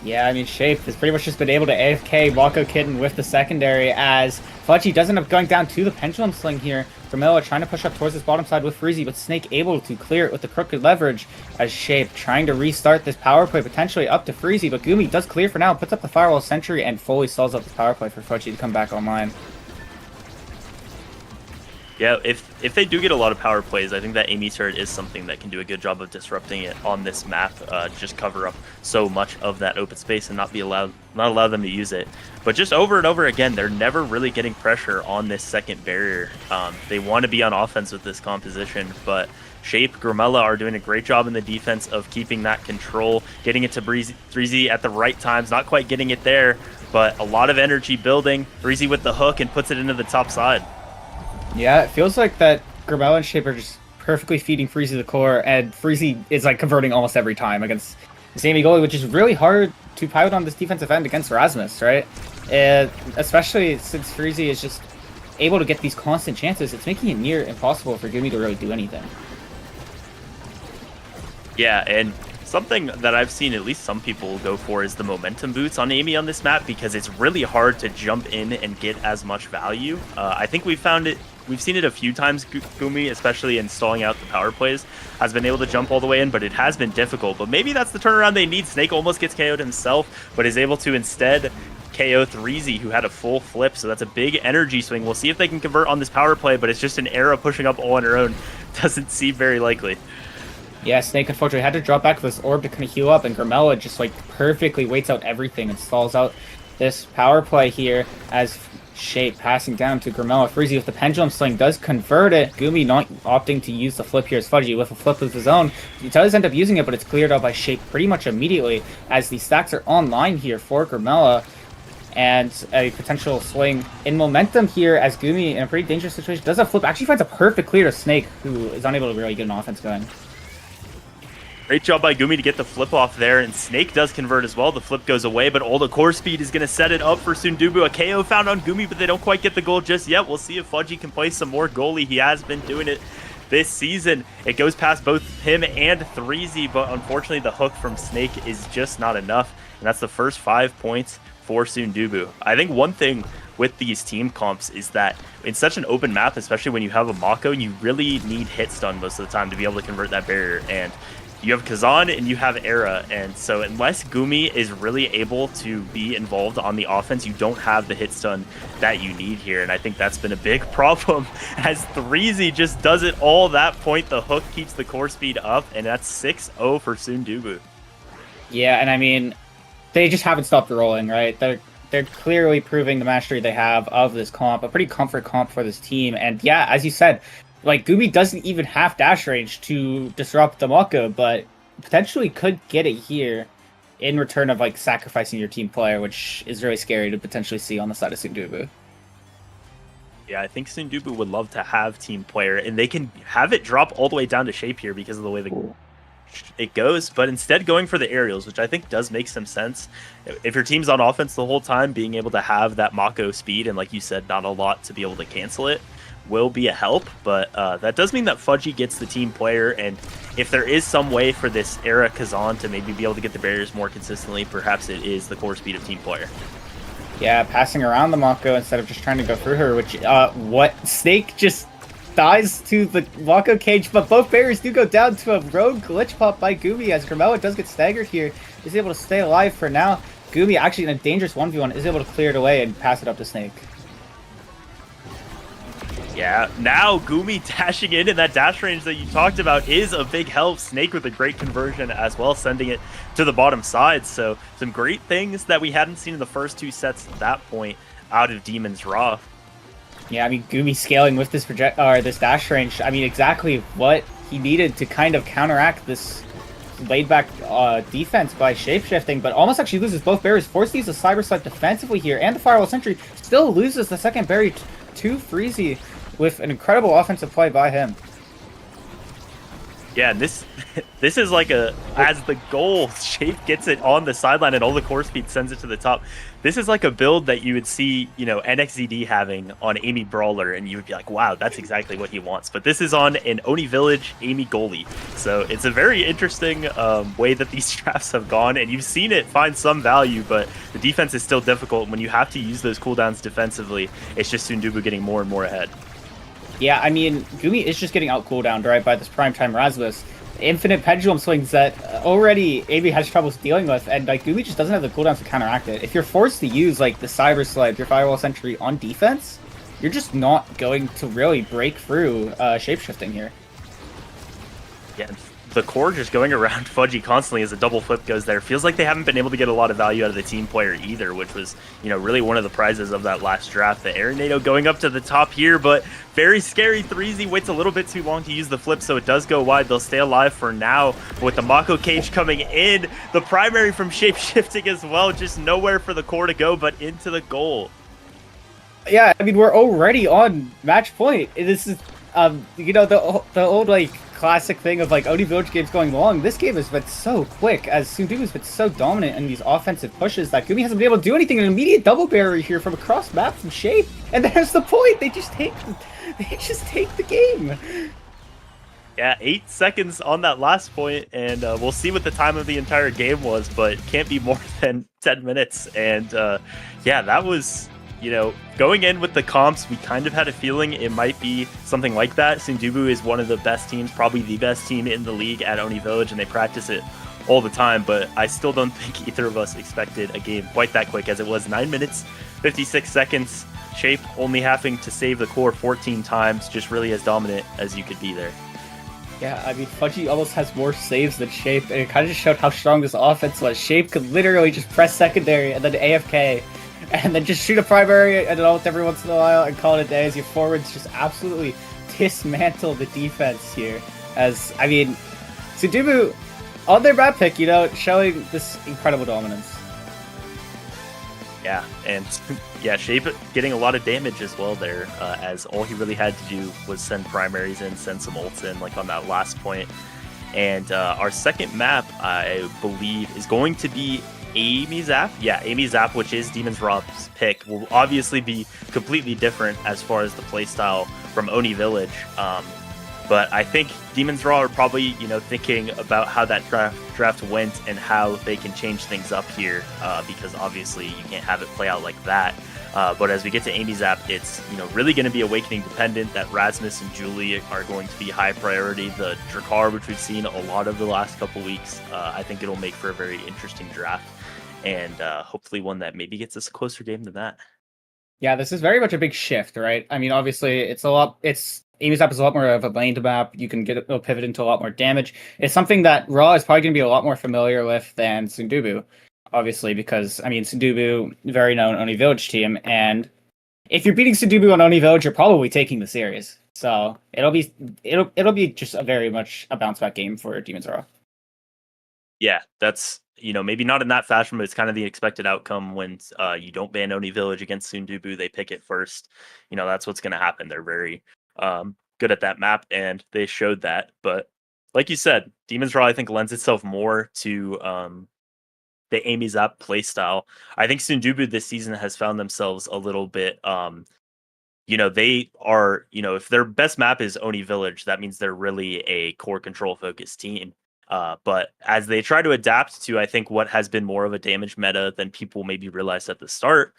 Yeah, I mean, Shape has pretty much just been able to AFK Wako Kitten with the secondary, as Fudgy does end up going down to the Pendulum Sling here. Gramella trying to push up towards his bottom side with Freezy, but Snake able to clear it with the Crooked Leverage, as Shape trying to restart this power play potentially up to Freezy, but Gumi does clear for now, puts up the Firewall Sentry, and fully stalls up the power play for Fudgy to come back online. Yeah, if they do get a lot of power plays, I think that Amy turret is something that can do a good job of disrupting it on this map. Just cover up so much of that open space and not allow them to use it. But just over and over again, they're never really getting pressure on this second barrier. They want to be on offense with this composition, but Shape, Gramella are doing a great job in the defense of keeping that control, getting it to Breezy at the right times, not quite getting it there, but a lot of energy building. Breezy with the hook and puts it into the top side. Yeah, it feels like that Gramella and Shape are just perfectly feeding Freezy the core, and Freezy is like converting almost every time against this Amy goalie, which is really hard to pilot on this defensive end against Rasmus, right? And especially since Freezy is just able to get these constant chances, it's making it near impossible for Gumi to really do anything. Yeah, and something that I've seen at least some people go for is the momentum boots on Amy on this map, because it's really hard to jump in and get as much value. I think we've seen it a few times. Gumi, especially in stalling out the power plays, has been able to jump all the way in, but it has been difficult. But maybe that's the turnaround they need. Snake almost gets KO'd himself, but is able to instead KO Threezy, who had a full flip, so that's a big energy swing. We'll see if they can convert on this power play, but it's just an Era pushing up all on her own. Doesn't seem very likely. Yeah, Snake unfortunately had to drop back to this orb to kind of heal up, and Grimella just like perfectly waits out everything and stalls out this power play here as Shape passing down to Grimella. Freezy with the pendulum sling does convert it. Gumi not opting to use the flip here as Fudgy with a flip of his own. He does end up using it, but it's cleared out by Shape pretty much immediately as the stacks are online here for Grimella. And a potential swing in momentum here as Gumi, in a pretty dangerous situation, does a flip. Actually finds a perfect clear to Snake, who is unable to really get an offense going. Great job by Gumi to get the flip off there, and Snake does convert as well. The flip goes away, but all the core speed is going to set it up for Sundubu. A KO found on Gumi, but they don't quite get the goal just yet. We'll see if Fudgy can play some more goalie. He has been doing it this season. It goes past both him and Threezy, but unfortunately the hook from Snake is just not enough, and that's the first 5 points for Sundubu. I think one thing with these team comps is that in such an open map, especially when you have a Mako, you really need hit stun most of the time to be able to convert that barrier, and you have Kazan and you have Era, and so unless Gumi is really able to be involved on the offense, you don't have the hit stun that you need here, and I think that's been a big problem as Threezy just does it all that point. The hook keeps the core speed up, and that's 6-0 for Sundubu. Yeah, and I mean, they just haven't stopped rolling, right? They're clearly proving the mastery they have of this comp, a pretty comfort comp for this team, and yeah, as you said, like, Gumi doesn't even have dash range to disrupt the Mako, but potentially could get it here in return of, like, sacrificing your team player, which is really scary to potentially see on the side of Sundubu. Yeah, I think Sundubu would love to have team player, and they can have it drop all the way down to Shape here because of the way it goes, but instead going for the aerials, which I think does make some sense. If your team's on offense the whole time, being able to have that Mako speed, and like you said, not a lot to be able to cancel it, will be a help, but that does mean that Fudgy gets the team player, and if there is some way for this Era Kazan to maybe be able to get the barriers more consistently, perhaps it is the core speed of team player. Yeah, passing around the Mako instead of just trying to go through her, which, what? Snake just dies to the Mako cage, but both barriers do go down to a rogue glitch pop by Gumi as Grimella does get staggered here, is able to stay alive for now. Gumi, actually in a dangerous 1v1, is able to clear it away and pass it up to Snake. Yeah, now Gumi dashing in that dash range that you talked about is a big help. Snake with a great conversion as well, sending it to the bottom side. So some great things that we hadn't seen in the first 2 sets at that point out of Demon's Raw. Yeah, I mean, Gumi scaling with this this dash range, I mean, exactly what he needed to kind of counteract this laid-back defense by shapeshifting, but almost actually loses both barriers, forces to use the Cyber Slap defensively here, and the Firewall Sentry still loses the second barrier to Freezy, with an incredible offensive play by him. Yeah, this is like as the goal, Shape gets it on the sideline and all the core speed sends it to the top. This is like a build that you would see, NXZD having on Amy Brawler, and you would be like, wow, that's exactly what he wants. But this is on an Oni Village Amy goalie. So it's a very interesting way that these drafts have gone, and you've seen it find some value, but the defense is still difficult. When you have to use those cooldowns defensively, it's just Sundubu getting more and more ahead. Yeah, I mean, Gumi is just getting out cooldowned, right, by this primetime Rasmus. Infinite pendulum swings that already Amy has troubles dealing with, and like Gumi just doesn't have the cooldowns to counteract it. If you're forced to use like the Cyber Slide, your Firewall Sentry on defense, you're just not going to really break through shapeshifting here. Yeah, the core just going around Fudgy constantly as a double flip goes there. Feels like they haven't been able to get a lot of value out of the team player either, which was, really one of the prizes of that last draft. The Aeronado going up to the top here, but very scary. Threezy waits a little bit too long to use the flip, so it does go wide. They'll stay alive for now. But with the Mako cage coming in, the primary from shape-shifting as well, just nowhere for the core to go but into the goal. Yeah, I mean, we're already on match point. This is the old like classic thing of like Oni Village games going long. This game has been so quick as Sundubu's been so dominant in these offensive pushes that Gumi hasn't been able to do anything. An immediate double barrier here from across map from Shape, and there's the point. They just take the game. Yeah, 8 seconds on that last point, and we'll see what the time of the entire game was, but it can't be more than 10 minutes. And yeah, that was, going in with the comps, we kind of had a feeling it might be something like that. Sundubu is one of the best teams, probably the best team in the league at Oni Village, and they practice it all the time, but I still don't think either of us expected a game quite that quick, as it was 9 minutes, 56 seconds. Shape only having to save the core 14 times, just really as dominant as you could be there. Yeah, I mean, Fudgy almost has more saves than Shape, and it kind of just showed how strong this offense was. Shape could literally just press secondary and then AFK, and then just shoot a primary and ult every once in a while and call it a day as your forwards just absolutely dismantle the defense here. As, I mean, Sundubu, on their map pick, showing this incredible dominance. Yeah, and yeah, Shape getting a lot of damage as well there, as all he really had to do was send primaries in, send some ults in, like on that last point. And our second map, I believe, is going to be Amy Zap. Yeah, Amy Zap, which is Demon's Raw's pick, will obviously be completely different as far as the playstyle from Oni Village. But I think Demon's Raw are probably, thinking about how that draft went and how they can change things up here, because obviously you can't have it play out like that. But as we get to Amy Zap, it's really going to be Awakening dependent. That Rasmus and Julie are going to be high priority. The Drakkar, which we've seen a lot of the last couple weeks, I think it'll make for a very interesting draft, and hopefully one that maybe gets us a closer game than that. Yeah, this is very much a big shift, right? I mean, obviously, Amy Zap is a lot more of a laned map. You can get a pivot into a lot more damage. It's something that Raw is probably going to be a lot more familiar with than Sundubu, obviously, because, I mean, Sundubu, very known Oni Village team, and if you're beating Sundubu on Oni Village, you're probably taking the series. So it'll be just a very much a bounce back game for Demon's Raw. Yeah, that's maybe not in that fashion, but it's kind of the expected outcome when you don't ban Oni Village against Sundubu. They pick it first. That's what's going to happen. They're very good at that map, and they showed that. But like you said, Demon's Raw, I think, lends itself more to the Amy Zap playstyle. I think Sundubu this season has found themselves a little bit they are, if their best map is Oni Village, that means they're really a core control focused team. But as they try to adapt to, I think, what has been more of a damage meta than people maybe realized at the start,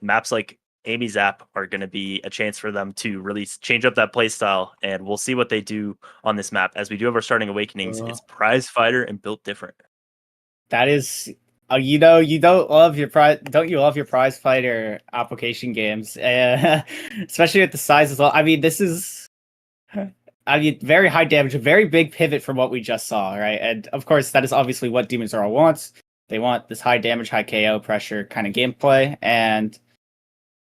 maps like Amy Zap are going to be a chance for them to really change up that play style, and we'll see what they do on this map. As we do have our starting awakenings, it's prize fighter and built different. That is, you don't love your prize fighter application games, especially at the size as well. I mean, this is, very high damage, a very big pivot from what we just saw, right? And of course, that is obviously what Demon's Raw wants. They want this high damage, high KO pressure kind of gameplay, and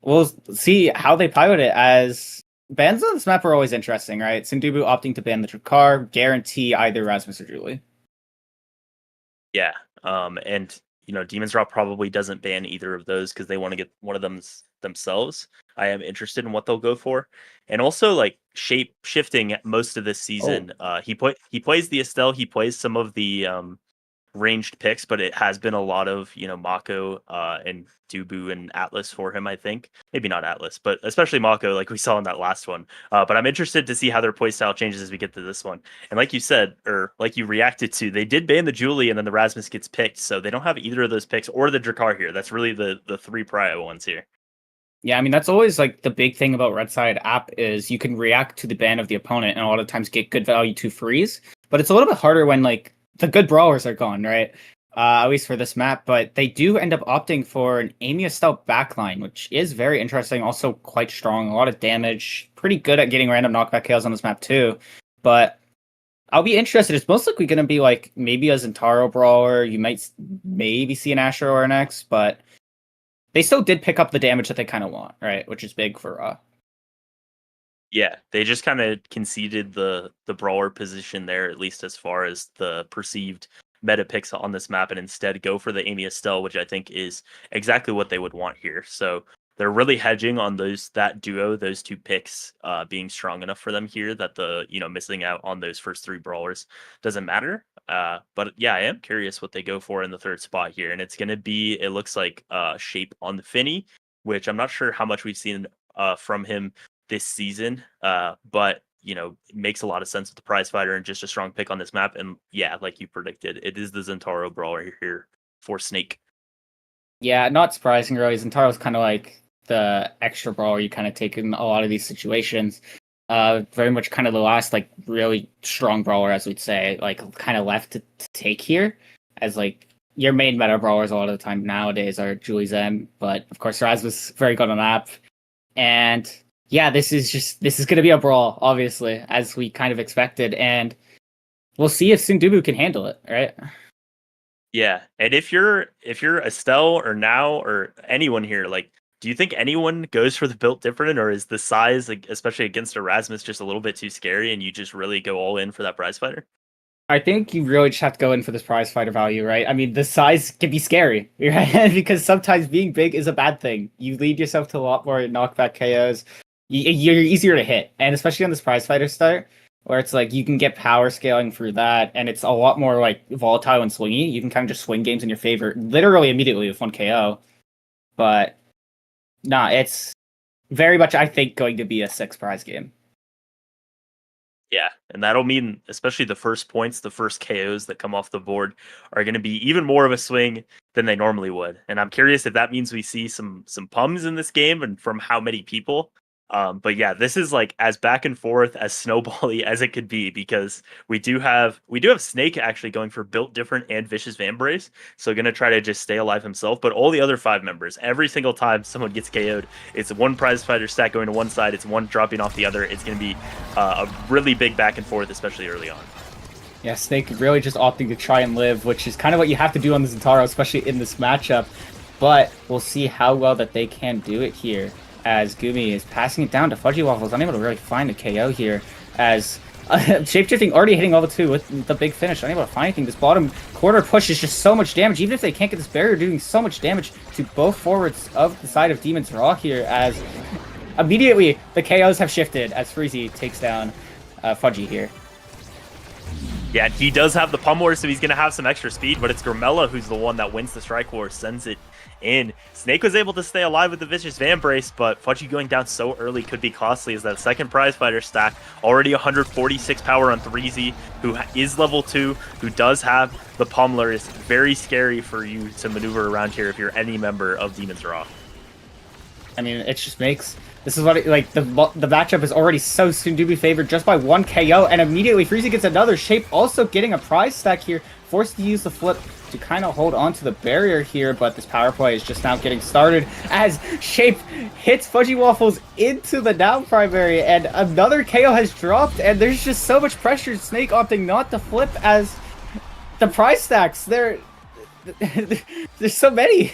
we'll see how they pilot it, as bans on this map are always interesting, right? Sundubu opting to ban the Drakkar, guarantee either Rasmus or Julie. Yeah, and Demon's Raw probably doesn't ban either of those because they want to get one of them themselves. I am interested in what they'll go for, and also like shape shifting most of this season. He plays the Estelle, he plays some of the ranged picks, but it has been a lot of Mako and Dubu and Atlas for him. I think maybe not Atlas, but especially Mako, like we saw in that last one. But I'm interested to see how their play style changes as we get to this one. And like you said, or like you reacted to, they did ban the Julie, and then the Rasmus gets picked, so they don't have either of those picks or the Drakkar here. That's really the three prio ones here. Yeah, I mean, that's always like the big thing about Red Side app is you can react to the ban of the opponent and a lot of times get good value to freeze, but it's a little bit harder when like the good brawlers are gone, right? At least for this map, but they do end up opting for an Amy Estelle backline, which is very interesting, also quite strong, a lot of damage, pretty good at getting random knockback kills on this map too. But I'll be interested. It's most likely going to be like maybe a Zentaro brawler. You might maybe see an Asher or an X, but they still did pick up the damage that they kind of want, right? Which is big for Raw. Yeah, they just kind of conceded the brawler position there, at least as far as the perceived meta picks on this map, and instead go for the Amy Estelle, which I think is exactly what they would want here. So they're really hedging on that duo, those two picks being strong enough for them here that the missing out on those first three brawlers doesn't matter. But yeah, I am curious what they go for in the third spot here, and it's going to be, it looks like Shape on the Finny, which I'm not sure how much we've seen from him this season, but it makes a lot of sense with the prize fighter and just a strong pick on this map. And yeah, like you predicted, it is the Zentaro brawler here for Snake. Yeah, not surprising really. Zentaro's kind of like the extra brawler you kind of take in a lot of these situations. Very much kind of the last like really strong brawler, as we'd say, like kind of left to take here, as like your main meta brawlers a lot of the time nowadays are Julie Zen, but of course Raz was very good on app. And yeah, this is gonna be a brawl, obviously, as we kind of expected, and we'll see if Sundubu can handle it, right? Yeah, and if you're Estelle or Now or anyone here, like, do you think anyone goes for the built different, or is the size, like, especially against Erasmus, just a little bit too scary, and you just really go all in for that prize fighter? I think you really just have to go in for this prize fighter value, right? I mean, the size can be scary, right? Because sometimes being big is a bad thing. You lead yourself to a lot more knockback KOs. You're easier to hit, and especially on this prize fighter start, where it's like you can get power scaling through that, and it's a lot more like volatile and swingy. You can kind of just swing games in your favor, literally immediately with one KO. But nah, it's very much, I think, going to be a 6 prize game. Yeah, and that'll mean, especially the first points, the first KOs that come off the board are going to be even more of a swing than they normally would. And I'm curious if that means we see some pums in this game and from how many people. But yeah, this is like as back and forth, as snowbally as it could be, because we do have Snake actually going for built different and Vicious Vambrace, so gonna try to just stay alive himself. But all the other 5 members, every single time someone gets KO'd, it's one prize fighter stack going to one side, it's one dropping off the other. It's gonna be a really big back and forth, especially early on. Yeah, Snake really just opting to try and live, which is kind of what you have to do on the Zentaro, especially in this matchup. But we'll see how well that they can do it here, as Gumi is passing it down to Fudgy Waffles, unable to really find a KO here, as Shapeshifting already hitting level 2 with the big finish, unable to find anything. This bottom corner push is just so much damage, even if they can't get this barrier, doing so much damage to both forwards of the side of Demon's Raw here, as immediately the KOs have shifted as Freezy takes down Fudgy here. Yeah, he does have the pummel, so he's going to have some extra speed, but it's Grimella who's the one that wins the Strike War, sends it in. Snake was able to stay alive with the Vicious Vambrace, but Fudgy going down so early could be costly, as that second prize fighter stack, already 146 power on 3Z, who is level 2, who does have the pummeler, is very scary for you to maneuver around here if you're any member of Demon's Raw. I mean, it just makes... This is what, like, the matchup is already so Sundubu favored just by 1 KO, and immediately Freezy gets another. Shape also getting a prize stack here, forced to use the flip to kind of hold on to the barrier here, but this power play is just now getting started as Shape hits Fudgy Waffles into the down primary, and another KO has dropped, and there's just so much pressure. Snake opting not to flip, as the prize stacks, there's so many.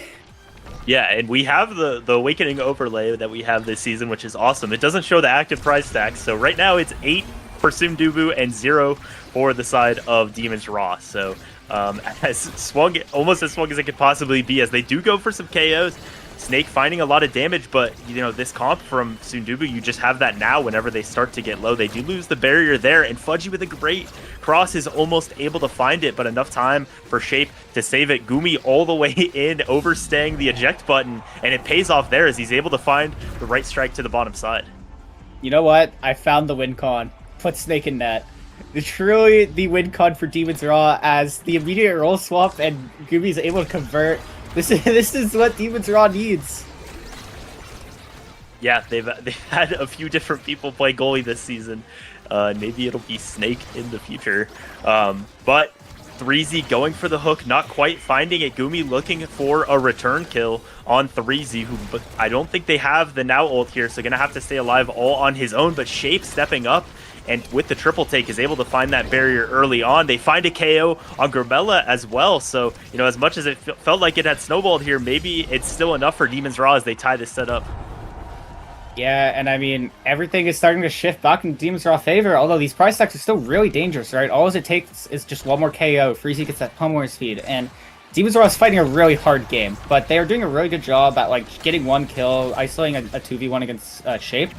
Yeah, and we have the Awakening overlay that we have this season, which is awesome. It doesn't show the active prize stacks, so right now it's 8 for Sundubu and 0 for the side of Demon's Raw. So almost as swung as it could possibly be, as they do go for some KOs. Snake finding a lot of damage, but this comp from Sundubu, you just have that now whenever they start to get low. They do lose the barrier there, and Fudgy with a great cross is almost able to find it, but enough time for Shape to save it. Gumi all the way in, overstaying the eject button, and it pays off there as he's able to find the right strike to the bottom side. You know what? I found the win con. Put Snake in net. Truly the win con for Demon's Raw, as the immediate roll swap and Gumi is able to convert. This is what Demon's Raw needs. Yeah, they've had a few different people play goalie this season. Maybe it'll be Snake in the future. But 3Z going for the hook, not quite finding it. Gumi looking for a return kill on 3Z, who I don't think they have the Now ult here, so gonna have to stay alive all on his own. But Shape stepping up, and with the triple take is able to find that barrier early on. They find a KO on Grimella as well, so as much as it felt like it had snowballed here, maybe it's still enough for Demon's Raw as they tie this set up. Yeah, and I mean, everything is starting to shift back in Demon's Raw favor, although these price stacks are still really dangerous, right? All it takes is just one more KO. Freezy gets that pummeler speed, and Demons Raw is fighting a really hard game, but they are doing a really good job at like getting one kill, isolating a 2v1 against Shape,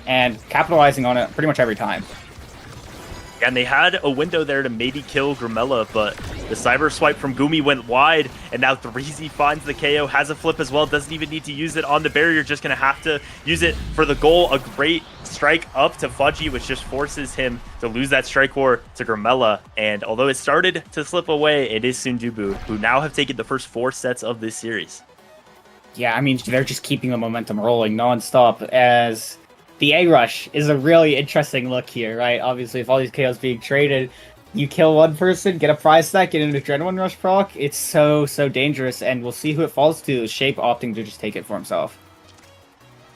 and capitalizing on it pretty much every time. And they had a window there to maybe kill Grimella, but the cyber swipe from Gumi went wide, and now Threezy finds the KO, has a flip as well, doesn't even need to use it on the barrier, just going to have to use it for the goal. A great strike up to Fudgy, which just forces him to lose that strike war to Grimella. And although it started to slip away, it is Sundubu, who now have taken the first 4 sets of this series. Yeah, I mean, they're just keeping the momentum rolling non-stop, as the A-Rush is a really interesting look here, right? Obviously, if all these KOs being traded, you kill one person, get a prize stack, get an Adrenaline Rush proc, it's so dangerous, and we'll see who it falls to. Shape opting to just take it for himself.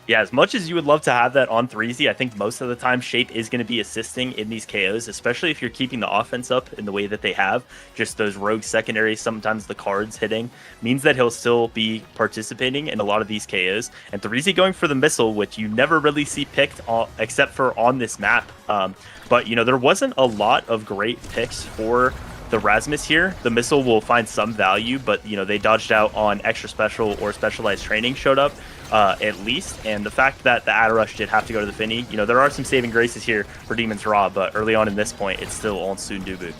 Yeah, as much as you would love to have that on Threezy, I think most of the time Shape is going to be assisting in these KOs, especially if you're keeping the offense up in the way that they have. Just those rogue secondaries, sometimes the cards hitting, means that he'll still be participating in a lot of these KOs. And Threezy going for the missile, which you never really see picked except for on this map. But, you know, there wasn't a lot of great picks for the Rasmus here. The missile will find some value, but, you know, they dodged out on extra special or specialized training showed up. At least, and the fact that the Adarush did have to go to the Finny, you know, there are some saving graces here for Demon's Raw, but early on in this point, it's still on Sundubu.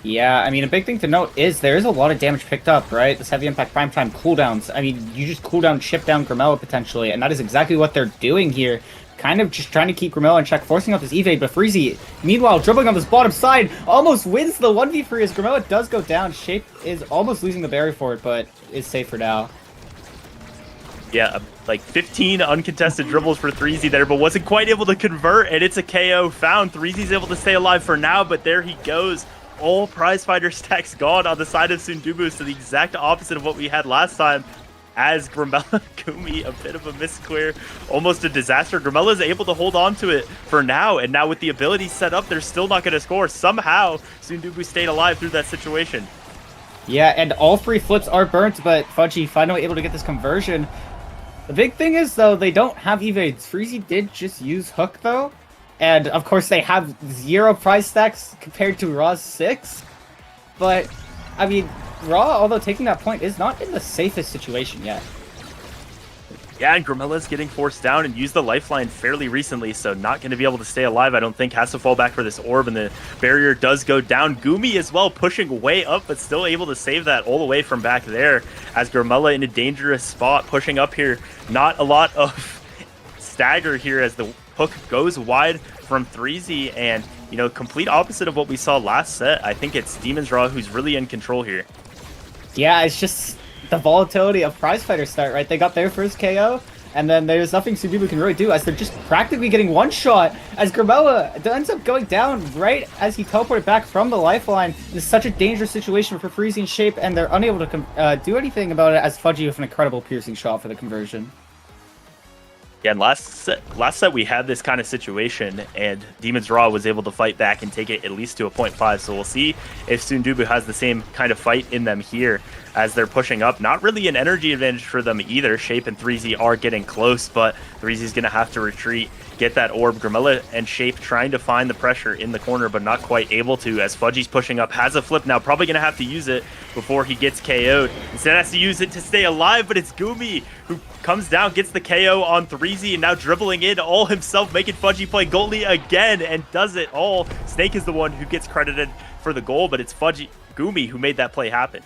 Yeah, I mean, a big thing to note is there is a lot of damage picked up, right? This heavy impact prime time cooldowns. I mean, you just cooldown, chip down Grimella potentially, and that is exactly what they're doing here. Kind of just trying to keep Grimella in check, forcing out this evade, but Freezy, meanwhile, dribbling on this bottom side, almost wins the 1v3 as Grimella does go down. Shape is almost losing the berry for it, but is safe for now. Yeah, like 15 uncontested dribbles for Threezy there, but wasn't quite able to convert, and it's a KO found. Threezy's able to stay alive for now, but there he goes. All prize fighter stacks gone on the side of Sundubu, so the exact opposite of what we had last time. As Grimella Gumi, a bit of a misclear, almost a disaster. Grimella's able to hold on to it for now, and now with the ability set up, they're still not going to score. Somehow, Sundubu stayed alive through that situation. Yeah, and all 3 flips are burnt, but Fudgy finally able to get this conversion. The big thing is, though, they don't have evades. Freezy did just use Hook, though. And, of course, they have 0 prize stacks compared to Raw's 6. But, I mean, Raw, although taking that point, is not in the safest situation yet. Yeah, and Grimella's getting forced down and used the lifeline fairly recently, so not going to be able to stay alive, I don't think. Has to fall back for this orb, and the barrier does go down. Gumi as well, pushing way up, but still able to save that all the way from back there, as Grimella in a dangerous spot, pushing up here. Not a lot of stagger here as the hook goes wide from Threezy, and, you know, complete opposite of what we saw last set. I think it's Demon's Raw who's really in control here. Yeah, it's just the volatility of prize fighter start, right? They got their first KO, and then there's nothing Sundubu can really do, as they're just practically getting one shot, as Grimella ends up going down right as he teleported back from the lifeline. It's such a dangerous situation for Freezy and Shape, and they're unable to do anything about it, as Fudgy with an incredible piercing shot for the conversion. Yeah, and last set we had this kind of situation, and Demon's Raw was able to fight back and take it at least to a 0.5. So we'll see if Sundubu has the same kind of fight in them here as they're pushing up. Not really an energy advantage for them either. Shape and Threezy are getting close, but Threezy's going to have to retreat, get that orb. Grimella and Shape trying to find the pressure in the corner, but not quite able to, as Fudgy's pushing up, has a flip now, probably going to have to use it before he gets KO'd. Instead has to use it to stay alive, but it's Gumi who comes down, gets the KO on Threezy, and now dribbling in all himself, making Fudgy play goalie again, and does it all. Snake is the one who gets credited for the goal, but it's Gumi who made that play happen.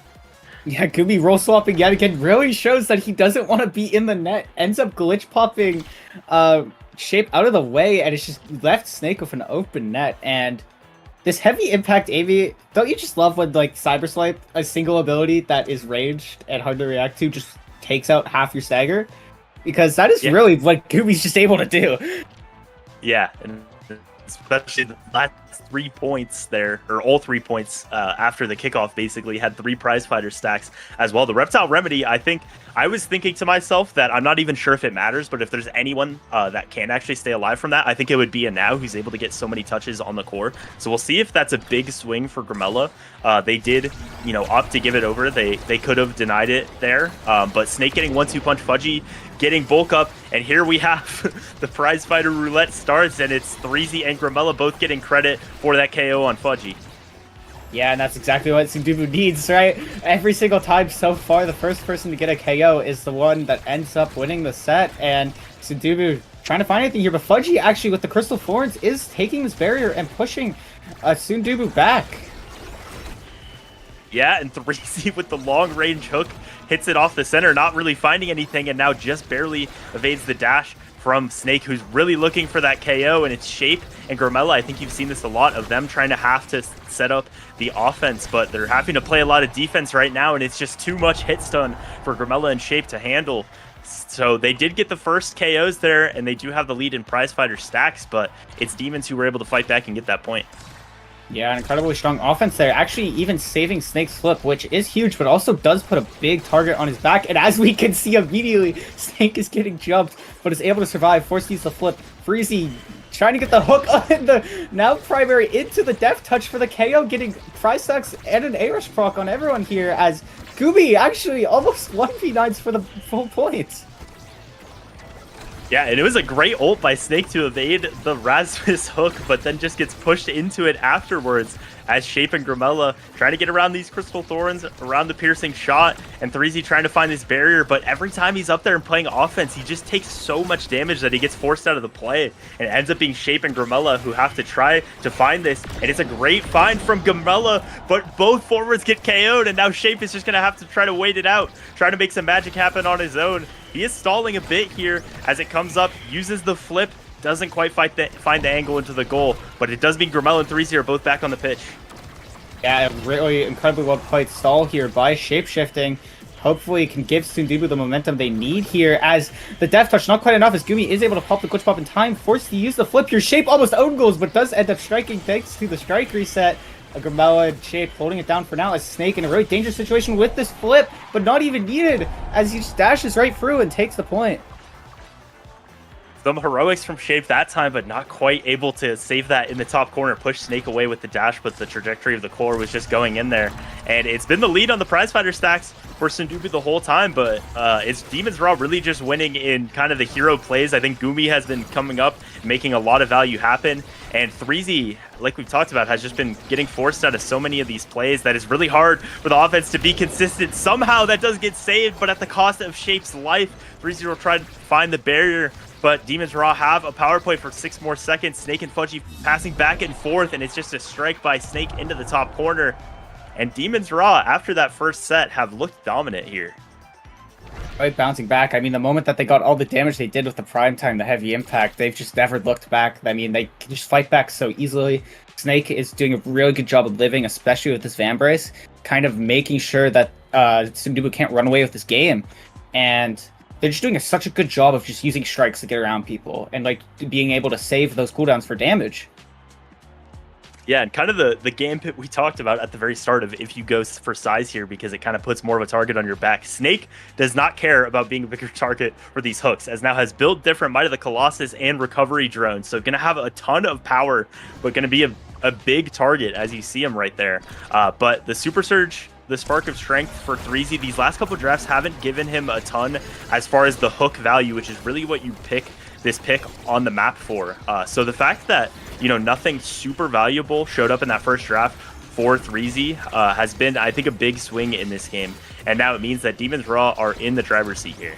Yeah, Gumi roll swapping yet again really shows that he doesn't want to be in the net. Ends up glitch popping Shape out of the way, and it's just left Snake with an open net. And this heavy impact AV, don't you just love when, like, Cyber Swipe, a single ability that is ranged and hard to react to, just takes out half your stagger? Because that is really what Gumi's just able to do. Yeah, and especially the last 3 points there, or all 3 points after the kickoff, basically had 3 prize fighter stacks as well. The Reptile Remedy, I was thinking to myself that I'm not even sure if it matters, but if there's anyone that can actually stay alive from that, I think it would be a Now, who's able to get so many touches on the core. So we'll see if that's a big swing for Grimella. They did, you know, opt to give it over. They could have denied it there, but Snake getting 1-2 punch, Fudgy getting bulk up, and here we have the prize fighter roulette starts, and it's Threezy and Grimella both getting credit for that KO on Fudgy. Yeah, and that's exactly what Sundubu needs, right? Every single time so far, the first person to get a KO is the one that ends up winning the set, and Sundubu trying to find anything here, but Fudgy actually with the Crystal Thorns is taking this barrier and pushing Sundubu back. Yeah, and 3Z with the long-range hook hits it off the center, not really finding anything, and now just barely evades the dash from Snake, who's really looking for that KO, and it's Shape and Grimella. I think you've seen this a lot of them trying to have to set up the offense, but they're having to play a lot of defense right now, and it's just too much hit stun for Grimella and Shape to handle. So they did get the first KOs there, and they do have the lead in prizefighter stacks, but it's Demons who were able to fight back and get that point. Yeah, an incredibly strong offense there. Actually, even saving Snake's flip, which is huge, but also does put a big target on his back. And as we can see immediately, Snake is getting jumped, but is able to survive. Force use the flip. Freezy trying to get the hook on the now primary into the death touch for the KO, getting prize stacks and an A-Rush proc on everyone here, as Gooby actually almost 1v9s for the full points. Yeah, and it was a great ult by Snake to evade the Rasmus hook, but then just gets pushed into it afterwards as Shape and Grimella trying to get around these Crystal Thorns, around the piercing shot, and 3Z trying to find this barrier, but every time he's up there and playing offense, he just takes so much damage that he gets forced out of the play, and it ends up being Shape and Grimella who have to try to find this, and it's a great find from Grimella, but both forwards get KO'd, and now Shape is just going to have to try to wait it out, try to make some magic happen on his own. He is stalling a bit here as it comes up, uses the flip, doesn't quite find the angle into the goal, but it does mean Grimella and 3Z are both back on the pitch. Yeah, really incredibly well played stall here by Shapeshifting. Hopefully can give Sundubu the momentum they need here, as the death touch not quite enough, as Gumi is able to pop the glitch pop in time, forced to use the flip here. Shape almost own goals, but does end up striking thanks to the strike reset. Grimella and Shape holding it down for now, as Snake in a really dangerous situation with this flip, but not even needed, as he just dashes right through and takes the point. Some heroics from Shape that time, but not quite able to save that in the top corner. Push Snake away with the dash, but the trajectory of the core was just going in there. And it's been the lead on the prizefighter stacks for Sundubu the whole time, but it's Demons Raw really just winning in kind of the hero plays. I think Gumi has been coming up, making a lot of value happen. And 3Z, like we've talked about, has just been getting forced out of so many of these plays that is really hard for the offense to be consistent. Somehow that does get saved, but at the cost of Shape's life. 3Z will try to find the barrier, but Demons Raw have a power play for 6 more seconds. Snake and Fudgy passing back and forth, and it's just a strike by Snake into the top corner. And Demons Raw, after that first set, have looked dominant here. Right, bouncing back. I mean, the moment that they got all the damage they did with the prime time, the heavy impact, they've just never looked back. I mean, they can just fight back so easily. Snake is doing a really good job of living, especially with this Vambrace, kind of making sure that Sundubu can't run away with this game. And they're just doing such a good job of just using strikes to get around people and like being able to save those cooldowns for damage. Yeah, and kind of the gambit we talked about at the very start of if you go for size here, because it kind of puts more of a target on your back. Snake does not care about being a bigger target for these hooks, as now has built different Might of the Colossus and recovery drones. So going to have a ton of power, but going to be a big target as you see him right there. But the Super Surge, the Spark of Strength for 3Z, these last couple drafts haven't given him a ton as far as the hook value, which is really what you pick this pick on the map for. So the fact that, you know, nothing super valuable showed up in that first draft for 3Z has been, I think, a big swing in this game. And now it means that Demons Raw are in the driver's seat here.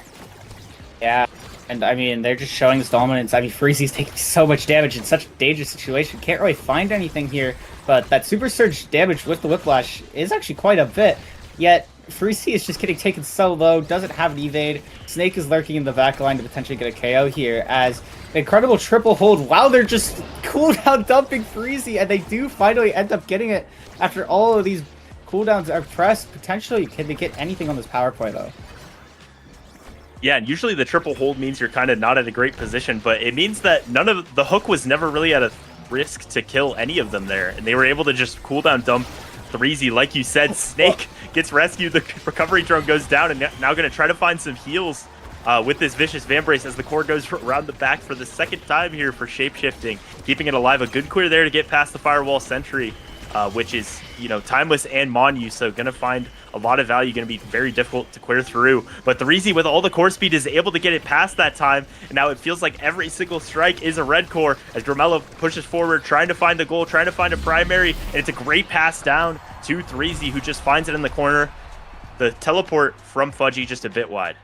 Yeah, and I mean, they're just showing this dominance. I mean, Freezy's taking so much damage in such a dangerous situation. Can't really find anything here, but that Super Surge damage with the Whiplash is actually quite a bit. Yet, Freezy is just getting taken so low, doesn't have an evade. Snake is lurking in the back line to potentially get a KO here, as the incredible triple hold while they're just cooldown dumping Freezy, and they do finally end up getting it after all of these cooldowns are pressed. Potentially, can they get anything on this power play, though? Yeah, and usually the triple hold means you're kind of not at a great position, but it means that none of the hook was never really at a risk to kill any of them there, and they were able to just cooldown dump 3Z. Like you said, Snake gets rescued, the recovery drone goes down, and now going to try to find some heals with this vicious Vambrace as the core goes around the back for the second time here for Shapeshifting, keeping it alive. A good clear there to get past the firewall sentry. which is, Timeless and Monu, so going to find a lot of value, going to be very difficult to clear through. But 3Z, with all the core speed, is able to get it past that time, and now it feels like every single strike is a red core as Gramella pushes forward, trying to find the goal, trying to find a primary, and it's a great pass down to 3Z, who just finds it in the corner. The teleport from Fudgy just a bit wide.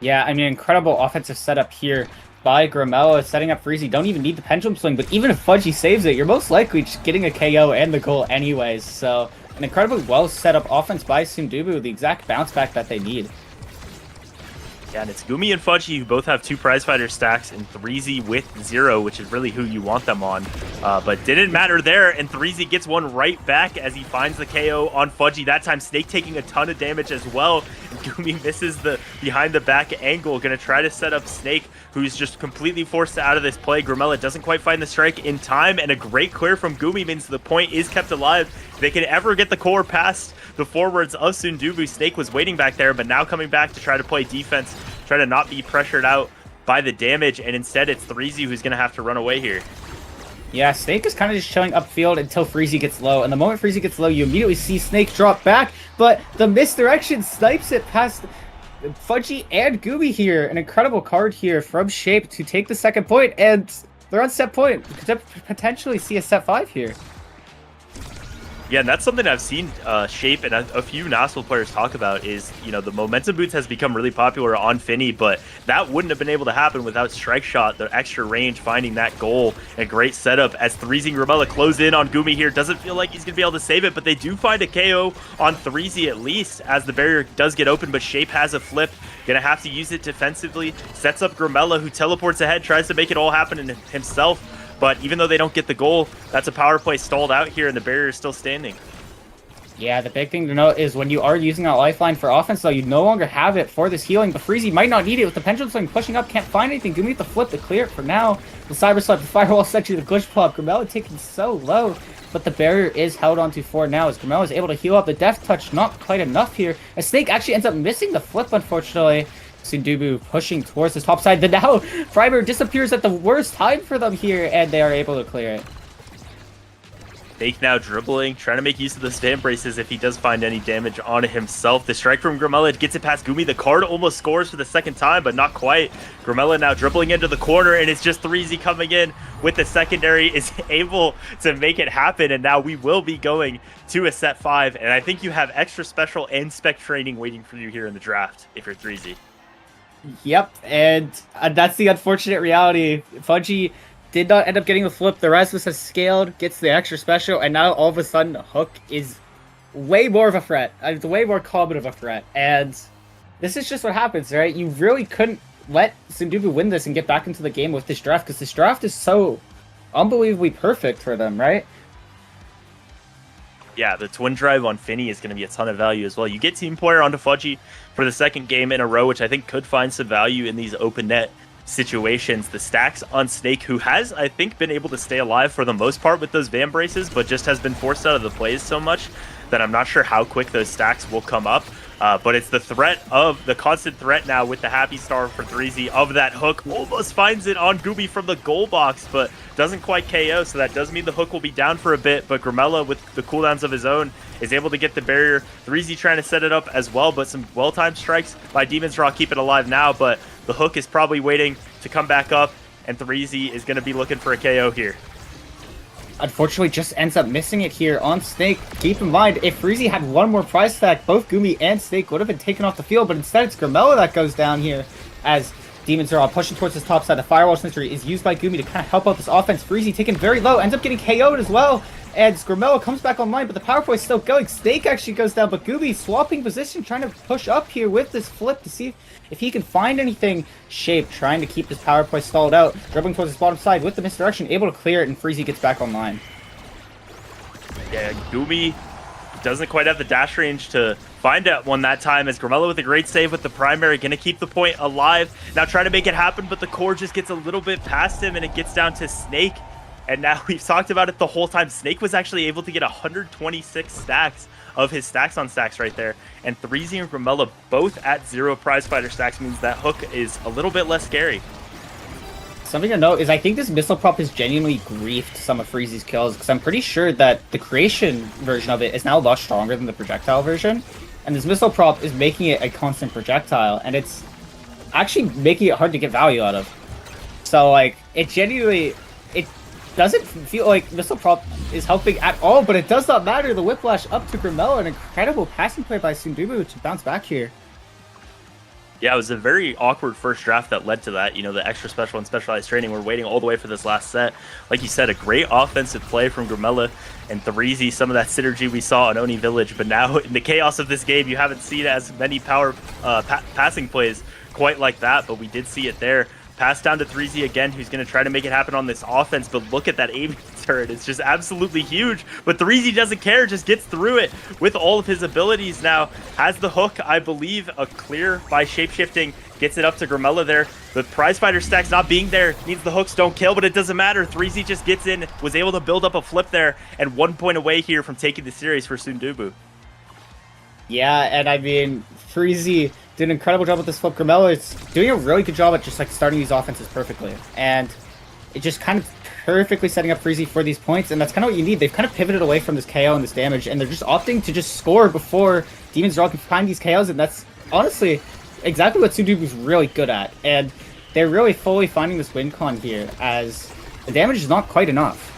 Yeah, I mean, incredible offensive setup here by Gramella, setting up Freezy. Don't even need the pendulum swing, but even if Fudgy saves it, you're most likely just getting a KO and the goal anyways. So an incredibly well set up offense by Sundubu, the exact bounce back that they need. Yeah, and it's Gumi and Fudgy who both have 2 prizefighter stacks, and 3Z with 0, which is really who you want them on. But didn't matter there, and 3Z gets one right back as he finds the KO on Fudgy. That time, Snake taking a ton of damage as well. And Gumi misses the behind the back angle, gonna try to set up Snake, who's just completely forced out of this play. Gramella doesn't quite find the strike in time, and a great clear from Gumi means the point is kept alive. If they can ever get the core past the forwards of Sundubu, Snake was waiting back there, but now coming back to try to play defense, try to not be pressured out by the damage, and instead it's 3Z who's going to have to run away here. Yeah, Snake is kind of just showing upfield until Freezy gets low, and the moment Freezy gets low, you immediately see Snake drop back, but the misdirection snipes it past Fudgy and Gooby here. An incredible card here from Shape to take the second point, and they're on set point. Could potentially see a set 5 here. Yeah, and that's something I've seen Shape and a few nasl players talk about is, the momentum boots has become really popular on Finny, but that wouldn't have been able to happen without Strike Shot, the extra range, finding that goal, and great setup as 3Z and Gramella close in on Gumi here. Doesn't feel like he's going to be able to save it, but they do find a KO on 3Z at least as the barrier does get open, but Shape has a flip. Going to have to use it defensively. Sets up Gramella, who teleports ahead, tries to make it all happen himself. But even though they don't get the goal, that's a power play stalled out here, and the barrier is still standing. Yeah, the big thing to note is when you are using that lifeline for offense, though, you no longer have it for this healing. But Freezy might not need it with the pendulum swing pushing up, can't find anything. Gumi with the flip to clear it for now. The cyber slap, the firewall sentry, the glitch plop. Gramella taking so low, but the barrier is held onto 4 now as Gramella is able to heal up. The death touch not quite enough here. A Snake actually ends up missing the flip, unfortunately. Sundubu pushing towards the top side. Then now Freiburg disappears at the worst time for them here, and they are able to clear it. Fake now dribbling, trying to make use of the stand braces if he does find any damage on himself. The strike from Gramella gets it past Gumi. The card almost scores for the second time, but not quite. Gramella now dribbling into the corner, and it's just 3Z coming in with the secondary, is able to make it happen, and now we will be going to a set 5, and I think you have extra special and spec training waiting for you here in the draft if you're 3Z. Yep, and that's the unfortunate reality. Fudgy did not end up getting the flip. The Rasmus has scaled, gets the extra special, and now all of a sudden Hook is way more of a threat. It's way more common of a threat, and this is just what happens, right? You really couldn't let Sundubu win this and get back into the game with this draft, because this draft is so unbelievably perfect for them, right? Yeah, the twin drive on Finny is going to be a ton of value as well. You get team player onto Fudgy for the second game in a row, which I think could find some value in these open net situations. The stacks on Snake, who has, I think, been able to stay alive for the most part with those Van braces, but just has been forced out of the plays so much that I'm not sure how quick those stacks will come up. But it's the constant threat now with the Happy Star for 3Z of that hook. Almost finds it on Gooby from the goal box, but doesn't quite KO, so that does mean the hook will be down for a bit, but Gramella, with the cooldowns of his own, is able to get the barrier. 3Z trying to set it up as well, but some well-timed strikes by Demon's Draw keep it alive now, but the hook is probably waiting to come back up, and 3Z is going to be looking for a KO here. Unfortunately, just ends up missing it here on Snake. Keep in mind, if Freezy had one more prize stack, both Gumi and Snake would have been taken off the field, but instead it's Gramella that goes down here as Demons are all pushing towards his top side. The Firewall Sentry is used by Gumi to kind of help out this offense. Freezy taken very low, ends up getting KO'd as well, and Gramella comes back online, but the power play is still going. Snake actually goes down, but Gumi swapping position, trying to push up here with this flip to see if he can find anything. Shape trying to keep this power play stalled out, dribbling towards his bottom side with the misdirection, able to clear it, and Freezy gets back online. Yeah, Gumi doesn't quite have the dash range to find that one that time, as Gramella with a great save with the primary, going to keep the point alive. Now trying to make it happen, but the core just gets a little bit past him, and it gets down to Snake. And now we've talked about it the whole time. Snake was actually able to get 126 stacks of his stacks on stacks right there. And 3Z and Gramella both at 0 prize fighter stacks means that hook is a little bit less scary. something to note is I think this missile prop has genuinely griefed some of Freezy's kills, because I'm pretty sure that the creation version of it is now a lot stronger than the projectile version, and this missile prop is making it a constant projectile, and it's actually making it hard to get value out of. So like, it genuinely, it doesn't feel like missile prop is helping at all, but it does not matter. The whiplash up to Grimmello, an incredible passing play by Sundubu to bounce back here. Yeah, it was a very awkward first draft that led to that. You know, the extra special and specialized training. We're waiting all the way for this last set. Like you said, a great offensive play from Grimella and Threezy, some of that synergy we saw on Oni Village. But now, in the chaos of this game, you haven't seen as many power passing plays quite like that, but we did see it there. Pass down to Threezy again, who's going to try to make it happen on this offense, but look at that aiming turret. It's just absolutely huge, but Threezy doesn't care, just gets through it with all of his abilities now. Has the hook, I believe, a clear by shapeshifting, gets it up to Grimella there. The prize fighter stacks not being there means the hooks don't kill, but it doesn't matter. Threezy just gets in, was able to build up a flip there, and 1 point away here from taking the series for Sundubu. Yeah, and I mean, Threezy did an incredible job with this flip. Grimmello is doing a really good job at just like starting these offenses perfectly, and it just kind of perfectly setting up Threezy for these points, and that's kind of what you need. They've kind of pivoted away from this KO and this damage, and they're just opting to just score before Demon's Draw can find these KOs, and that's honestly exactly what Sundubu's really good at, and they're really fully finding this win con here, as the damage is not quite enough.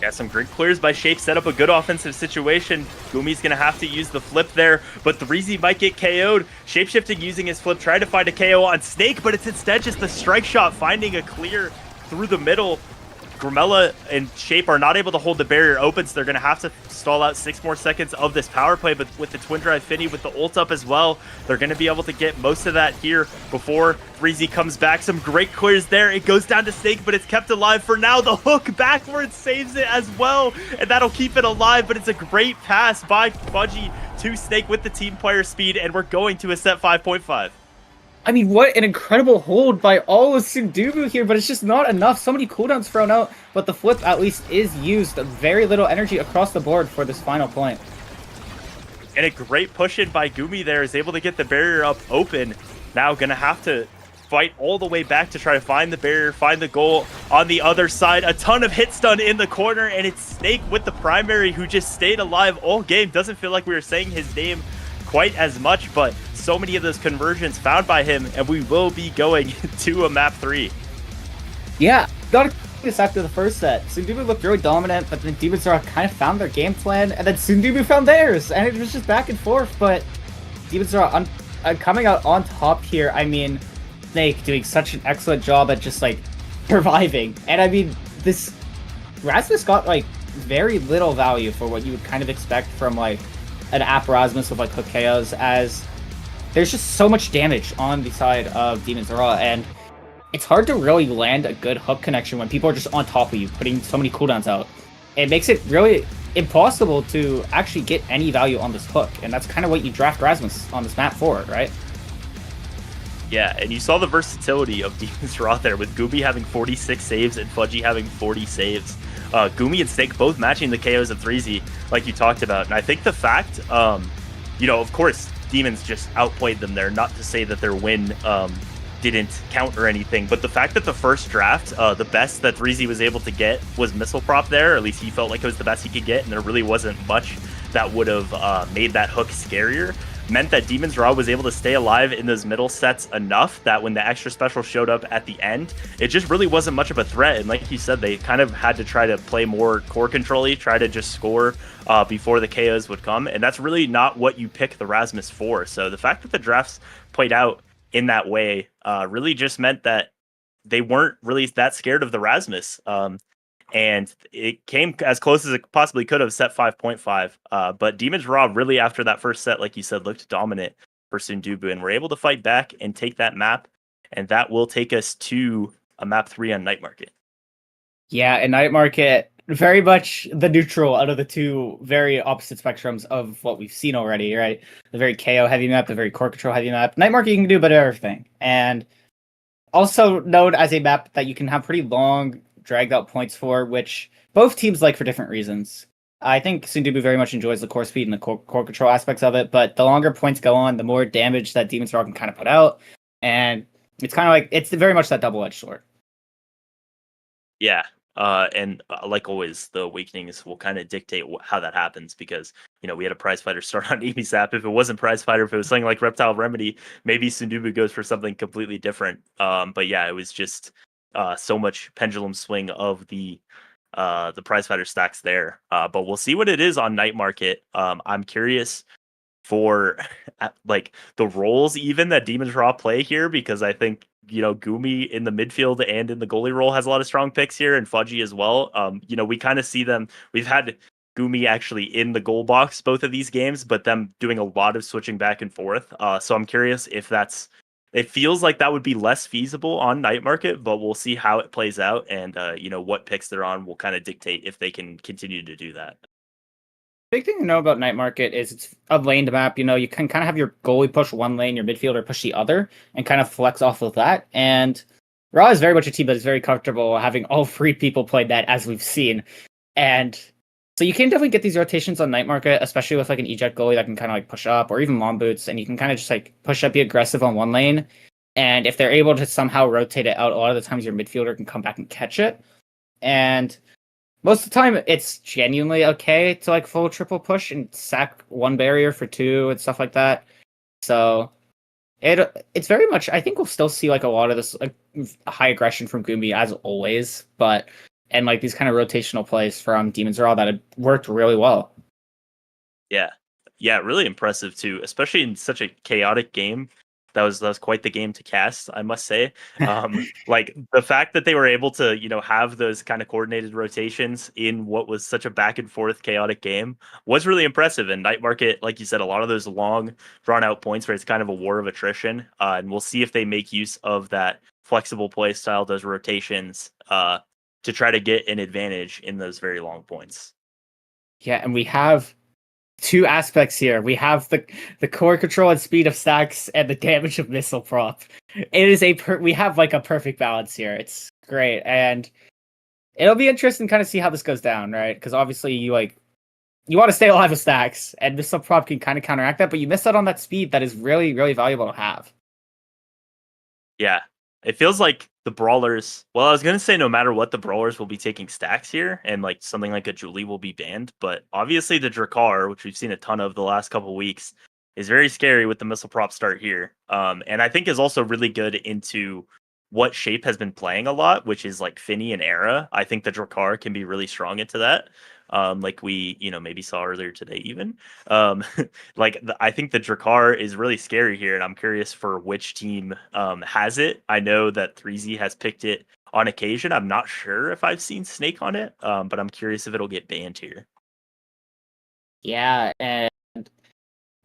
Yeah, some grid clears by Shape, set up a good offensive situation. Gumi's going to have to use the flip there, but Threezy might get KO'd. Shapeshifting using his flip, tried to find a KO on Snake, but it's instead just the strike shot finding a clear through the middle. Grimella and Shape are not able to hold the barrier open, so they're going to have to stall out 6 more seconds of this power play, but with the Twin Drive Finny with the ult up as well, they're going to be able to get most of that here before Threezy comes back. Some great clears there. It goes down to Snake, but it's kept alive for now. The hook backwards saves it as well, and that'll keep it alive, but it's a great pass by Fudgy to Snake with the team player speed, and we're going to a set 5.5. I mean, what an incredible hold by all of Sundubu here, but it's just not enough. So many cooldowns thrown out, but the flip at least is used. Very little energy across the board for this final point. And a great push in by Gumi there is able to get the barrier up open. Now gonna have to fight all the way back to try to find the barrier, find the goal on the other side. A ton of hit stun in the corner, and it's Snake with the primary who just stayed alive all game. Doesn't feel like we were saying his name quite as much, but so many of those conversions found by him, and we will be going to a map 3. Yeah, got this after the first set. Sundubu looked really dominant, but then Demon's Draw kind of found their game plan, and then Sundubu found theirs, and it was just back and forth, but Demon's Draw coming out on top here. I mean, Snake doing such an excellent job at just, like, surviving. And I mean, this Rasmus got, like, very little value for what you would kind of expect from, like, an App Rasmus with, like, hook KOs, as there's just so much damage on the side of Demon's Raw, and it's hard to really land a good hook connection when people are just on top of you, putting so many cooldowns out. It makes it really impossible to actually get any value on this hook, and that's kind of what you draft Rasmus on this map for, right? Yeah, and you saw the versatility of Demon's Raw there, with Gumi having 46 saves and Fudgy having 40 saves. Gumi and Snake both matching the KOs of Threezy, like you talked about. And I think the fact, you know, of course, Demons just outplayed them there. Not to say that their win didn't count or anything, but the fact that the first draft, the best that Threezy was able to get was Missile Prop there, or at least he felt like it was the best he could get, and there really wasn't much that would have made that hook scarier, meant that Demon's Raw was able to stay alive in those middle sets enough that when the extra special showed up at the end, it just really wasn't much of a threat. And like you said, they kind of had to try to play more core control-y, try to just score before the KOs would come. And that's really not what you pick the Rasmus for. So the fact that the drafts played out in that way really just meant that they weren't really that scared of the Rasmus. And it came as close as it possibly could have, set 5.5. But Demon's Raw really, after that first set, like you said, looked dominant for Sundubu, and were able to fight back and take that map. And that will take us to a map 3 on Night Market. Yeah, and Night Market, very much the neutral out of the two very opposite spectrums of what we've seen already, right? The very KO heavy map, the very core control heavy map. Night Market, you can do a bit of everything. And also known as a map that you can have pretty long dragged out points for, which both teams like for different reasons. I think Sundubu very much enjoys the core speed and the core control aspects of it, but the longer points go on, the more damage that Demon's Raw can kind of put out, and it's kind of like, it's very much that double-edged sword. Yeah. And like always, the awakenings will kind of dictate how that happens because, we had a prize fighter start on Amy Sap. If it wasn't prize fighter, if it was something like Reptile Remedy, maybe Sundubu goes for something completely different. But yeah, it was just so much pendulum swing of the prize fighter stacks there. But we'll see what it is on night market. I'm curious for like the roles even that Demons Raw play here because I think Gumi in the midfield and in the goalie role has a lot of strong picks here and Fudgy as well. We kind of see them. We've had Gumi actually in the goal box both of these games, but them doing a lot of switching back and forth. So I'm curious if that's. It feels like that would be less feasible on night market, but we'll see how it plays out and what picks they're on will kind of dictate if they can continue to do that. Big thing to know about Night Market is it's a laned map. You can kind of have your goalie push one lane, your midfielder push the other, and kind of flex off of that. And Raw is very much a team that is very comfortable having all three people play that, as we've seen. And so you can definitely get these rotations on Night Market, especially with like an eject goalie that can kind of like push up, or even Mom Boots, and you can kind of just like push up, be aggressive on one lane. And if they're able to somehow rotate it out, a lot of the times your midfielder can come back and catch it. And most of the time, it's genuinely okay to like full triple push and sack one barrier for two and stuff like that. So it's very much. I think we'll still see like a lot of this like high aggression from Gumi as always, and like these kind of rotational plays from Demons Raw that have worked really well. Yeah, really impressive too, especially in such a chaotic game. That was quite the game to cast, I must say. Like the fact that they were able to, have those kind of coordinated rotations in what was such a back and forth chaotic game was really impressive. And Night Market, like you said, a lot of those long drawn out points where it's kind of a war of attrition. And we'll see if they make use of that flexible play style, those rotations, to try to get an advantage in those very long points. Yeah, and we have two aspects here. We have the core control and speed of stacks and the damage of missile prop. It is we have like a perfect balance here. It's great, and it'll be interesting to kind of see how this goes down, right? Because obviously you want to stay alive with stacks, and missile prop can kind of counteract that, but you miss out on that speed that is really, really valuable to have. Yeah, it feels like the brawlers. Well, I was gonna say no matter what, the brawlers will be taking stacks here, and like something like a Julie will be banned. But obviously, the Drakkar, which we've seen a ton of the last couple weeks, is very scary with the missile prop start here. And I think is also really good into what Shape has been playing a lot, which is like Finny and Era. I think the Drakkar can be really strong into that. Like we, maybe saw earlier today, even. I think the Drakkar is really scary here, and I'm curious for which team has it. I know that 3Z has picked it on occasion. I'm not sure if I've seen Snake on it, but I'm curious if it'll get banned here. Yeah, and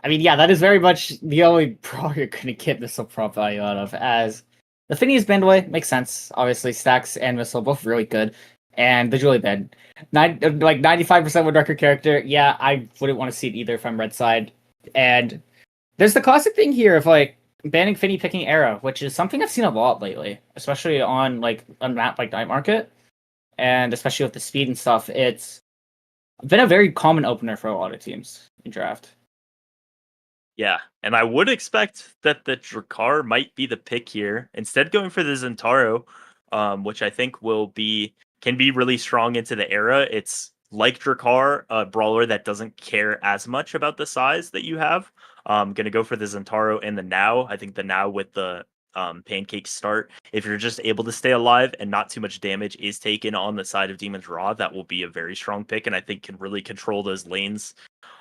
I mean, yeah, that is very much the only pro you're going to get missile prop value out of, as the Phineas banned away makes sense. Obviously, stacks and missile both really good, and the Julie banned. 95% would record character. Yeah, I wouldn't want to see it either if I'm red side. And there's the classic thing here of like banning Finny picking Era, which is something I've seen a lot lately, especially on a map like Night Market, and especially with the speed and stuff. It's been a very common opener for a lot of teams in draft. Yeah, and I would expect that the Drakkar might be the pick here. Instead, going for the Zentaro, which I think can be really strong into the Era. It's like Drakkar, a brawler that doesn't care as much about the size that you have. Going to go for the Zentaro and the Now. I think the Now with the pancake start, if you're just able to stay alive and not too much damage is taken on the side of Demon's Raw, that will be a very strong pick, and I think can really control those lanes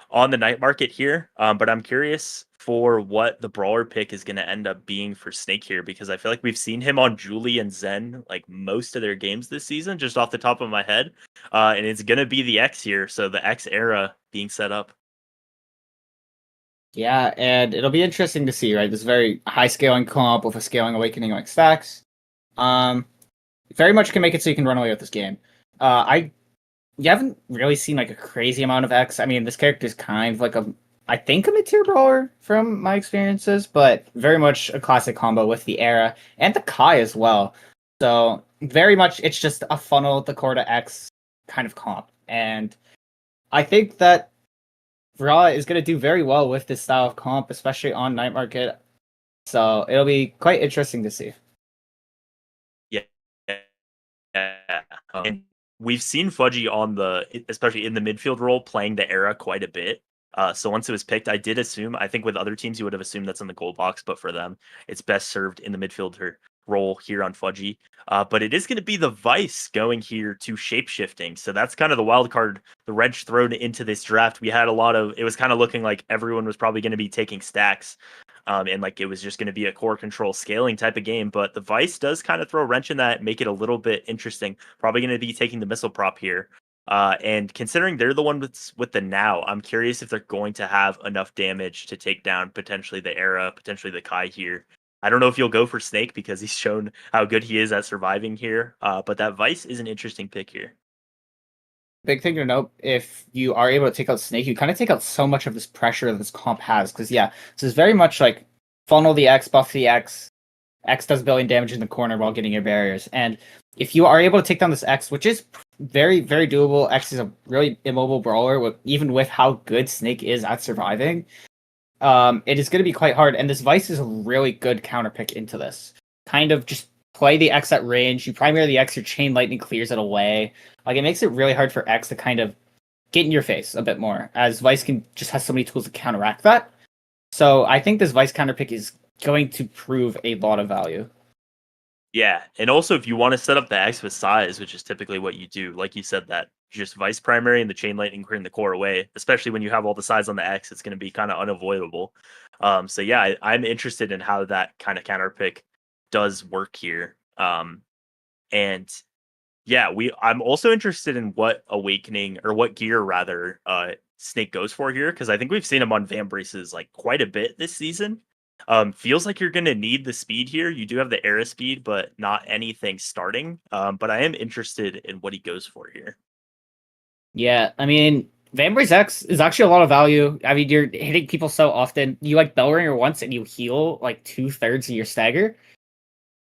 on the night market here. But I'm curious for what the brawler pick is going to end up being for Snake here, because I feel like we've seen him on Julie and Zen like most of their games this season, just off the top of my head. And it's going to be the X here, so the X era being set up. Yeah, and it'll be interesting to see, right? This very high scaling comp with a scaling awakening like stacks. Very much can make it so you can run away with this game. You haven't really seen like a crazy amount of X. I mean, this character is kind of like I think a mid-tier brawler from my experiences, but very much a classic combo with the Era and the Kai as well. So very much it's just a funnel the core to X kind of comp. And I think that Raw is going to do very well with this style of comp, especially on Night Market. So it'll be quite interesting to see. And we've seen Fudgy on especially in the midfield role, playing the era quite a bit. So once it was picked, I did assume, I think with other teams, you would have assumed that's in the goal box, but for them, it's best served in the midfielder role here on Fudgy. But it is going to be the Vice going here to shapeshifting. So that's kind of the wild card, the wrench thrown into this draft. We had it was kind of looking like everyone was probably going to be taking stacks. And like it was just going to be a core control scaling type of game. But the Vice does kind of throw a wrench in that, make it a little bit interesting. Probably going to be taking the missile prop here. And considering they're the one with the now, I'm curious if they're going to have enough damage to take down potentially the Era, potentially the Kai here. I don't know if you'll go for Snake because he's shown how good he is at surviving here. But that Vice is an interesting pick here. Big thing to note, if you are able to take out Snake, you kind of take out so much of this pressure that this comp has. Because, yeah, this is very much like funnel the X, buff the X. X does billion damage in the corner while getting your barriers. And if you are able to take down this X, which is very, very doable, X is a really immobile brawler, even with how good Snake is at surviving, it is going to be quite hard. And this Vice is a really good counter pick into this. Kind of just play the X at range. You primary the X, your Chain Lightning clears it away. Like, it makes it really hard for X to kind of get in your face a bit more, as Vice just has so many tools to counteract that. So I think this Vice counter pick is going to prove a lot of value. Yeah, and also if you want to set up the X with size, which is typically what you do, like you said, that just Vice primary and the Chain Lightning clearing the core away, especially when you have all the size on the X, it's going to be kind of unavoidable. So yeah, I'm interested in how that kind of counter pick does work here. And yeah, I'm also interested in what awakening or what gear rather Snake goes for here, because I think we've seen him on Van Braces like quite a bit this season. Feels like you're going to need the speed here. You do have the era speed, but not anything starting. But I am interested in what he goes for here. Yeah, I mean, Van Brace X is actually a lot of value. I mean, you're hitting people so often. You like Bellringer once and you heal like 2/3 of your stagger.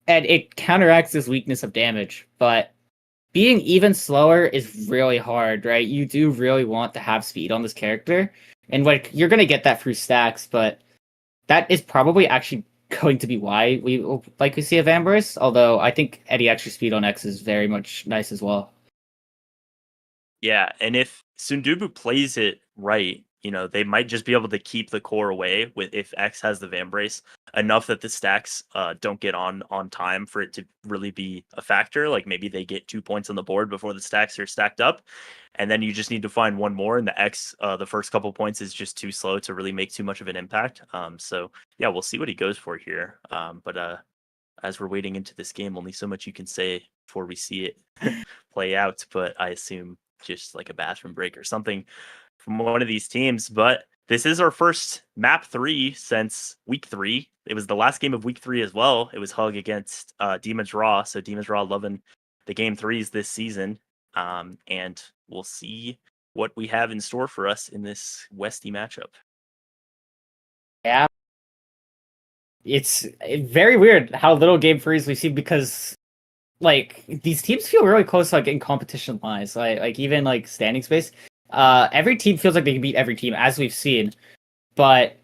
And it counteracts this weakness of damage. But being even slower is really hard, right? You do really want to have speed on this character. And like you're going to get that through stacks, but that is probably actually going to be why we see a Van Brace. Although I think Eddie extra speed on X is very much nice as well. Yeah, and if Sundubu plays it right, they might just be able to keep the core away if X has the Van Brace enough that the stacks don't get on time for it to really be a factor. Like maybe they get 2 points on the board before the stacks are stacked up, and then you just need to find one more, and the X, the first couple points is just too slow to really make too much of an impact. So yeah, we'll see what he goes for here. But as we're waiting into this game, only so much you can say before we see it play out. But I assume just like a bathroom break or something from one of these teams. But this is our first map 3 since week 3. It was the last game of week 3 as well. It was Hug against Demon's Raw. So Demon's Raw loving the game 3s this season. And we'll see what we have in store for us in this Westy matchup. Yeah. It's very weird how little game 3s we see, because like these teams feel really close, like in competition wise, like even like standing space. Every team feels like they can beat every team, as we've seen, but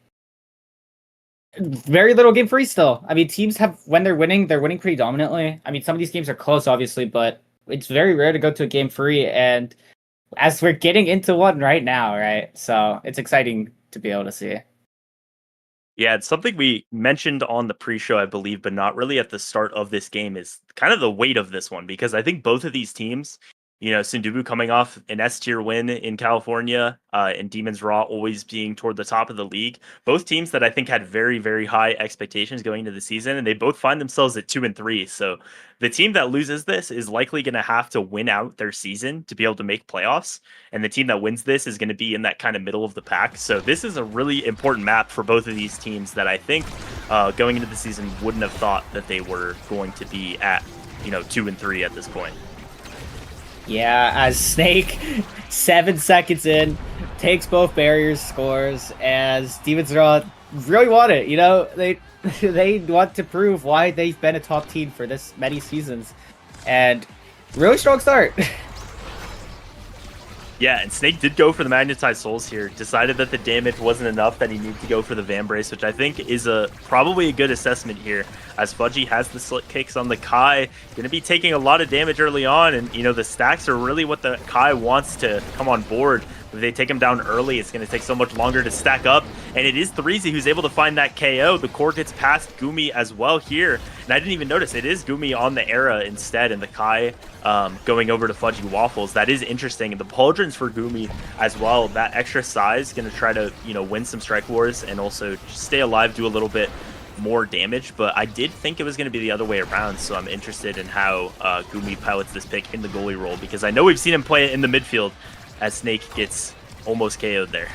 very little game 3 still. I mean, teams have, when they're winning pretty dominantly. I mean, some of these games are close, obviously, but it's very rare to go to a game 3, and as we're getting into one right now, right? So it's exciting to be able to see. Yeah, it's something we mentioned on the pre-show, I believe, but not really at the start of this game, is kind of the weight of this one, because I think both of these teams, Sundubu coming off an S-tier win in California, and Demon's Raw always being toward the top of the league. Both teams that I think had very, very high expectations going into the season, and they both find themselves at 2-3. So the team that loses this is likely going to have to win out their season to be able to make playoffs. And the team that wins this is going to be in that kind of middle of the pack. So this is a really important map for both of these teams that I think going into the season wouldn't have thought that they were going to be at, 2-3 at this point. Yeah, as Snake, 7 seconds in, takes both barriers, scores, as Demon's Raw really want it. They want to prove why they've been a top team for this many seasons. And really strong start. Yeah, and Snake did go for the Magnetized Souls here. Decided that the damage wasn't enough, that he needed to go for the Van Brace, which I think is probably a good assessment here, as Fudgy has the slick kicks on the Kai. Going to be taking a lot of damage early on, and the stacks are really what the Kai wants to come on board. If they take him down early, it's going to take so much longer to stack up, and it is Threezy who's able to find that KO. The core gets past Gumi as well here, and I didn't even notice it is Gumi on the Era instead, and the Kai going over to Fudgy Waffles. That is interesting, and the pauldrons for Gumi as well. That extra size going to try to win some strike wars and also just stay alive, do a little bit more damage, but I did think it was going to be the other way around, so I'm interested in how Gumi pilots this pick in the goalie role, because I know we've seen him play it in the midfield as Snake gets almost KO'd there.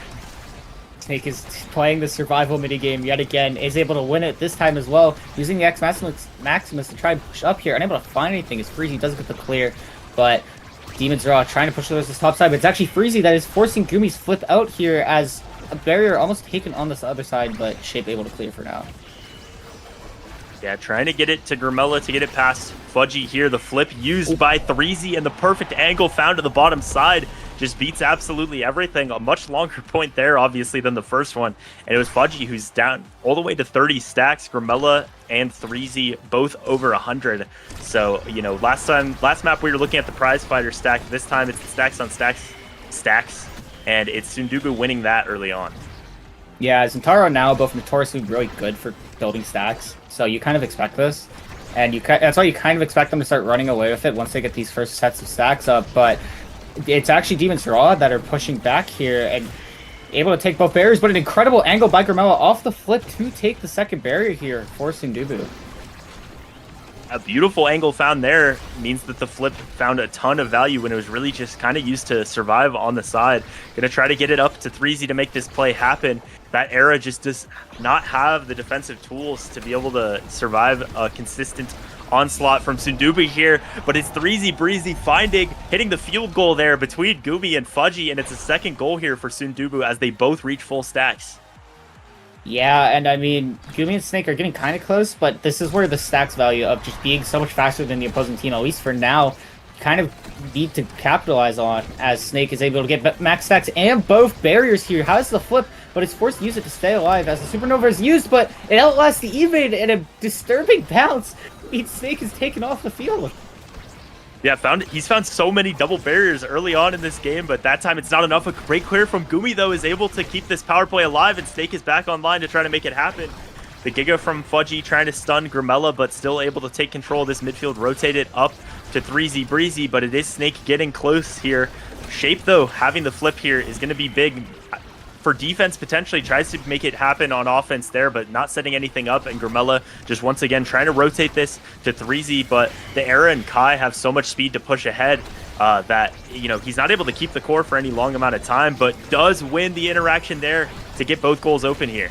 Snake is playing the survival minigame yet again, is able to win it this time as well, using the X Maximus to try and push up here, unable to find anything as Freezy does get the clear, but Demon's Raw trying to push towards this top side, but it's actually Freezy that is forcing Gumi's flip out here as a barrier almost taken on this other side, but Shape able to clear for now. Yeah, trying to get it to Grimella to get it past Fudgy here. The flip used by Threezy and the perfect angle found to the bottom side just beats absolutely everything. A much longer point there, obviously, than the first one. And it was Fudgy who's down all the way to 30 stacks. Grimella and Threezy both over 100. So, last map we were looking at the prize fighter stack. This time it's stacks on stacks. And it's Sundubu winning that early on. Yeah, Zentaro now both notoriously really good for building stacks, so you kind of expect this, and that's why you kind of expect them to start running away with it once they get these first sets of stacks up, but it's actually Demon's Raw that are pushing back here and able to take both barriers, but an incredible angle by Grimella off the flip to take the second barrier here for Sundubu. A beautiful angle found there means that the flip found a ton of value when it was really just kind of used to survive on the side. Gonna try to get it up to Threezy to make this play happen. That Era just does not have the defensive tools to be able to survive a consistent onslaught from Sundubu here, but it's Threezy Breezy hitting the field goal there between Gumi and Fudgy, and it's a second goal here for Sundubu as they both reach full stacks. Yeah, and I mean, Gumi and Snake are getting kind of close, but this is where the stacks value of just being so much faster than the opposing team, at least for now, kind of need to capitalize on, as Snake is able to get max stacks and both barriers here. Has the flip, but it's forced to use it to stay alive as the Supernova is used, but it outlasts the evade, and a disturbing bounce means Snake is taken off the field. Yeah, he's found so many double barriers early on in this game, but that time it's not enough. A great clear from Gumi, though, is able to keep this power play alive, and Snake is back online to try to make it happen. The Giga from Fudgy trying to stun Grimella, but still able to take control of this midfield, rotate it up to Threezy Breezy, but it is Snake getting close here. Shape, though, having the flip here is going to be big. For defense, potentially tries to make it happen on offense there, but not setting anything up, and Grimella just once again trying to rotate this to Threezy, but the Era and Kai have so much speed to push ahead that he's not able to keep the core for any long amount of time, but does win the interaction there to get both goals open here.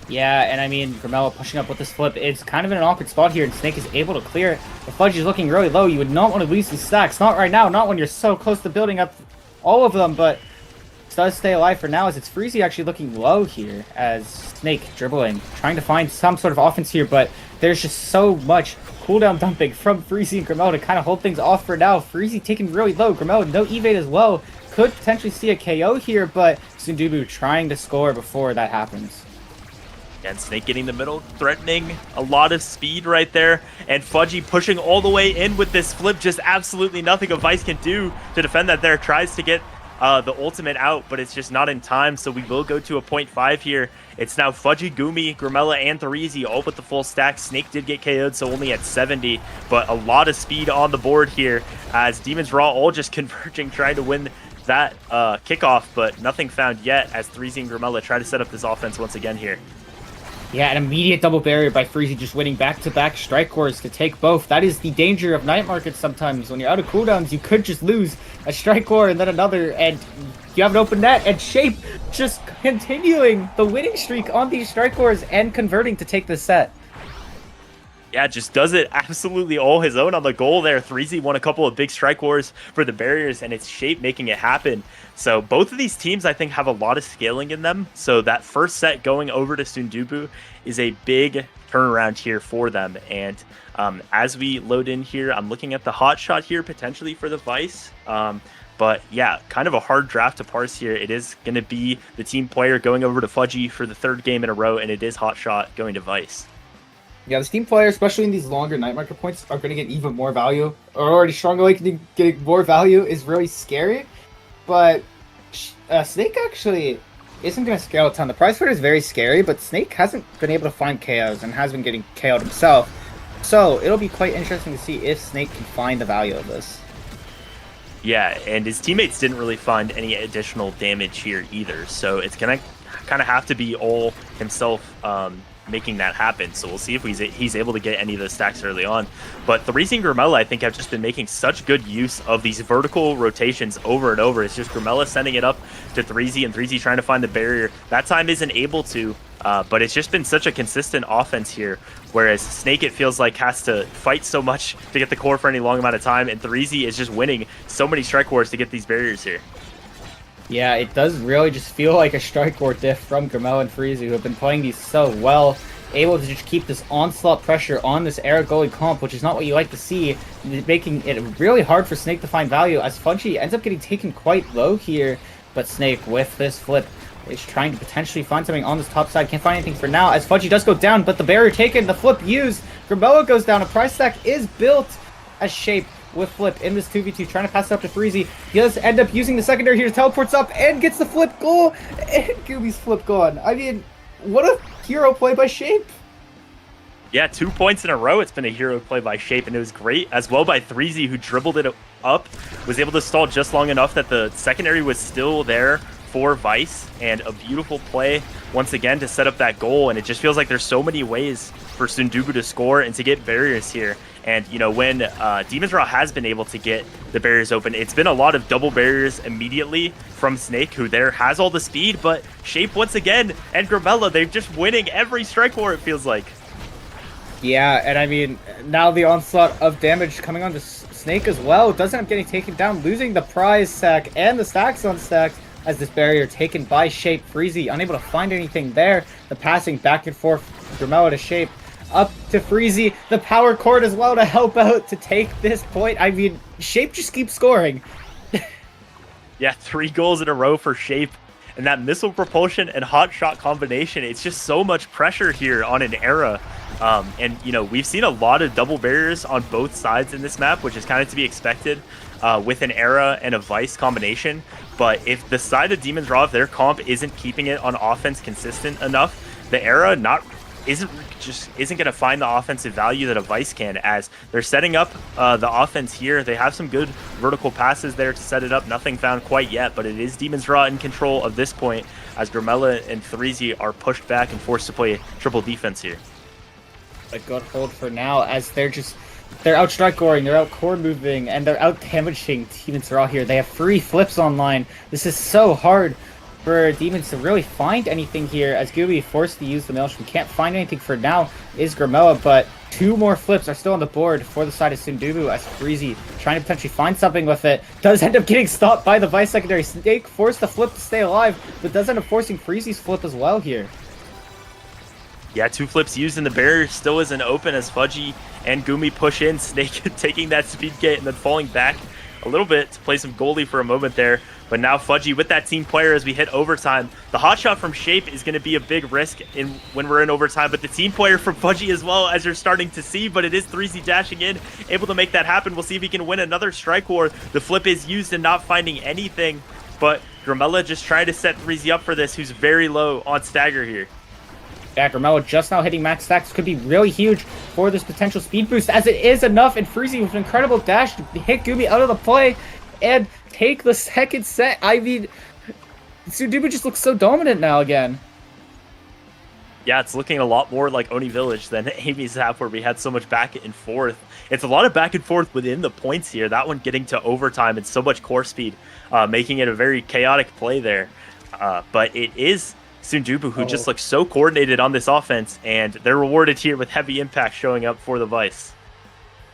Yeah, and I mean, Grimella pushing up with this flip is kind of in an awkward spot here, and Snake is able to clear it. But Fudgy is looking really low. You would not want to lose these stacks. Not right now, not when you're so close to building up all of them, but does stay alive for now, as it's Freezy actually looking low here, as Snake dribbling, trying to find some sort of offense here, but there's just so much cooldown dumping from Freezy and Grimella to kind of hold things off for now. Freezy taking really low, Grimella no evade as well, could potentially see a KO here, but Sundubu trying to score before that happens. And Snake getting the middle, threatening a lot of speed right there, and Fudgy pushing all the way in with this flip, just absolutely nothing a Vice can do to defend that there. Tries to get the ultimate out, but it's just not in time, so we will go to a 0.5 here. It's now Fudgy, Gumi, Grimella, and Threezy all with the full stack. Snake did get KO'd, so only at 70, but a lot of speed on the board here as Demon's Raw all just converging, trying to win that kickoff, but nothing found yet as Threezy and Grimella try to set up this offense once again here. Yeah, an immediate double barrier by Freezy, just winning back-to-back strike cores to take both. That is the danger of night markets sometimes. When you're out of cooldowns, you could just lose a strike core and then another, and you have an open net, and Shape just continuing the winning streak on these strike cores and converting to take the set. Yeah, just does it absolutely all his own on the goal there. Threezy won a couple of big strike wars for the barriers, and it's Shape making it happen. So both of these teams, I think, have a lot of scaling in them. So that first set going over to Sundubu is a big turnaround here for them. And as we load in here, I'm looking at the hot shot here potentially for the Vice. But yeah, kind of a hard draft to parse here. It is going to be the team player going over to Fudgy for the 3rd game in a row, and it is Hotshot going to Vice. Yeah, the team player, especially in these longer night marker points, are going to get even more value. Or already strong awakening getting more value is really scary. But Snake actually isn't going to scale a ton. The prize fighter is very scary, but Snake hasn't been able to find KOs and has been getting KO'd himself. So it'll be quite interesting to see if Snake can find the value of this. Yeah, and his teammates didn't really find any additional damage here either. So it's going to kind of have to be all himself making that happen. So we'll see if he's able to get any of those stacks early on. But Threezy and Grimella, I think, have just been making such good use of these vertical rotations over and over. It's just Grimella sending it up to Threezy, and Threezy trying to find the barrier. That time isn't able to, but it's just been such a consistent offense here. Whereas Snake, it feels like, has to fight so much to get the core for any long amount of time, and Threezy is just winning so many strike wars to get these barriers here. Yeah, it does really just feel like a strike war diff from Grimella and Freezy, who have been playing these so well, able to just keep this onslaught pressure on this Era goalie comp, which is not what you like to see, making it really hard for Snake to find value, as Fudgy ends up getting taken quite low here. But Snake, with this flip, is trying to potentially find something on this top side. Can't find anything for now, as Fudgy does go down, but the barrier taken, the flip used. Grimella goes down, a prize stack is built as Shape with Flip in this 2v2, trying to pass it up to Freezy. He does end up using the secondary here, teleports up and gets the flip goal, and Gooby's flip gone. I mean, what a hero play by Shape. Yeah, 2 points in a row. It's been a hero play by Shape, and it was great as well by Threezy, who dribbled it up, was able to stall just long enough that the secondary was still there for Vice, and a beautiful play once again to set up that goal. And it just feels like there's so many ways for Sundubu to score and to get barriers here. And, you know, when Demon's Raw has been able to get the barriers open, it's been a lot of double barriers immediately from Snake, who there has all the speed, but Shape once again, and Grimella, they're just winning every strike war, it feels like. Yeah, and I mean, now the onslaught of damage coming on to Snake as well. Does end up getting taken down, losing the prize stack and the stacks on stacks, as this barrier taken by Shape. Freezy unable to find anything there. The passing back and forth, Grimella to Shape, up to Freezy, the power chord as well to help out to take this point. I mean, Shape just keeps scoring. Yeah, 3 goals in a row for Shape. And that missile propulsion and hot shot combination, it's just so much pressure here on an Era. And, you know, we've seen a lot of double barriers on both sides in this map, which is kind of to be expected with an Era and a Vice combination. But if the side of Demon's Raw, if their comp isn't keeping it on offense consistent enough, the Era isn't going to find the offensive value that a Vice can, as they're setting up the offense here. They have some good vertical passes there to set it up. Nothing found quite yet, but it is Demon's Raw in control of this point, as Grimella and Threezy are pushed back and forced to play triple defense here. A good hold for now, as they're out strike goring, they're out core moving, and they're out damaging Demon's Raw here. They have free flips online. This is so hard for Demons to really find anything here, as Gooby forced to use the Maelstrom. Can't find anything for now is Grimella, but 2 more flips are still on the board for the side of Sundubu, as Freezy trying to potentially find something with it. Does end up getting stopped by the Vice secondary. Snake forced the flip to stay alive, but does end up forcing Freezy's flip as well here. Yeah, 2 flips used, and the barrier still isn't open as Fudgy and Gumi push in. Snake taking that speed gate and then falling back a little bit to play some goalie for a moment there. But now Fudgy with that team player as we hit overtime. The hot shot from Shape is going to be a big risk when we're in overtime, but the team player from Fudgy as well, as you're starting to see. But it is Threezy dashing in, able to make that happen. We'll see if he can win another strike war. The flip is used and not finding anything, but Grimella just trying to set Threezy up for this, who's very low on stagger here. Yeah, Grimella just now hitting max stacks could be really huge for this potential speed boost, as it is enough, and Freezy with an incredible dash to hit Gooby out of the play and take the second set. I mean, Sundubu just looks so dominant now again. Yeah, it's looking a lot more like Oni Village than Amy's half, where we had so much back and forth. It's a lot of back and forth within the points here. That one getting to overtime and so much core speed, making it a very chaotic play there. But it is Sundubu who just looks so coordinated on this offense, and they're rewarded here with heavy impact showing up for the Vice.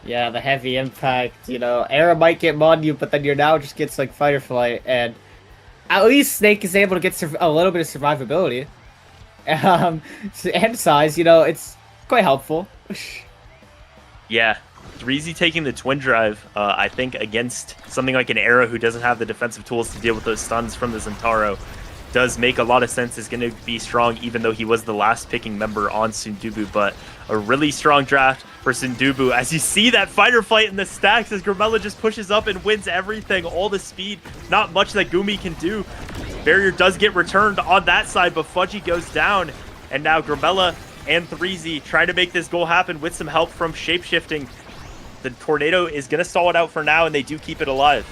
Yeah, the heavy impact, you know, Era might get on you, but then you're now just gets like fight or flight, and at least Snake is able to get a little bit of survivability. And size, you know, it's quite helpful. Yeah, 3Z taking the twin drive, I think against something like an Era who doesn't have the defensive tools to deal with those stuns from the Zentaro does make a lot of sense. Is going to be strong, even though he was the last picking member on Sundubu. But a really strong draft for Sundubu. As you see that fight or flight in the stacks as Grimella just pushes up and wins everything. All the speed, not much that Gumi can do. Barrier does get returned on that side, but Fudgy goes down. And now Grimella and 3Z trying to make this goal happen with some help from Shapeshifting. The Tornado is going to stall it out for now, and they do keep it alive.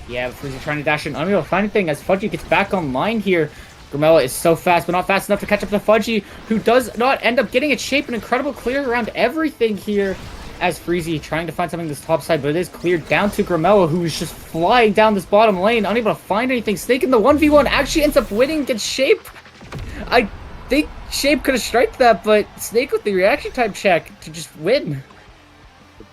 Yeah, Frieza trying to dash in, unable to find anything as Fudgy gets back online here. Grimella is so fast, but not fast enough to catch up to Fudgy, who does not end up getting it shape. An incredible clear around everything here as Freezy trying to find something this top side, but it is cleared down to Grimella, who is just flying down this bottom lane, unable to find anything. Snake in the 1v1 actually ends up winning, gets Shape. I think Shape could have striked that, but Snake with the reaction time check to just win.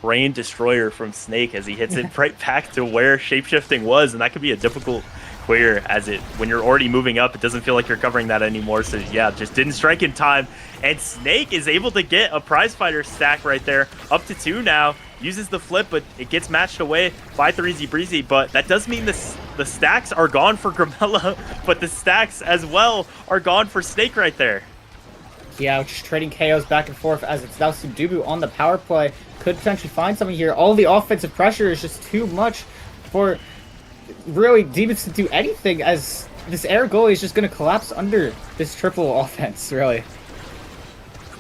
Brain destroyer from Snake as he hits it right back to where shapeshifting was, and that could be a difficult clear as it when you're already moving up, it doesn't feel like you're covering that anymore. So yeah, just didn't strike in time, and Snake is able to get a prize fighter stack right there, up to 2 now. Uses the flip, but it gets matched away by 3Z Breezy. But that does mean the stacks are gone for Grimella, but the stacks as well are gone for Snake right there. Yeah, just trading KOs back and forth as it's now Sundubu on the power play. Could potentially find something here. All the offensive pressure is just too much for really Demons to do anything, as this air goalie is just going to collapse under this triple offense, really.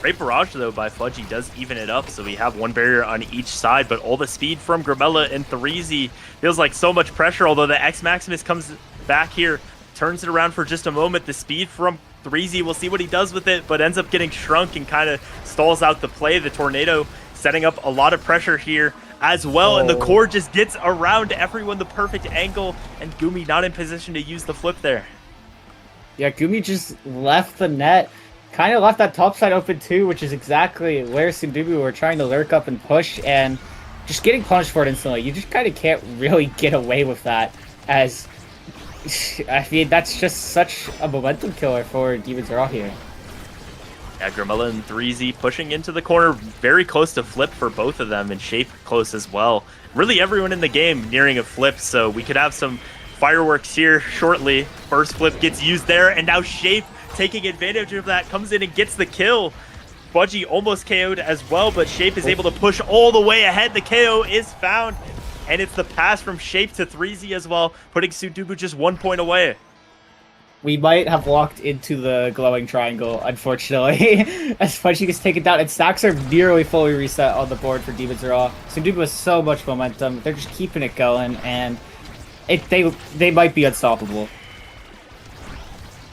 Great barrage, though, by Fudgy does even it up, so we have one barrier on each side, but all the speed from Grimella and 3Z feels like so much pressure, although the X Maximus comes back here, turns it around for just a moment. The speed from 3Z, we'll see what he does with it, but ends up getting shrunk and kind of stalls out the play. The Tornado setting up a lot of pressure here as well, and the core just gets around everyone, the perfect angle, and Gumi not in position to use the flip there. Yeah, Gumi just left the net, kind of left that top side open too, which is exactly where Sundubu were trying to lurk up and push, and just getting punished for it instantly. You just kind of can't really get away with that, as I mean, that's just such a momentum killer for Demons Raw here. Yeah, Grimella and 3Z pushing into the corner, very close to flip for both of them, and Shape close as well. Really everyone in the game nearing a flip, so we could have some fireworks here shortly. First flip gets used there, and now Shape taking advantage of that, comes in and gets the kill. Fudgy almost KO'd as well, but Shape is able to push all the way ahead. The KO is found, and it's the pass from Shape to 3Z as well, putting Sundubu just 1 point away. We might have walked into the glowing triangle, unfortunately, as Fudgy gets taken down, and stacks are nearly fully reset on the board for Demons Raw. Sundubu has so much momentum, they're just keeping it going, and they might be unstoppable.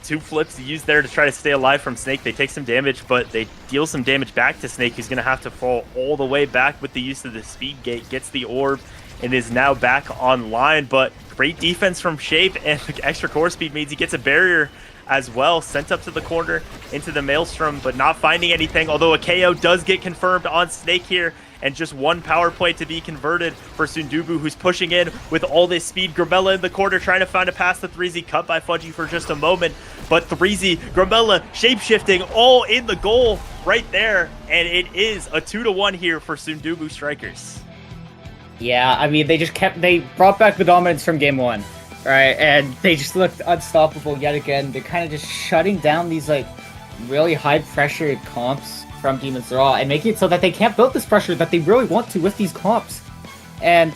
2 flips used there to try to stay alive from Snake. They take some damage, but they deal some damage back to Snake, who's going to have to fall all the way back with the use of the speed gate, gets the orb, and is now back online. But great defense from Shape, and extra core speed means he gets a barrier as well, sent up to the corner into the Maelstrom, but not finding anything, although a KO does get confirmed on Snake here, and just 1 power play to be converted for Sundubu, who's pushing in with all this speed. Grimella in the corner trying to find a pass to 3Z, cut by Fudgy for just a moment, but 3Z, Grimella, shape-shifting, all in the goal right there, and it is a 2-1 here for Sundubu Strikers. Yeah, I mean, they brought back the dominance from game 1, right? And they just looked unstoppable yet again. They're kind of just shutting down these, like, really high-pressured comps from Demons Raw and making it so that they can't build this pressure that they really want to with these comps. And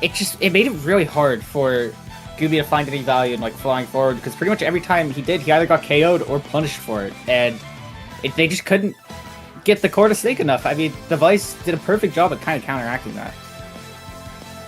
it made it really hard for Gooby to find any value in, like, flying forward, because pretty much every time he did, he either got KO'd or punished for it. And they just couldn't get the core to Snake enough. I mean, the Vice did a perfect job at kind of counteracting that.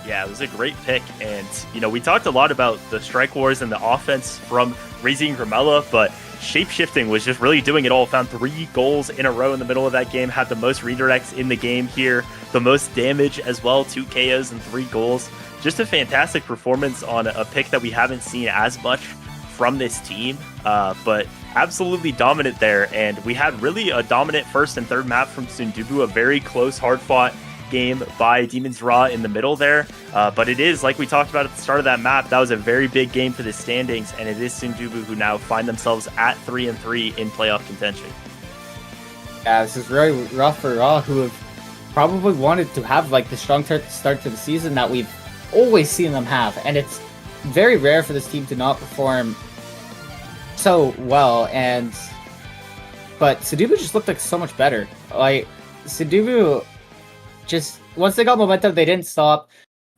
Yeah, it was a great pick, and, you know, we talked a lot about the strike wars and the offense from Rizzi and Grimella, but Shapeshifting was just really doing it all. Found 3 goals in a row in the middle of that game, had the most redirects in the game here, the most damage as well, 2 KOs and 3 goals. Just a fantastic performance on a pick that we haven't seen as much from this team, but absolutely dominant there, and we had really a dominant first and third map from Sundubu, a very close, hard-fought game by Demons Raw in the middle there, but it is, like we talked about at the start of that map, that was a very big game for the standings, and it is Sundubu who now find themselves at 3-3 in playoff contention. Yeah, this is really rough for Raw, who have probably wanted to have like the strong start to the season that we've always seen them have, and it's very rare for this team to not perform so well. But Sudobu just looked like so much better. Like Sudobu, just once they got momentum, they didn't stop.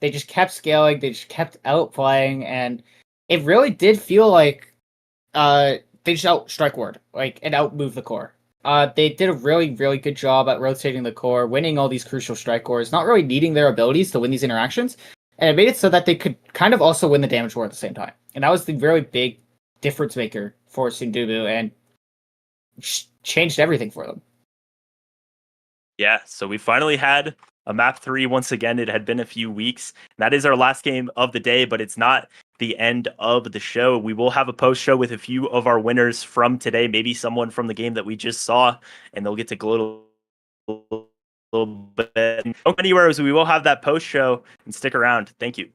They just kept scaling. They just kept outplaying, and it really did feel like they just out strike ward, like, and outmove the core. They did a really, really good job at rotating the core, winning all these crucial strike cores, not really needing their abilities to win these interactions, and it made it so that they could kind of also win the damage war at the same time. And that was the really big difference maker for Sundubu, and changed everything for them. Yeah, so we finally had a map 3 once again. It had been a few weeks. That is our last game of the day, but it's not the end of the show. We will have a post show with a few of our winners from today, maybe someone from the game that we just saw, and they'll get to gloat a little bit. Don't go anywhere, as we will have that post show, and stick around. Thank you.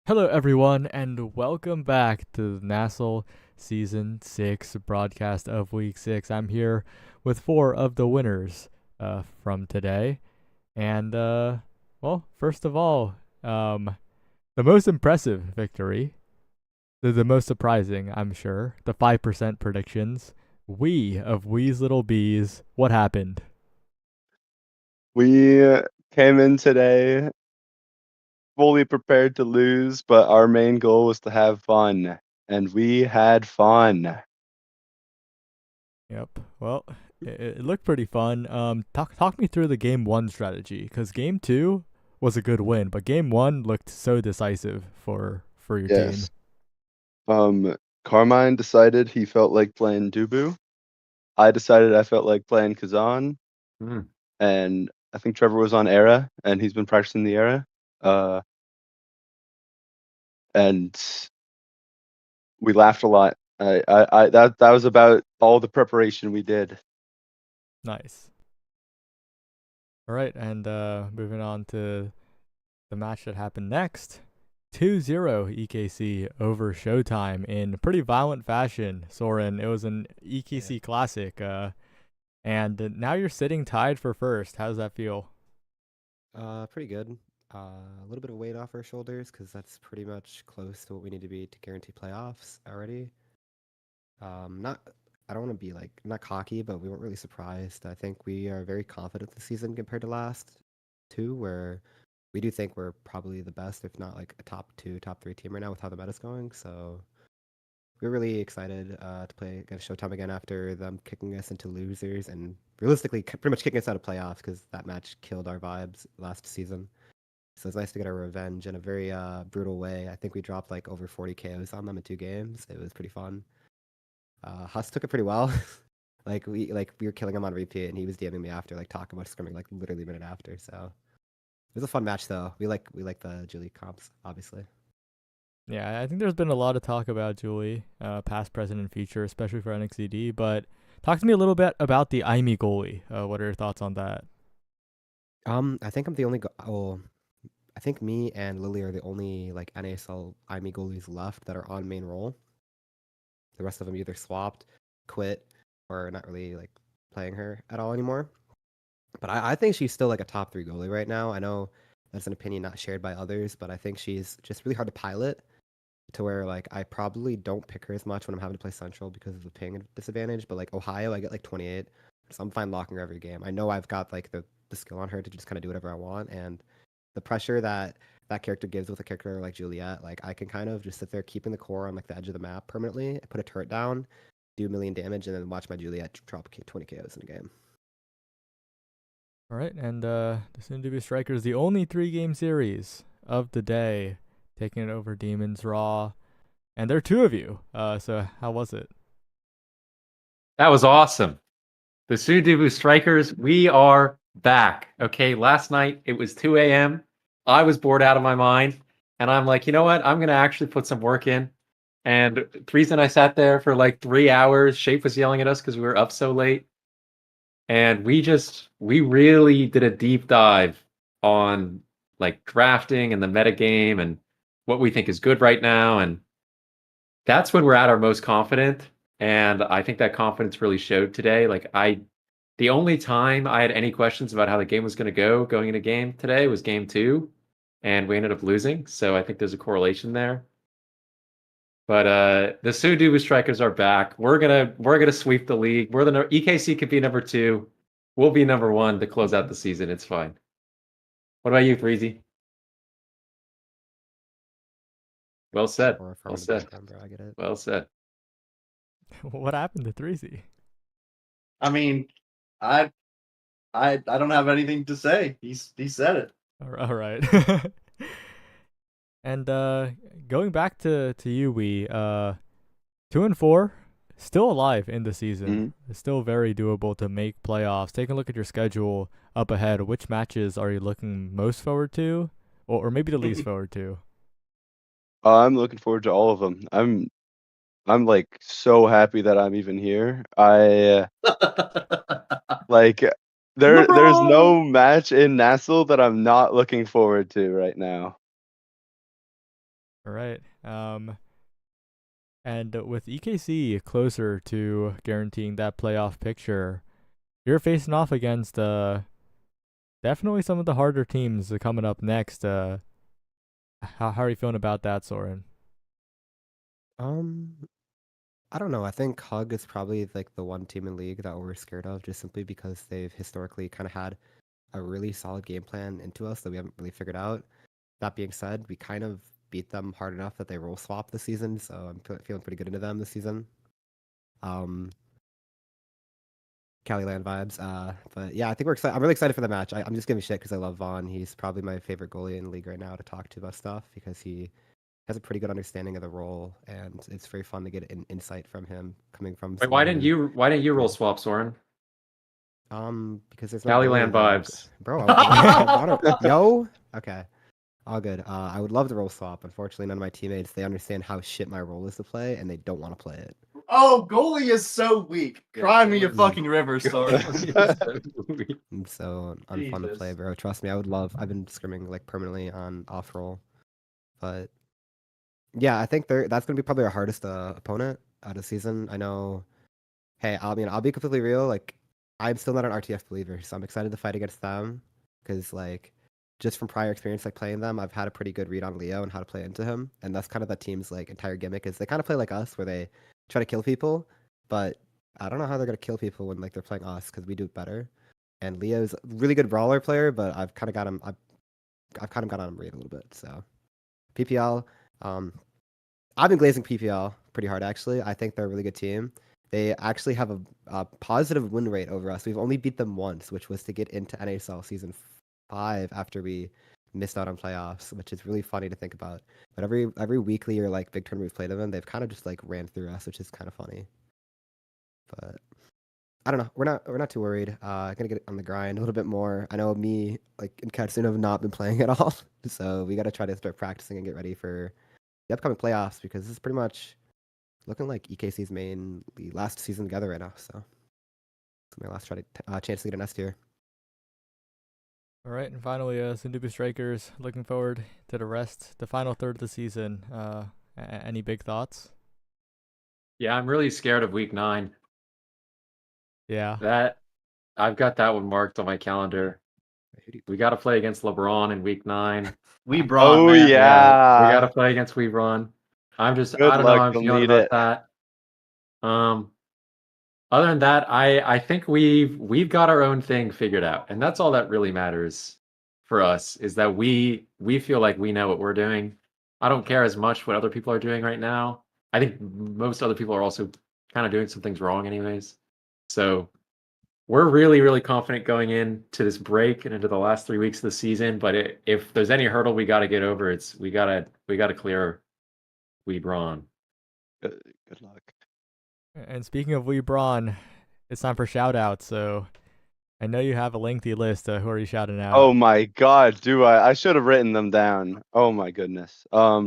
Hello, everyone, and welcome back to the nasl Season 6 broadcast of Week 6. I'm here with 4 of the winners from today. And, well, first of all, the most impressive victory, the most surprising, I'm sure, the 5% predictions. We of Wee's Little Bees, what happened? We came in today fully prepared to lose, but our main goal was to have fun, and we had fun. Yep. Well, it looked pretty fun. Talk me through the game 1 strategy, because game 2 was a good win, but game 1 looked so decisive for your team. Carmine decided he felt like playing Dubu. I decided I felt like playing Kazan. And I think Trevor was on Era, and he's been practicing the Era. And we laughed a lot. That was about all the preparation we did. Nice. All right, and moving on to the match that happened next. 2-0 EKC over Showtime in pretty violent fashion, Soren. It was an EKC classic. And now you're sitting tied for first. How does that feel? Pretty good. A little bit of weight off our shoulders because that's pretty much close to what we need to be to guarantee playoffs already. I don't want to be not cocky, but we weren't really surprised. I think we are very confident this season compared to last two, where we do think we're probably the best, if not like a top 2, top 3 team right now with how the meta's going. So we're really excited to play against Showtime again after them kicking us into losers and realistically pretty much kicking us out of playoffs because that match killed our vibes last season. So it's nice to get our revenge in a very brutal way. I think we dropped like over 40 KOs on them in 2 games. It was pretty fun. Huss took it pretty well. we were killing him on repeat, and he was DMing me after, talking about scrimming like literally a minute after. So it was a fun match, though. We like the Julie comps, obviously. Yeah, I think there's been a lot of talk about Julie, past, present, and future, especially for NXCD. But talk to me a little bit about the Aimi goalie. What are your thoughts on that? I think I'm the only. I think me and Lily are the only NASL Aimi goalies left that are on main role. The rest of them either swapped, quit, or not really playing her at all anymore. But I think she's still a top 3 goalie right now. I know that's an opinion not shared by others, but I think she's just really hard to pilot to where I probably don't pick her as much when I'm having to play Central because of the ping disadvantage. But Ohio, I get 28, so I'm fine locking her every game. I know I've got the skill on her to just kind of do whatever I want, and the pressure that character gives with a character like Juliet, I can kind of just sit there keeping the core on the edge of the map permanently, put a turret down, do a million damage, and then watch my Juliet drop 20 KOs in a game. All right, and the soon-to-be Strikers, the only 3-game series of the day, taking it over Demons Raw, and there are 2 of you. So how was it? That was awesome. The soon-to-be Strikers, we are back. Okay, last night it was 2 a.m. I was bored out of my mind, and I'm like, you know what? I'm gonna actually put some work in. And the reason I sat there for 3 hours, Shape was yelling at us because we were up so late. And we really did a deep dive on drafting and the meta game and what we think is good right now. And that's when we're at our most confident. And I think that confidence really showed today. The only time I had any questions about how the game was going to go going into game today was game 2. And we ended up losing. So I think there's a correlation there. But the Sudoku Strikers are back. We're gonna sweep the league. EKC could be number 2. We'll be number 1 to close out the season. It's fine. What about you, Freezy? Well said. Well said. Well said. What happened to Threezy? I mean, I don't have anything to say. He said it. All right. And going back to you, 2-4, still alive in the season. Mm-hmm. It's still very doable to make playoffs. Take a look at your schedule up ahead. Which matches are you looking most forward to, or maybe the least forward to? I'm looking forward to all of them. I'm so happy that I'm even here. There's no match in nasl that I'm not looking forward to right now. All right. And with EKC closer to guaranteeing that playoff picture, you're facing off against definitely some of the harder teams coming up next. How are you feeling about that, Soren? I don't know. I think Hug is probably like the one team in league that we're scared of, just simply because they've historically kind of had a really solid game plan into us that we haven't really figured out. That being said, we kind of beat them hard enough that they roll swap this season, so I'm feeling pretty good into them this season. Caliland vibes. But yeah, I think we're excited. I'm really excited for the match. I'm just giving shit because I love Vaughn. He's probably my favorite goalie in the league right now to talk to about stuff because he has a pretty good understanding of the role, and it's very fun to get an insight from him coming from. Wait, why didn't you roll swap, Soren? Because there's no Caliland goalie vibes, bro. I don't, yo, okay, all good. I would love to roll swap. Unfortunately, none of my teammates they understand how shit my role is to play, and they don't want to play it. Oh, goalie is so weak. Cry me a fucking river, sorry. It's so unfun to play, bro. Trust me, I would love. I've been scrimming like permanently on off roll, but yeah, I think that's gonna be probably our hardest opponent out of the season. I know. Hey, I'll be completely real. Like, I'm still not an RTF believer, so I'm excited to fight against them because like just from prior experience like playing them, I've had a pretty good read on Leo and how to play into him, and that's kind of that team's like entire gimmick is they kind of play like us where they try to kill people, but I don't know how they're gonna kill people when like they're playing us because we do it better. And Leo's a really good brawler player, but I've kind of got him. I've kind of got on him read a little bit. So PPL, I've been glazing PPL pretty hard actually. I think they're a really good team. They actually have a positive win rate over us. We've only beat them once, which was to get into NASL Season 5 after we missed out on playoffs, which is really funny to think about. But every weekly or like big tournament we've played them in, they've kind of just like ran through us, which is kind of funny. But I don't know. We're not too worried. Gonna get on the grind a little bit more. I know me like and Katsune have not been playing at all, so we got to try to start practicing and get ready for the upcoming playoffs because this is pretty much looking like EKC's last season together right now. So it's my last chance to get an S tier. All right, and finally, Sundubu Strikers, looking forward to the final third of the season. Any big thoughts? Yeah, I'm really scared of week 9. Yeah. I've got that one marked on my calendar. We got to play against LeBron in week 9. Weebron, Oh man. yeah. We got to play against Weebron. I don't know Good how luck, I'm you'll feeling need about it. that. Other than that, I think we've got our own thing figured out, and that's all that really matters for us is that we feel like we know what we're doing. I don't care as much what other people are doing right now. I think most other people are also kind of doing some things wrong anyways. So we're really, really confident going into this break and into the last 3 weeks of the season. But if there's any hurdle we got to get over, it's we gotta clear Weebron. Good luck. And speaking of LeBron, it's time for shout outs. So I know you have a lengthy list. Who are you shouting out? Oh my God, do I? I should have written them down. Oh my goodness. I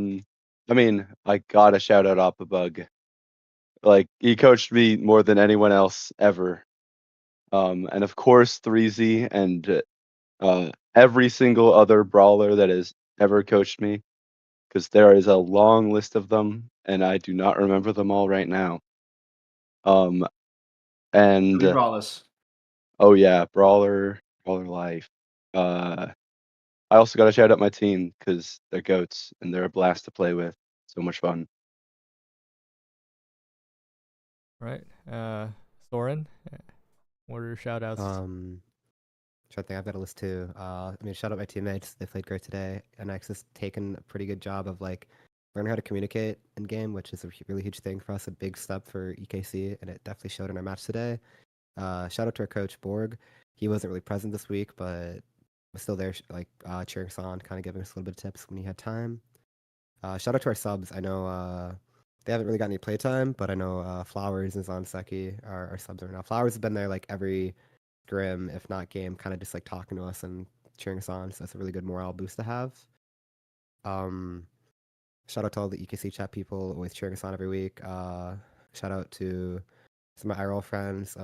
mean, I gotta shout out Oppabug. Like he coached me more than anyone else ever. And of course 3Z and every single other brawler that has ever coached me, because there is a long list of them, and I do not remember them all right now. And We brawlers. oh yeah, brawler life. I also got to shout out my team because they're goats and they're a blast to play with. So much fun. Right. Soren, what are your shout outs? Sure thing. I've got a list too. Shout out my teammates. They played great today. NX has taken a pretty good job of like learning how to communicate in game, which is a really huge thing for us. A big step for EKC, and it definitely showed in our match today. Shout out to our coach Borg. He wasn't really present this week, but was still there, cheering us on, kind of giving us a little bit of tips when he had time. Shout out to our subs. I know they haven't really got any playtime, but I know Flowers and Zanseki are our subs right now. Flowers has been there like every scrim, if not game, kind of just like talking to us and cheering us on. So that's a really good morale boost to have. Shout out to all the EKC chat people always cheering us on every week. Shout out to some of my IRL friends.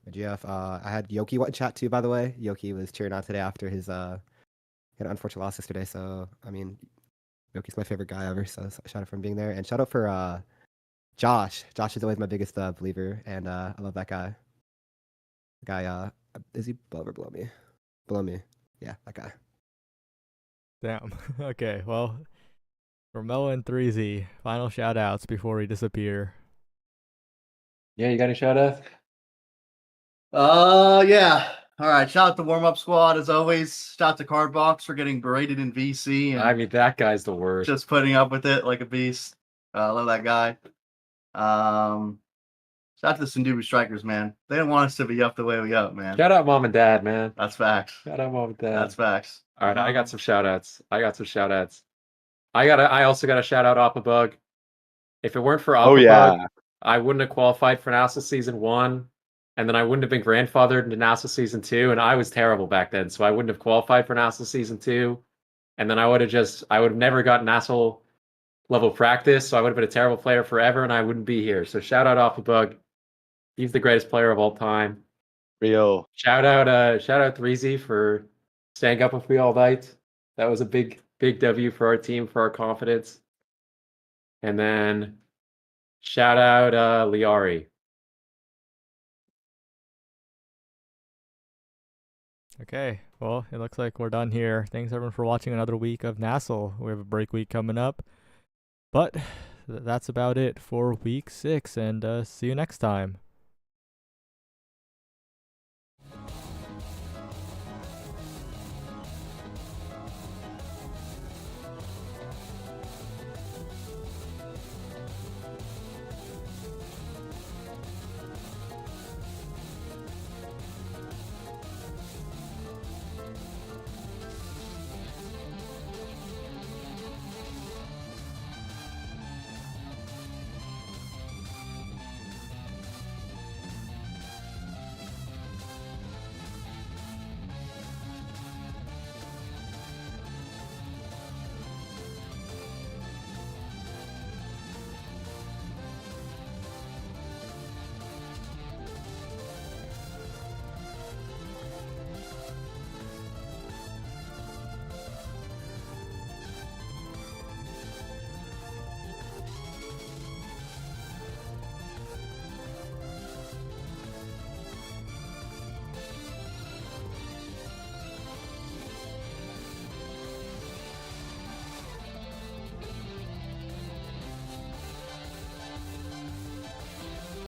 GF. I had Yoki in chat too, by the way. Yoki was cheering on today after his had an unfortunate loss yesterday. So I mean, Milky's my favorite guy ever, so shout out for him being there. And shout out for Josh. Josh is always my biggest believer, and I love that guy. Is he above or below me? Below me. Yeah, that guy. Damn. Okay, well, for Mo and 3Z, final shout outs before we disappear. Yeah, you got any shout outs? Yeah. All right. Shout out to warm up squad as always. Shout out to Cardbox for getting berated in VC and I mean, that guy's the worst. just putting up with it like a beast. Love that guy. Shout out to the Sundubu Strikers, man. They didn't want us to be up the way we up, man. Shout out mom and dad, man. That's facts. Shout out mom and dad. That's facts. All right, I got some shout outs. I also got a shout out Oppabug. If it weren't for Oppabug, Oh yeah. I wouldn't have qualified for NASA Season 1, and then I wouldn't have been grandfathered into NASA Season 2, and I was terrible back then, so I wouldn't have qualified for NASA Season 2, and then I would have never gotten nasl level practice, so I would have been a terrible player forever, and I wouldn't be here. So shout out Oppabug. He's the greatest player of all time. Real. Shout out 3Z for staying up with me all night. That was a big W for our team, for our confidence. And then shout out Liari. Okay, well, it looks like we're done here. Thanks everyone for watching another week of nasl. We have a break week coming up. But that's about it for week 6, and see you next time.